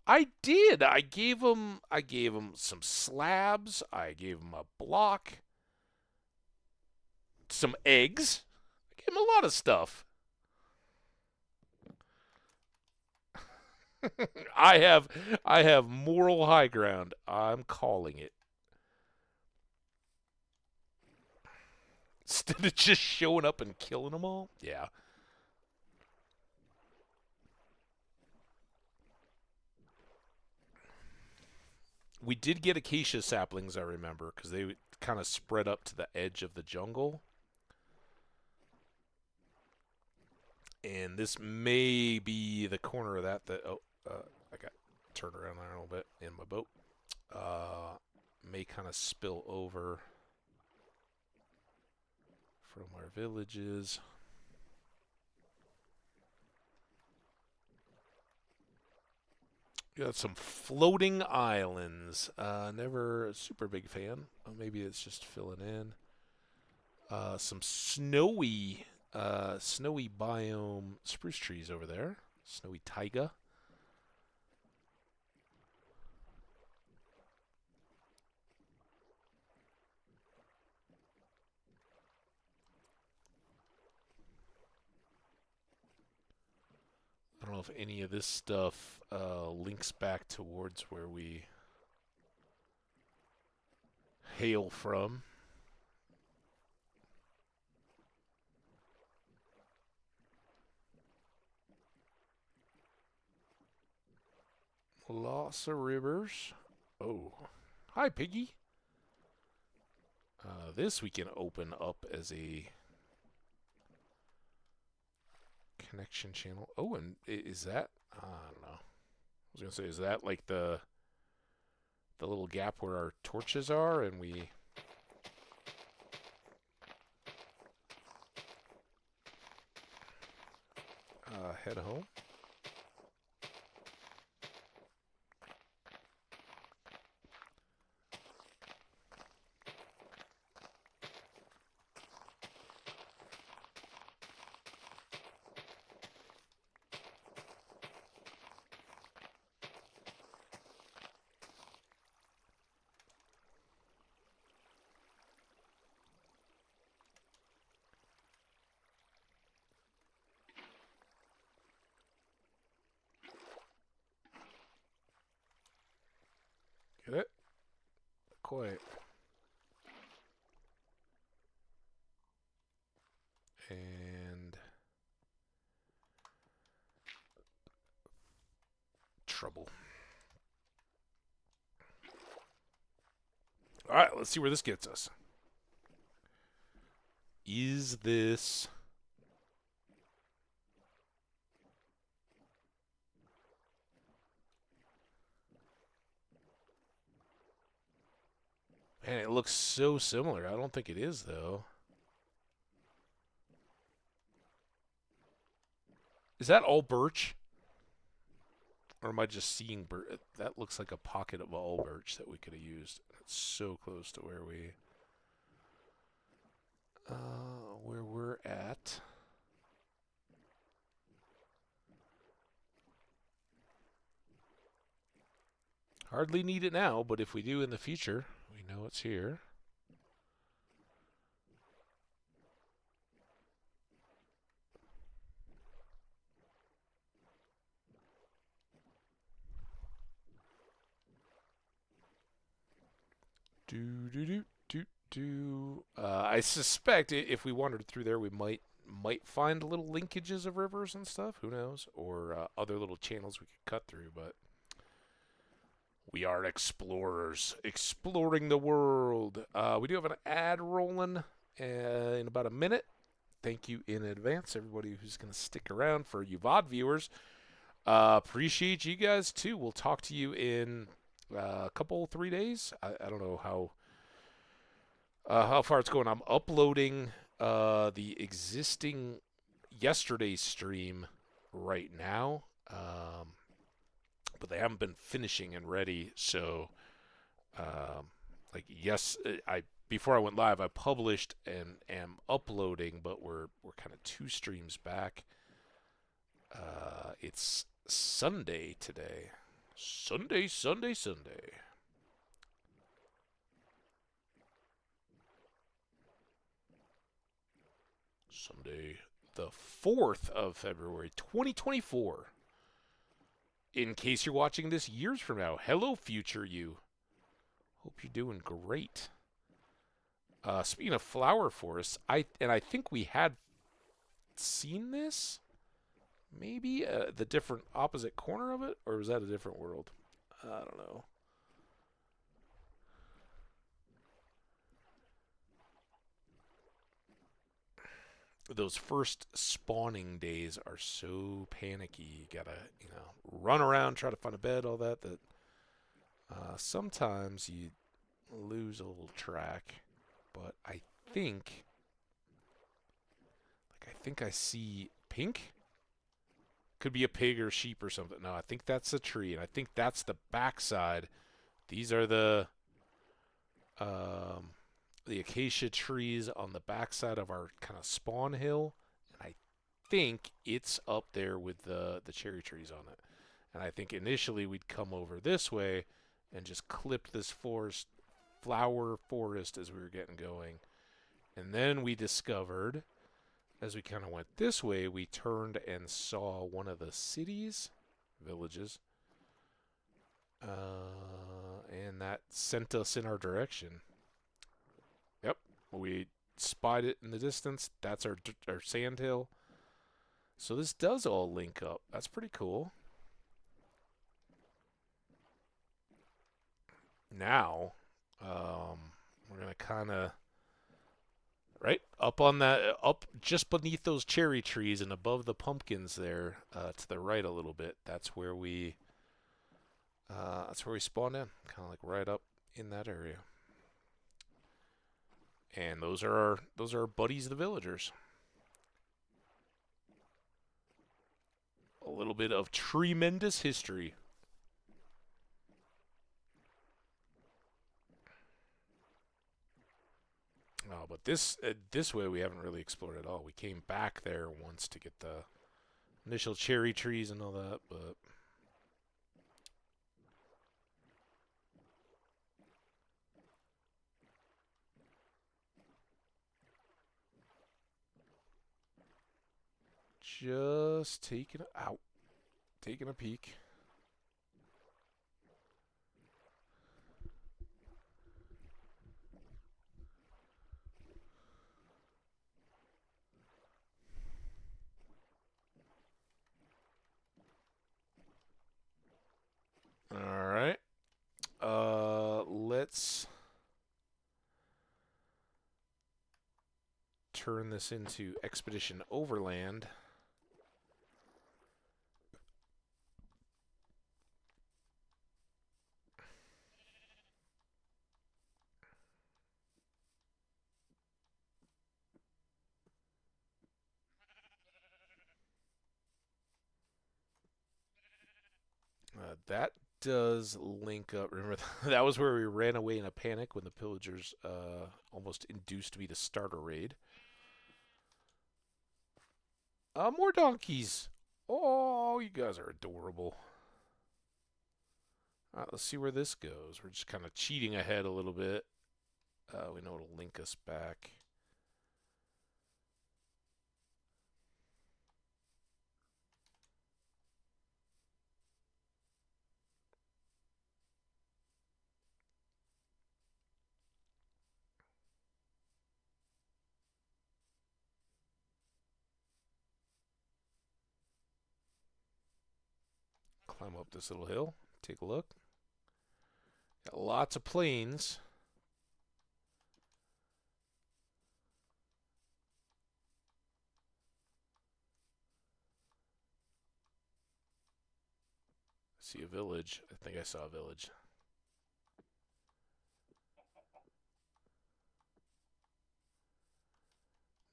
I did. I gave him some slabs. I gave him a block, some eggs. I gave him a lot of stuff. I have moral high ground. I'm calling it. Instead of just showing up and killing them all. Yeah. We did get acacia saplings, I remember, because they kind of spread up to the edge of the jungle. And this may be the corner of that. I got turned around there a little bit in my boat. May kind of spill over from our villages. Got some floating islands. Never a super big fan. Maybe it's just filling in. Some snowy biome spruce trees over there. Snowy taiga. I don't know if any of this stuff links back towards where we hail from. Lots of rivers. Oh. Hi, Piggy. This we can open up as a connection channel. Oh, and is that... I don't know. I was going to say, is that like the little gap where our torches are and we... head home? Get it? Quite. And... trouble. Alright, let's see where this gets us. Is this... Man, it looks so similar. I don't think it is, though. Is that all birch? Or am I just seeing that looks like a pocket of all birch that we could have used. It's so close to where we're at. Hardly need it now, but if we do in the future, we know it's here. Do do do do do. I suspect if we wandered through there, we might find little linkages of rivers and stuff. Who knows? Or other little channels we could cut through. But we are explorers, exploring the world. We do have an ad rolling in about a minute. Thank you in advance, everybody who's going to stick around for you VOD viewers. Appreciate you guys too. We'll talk to you in a couple 3 days. I don't know how far it's going. I'm uploading the existing yesterday's stream right now, but they haven't been finishing and ready. So, before I went live, I published and am uploading, but we're kind of 2 streams back. It's Sunday today. Sunday. Sunday the 4th of February, 2024. In case you're watching this years from now, hello, future you. Hope you're doing great. Speaking of flower forests, I think we had seen this. Maybe the different opposite corner of it, or was that a different world? I don't know. Those first spawning days are so panicky. You gotta, run around, try to find a bed, all that. That sometimes you lose a little track. But I think I see pink. Could be a pig or sheep or something. No, I think that's a tree, and I think that's the backside. These are the acacia trees on the backside of our kind of spawn hill, and I think it's up there with the cherry trees on it. And I think initially we'd come over this way and just clip this flower forest as we were getting going. And then we discovered, as we kind of went this way, we turned and saw one of the villages, and that sent us in our direction. Yep, we spied it in the distance. That's our sand hill. So this does all link up. That's pretty cool. Now, we're going to kind of, right, up just beneath those cherry trees and above the pumpkins there, to the right a little bit. That's where we spawned in, kind of like right up in that area. And those are our buddies, the villagers. A little bit of Treemendous history. Oh, but this way we haven't really explored at all. We came back there once to get the initial cherry trees and all that, but just taking a peek. All right. Let's turn this into Expedition Overland. That does link up. Remember, that was where we ran away in a panic when the pillagers almost induced me to start a raid. More donkeys. Oh, you guys are adorable. All right, let's see where this goes. We're just kind of cheating ahead a little bit. We know it'll link us back. Climb up this little hill. Take a look. Got lots of plains. See a village. I think I saw a village.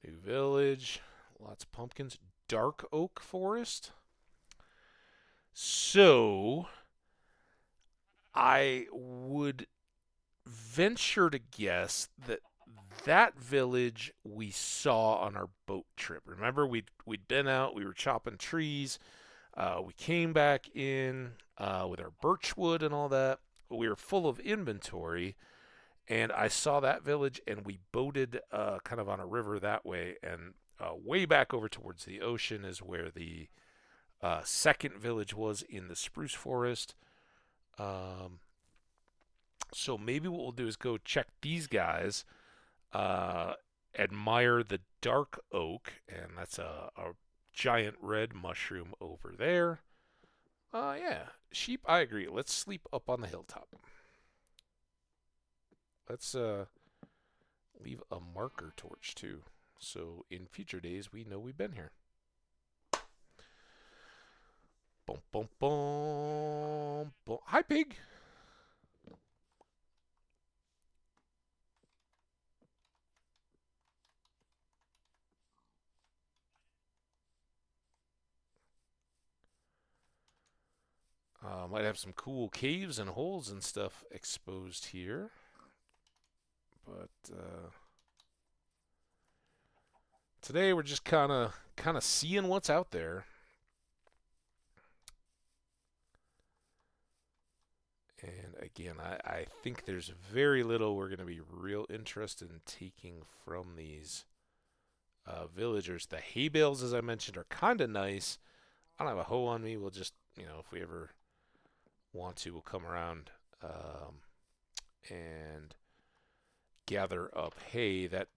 New village. Lots of pumpkins. Dark oak forest. So, I would venture to guess that that village we saw on our boat trip. Remember, we'd been out, we were chopping trees. We came back in with our birch wood and all that. We were full of inventory, and I saw that village, and we boated kind of on a river that way. And way back over towards the ocean is where the second village was in the spruce forest. So maybe what we'll do is go check these guys, admire the dark oak, and that's a giant red mushroom over there. Yeah, sheep, I agree. Let's sleep up on the hilltop. Let's leave a marker torch too, so in future days we know we've been here. Boom, boom, boom, boom. Hi, pig. Might have some cool caves and holes and stuff exposed here. But today we're just kind of seeing what's out there. And again, I think there's very little we're going to be real interested in taking from these villagers. The hay bales, as I mentioned, are kind of nice. I don't have a hoe on me. We'll just, if we ever want to, we'll come around and gather up hay. That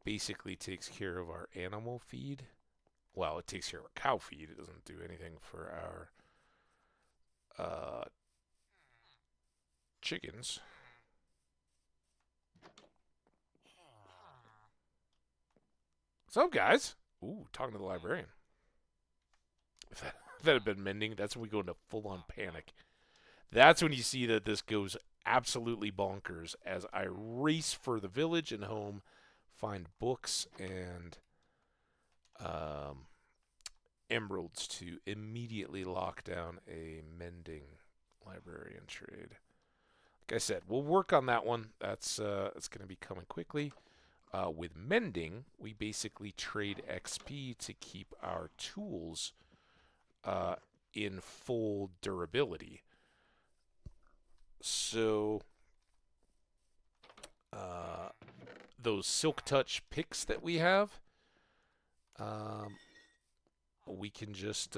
basically takes care of our animal feed. Well, it takes care of our cow feed. It doesn't do anything for our chickens. What's up, guys? Ooh, talking to the librarian. If that had been mending, that's when we go into full-on panic. That's when you see that this goes absolutely bonkers as I race for the village and home, find books and emeralds to immediately lock down a mending librarian trade. Like I said, we'll work on that one. It's going to be coming quickly. With mending, we basically trade XP to keep our tools in full durability. So those Silk Touch picks that we have, we can just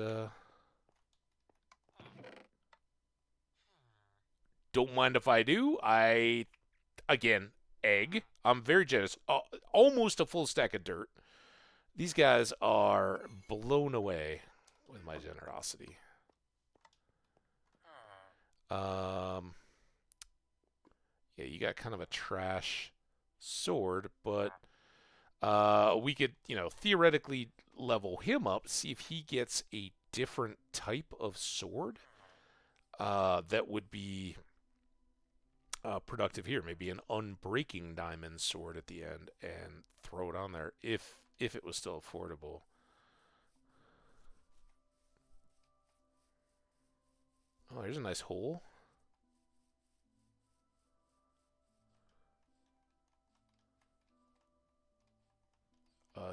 don't mind if I do. Again, egg. I'm very generous. Almost a full stack of dirt. These guys are blown away with my generosity. Yeah, you got kind of a trash sword, but we could, theoretically level him up, see if he gets a different type of sword that would be productive here. Maybe an unbreaking diamond sword at the end, and throw it on there if it was still affordable. Oh, there's a nice hole.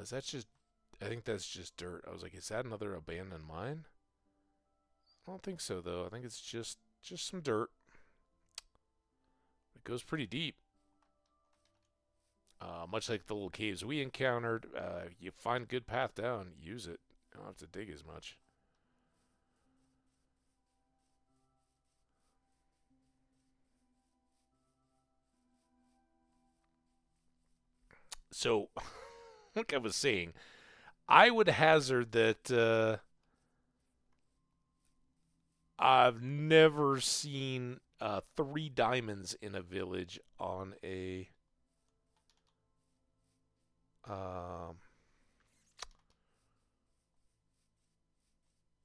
Is that just... I think that's just dirt. I was like, is that another abandoned mine? I don't think so, though. I think it's just some dirt. It goes pretty deep. Much like the little caves we encountered, you find a good path down, use it. You don't have to dig as much. So, like I was saying, I would hazard that I've never seen 3 diamonds in a village um,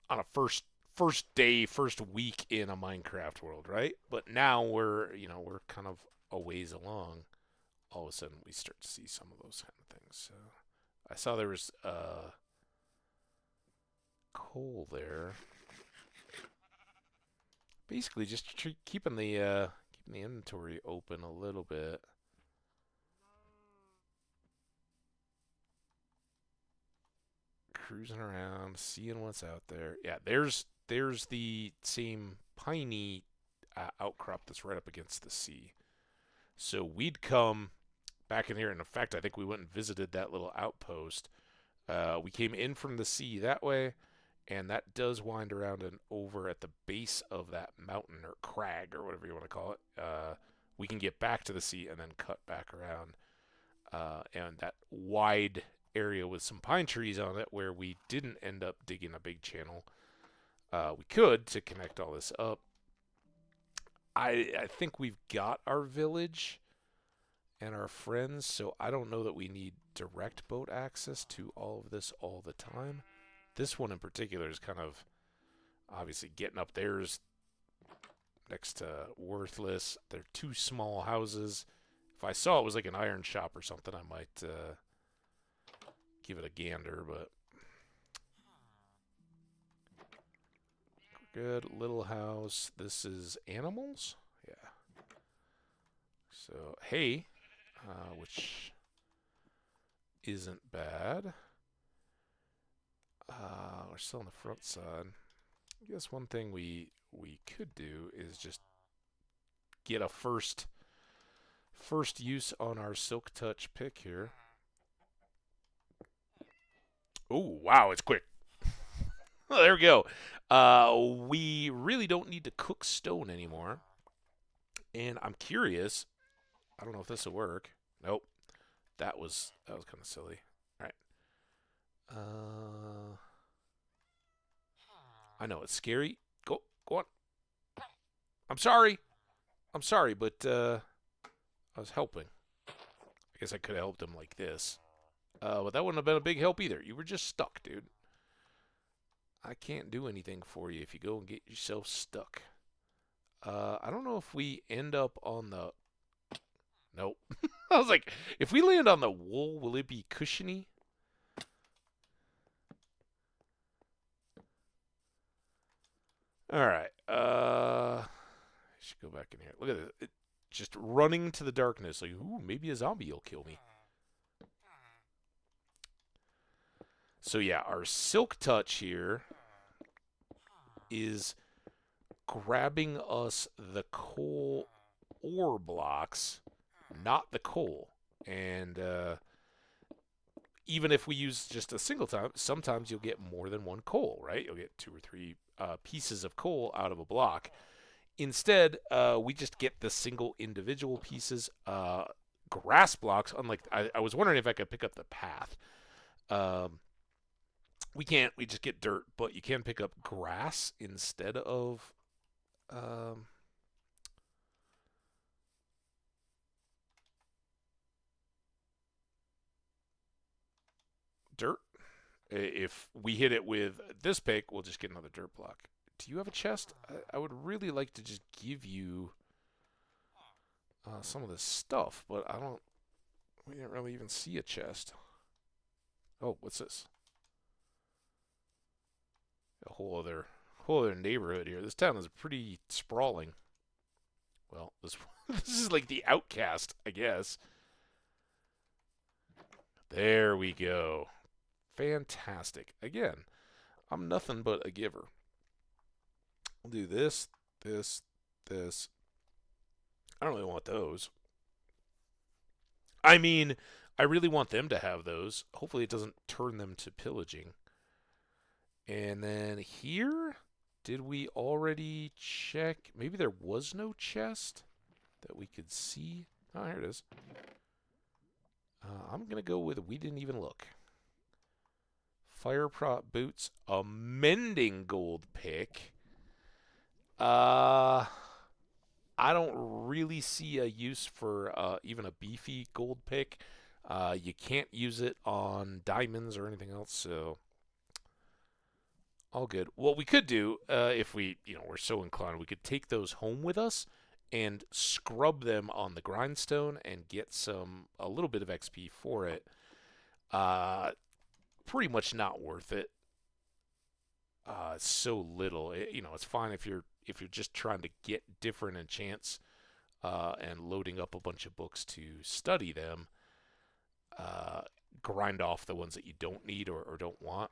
on a first day, first week in a Minecraft world, right? But now we're kind of a ways along. All of a sudden, we start to see some of those kind of things. So I saw there was coal there. Basically, just keeping the inventory open a little bit. Cruising around, seeing what's out there. Yeah, there's the same piney outcrop that's right up against the sea. So we'd come back in here, and in fact, I think we went and visited that little outpost. We came in from the sea that way, and that does wind around and over at the base of that mountain or crag or whatever you want to call it. We can get back to the sea and then cut back around. And that wide area with some pine trees on it where we didn't end up digging a big channel. We could to connect all this up. I think we've got our village and our friends, so I don't know that we need direct boat access to all of this all the time. This one in particular is kind of obviously getting up there is next to worthless. They're 2 small houses. If I saw it was like an iron shop or something, I might give it a gander, but good little house. This is animals? Yeah. So, hay, which isn't bad. We're still on the front side. I guess one thing we could do is just get a first use on our Silk Touch pick here. Oh, wow, it's quick. Oh, there we go. We really don't need to cook stone anymore. And I'm curious. I don't know if this will work. Nope. That was kind of silly. All right. I know it's scary. Go on. I'm sorry, but I was helping. I guess I could have helped him like this. But that wouldn't have been a big help either. You were just stuck, dude. I can't do anything for you if you go and get yourself stuck. I don't know if we end up on the... Nope. I was like, if we land on the wool, will it be cushiony? Alright. I should go back in here. Look at this. It, just running to the darkness. Like, ooh, maybe a zombie will kill me. So yeah, our Silk Touch here is grabbing us the coal ore blocks, not the coal. And even if we use just a single time, sometimes you'll get more than one coal, right? You'll get 2 or 3 pieces of coal out of a block. Instead, we just get the single individual pieces. Grass blocks, unlike... I was wondering if I could pick up the path. We can't. We just get dirt, but you can pick up grass instead of dirt. If we hit it with this pick, we'll just get another dirt block. Do you have a chest? I would really like to just give you some of this stuff, but I don't... We didn't really even see a chest. Oh, what's this? A whole whole other neighborhood here. This town is pretty sprawling. Well, this this is like the outcast, I guess. There we go. Fantastic. Again, I'm nothing but a giver. I'll do this, this, this. I don't really want those. I mean, I really want them to have those. Hopefully it doesn't turn them to pillaging. And then here, did we already check? Maybe there was no chest that we could see. Oh, here it is. I'm going to go with we didn't even look. Fire prop boots, a mending gold pick. I don't really see a use for even a beefy gold pick. You can't use it on diamonds or anything else, so all good. What we could do, if we're so inclined, we could take those home with us and scrub them on the grindstone and get a little bit of XP for it. Pretty much not worth it. It's so little. It's fine if you're just trying to get different enchants and loading up a bunch of books to study them. Grind off the ones that you don't need or don't want,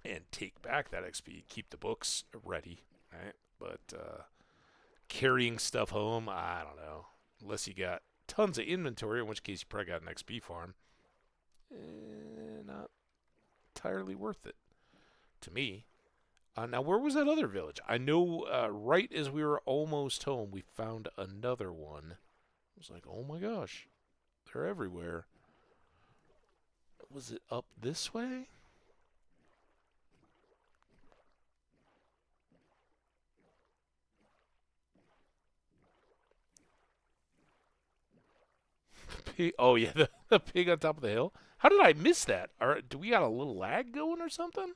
and take back that XP. Keep the books ready, right? But carrying stuff home, I don't know. Unless you got tons of inventory, in which case you probably got an XP farm. Not entirely worth it to me. Now, where was that other village? I know right as we were almost home, we found another one. I was like, oh my gosh, they're everywhere. Was it up this way? Pig, oh yeah, the pig on top of the hill. How did I miss that? Do we got a little lag going or something?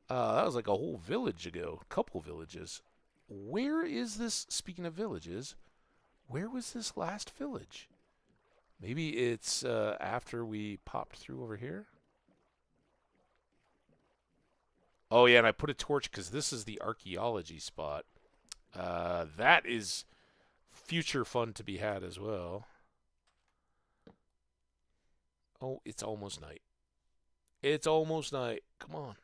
That was like a whole village ago, a couple villages. Where is this? Speaking of villages, where was this last village? Maybe it's after we popped through over here. Oh yeah, and I put a torch because this is the archaeology spot. That is future fun to be had as well. Oh, it's almost night. It's almost night. Come on.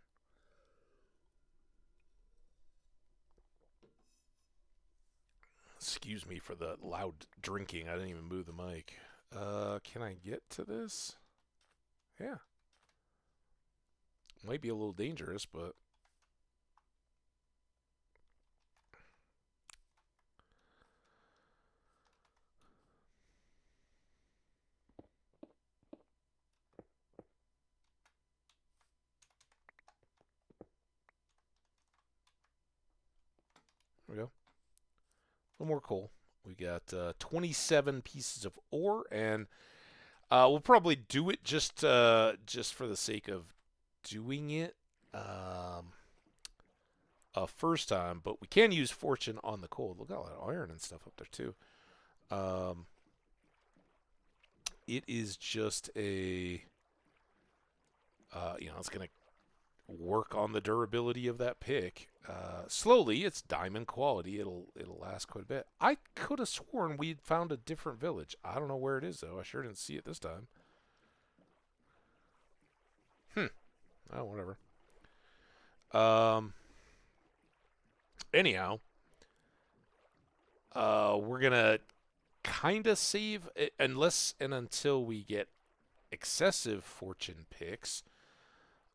Excuse me for the loud drinking. I didn't even move the mic. Can I get to this? Yeah. Might be a little dangerous, but... There we go. A little more coal. We got 27 pieces of ore, and we'll probably do it just for the sake of doing it first time. But we can use fortune on the coal. Look at all that iron and stuff up there too. It is just a it's gonna work on the durability of that pick. Slowly, it's diamond quality. It'll last quite a bit. I could have sworn we'd found a different village. I don't know where it is though. I sure didn't see it this time. Oh, whatever. Anyhow, we're gonna kind of save unless and until we get excessive fortune picks.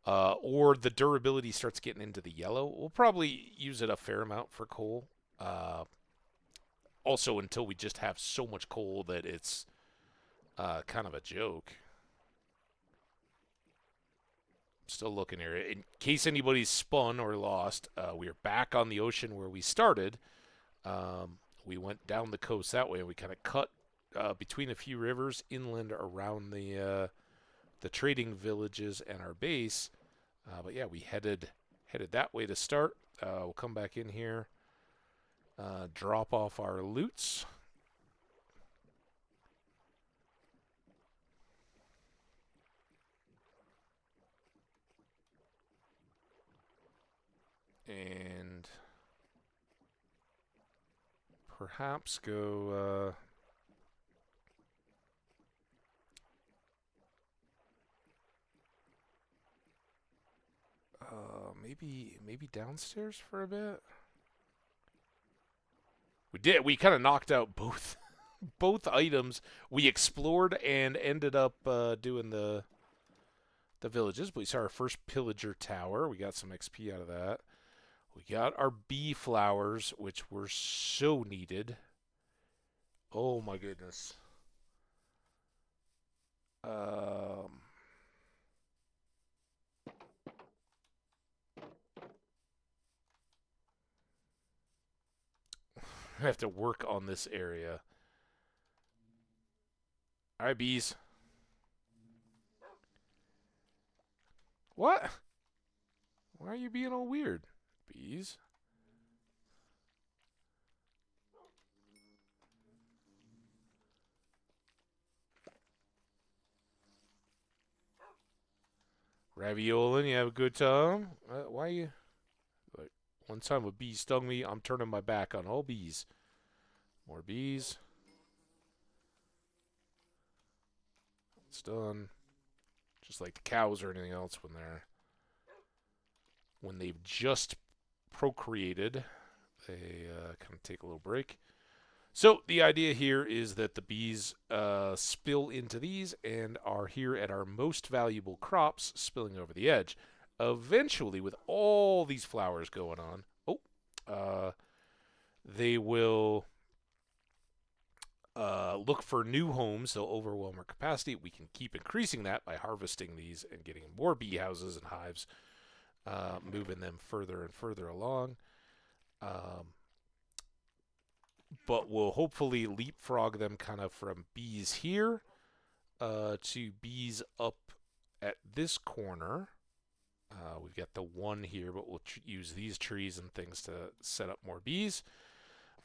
Or the durability starts getting into the yellow. We'll probably use it a fair amount for coal. Also, until we just have so much coal that it's kind of a joke. Still looking here. In case anybody's spun or lost, we are back on the ocean where we started. We went down the coast that way, and we kind of cut between a few rivers inland around the trading villages and our base. But yeah, we headed that way to start. We'll come back in here, drop off our loots. And perhaps go... maybe downstairs for a bit. We kind of knocked out both items. We explored and ended up doing the villages. But we saw our first pillager tower. We got some XP out of that. We got our bee flowers, which were so needed. Oh my goodness. I have to work on this area. All right, bees. What? Why are you being all weird, bees? Ravioling, you have a good time? Why you... Like, one time a bee stung me, I'm turning my back on all bees. More bees. It's done. Just like the cows or anything else when they've just procreated, they kind of take a little break. So the idea here is that the bees spill into these and are here at our most valuable crops spilling over the edge. Eventually, with all these flowers going on, they will look for new homes. They'll overwhelm our capacity. We can keep increasing that by harvesting these and getting more bee houses and hives, moving them further and further along. But we'll hopefully leapfrog them kind of from bees here to bees up at this corner. We've got the one here, but we'll use these trees and things to set up more bees.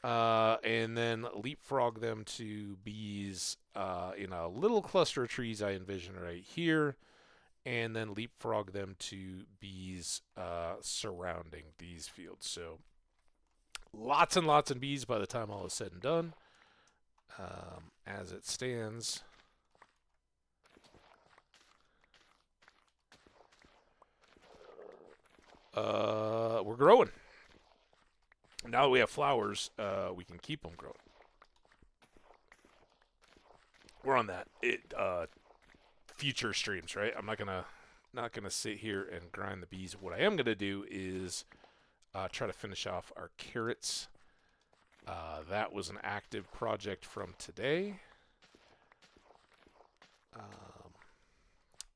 And then leapfrog them to bees in a little cluster of trees I envision right here. And then leapfrog them to bees surrounding these fields. So lots and lots of bees by the time all is said and done. As it stands, we're growing. Now that we have flowers, we can keep them growing. We're on that. Future streams, right? I'm not gonna sit here and grind the bees. What I am gonna do is try to finish off our carrots. That was an active project from today.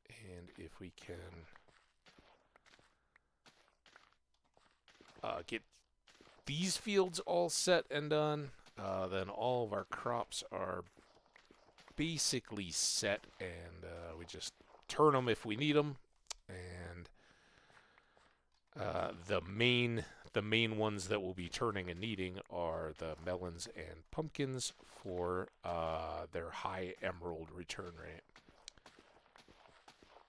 And if we can get these fields all set and done, then all of our crops are basically set, and we just turn them if we need them. And the main ones that we'll be turning and needing are the melons and pumpkins for their high emerald return rate.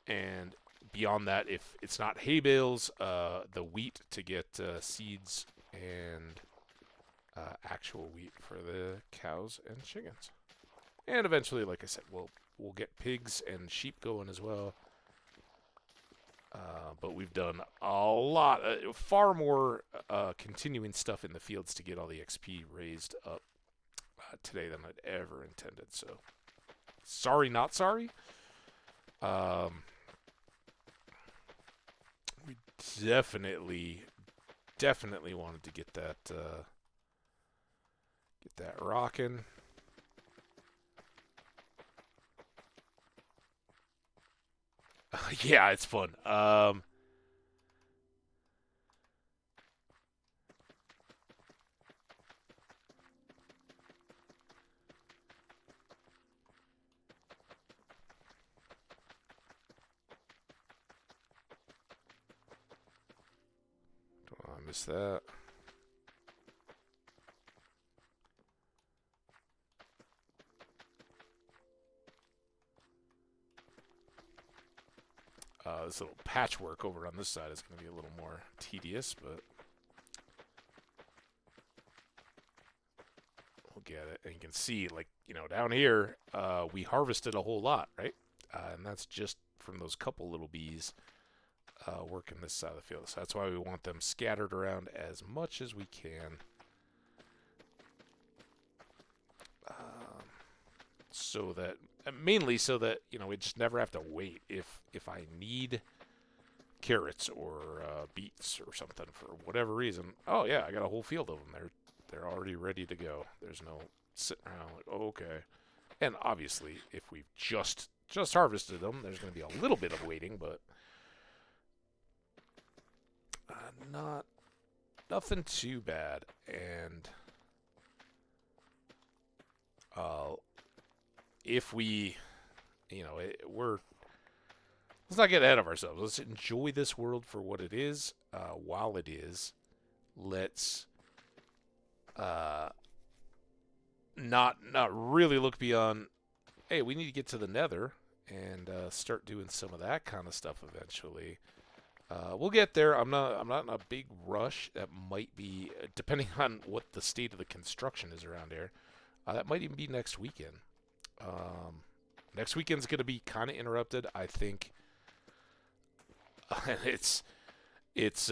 And beyond that, if it's not hay bales, the wheat to get seeds and actual wheat for the cows and chickens. And eventually, like I said, we'll get pigs and sheep going as well. But we've done a lot, far more continuing stuff in the fields to get all the XP raised up today than I'd ever intended. So, sorry, not sorry. We definitely wanted to get that rocking. Yeah, it's fun. Don't want to miss that. This little patchwork over on this side is going to be a little more tedious, but look at it, and you can see, like, down here, we harvested a whole lot, right? And that's just from those couple little bees working this side of the field. So that's why we want them scattered around as much as we can. So that, mainly so that, we just never have to wait. If I need carrots or beets or something for whatever reason, oh yeah, I got a whole field of them. They're already ready to go. There's no sitting around like, oh, okay. And obviously, if we've just harvested them, there's going to be a little bit of waiting, but nothing too bad. And if we, let's not get ahead of ourselves. Let's enjoy this world for what it is. While it is, let's not really look beyond. Hey, we need to get to the Nether and start doing some of that kind of stuff eventually. We'll get there. I'm not in a big rush. That might be, depending on what the state of the construction is around here. That might even be next weekend. Next weekend's going to be kind of interrupted, I think. It's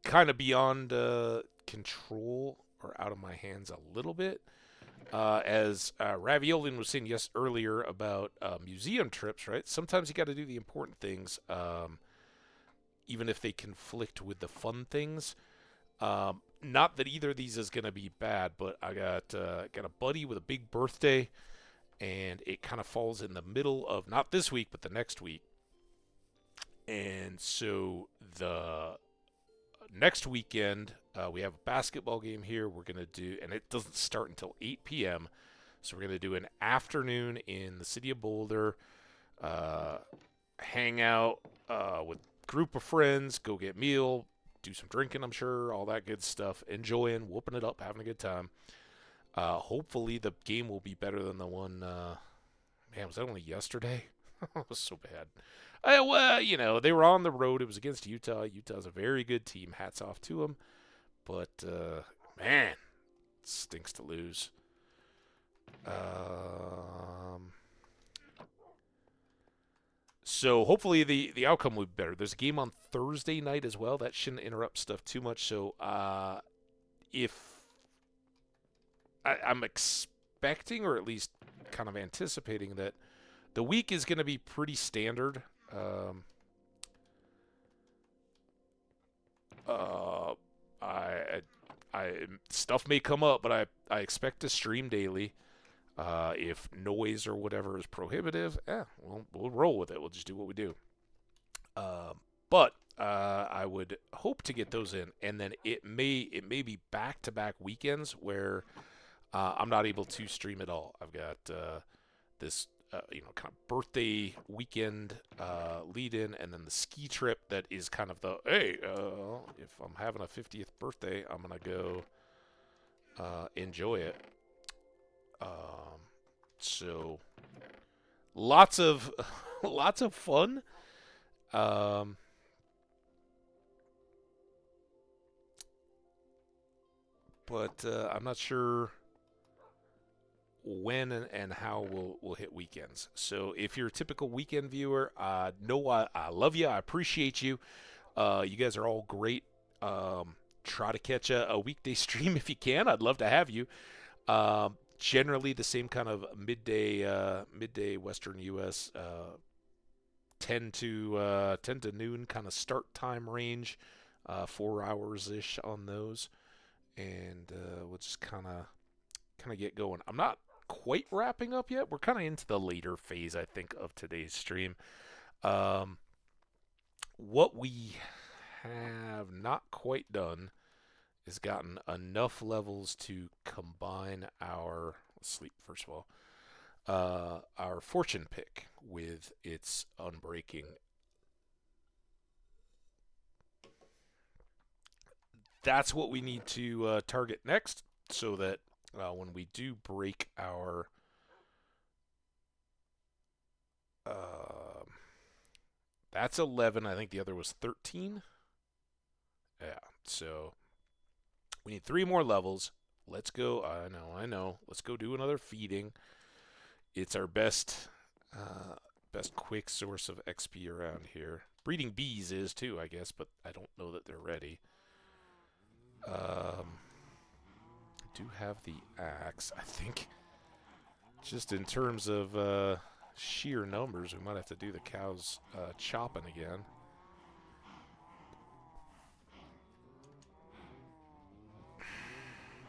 kind of beyond control or out of my hands a little bit. As Raviolian was saying earlier about museum trips, right? Sometimes you got to do the important things, even if they conflict with the fun things. Not that either of these is going to be bad, but I got a buddy with a big birthday, and it kind of falls in the middle of not this week, but the next week. And so the next weekend, we have a basketball game here. We're going to do, and it doesn't start until 8 p.m. So we're going to do an afternoon in the city of Boulder, hang out with a group of friends, go get meal, do some drinking, I'm sure, all that good stuff, enjoying, whooping it up, having a good time. Hopefully the game will be better than the one, man, was that only yesterday? It was so bad. Well, they were on the road. It was against Utah. Utah's a very good team. Hats off to them. But, man, it stinks to lose. So hopefully the outcome will be better. There's a game on Thursday night as well. That shouldn't interrupt stuff too much. So if I'm expecting, or at least kind of anticipating, that the week is going to be pretty standard. Stuff may come up, but I expect to stream daily. If noise or whatever is prohibitive, we'll roll with it. We'll just do what we do. But I would hope to get those in, and then it may be back-to-back weekends where I'm not able to stream at all. I've got this kind of birthday weekend lead-in, and then the ski trip that is kind of the, hey, if I'm having a 50th birthday, I'm going to go enjoy it. So lots of fun. But I'm not sure when and how we'll hit weekends. So if you're a typical weekend viewer, know I love you. I appreciate you. You guys are all great. Try to catch a weekday stream if you can. I'd love to have you. Generally the same kind of midday Western U.S. 10 to noon kind of start time range, 4 hours ish on those, and we'll just kind of get going. I'm not quite wrapping up yet. We're kind of into the later phase, I think, of today's stream. What we have not quite done is gotten enough levels to combine our, let's sleep first of all, our fortune pick with its unbreaking. That's what we need to target next, so that when we do break our that's 11. I think the other was 13. Yeah, so We need 3 more levels. Let's go. I know. Let's go do another feeding. It's our best quick source of XP around here. Breeding bees is too, I guess, but I don't know that they're ready. I do have the axe. I think just in terms of sheer numbers, we might have to do the cows chopping again.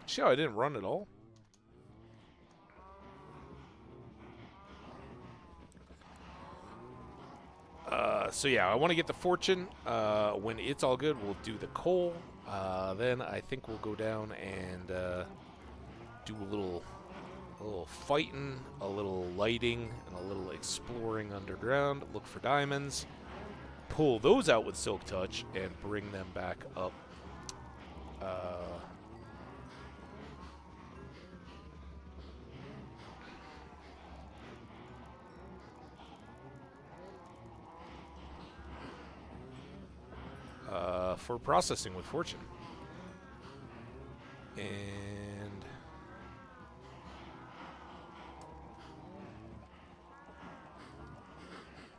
See how I didn't run at all? So yeah, I want to get the fortune. When it's all good, we'll do the coal. Then I think we'll go down and do a little fighting, a little lighting, and a little exploring underground. Look for diamonds. Pull those out with Silk Touch and bring them back up. For processing with fortune. And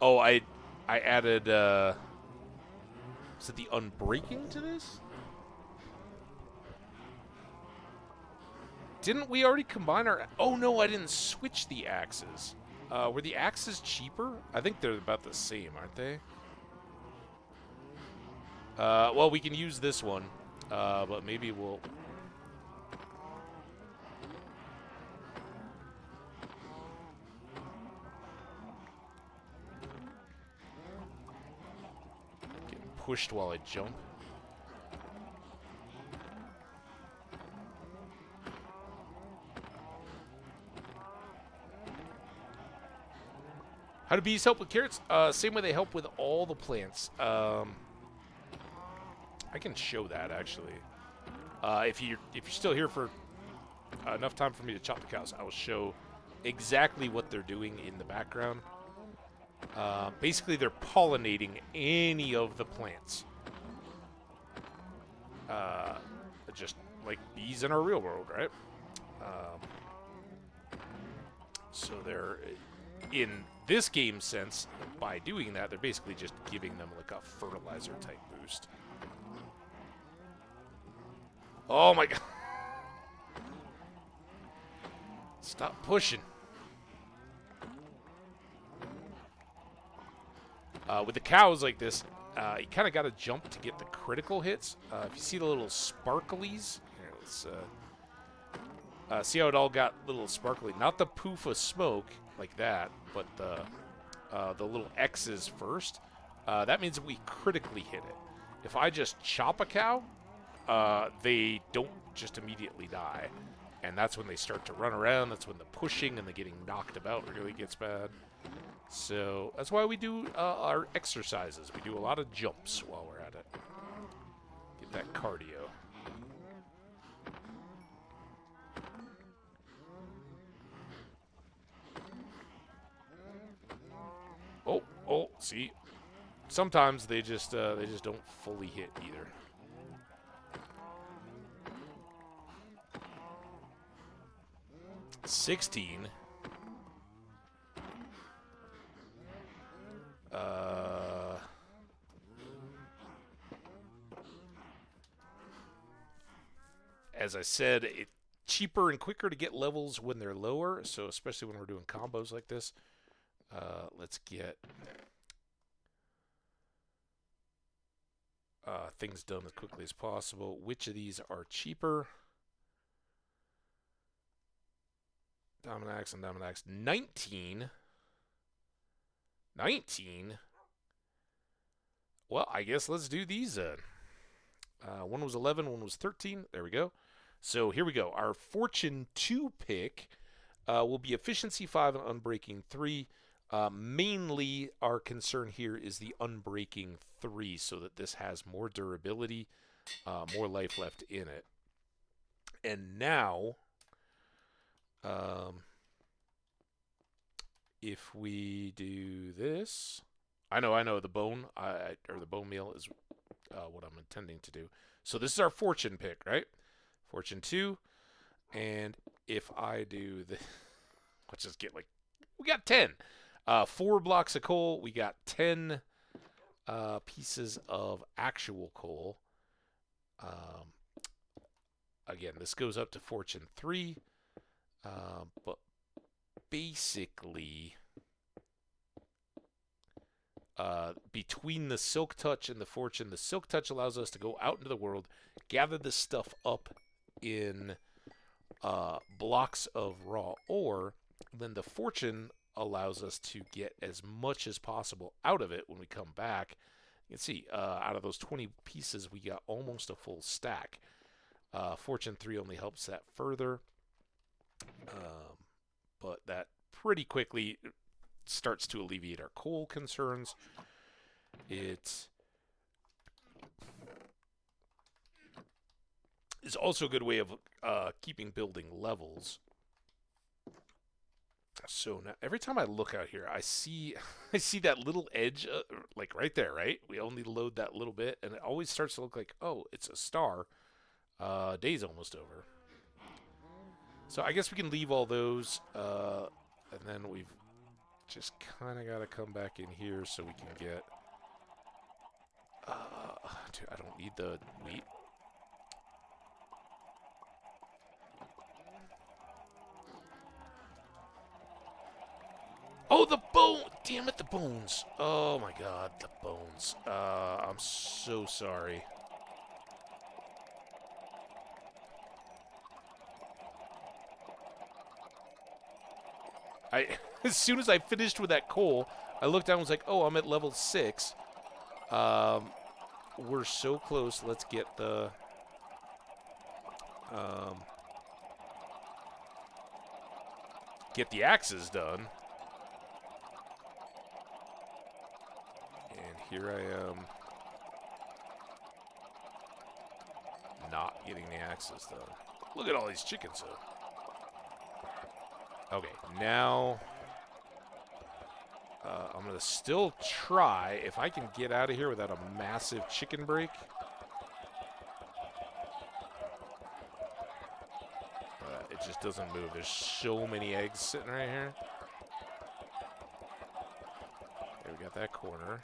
oh, I added is it the unbreaking to this? Didn't we already combine our... Oh, no, I didn't switch the axes. Were the axes cheaper? I think they're about the same, aren't they? Well, we can use this one, but maybe we'll... Getting pushed while I jump. How do bees help with carrots? Same way they help with all the plants. I can show that, actually. If you're still here for enough time for me to chop the cows, I will show exactly what they're doing in the background. Basically, they're pollinating any of the plants. Just like bees in our real world, right? So they're, in this game sense, by doing that, they're basically just giving them like a fertilizer type boost. Oh my god. Stop pushing. With the cows like this, you kind of got to jump to get the critical hits. If you see the little sparklies, here, let's see how it all got little sparkly. Not the poof of smoke like that, but the little X's first. That means we critically hit it. If I just chop a cow, they don't just immediately die. And that's when they start to run around. That's when the pushing and the getting knocked about really gets bad. So that's why we do our exercises. We do a lot of jumps while we're at it. Get that cardio. Oh, see? Sometimes they just don't fully hit either. $16. As I said, it's cheaper and quicker to get levels when they're lower, so especially when we're doing combos like this. Let's get things done as quickly as possible. Which of these are cheaper? Diamond Axe and Diamond Axe. 19. 19? Well, I guess let's do these then. One was 11, one was 13. There we go. So here we go. Our Fortune 2 pick will be Efficiency 5 and Unbreaking 3. Mainly, our concern here is the Unbreaking 3, so that this has more durability, more life left in it. And now, if we do this, I know the bone or the bone meal is what I'm intending to do. So this is our fortune pick, right? Fortune 2. And if I do the, let's just get like, we got 10. 4 blocks of coal. We got 10 pieces of actual coal. Again, this goes up to Fortune 3. But basically, between the Silk Touch and the Fortune, the Silk Touch allows us to go out into the world, gather this stuff up in blocks of raw ore. Then the Fortune allows us to get as much as possible out of it when we come back. You can see, out of those 20 pieces, we got almost a full stack. Fortune 3 only helps that further. But that pretty quickly starts to alleviate our coal concerns. It is also a good way of keeping building levels. So now every time I look out here, I see that little edge, like right there, right? We only load that little bit, and it always starts to look like, oh, it's a star. Day's almost over. So I guess we can leave all those, and then we've just kind of got to come back in here so we can get... dude, I don't need the wheat. Oh, the bone! Damn it, the bones. Oh, my God, the bones. I'm so sorry. As soon as I finished with that coal, I looked down and was like, oh, I'm at level 6. We're so close. Let's get the... get the axes done. And here I am. Not getting the axes done. Look at all these chickens, though. Okay, now I'm going to still try if I can get out of here without a massive chicken break. It just doesn't move. There's so many eggs sitting right here. Okay, we got that corner.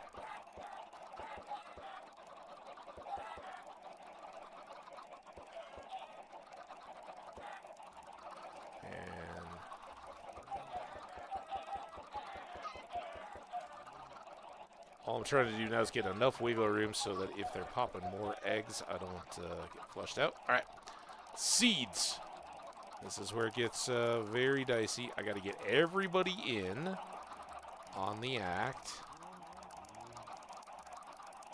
All I'm trying to do now is get enough wiggle room so that if they're popping more eggs, I don't get flushed out. All right, seeds. This is where it gets very dicey. I got to get everybody in on the act.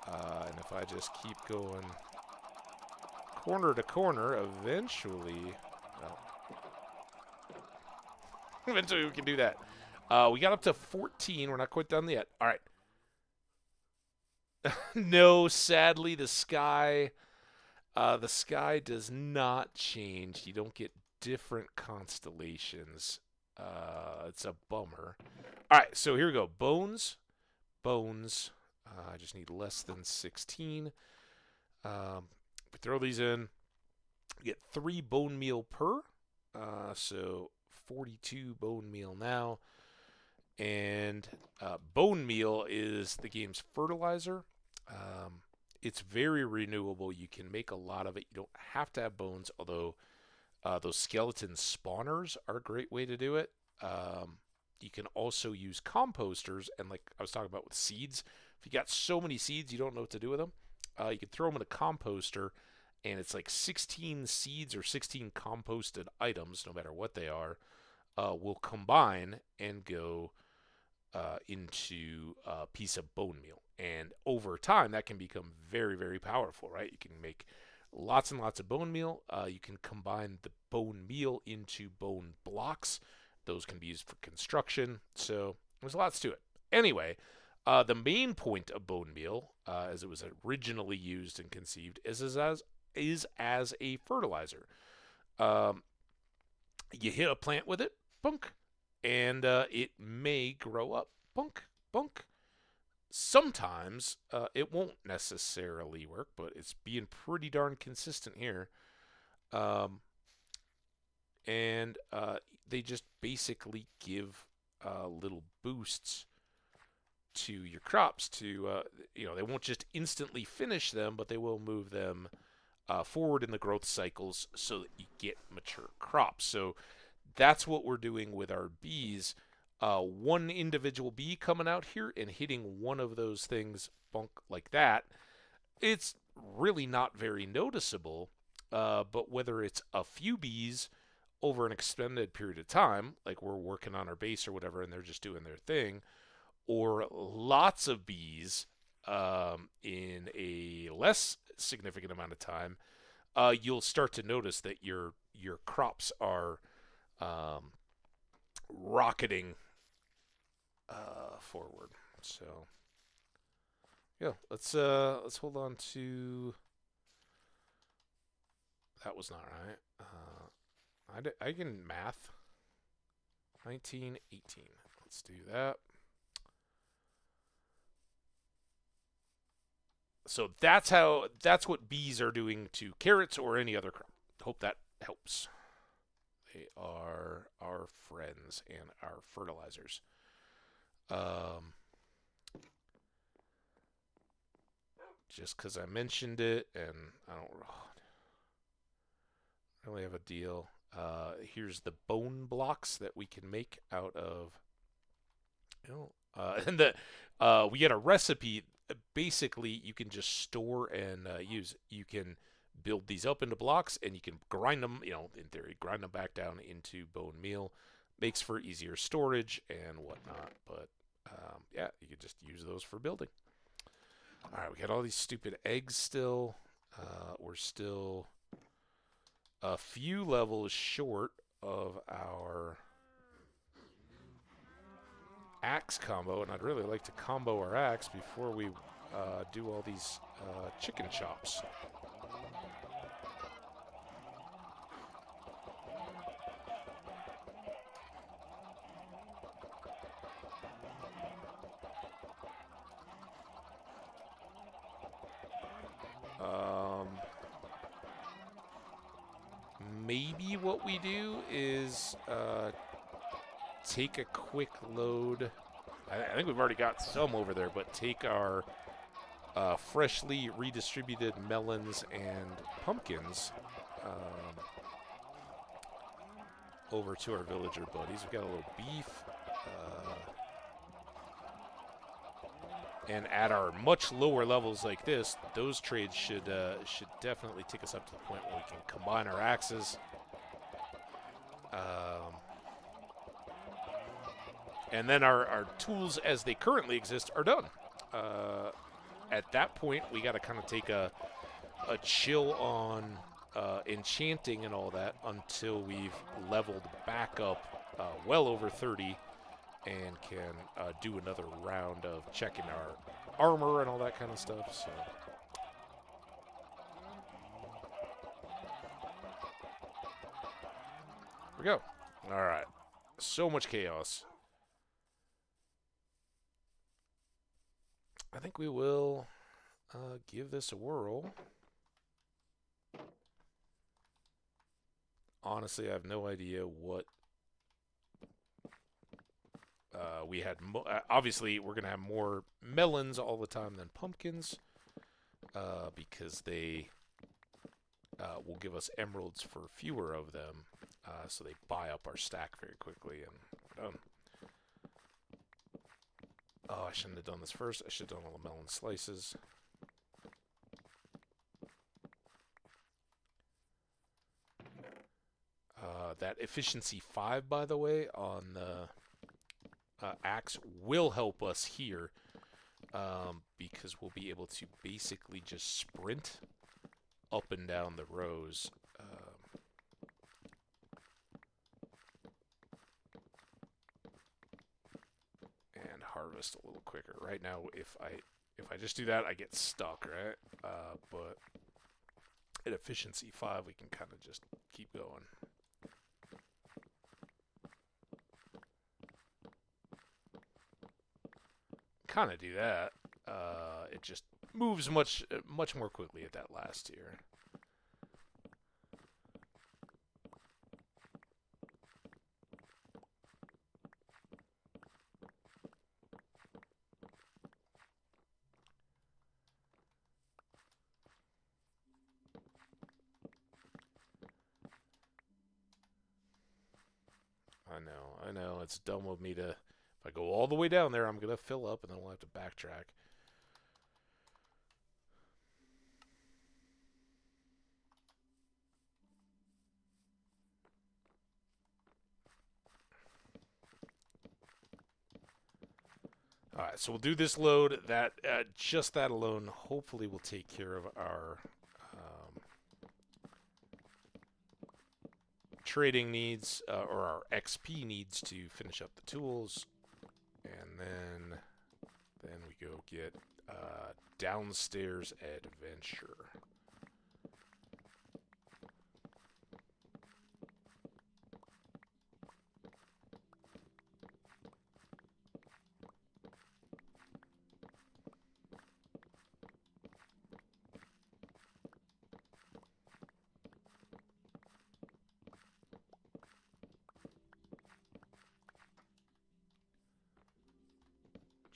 And if I just keep going corner to corner, eventually, well, eventually we can do that. We got up to 14. We're not quite done yet. All right. No, sadly, the sky does not change. You don't get different constellations. It's a bummer. All right, so here we go. Bones. I just need less than 16. We throw these in. We get 3 bone meal per. So 42 bone meal now. And bone meal is the game's fertilizer. It's very renewable. You can make a lot of it. You don't have to have bones, although those skeleton spawners are a great way to do it. You can also use composters, and like I was talking about with seeds, if you got so many seeds you don't know what to do with them, you can throw them in a composter, and it's like 16 seeds or 16 composted items, no matter what they are, will combine and go into a piece of bone meal. And over time, that can become very, very powerful, right? You can make lots and lots of bone meal. You can combine the bone meal into bone blocks. Those can be used for construction. So there's lots to it. Anyway, the main point of bone meal, as it was originally used and conceived, is as a fertilizer. You hit a plant with it, bunk, and it may grow up, bunk, bunk. Sometimes it won't necessarily work, but it's being pretty darn consistent here. Um, and they just basically give little boosts to your crops they won't just instantly finish them, but they will move them forward in the growth cycles so that you get mature crops. So that's what we're doing with our bees. One individual bee coming out here and hitting one of those things bunk like that, it's really not very noticeable. But whether it's a few bees over an extended period of time, like we're working on our base or whatever, and they're just doing their thing, or lots of bees in a less significant amount of time, you'll start to notice that your crops are um, rocketing forward. So yeah, let's hold on to that. Was not right. I can math. 1918. Let's do that. So that's what bees are doing to carrots or any other crop. Hope that helps. They are our friends and our fertilizers. Just because I mentioned it, and I don't really have a deal. Here's the bone blocks that we can make out of. And we get a recipe. Basically, you can just store and use. You can build these up into blocks, and you can grind them. In theory, grind them back down into bone meal. Makes for easier storage and whatnot. But yeah, you can just use those for building. All right, we got all these stupid eggs still. We're still a few levels short of our axe combo, and I'd really like to combo our axe before we do all these chicken chops. Maybe what we do is take a quick load. I think we've already got some over there, but take our freshly redistributed melons and pumpkins over to our villager buddies. We've got a little beef. And at our much lower levels like this, those trades should definitely take us up to the point where we can combine our axes. And then our tools as they currently exist are done. At that point, we got to kind of take a chill on enchanting and all that until we've leveled back up well over 30 and can do another round of checking our armor and all that kind of stuff. So here we go. All right. So much chaos. I think we will give this a whirl. Honestly, I have no idea what we had. Obviously, we're going to have more melons all the time than pumpkins because they will give us emeralds for fewer of them. So they buy up our stack very quickly, and we're done. Oh, I shouldn't have done this first. I should have done all the melon slices. That efficiency 5, by the way, on the axe will help us here because we'll be able to basically just sprint up and down the rows. And harvest a little quicker. Right now, if I just do that, I get stuck, right? But at efficiency 5, we can kind of just keep going. Kind of do that. It just moves much more quickly at that last tier. I know. It's dumb of me to... If I go all the way down there, I'm going to fill up, and then we'll have to backtrack. Alright, so we'll do this load. That just that alone hopefully will take care of our trading needs, or our XP needs to finish up the tools. And then we go get downstairs adventure.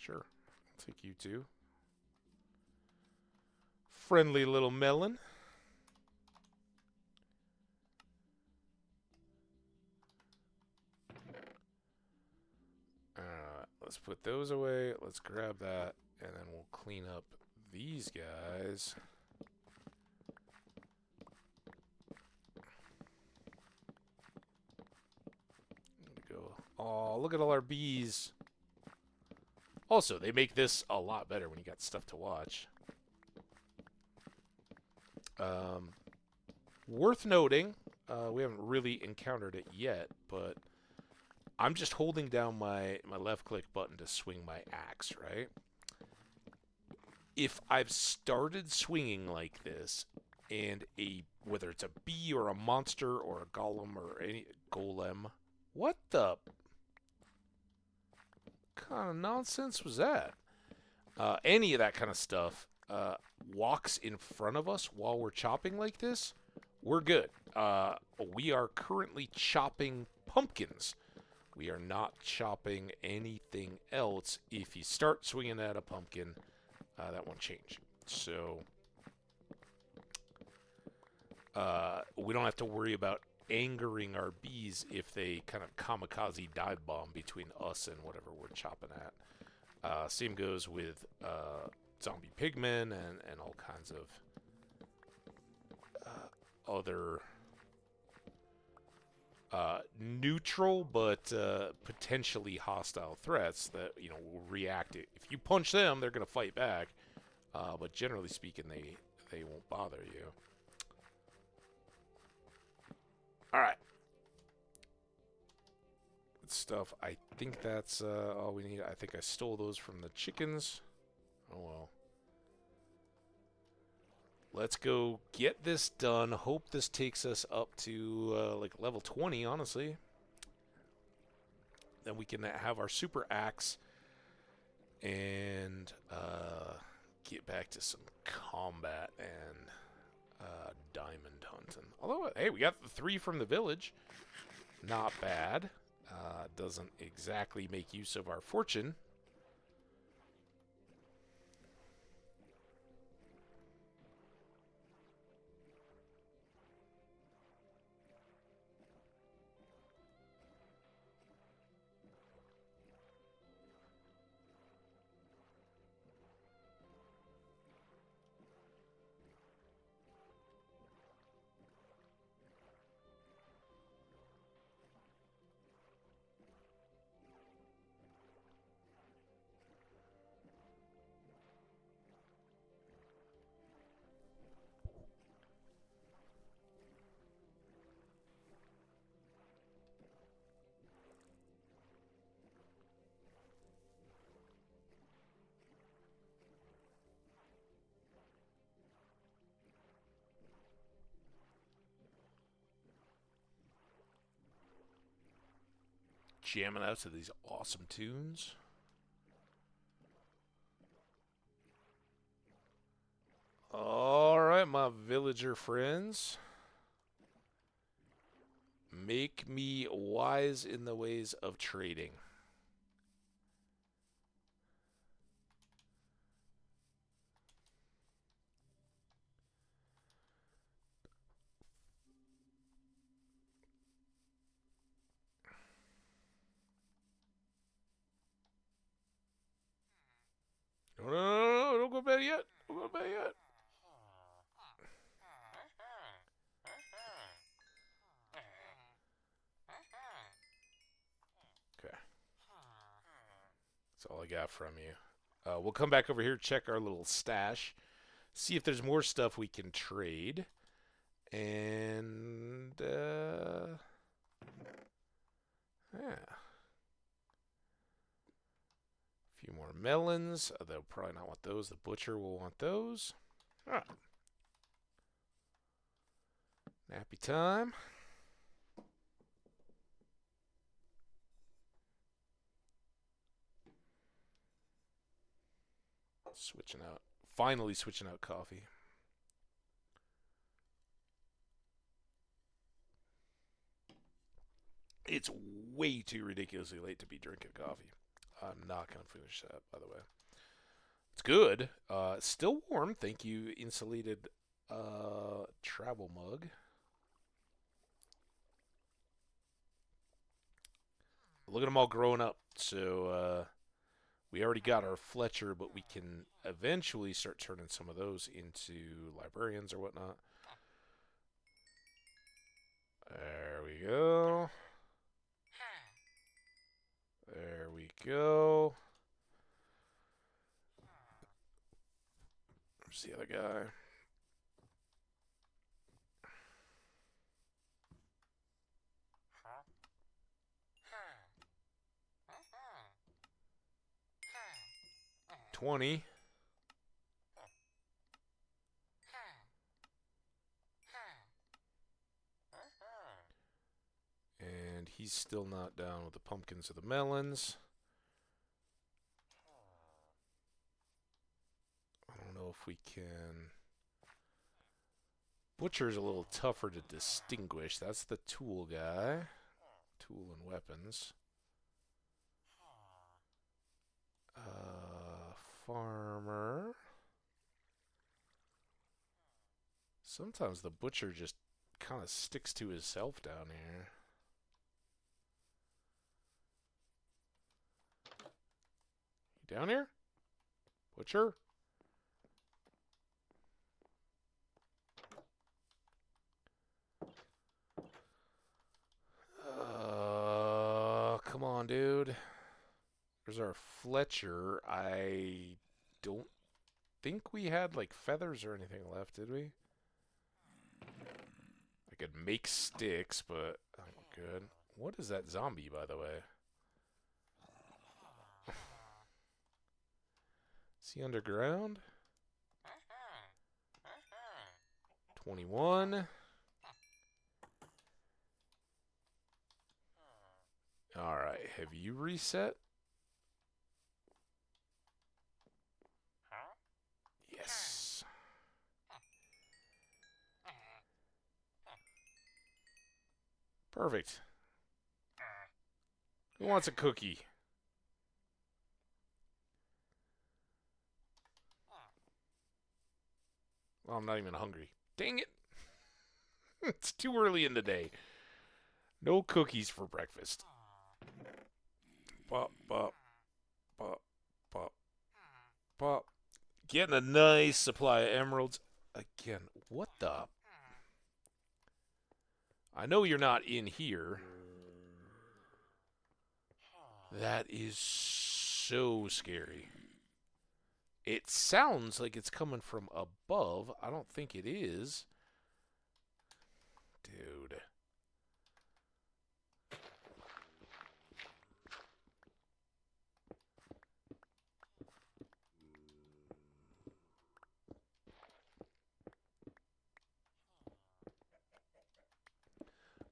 Sure, I'll take you too. Friendly little melon. Let's put those away. Let's grab that, and then we'll clean up these guys. Go. Oh, look at all our bees. Also, they make this a lot better when you got stuff to watch. Worth noting, we haven't really encountered it yet, but I'm just holding down my left click button to swing my axe, right? If I've started swinging like this, and whether it's a bee or a monster or a golem or any golem, what the kind of nonsense was that? Any of that kind of stuff walks in front of us while we're chopping like this, we're good. We are currently chopping pumpkins. We are not chopping anything else. If you start swinging at a pumpkin, that won't change. So we don't have to worry about angering our bees if they kind of kamikaze dive bomb between us and whatever we're chopping at. Same goes with zombie pigmen and all kinds of other neutral but potentially hostile threats that will react. If you punch them, they're going to fight back. But generally speaking, they won't bother you. All right. Good stuff. I think that's all we need. I think I stole those from the chickens. Oh well. Let's go get this done. Hope this takes us up to like level 20, honestly. Then we can have our super axe and get back to some combat and diamond hunting. Although, hey, we got the 3 from the village. Not bad. Doesn't exactly make use of our fortune. Jamming out to these awesome tunes. All right, my villager friends. Make me wise in the ways of trading. bed yet. Don't go to bed yet. Okay. That's all I got from you. We'll come back over here, check our little stash, see if there's more stuff we can trade. And, yeah. A few more melons. They'll probably not want those. The butcher will want those. Ah. Nappy time. Switching out. Finally switching out coffee. It's way too ridiculously late to be drinking coffee. I'm not going to finish that, by the way. It's good. It's still warm. Thank you, insulated travel mug. Look at them all growing up. So we already got our Fletcher, but we can eventually start turning some of those into librarians or whatnot. There we go. There we go. Where's the other guy? $20. And he's still not down with the pumpkins or the melons. I don't know if we can. Butcher's a little tougher to distinguish. That's the tool guy. Tool and weapons. Farmer. Sometimes the butcher just kind of sticks to himself down here. You down here? Butcher? Come on, dude. There's our Fletcher. I don't think we had, like, feathers or anything left, did we? I could make sticks, but I'm good. What is that zombie, by the way? Is he underground? 21. Alright, have you reset? Yes. Perfect. Who wants a cookie? Well, I'm not even hungry. Dang it. It's too early in the day. No cookies for breakfast. Pop, pop, pop, pop, pop. Getting a nice supply of emeralds. Again, what the? I know you're not in here. That is so scary. It sounds like it's coming from above. I don't think it is. Dude.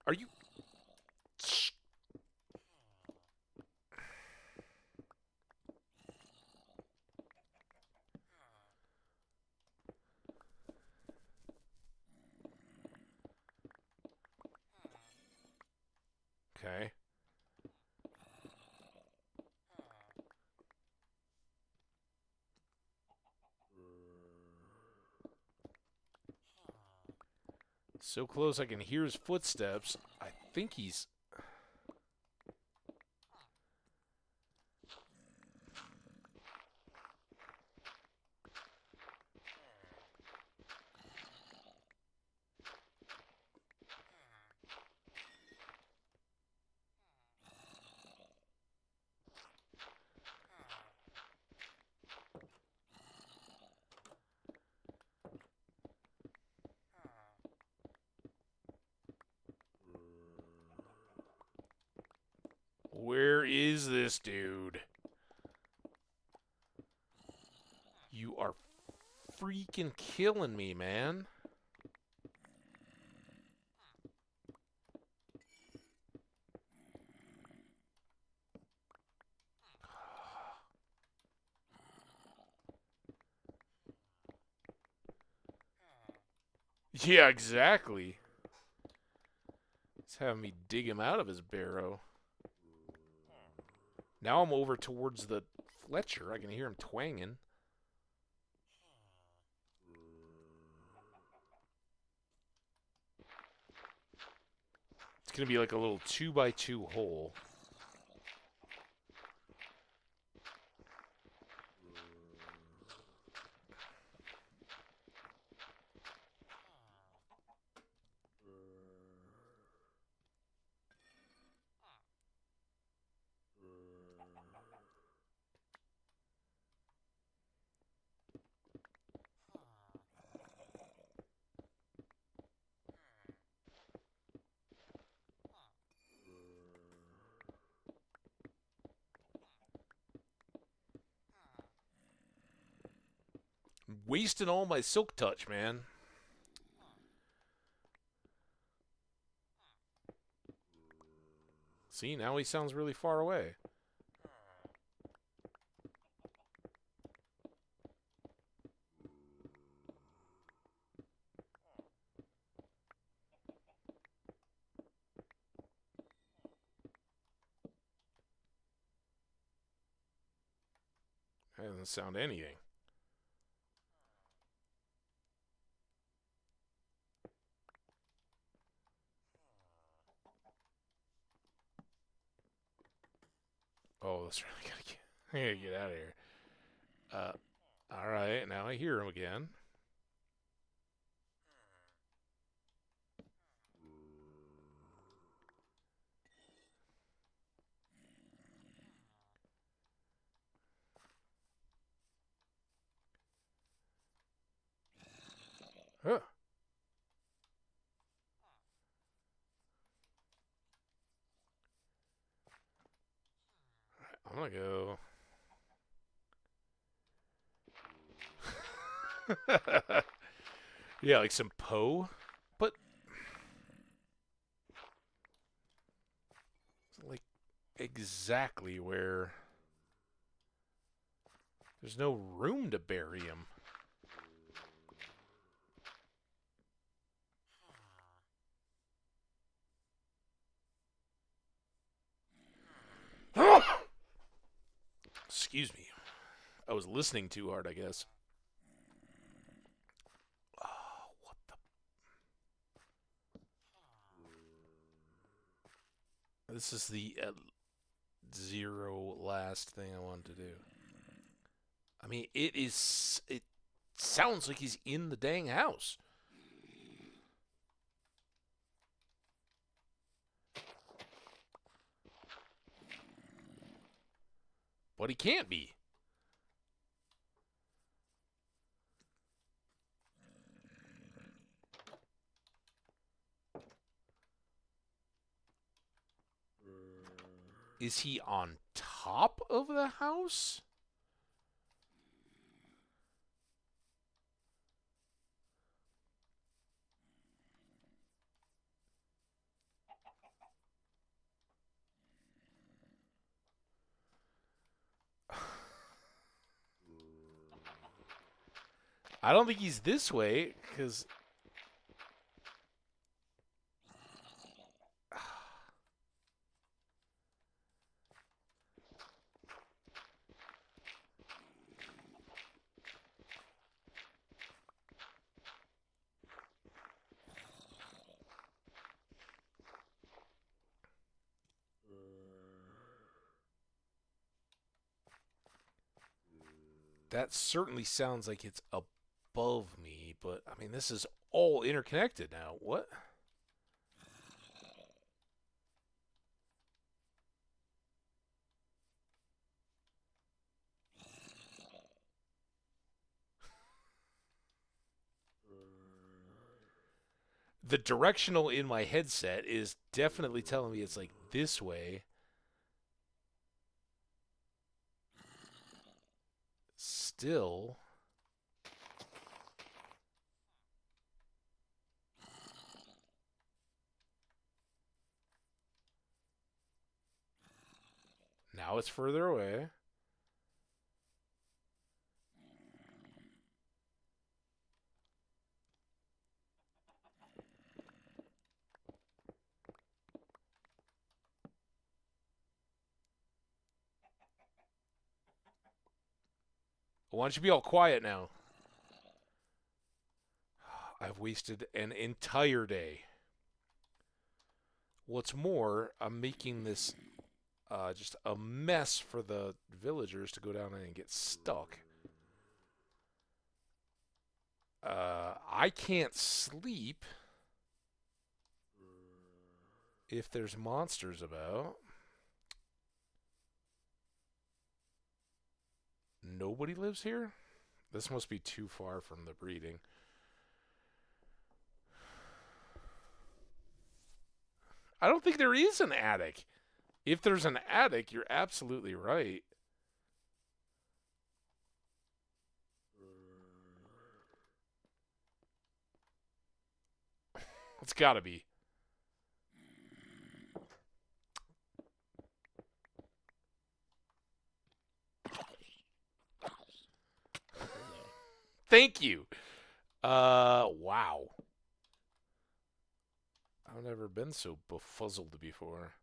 Are you... Okay. So close I can hear his footsteps. I think he's... Where is this dude? You are freaking killing me, man. Yeah, exactly. He's having me dig him out of his barrow. Now I'm over towards the Fletcher. I can hear him twanging. It's going to be like a little 2x2 hole. Wasting all my silk touch, man. See, now he sounds really far away. That doesn't sound anything. Oh, that's really I gotta get out of here. All right, now I hear him again. Huh. I'm gonna go. Yeah, like some Poe, but like exactly where there's no room to bury him. Excuse me. I was listening too hard, I guess. Oh, what the? This is the zero last thing I wanted to do. I mean, it is. It sounds like he's in the dang house. But he can't be. Is he on top of the house? I don't think he's this way, because... That certainly sounds like it's above me, but, I mean, this is all interconnected now. What? The directional in my headset is definitely telling me it's like this way. still... Now it's further away. Why don't you be all quiet now? I've wasted an entire day. What's more, I'm making this just a mess for the villagers to go down and get stuck. I can't sleep if there's monsters about. Nobody lives here? This must be too far from the breeding. I don't think there is an attic. If there's an attic, you're absolutely right. It's gotta be. Thank you. Wow. I've never been so befuzzled before.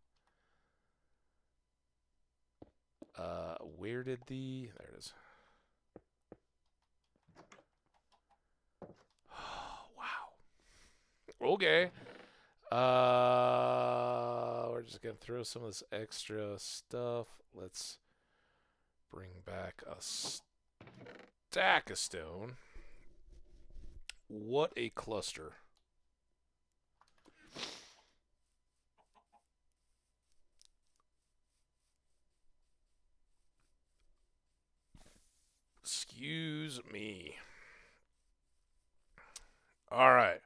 Where did the... There it is. Wow. Okay. We're just going to throw some of this extra stuff. Let's bring back a stack of stone. What a cluster. Excuse me. All right.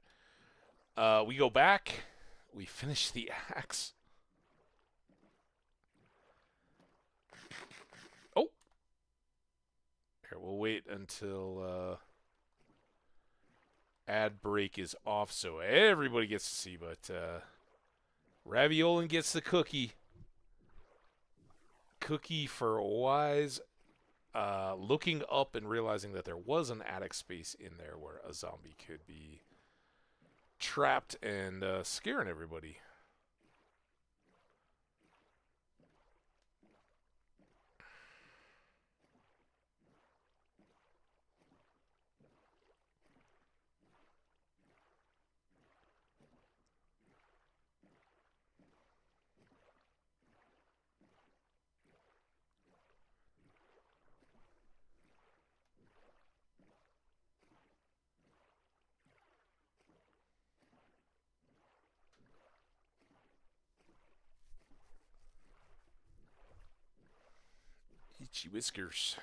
We go back. We finish the axe. Oh. Here, we'll wait until ad break is off so everybody gets to see, but Raviolin gets the cookie. Cookie for wise. Looking up and realizing that there was an attic space in there where a zombie could be trapped and scaring everybody. Itchy whiskers.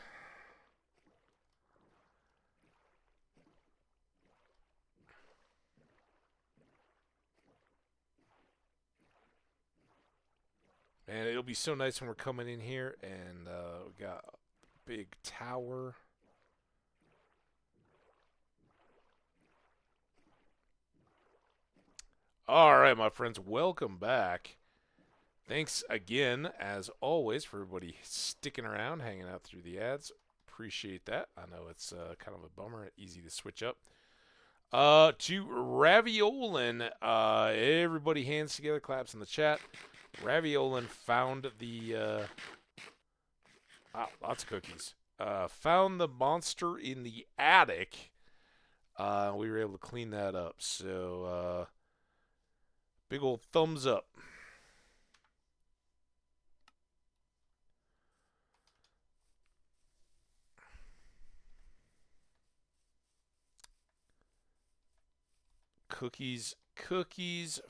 Man, it'll be so nice when we're coming in here and we got a big tower. All right, my friends, welcome back. Thanks again, as always, for everybody sticking around, hanging out through the ads. Appreciate that. I know it's kind of a bummer, easy to switch up. To Raviolin, everybody hands together, claps in the chat. Raviolin found the lots of cookies. Found the monster in the attic. We were able to clean that up. So big old thumbs up. Cookies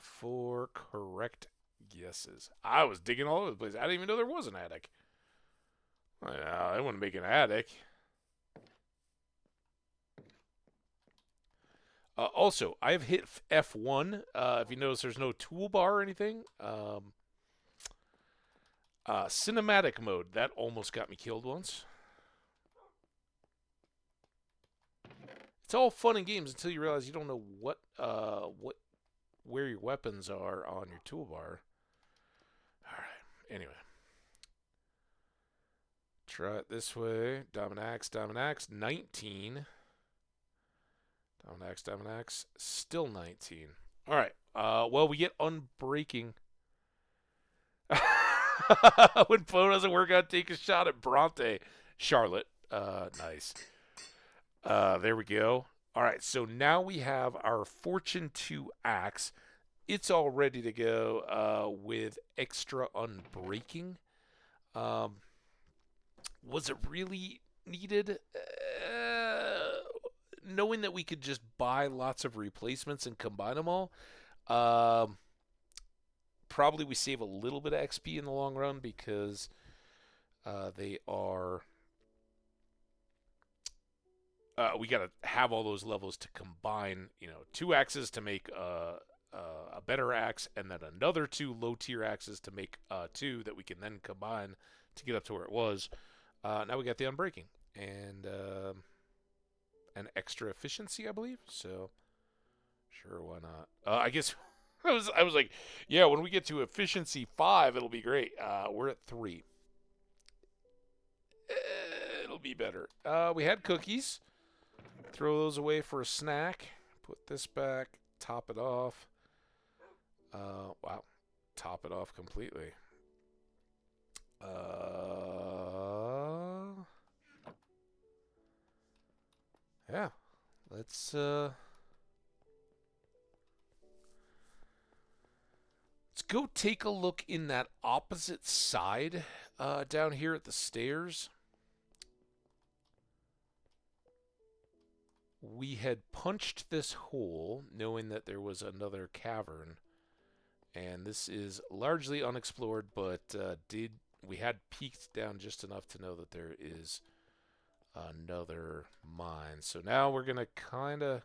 for correct guesses. I was digging all over the place. I didn't even know there was an attic. I wouldn't make an attic. Also, I've hit F1. If you notice, there's no toolbar or anything. Cinematic mode. That almost got me killed once. It's all fun and games until you realize you don't know where your weapons are on your toolbar. All right. Anyway, try it this way. Diamond axe, 19. Diamond axe, still 19. All right. Well, we get unbreaking. When Poe doesn't work out, take a shot at Bronte. Charlotte. Nice. There we go. All right, so now we have our Fortune 2 axe. It's all ready to go with extra unbreaking. Was it really needed? Knowing that we could just buy lots of replacements and combine them all, probably we save a little bit of XP in the long run because they are. We got to have all those levels to combine, 2 axes to make a better axe, and then another 2 low-tier axes to make 2 that we can then combine to get up to where it was. Now we got the unbreaking and an extra efficiency, I believe. So, sure, why not? I guess I was like, yeah, when we get to efficiency 5, it'll be great. We're at 3. It'll be better. We had cookies. Throw those away for a snack. Put this back. Top it off. Wow. Top it off completely. Yeah. Let's go take a look in that opposite side down here at the stairs. We had punched this hole knowing that there was another cavern, and this is largely unexplored, but we had peeked down just enough to know that there is another mine. So now we're gonna kind of,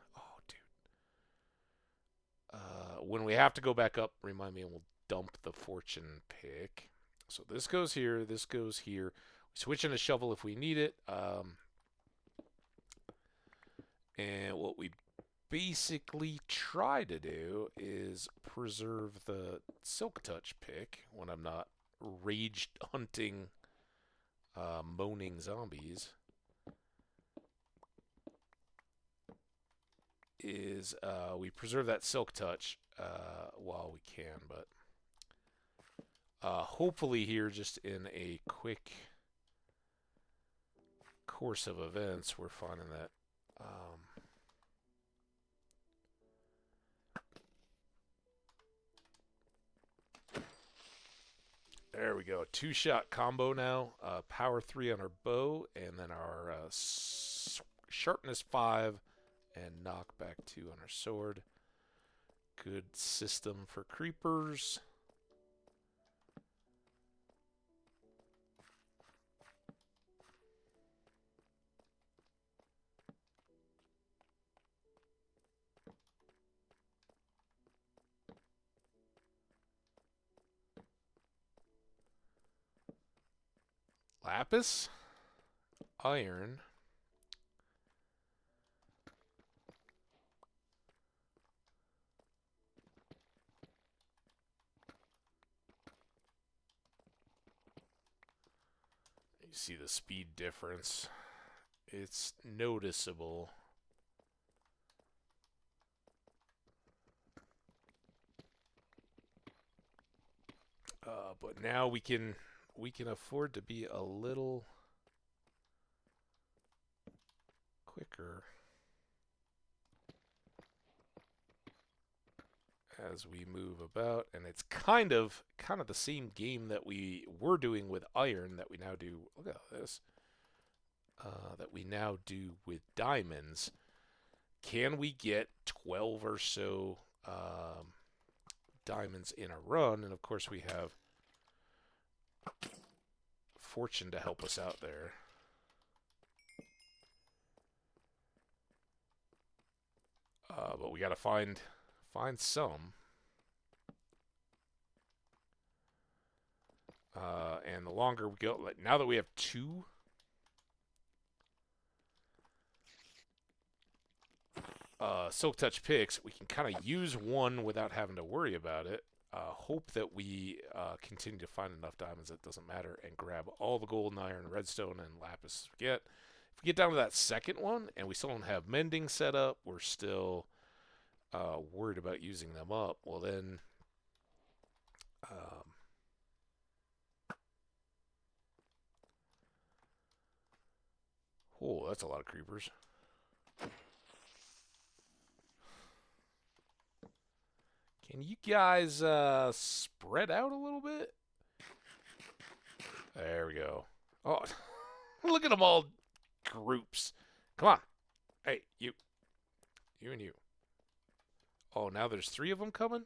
when we have to go back up, remind me, and we'll dump the fortune pick. So this goes here, this goes here. We switch in a shovel if we need it. And what we basically try to do is preserve the Silk Touch pick when I'm not rage hunting moaning zombies. Is we preserve that Silk Touch while we can, but hopefully here, just in a quick course of events, we're finding that there we go. 2-shot combo now. Power 3 on our bow, and then our sharpness 5 and knockback 2 on our sword. Good system for creepers. Lapis, iron, you see the speed difference. It's noticeable. But now we can afford to be a little quicker as we move about, and it's kind of the same game that we were doing with iron that we now do. Look at this. That we now do with diamonds. Can we get 12 or so diamonds in a run? And of course we have fortune to help us out there. But we got to find some. And the longer we go, like now that we have 2, Silk Touch picks, we can kind of use one without having to worry about it. Hope that we continue to find enough diamonds that doesn't matter and grab all the gold and iron, redstone, and lapis we get. If we get down to that second one and we still don't have mending set up, we're still worried about using them up. Well, then oh, that's a lot of creepers. Can you guys spread out a little bit? There we go. Oh, look at them all groups. Come on. Hey, you. You and you. Oh, now there's 3 of them coming?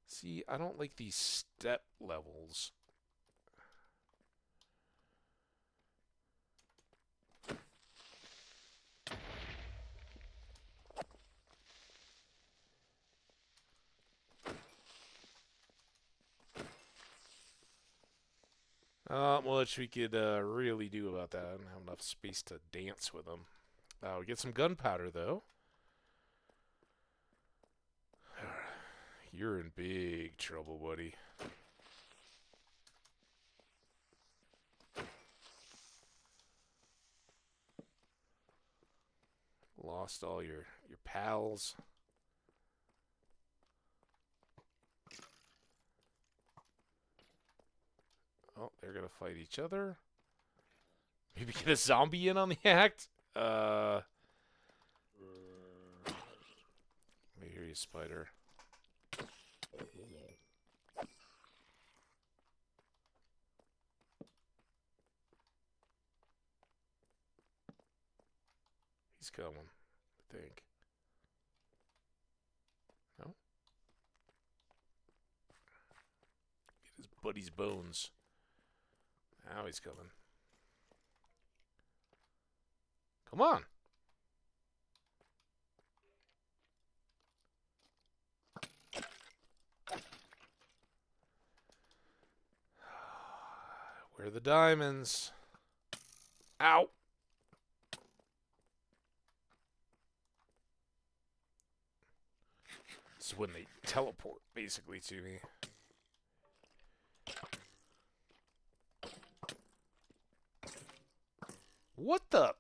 See, I don't like these step levels. Much we could really do about that. I don't have enough space to dance with them. We get some gunpowder, though. You're in big trouble, buddy. Lost all your pals. Oh, they're gonna fight each other. Maybe get a zombie in on the act. I hear you, spider. He's coming, I think. No? Get his buddy's bones. Now he's coming. Come on. Where are the diamonds? Ow. This is when they teleport, basically, to me. What the?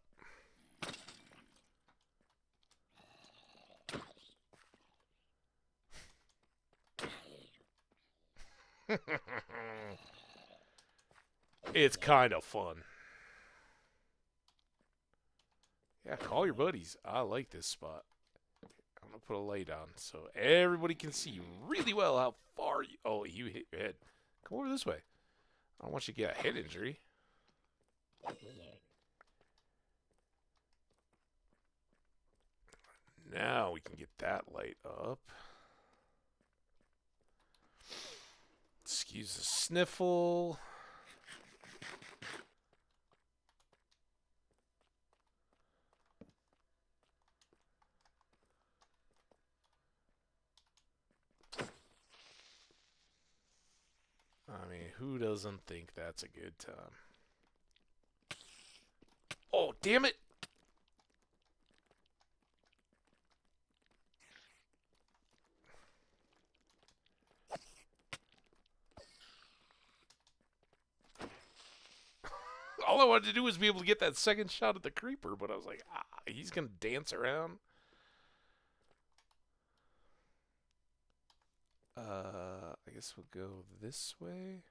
It's kind of fun. Yeah, call your buddies. I like this spot. I'm going to put a light on so everybody can see really well how far you... Oh, you hit your head. Come over this way. I don't want you to get a head injury. Now we can get that light up. Excuse the sniffle. I mean, who doesn't think that's a good time? Oh, damn it! All I wanted to do was be able to get that second shot at the creeper, but I was like, he's going to dance around. I guess we'll go this way.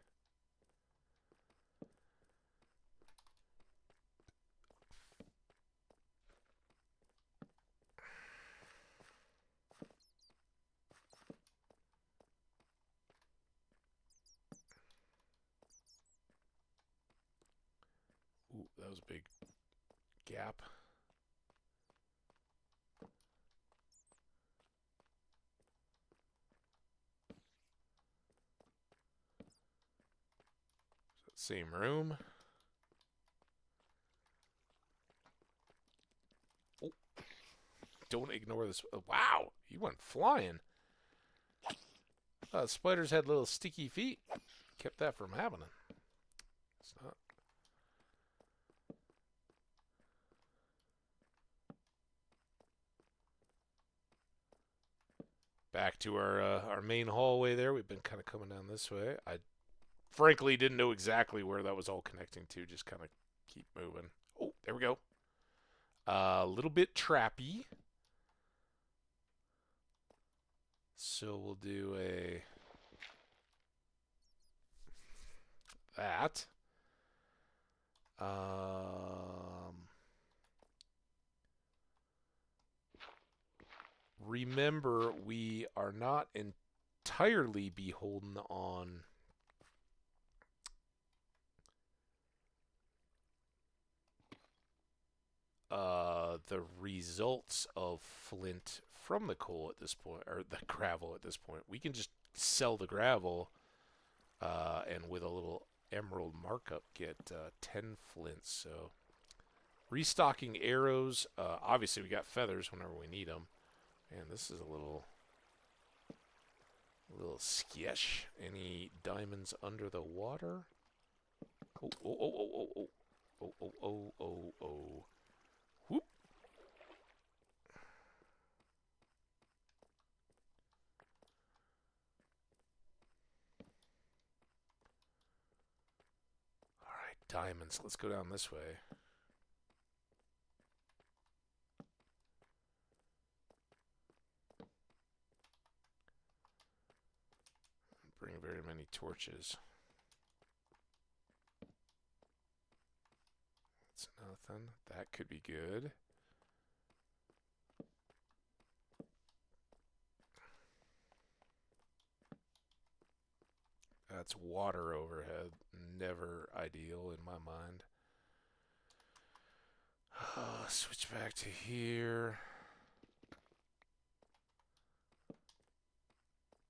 Ooh, that was a big gap. Same room. Oh, don't ignore this. Wow, he went flying. Spiders had little sticky feet. Kept that from happening. It's not. Back to our main hallway there. We've been kind of coming down this way. I frankly didn't know exactly where that was all connecting to. Just kind of keep moving. Oh, there we go. A little bit trappy. So we'll do that. Remember, we are not entirely beholden on the results of flint from the coal at this point, or the gravel at this point. We can just sell the gravel, and with a little emerald markup, get 10 flints. So restocking arrows. Obviously, we got feathers whenever we need them. Man, this is a little sketch. Any diamonds under the water? Oh, oh, oh, oh, oh, oh. Oh, oh, oh, oh, oh. Whoop. Alright, diamonds. Let's go down this way. Bring very many torches. That's nothing. That could be good. That's water overhead. Never ideal in my mind. Switch back to here.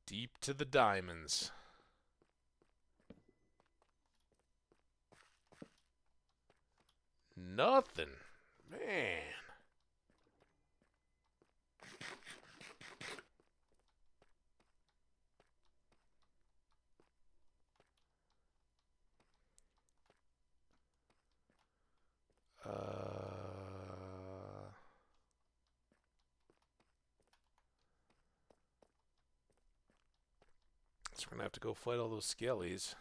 Deep to the diamonds. Nothing. Man. So we're going to have to go fight all those skellies.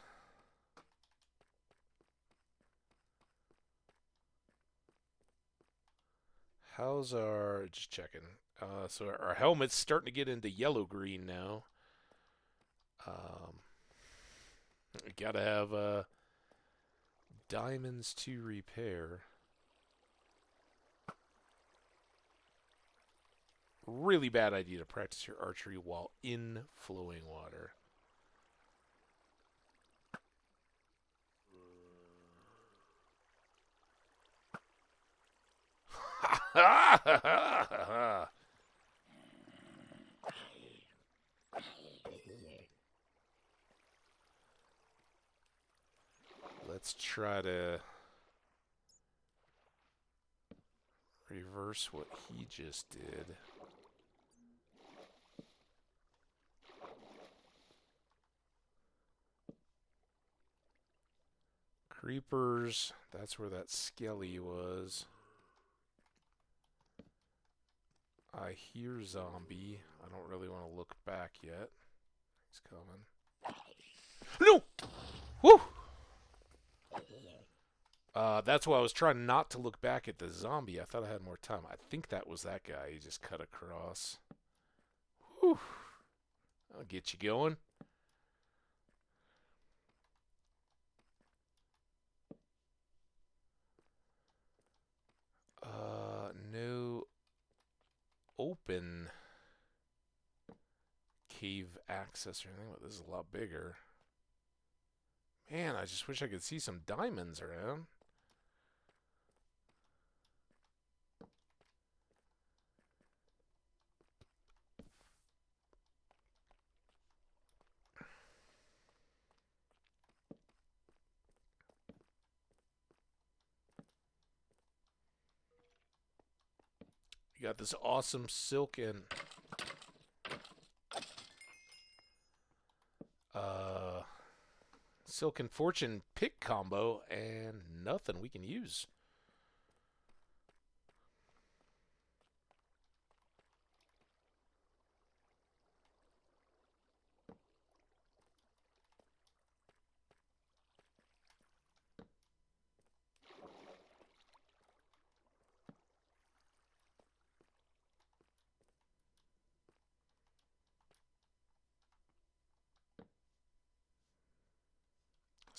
How's our... Just checking. So our helmet's starting to get into yellow-green now. We gotta have diamonds to repair. Really bad idea to practice your archery while in flowing water. Let's try to reverse what he just did. Creepers, that's where that skelly was. I hear zombie. I don't really want to look back yet. He's coming. No! Woo! That's why I was trying not to look back at the zombie. I thought I had more time. I think that was that guy. He just cut across. Whew. I'll get you going. No open cave access or anything, but this is a lot bigger. Man, I just wish I could see some diamonds around. You got this awesome silk and Silk and Fortune pick combo, and nothing we can use.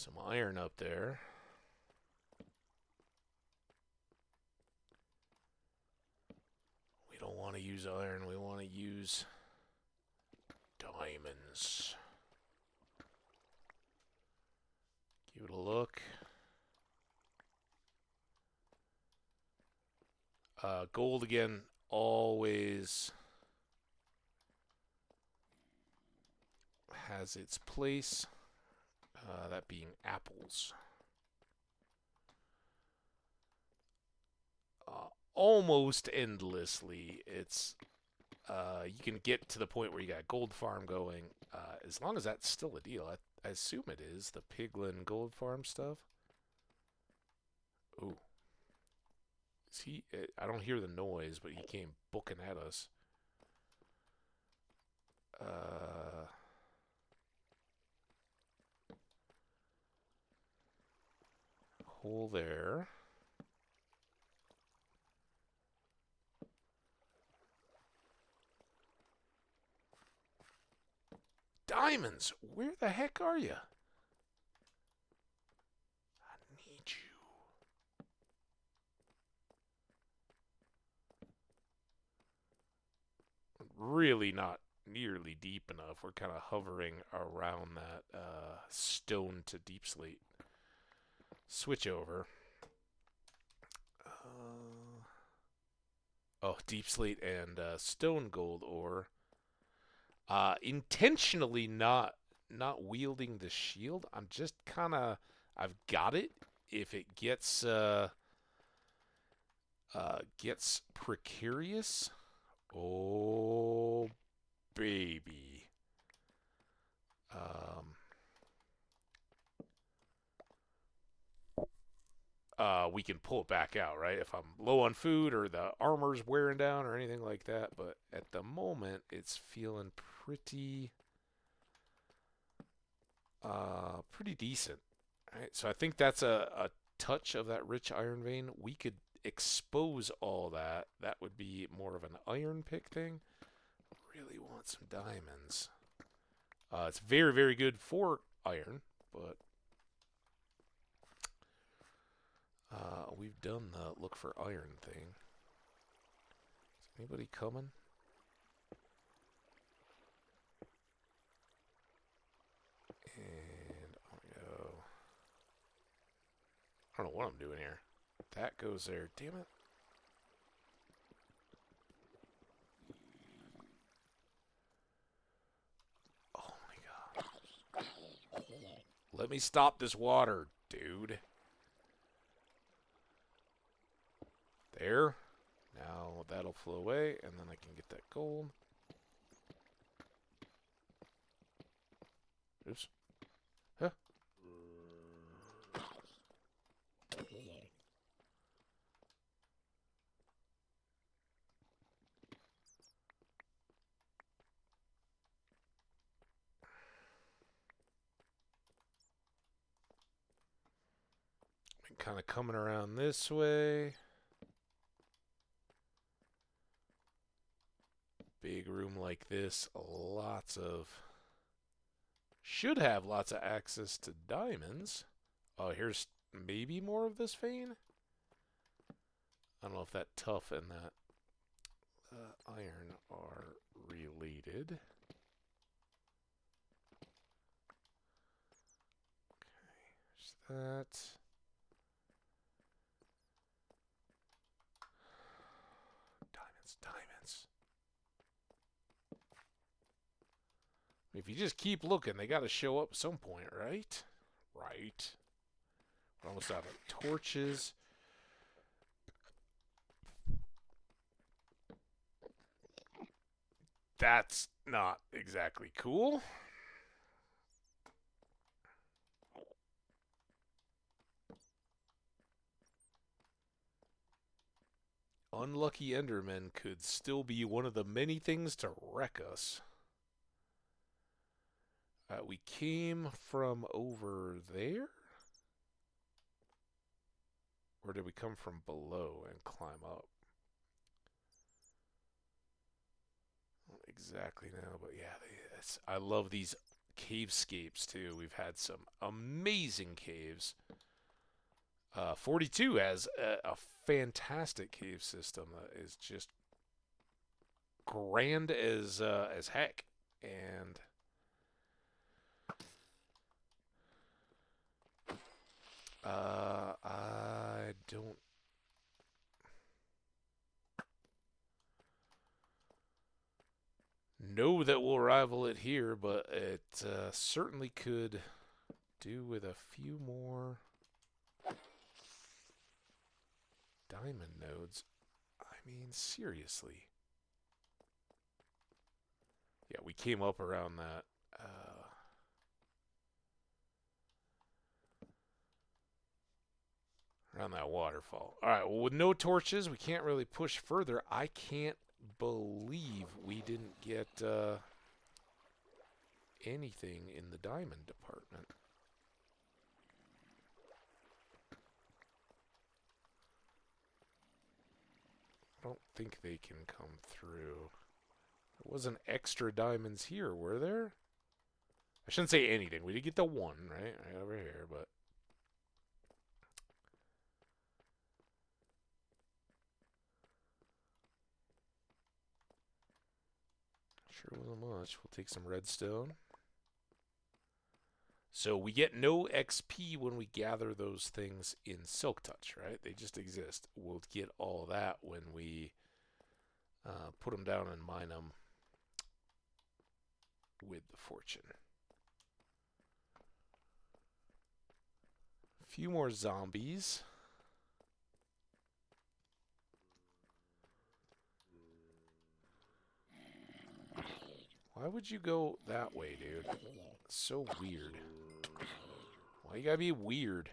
Some iron up there. We don't want to use iron. We want to use diamonds. Give it a look. Gold again, always has its place. That being apples. Almost endlessly. It's you can get to the point where you got gold farm going, as long as that's still a deal. I assume it is, the Piglin gold farm stuff. Ooh. Is he? I don't hear the noise, but he came booking at us. Hole there. Diamonds! Where the heck are you? I need you. Really not nearly deep enough. We're kind of hovering around that stone to deep slate. Switch over. Oh, deep slate and stone gold ore. Intentionally not wielding the shield. I'm just kind of, I've got it. If it gets precarious, oh baby. We can pull it back out, right? If I'm low on food or the armor's wearing down or anything like that. But at the moment, it's feeling pretty decent. All right, so I think that's a touch of that rich iron vein. We could expose all that. That would be more of an iron pick thing. Really want some diamonds. It's very, very good for iron, but we've done the look for iron thing. Is anybody coming? And oh, I don't know what I'm doing here. That goes there. Damn it. Oh my god. Let me stop this water, dude. There. Now that'll flow away, and then I can get that gold. Oops. Huh? Kind of coming around this way. Big room like this, lots of... Should have lots of access to diamonds. Oh, here's maybe more of this vein? I don't know if that tough and that iron are related. Okay, there's that. Diamonds. If you just keep looking, they got to show up at some point, right? Right. We're almost out of torches. That's not exactly cool. Unlucky Endermen could still be one of the many things to wreck us. We came from over there? Or did we come from below and climb up? I don't exactly know, but yeah, I love these cavescapes too. We've had some amazing caves. 42 has a fantastic cave system that is just grand as heck, and I don't know that we'll rival it here, but it certainly could do with a few more diamond nodes. I mean, seriously. Yeah, we came up around that. Around that waterfall. All right, well, with no torches, we can't really push further. I can't believe we didn't get anything in the diamond department. I don't think they can come through. There wasn't extra diamonds here, were there? I shouldn't say anything. We did get the one, right? Right over here, but... Sure wasn't much. We'll take some redstone. So we get no XP when we gather those things in Silk Touch, right? They just exist. We'll get all that when we put them down and mine them with the fortune. A few more zombies. Why would you go that way, dude? It's so weird. Why you gotta be weird?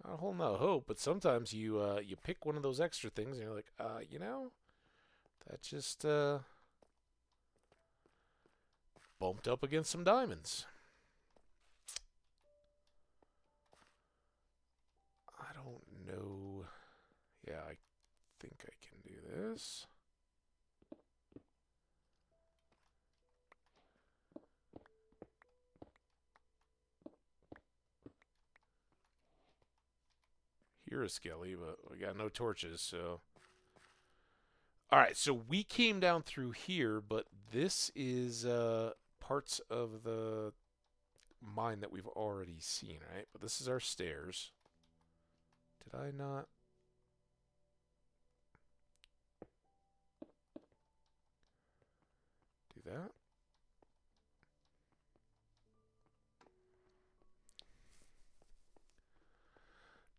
Not holding out hope, but sometimes you pick one of those extra things and you're like, you know, that just bumped up against some diamonds. I don't know. Yeah, I think I can do this. Here is Skelly, but we got no torches, so... Alright, so we came down through here, but this is parts of the mine that we've already seen, right? But this is our stairs. Did I not... do that?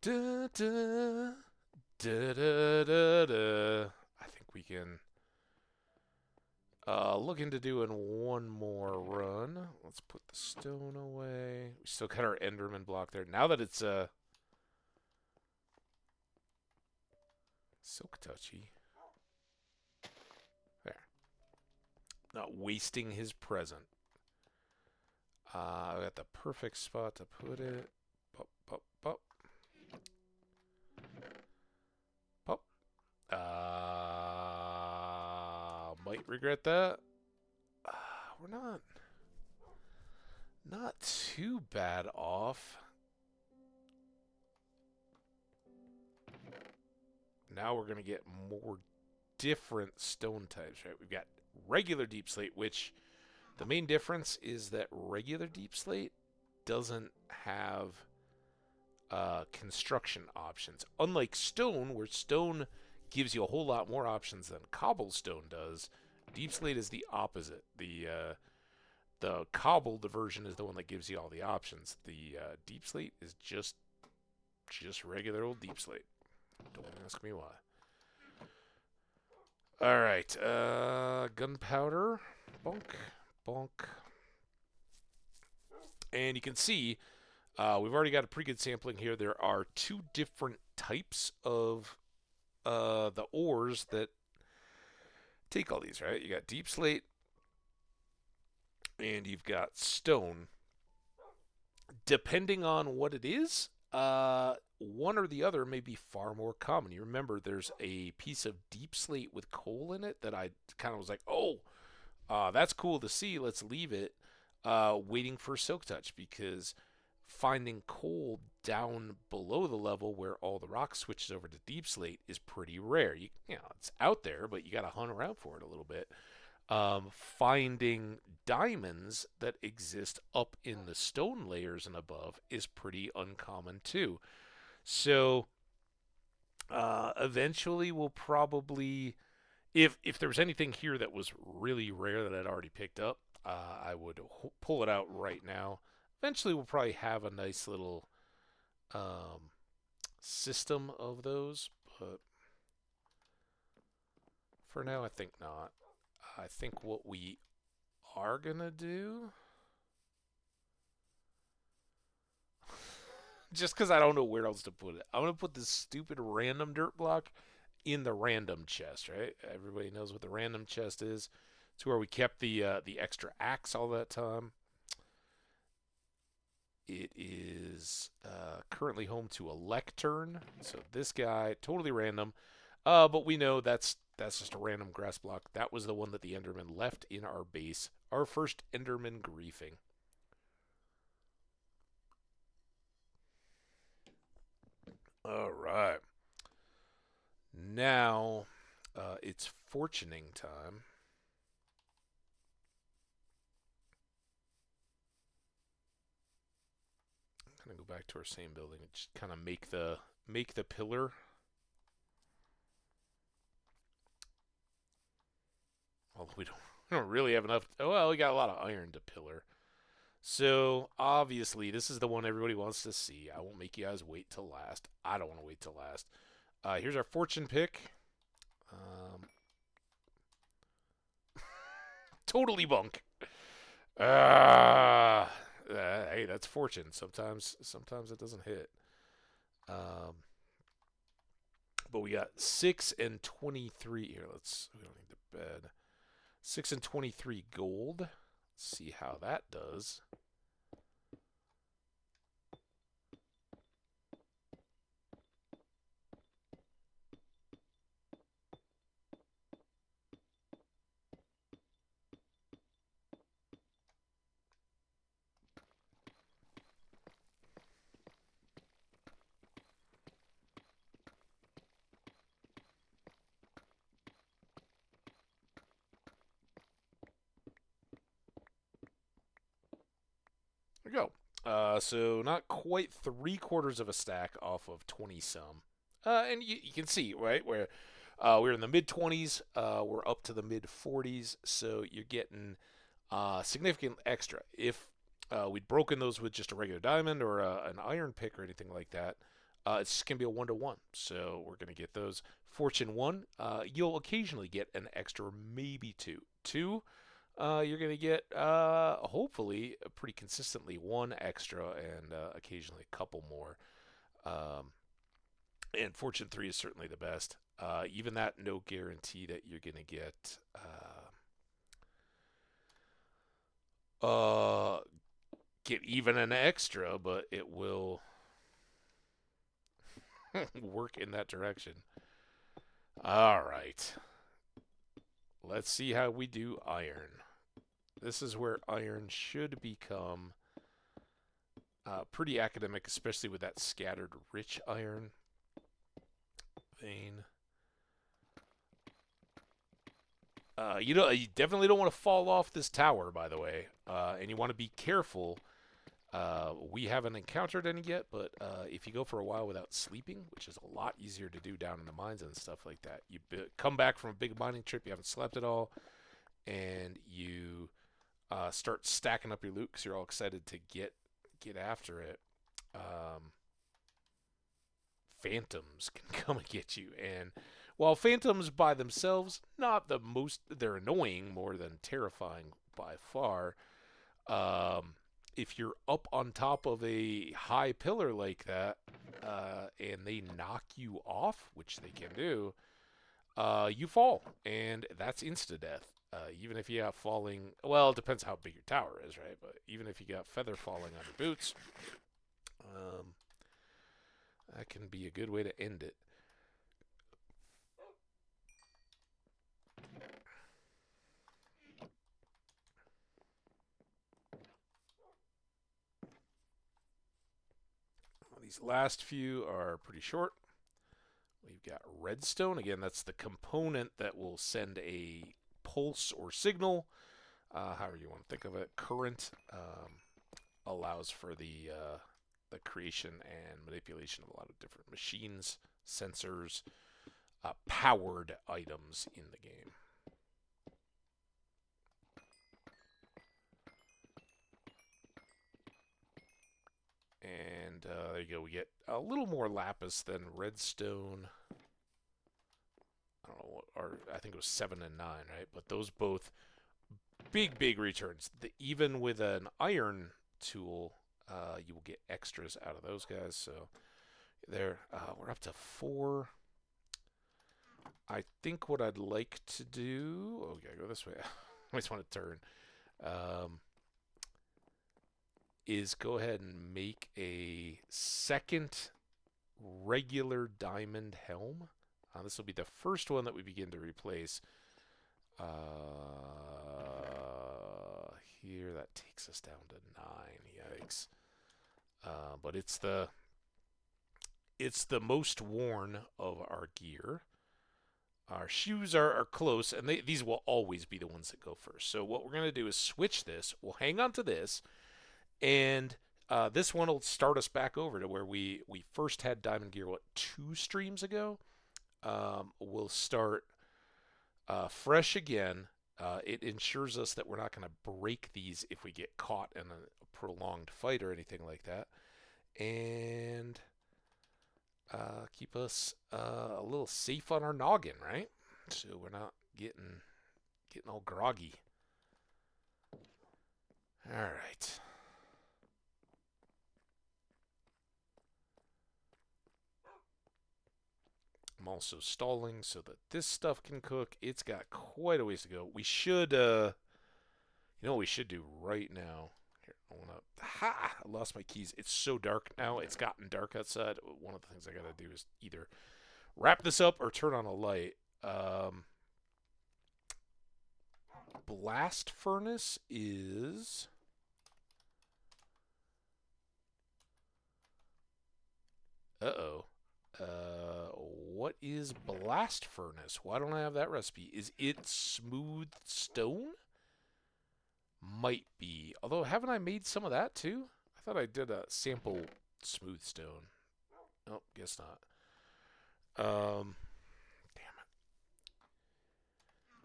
Da, da, da, da, da, da. I think we can look into doing one more run. Let's put the stone away. We still got our Enderman block there. Now that it's Silk Touchy. There. Not wasting his present. I got the perfect spot to put it. Pop, pop, pop. Pop. Might regret that. We're not too bad off. Now we're going to get more different stone types, right? We've got regular deep slate, which the main difference is that regular deep slate doesn't have construction options. Unlike stone, where stone gives you a whole lot more options than cobblestone does, deep slate is the opposite. The cobbled version is the one that gives you all the options. The deep slate is just regular old deep slate. Don't ask me why. All right. Gunpowder. Bonk. Bonk. And you can see we've already got a pretty good sampling here. There are two different types of the ores that take all these, right? You got deep slate and you've got stone. Depending on what it is, one or the other may be far more common. You remember there's a piece of deep slate with coal in it that I kind of was like, oh, that's cool to see. Let's leave it waiting for silk touch because finding coal down below the level where all the rock switches over to deep slate is pretty rare. You know, it's out there, but you got to hunt around for it a little bit. Finding diamonds that exist up in the stone layers and above is pretty uncommon too. So eventually we'll probably, if there was anything here that was really rare that I'd already picked up, I would pull it out right now. Eventually we'll probably have a nice little system of those, but for now I think not. I think what we are gonna do, just because I don't know where else to put it, I'm gonna put this stupid random dirt block in the random chest. Right? Everybody knows what the random chest is. It's where we kept the extra axe all that time. It is currently home to a lectern. So this guy, totally random. But we know that's just a random grass block. That was the one that the Enderman left in our base. Our first Enderman griefing. All right. Now it's fortuning time. I'm gonna go back to our same building and just kind of make the pillar. Although we don't really have enough. Oh, well, we got a lot of iron to pillar. So obviously, this is the one everybody wants to see. I won't make you guys wait till last. I don't want to wait till last. Here's our fortune pick. Um, totally bunk. Hey, that's fortune. Sometimes it doesn't hit. Um, but we got 6 and 23 here. We don't need the bed. 6 and 23 gold. Let's see how that does. There we go. So not quite 3/4 of a stack off of 20 some. And you can see, right, where we're in the mid 20s, we're up to the mid 40s, so you're getting significant extra. If we'd broken those with just a regular diamond or an iron pick or anything like that, it's just going to be a 1-to-1. So we're going to get those. Fortune 1, you'll occasionally get an extra, maybe 2. 2, you're going to get, hopefully, pretty consistently 1 extra and occasionally a couple more. Um, and Fortune 3 is certainly the best. Even that, no guarantee that you're going to uh, get even an extra, but it will work in that direction. All right. Let's see how we do iron. This is where iron should become pretty academic, especially with that scattered rich iron vein. You definitely don't want to fall off this tower, by the way, and you want to be careful. We haven't encountered any yet, but if you go for a while without sleeping, which is a lot easier to do down in the mines and stuff like that, you come back from a big mining trip, you haven't slept at all, and you start stacking up your loot because you're all excited to get after it. phantoms can come and get you. And while phantoms by themselves, not the most, they're annoying more than terrifying by far. If you're up on top of a high pillar like that, and they knock you off, which they can do, you fall, and that's insta death. Even if you got falling, well, it depends how big your tower is, right? But even if you got feather falling on your boots, that can be a good way to end it. These last few are pretty short. We've got redstone. Again, that's the component that will send a pulse or signal, however you want to think of it. Current allows for the creation and manipulation of a lot of different machines, sensors, powered items in the game. And there you go. We get a little more lapis than redstone. I don't know, or I think it was 7 and 9, right? But those both big returns. Even with an iron tool, you will get extras out of those guys. So there, we're up to 4. I think what I'd like to do. Oh, gotta go this way. I just want to turn. Is go ahead and make a second regular diamond helm. This will be the first one that we begin to replace. Here, that takes us down to 9. Yikes! But it's the most worn of our gear. Our shoes are close, and these will always be the ones that go first. So what we're going to do is switch this. We'll hang on to this, and this one will start us back over to where we first had diamond gear, 2 streams ago? We'll start fresh again. It ensures us that we're not going to break these if we get caught in a prolonged fight or anything like that. And keep us a little safe on our noggin, right? So we're not getting all groggy. All right. I'm also stalling so that this stuff can cook. It's got quite a ways to go. We should, you know what we should do right now? Here, I want to, I lost my keys. It's so dark now. It's gotten dark outside. One of the things I got to do is either wrap this up or turn on a light. Blast furnace is... Uh-oh. What is blast furnace? Why don't I have that recipe? Is it smooth stone? Might be. Although, haven't I made some of that too? I thought I did a sample smooth stone. Oh, guess not. Damn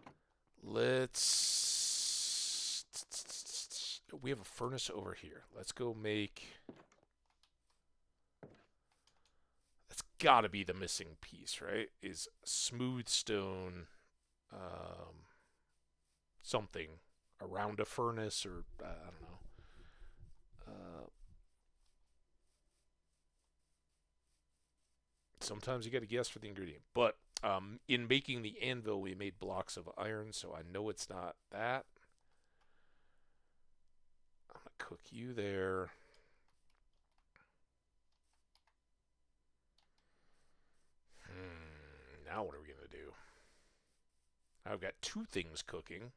it. Let's... We have a furnace over here. Let's go make... Gotta be the missing piece, right? Is smooth stone, something around a furnace, or I don't know. Sometimes you gotta guess for the ingredient. But in making the anvil, we made blocks of iron, so I know it's not that. I'm gonna cook you there. Now what are we going to do? I've got 2 things cooking.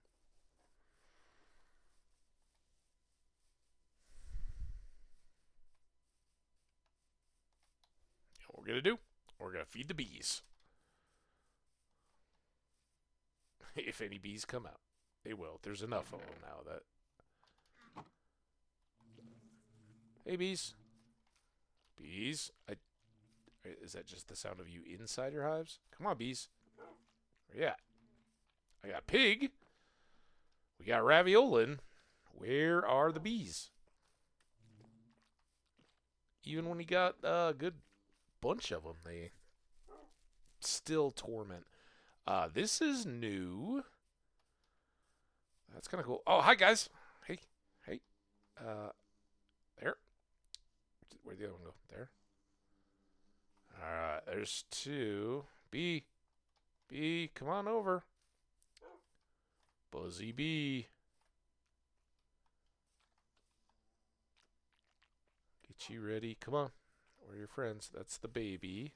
What we're going to do? We're going to feed the bees. If any bees come out. They will. There's enough of them now that... Hey, bees. Bees. Is that just the sound of you inside your hives? Come on, bees. Where you at? I got pig. We got raviolin. Where are the bees? Even when he got good bunch of them. They still torment. This is new. That's kind of cool. Oh, hi guys. Hey, hey. There. Where'd the other one go? There. All right. There's two. B, come on over. Buzzy B. Get you ready. Come on. Where are your friends? That's the baby.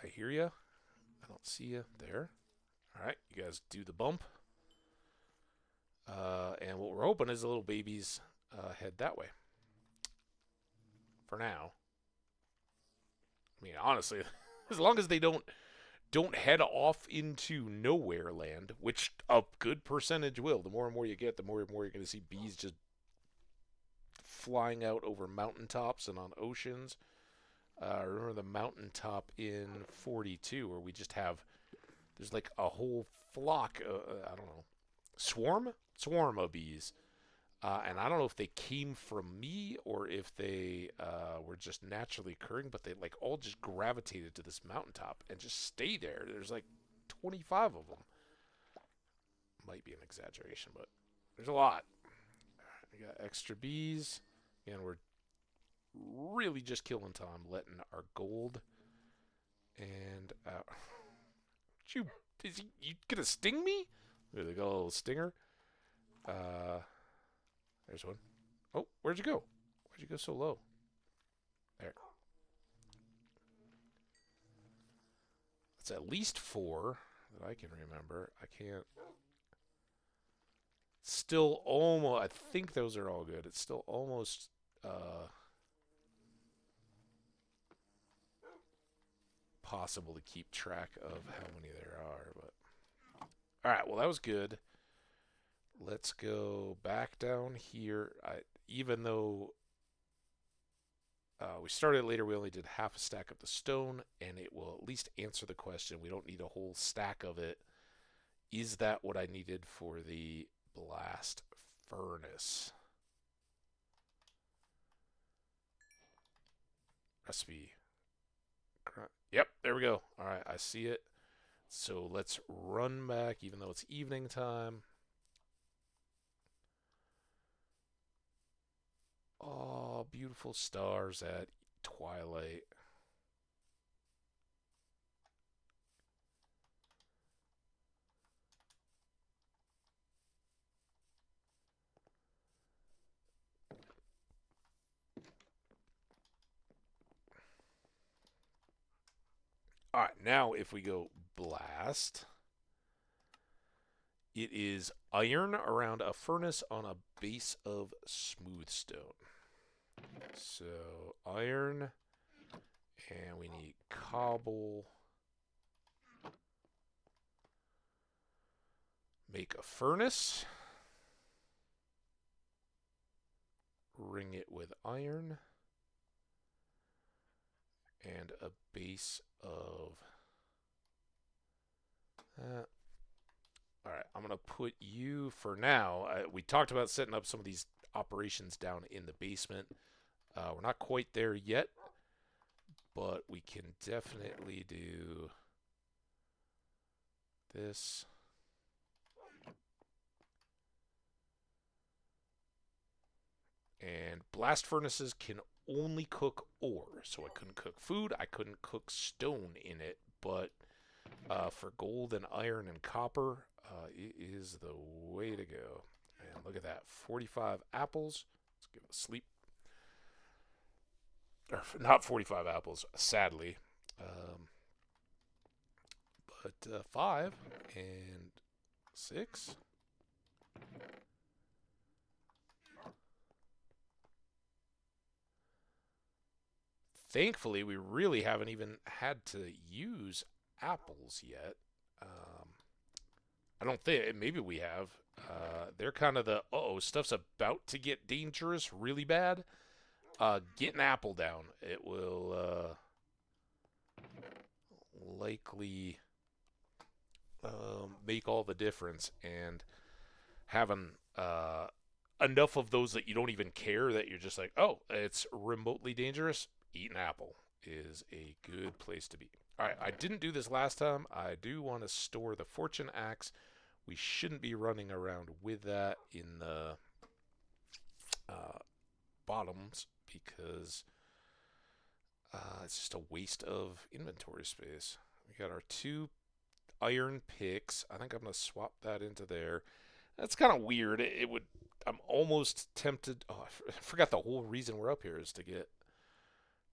I hear ya. I don't see ya. There. All right. You guys do the bump. And what we're hoping is the little babies head that way. For now. I mean, honestly, as long as they don't head off into nowhere land, which a good percentage will. The more and more you get, the more and more you're going to see bees just flying out over mountaintops and on oceans. Remember the mountaintop in 42 where we just have, there's like a whole flock, I don't know, swarm of bees. And I don't know if they came from me or if they were just naturally occurring, but they like all just gravitated to this mountaintop and just stay there. There's like 25 of them. Might be an exaggeration, but there's a lot. We got extra bees. And we're really just killing time, letting our gold and you gonna sting me? There they go, a little stinger. There's one. Oh, where'd you go? Why'd you go so low? There. It's at least 4 that I can remember. I can't. Still almost. I think those are all good. It's still almost. Possible to keep track of how many there are, but all right. Well, that was good. Let's go back down here. Even though we started later, we only did half a stack of the stone, and it will at least answer the question. We don't need a whole stack of it. Is that what I needed for the blast furnace? Recipe. Yep, there we go. All right, I see it. So let's run back, even though it's evening time. Oh, beautiful stars at twilight. All right, now if we go blast, it is iron around a furnace on a base of smooth stone. So iron, and we need cobble. Make a furnace. Ring it with iron. And a base of that. Alright, I'm going to put you for now. We talked about setting up some of these operations down in the basement. We're not quite there yet, but we can definitely do this. And blast furnaces can only cook ore, so I couldn't cook food, I couldn't cook stone in it, but for gold and iron and copper, it is the way to go. And look at that, 45 apples. Let's give it a sleep. Or not 45 apples, sadly. But 5 and 6. Thankfully, we really haven't even had to use apples yet. I don't think, maybe we have. They're kind of the, stuff's about to get dangerous really bad. Get an apple down. It will likely make all the difference. And having enough of those that you don't even care, that you're just like, oh, it's remotely dangerous. Eat an apple is a good place to be. All right, I didn't do this last time. I do want to store the fortune axe. We shouldn't be running around with that in the uh, bottoms because it's just a waste of inventory space. We got our 2 iron picks. I think I'm going to swap that into there. That's kind of weird. It would. I'm almost tempted. Oh, I forgot the whole reason we're up here is to get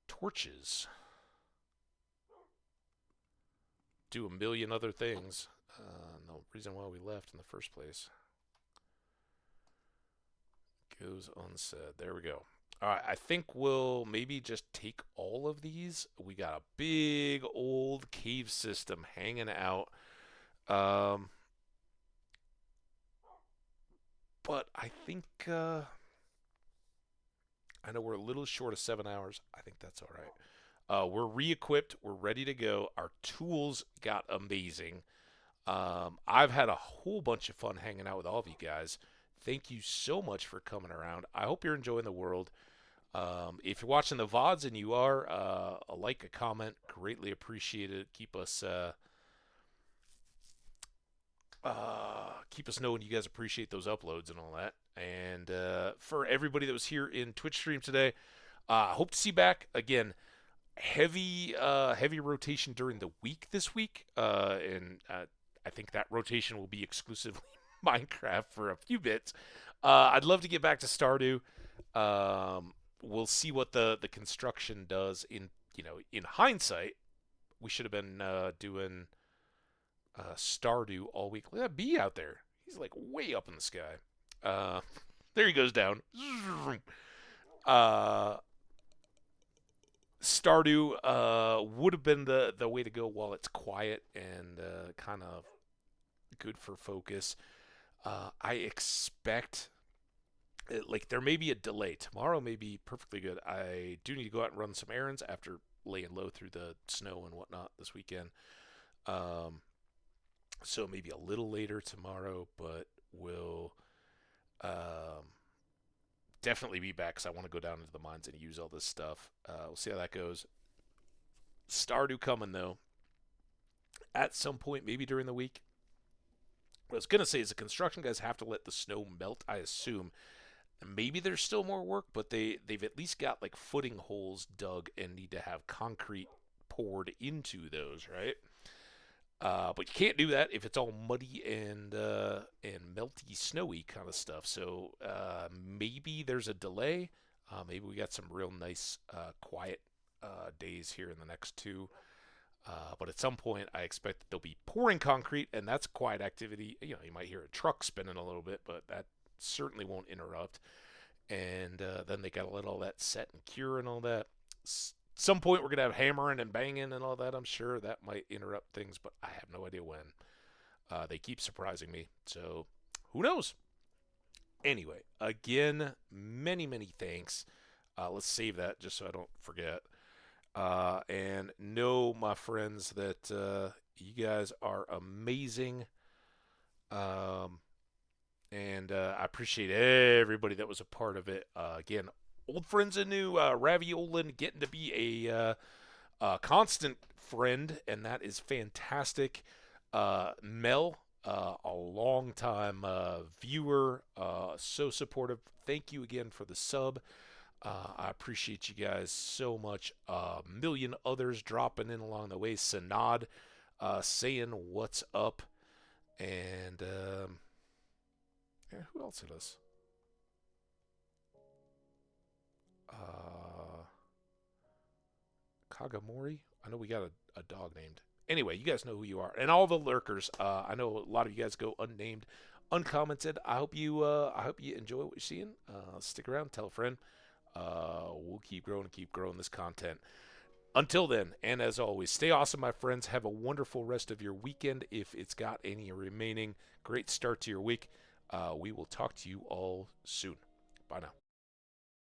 torches. Do a million other things. No reason why we left in the first place. Goes unsaid. There we go. All right, I think we'll maybe just take all of these. We got a big old cave system hanging out. But I think I know we're a little short of 7 hours. I think that's all right. We're re-equipped. We're ready to go. Our tools got amazing. I've had a whole bunch of fun hanging out with all of you guys. Thank you so much for coming around. I hope you're enjoying the world. If you're watching the VODs and you are, a like, a comment, greatly appreciated. Keep us knowing you guys appreciate those uploads and all that. And for everybody that was here in Twitch stream today, hope to see you back again. Heavy rotation during the week this week, and I think that rotation will be exclusively Minecraft for a few bits. I'd love to get back to Stardew. We'll see what the construction does. In hindsight, we should have been doing Stardew all week. Look at that bee out there. He's like way up in the sky. There he goes down. Stardew would have been the way to go while it's quiet and kind of good for focus. I expect there may be a delay. Tomorrow may be perfectly good. I do need to go out and run some errands after laying low through the snow and whatnot this weekend. So maybe a little later tomorrow, but we'll definitely be back because I want to go down into the mines and use all this stuff. We'll see how that goes. Stardew coming, though, at some point, maybe during the week. What I was going to say is the construction guys have to let the snow melt, I assume. Maybe there's still more work, but they've at least got like footing holes dug and need to have concrete poured into those, right? But you can't do that if it's all muddy and melty, snowy kind of stuff. So maybe there's a delay. Maybe we got some real nice, quiet days here in the next 2. But at some point, I expect that they'll be pouring concrete, and that's quiet activity. You might hear a truck spinning a little bit, but that certainly won't interrupt. And then they got to let all that set and cure and all that. Some point we're going to have hammering and banging and all that. I'm sure that might interrupt things, but I have no idea when. They keep surprising me, so who knows? Anyway, again, many, many thanks. Let's save that just so I don't forget. And know, my friends, that you guys are amazing. And I appreciate everybody that was a part of it. Again, old friends and new, Raviolan getting to be a constant friend, and that is fantastic. Mel, a long-time viewer, so supportive. Thank you again for the sub. I appreciate you guys so much. A million others dropping in along the way. Sanad saying what's up. And who else hit us? Kagamori? I know we got a dog named. Anyway, you guys know who you are. And all the lurkers. I know a lot of you guys go unnamed, uncommented. I hope you enjoy what you're seeing. Stick around, tell a friend. We'll keep growing this content. Until then, and as always, stay awesome, my friends. Have a wonderful rest of your weekend if it's got any remaining. Great start to your week. We will talk to you all soon. Bye now.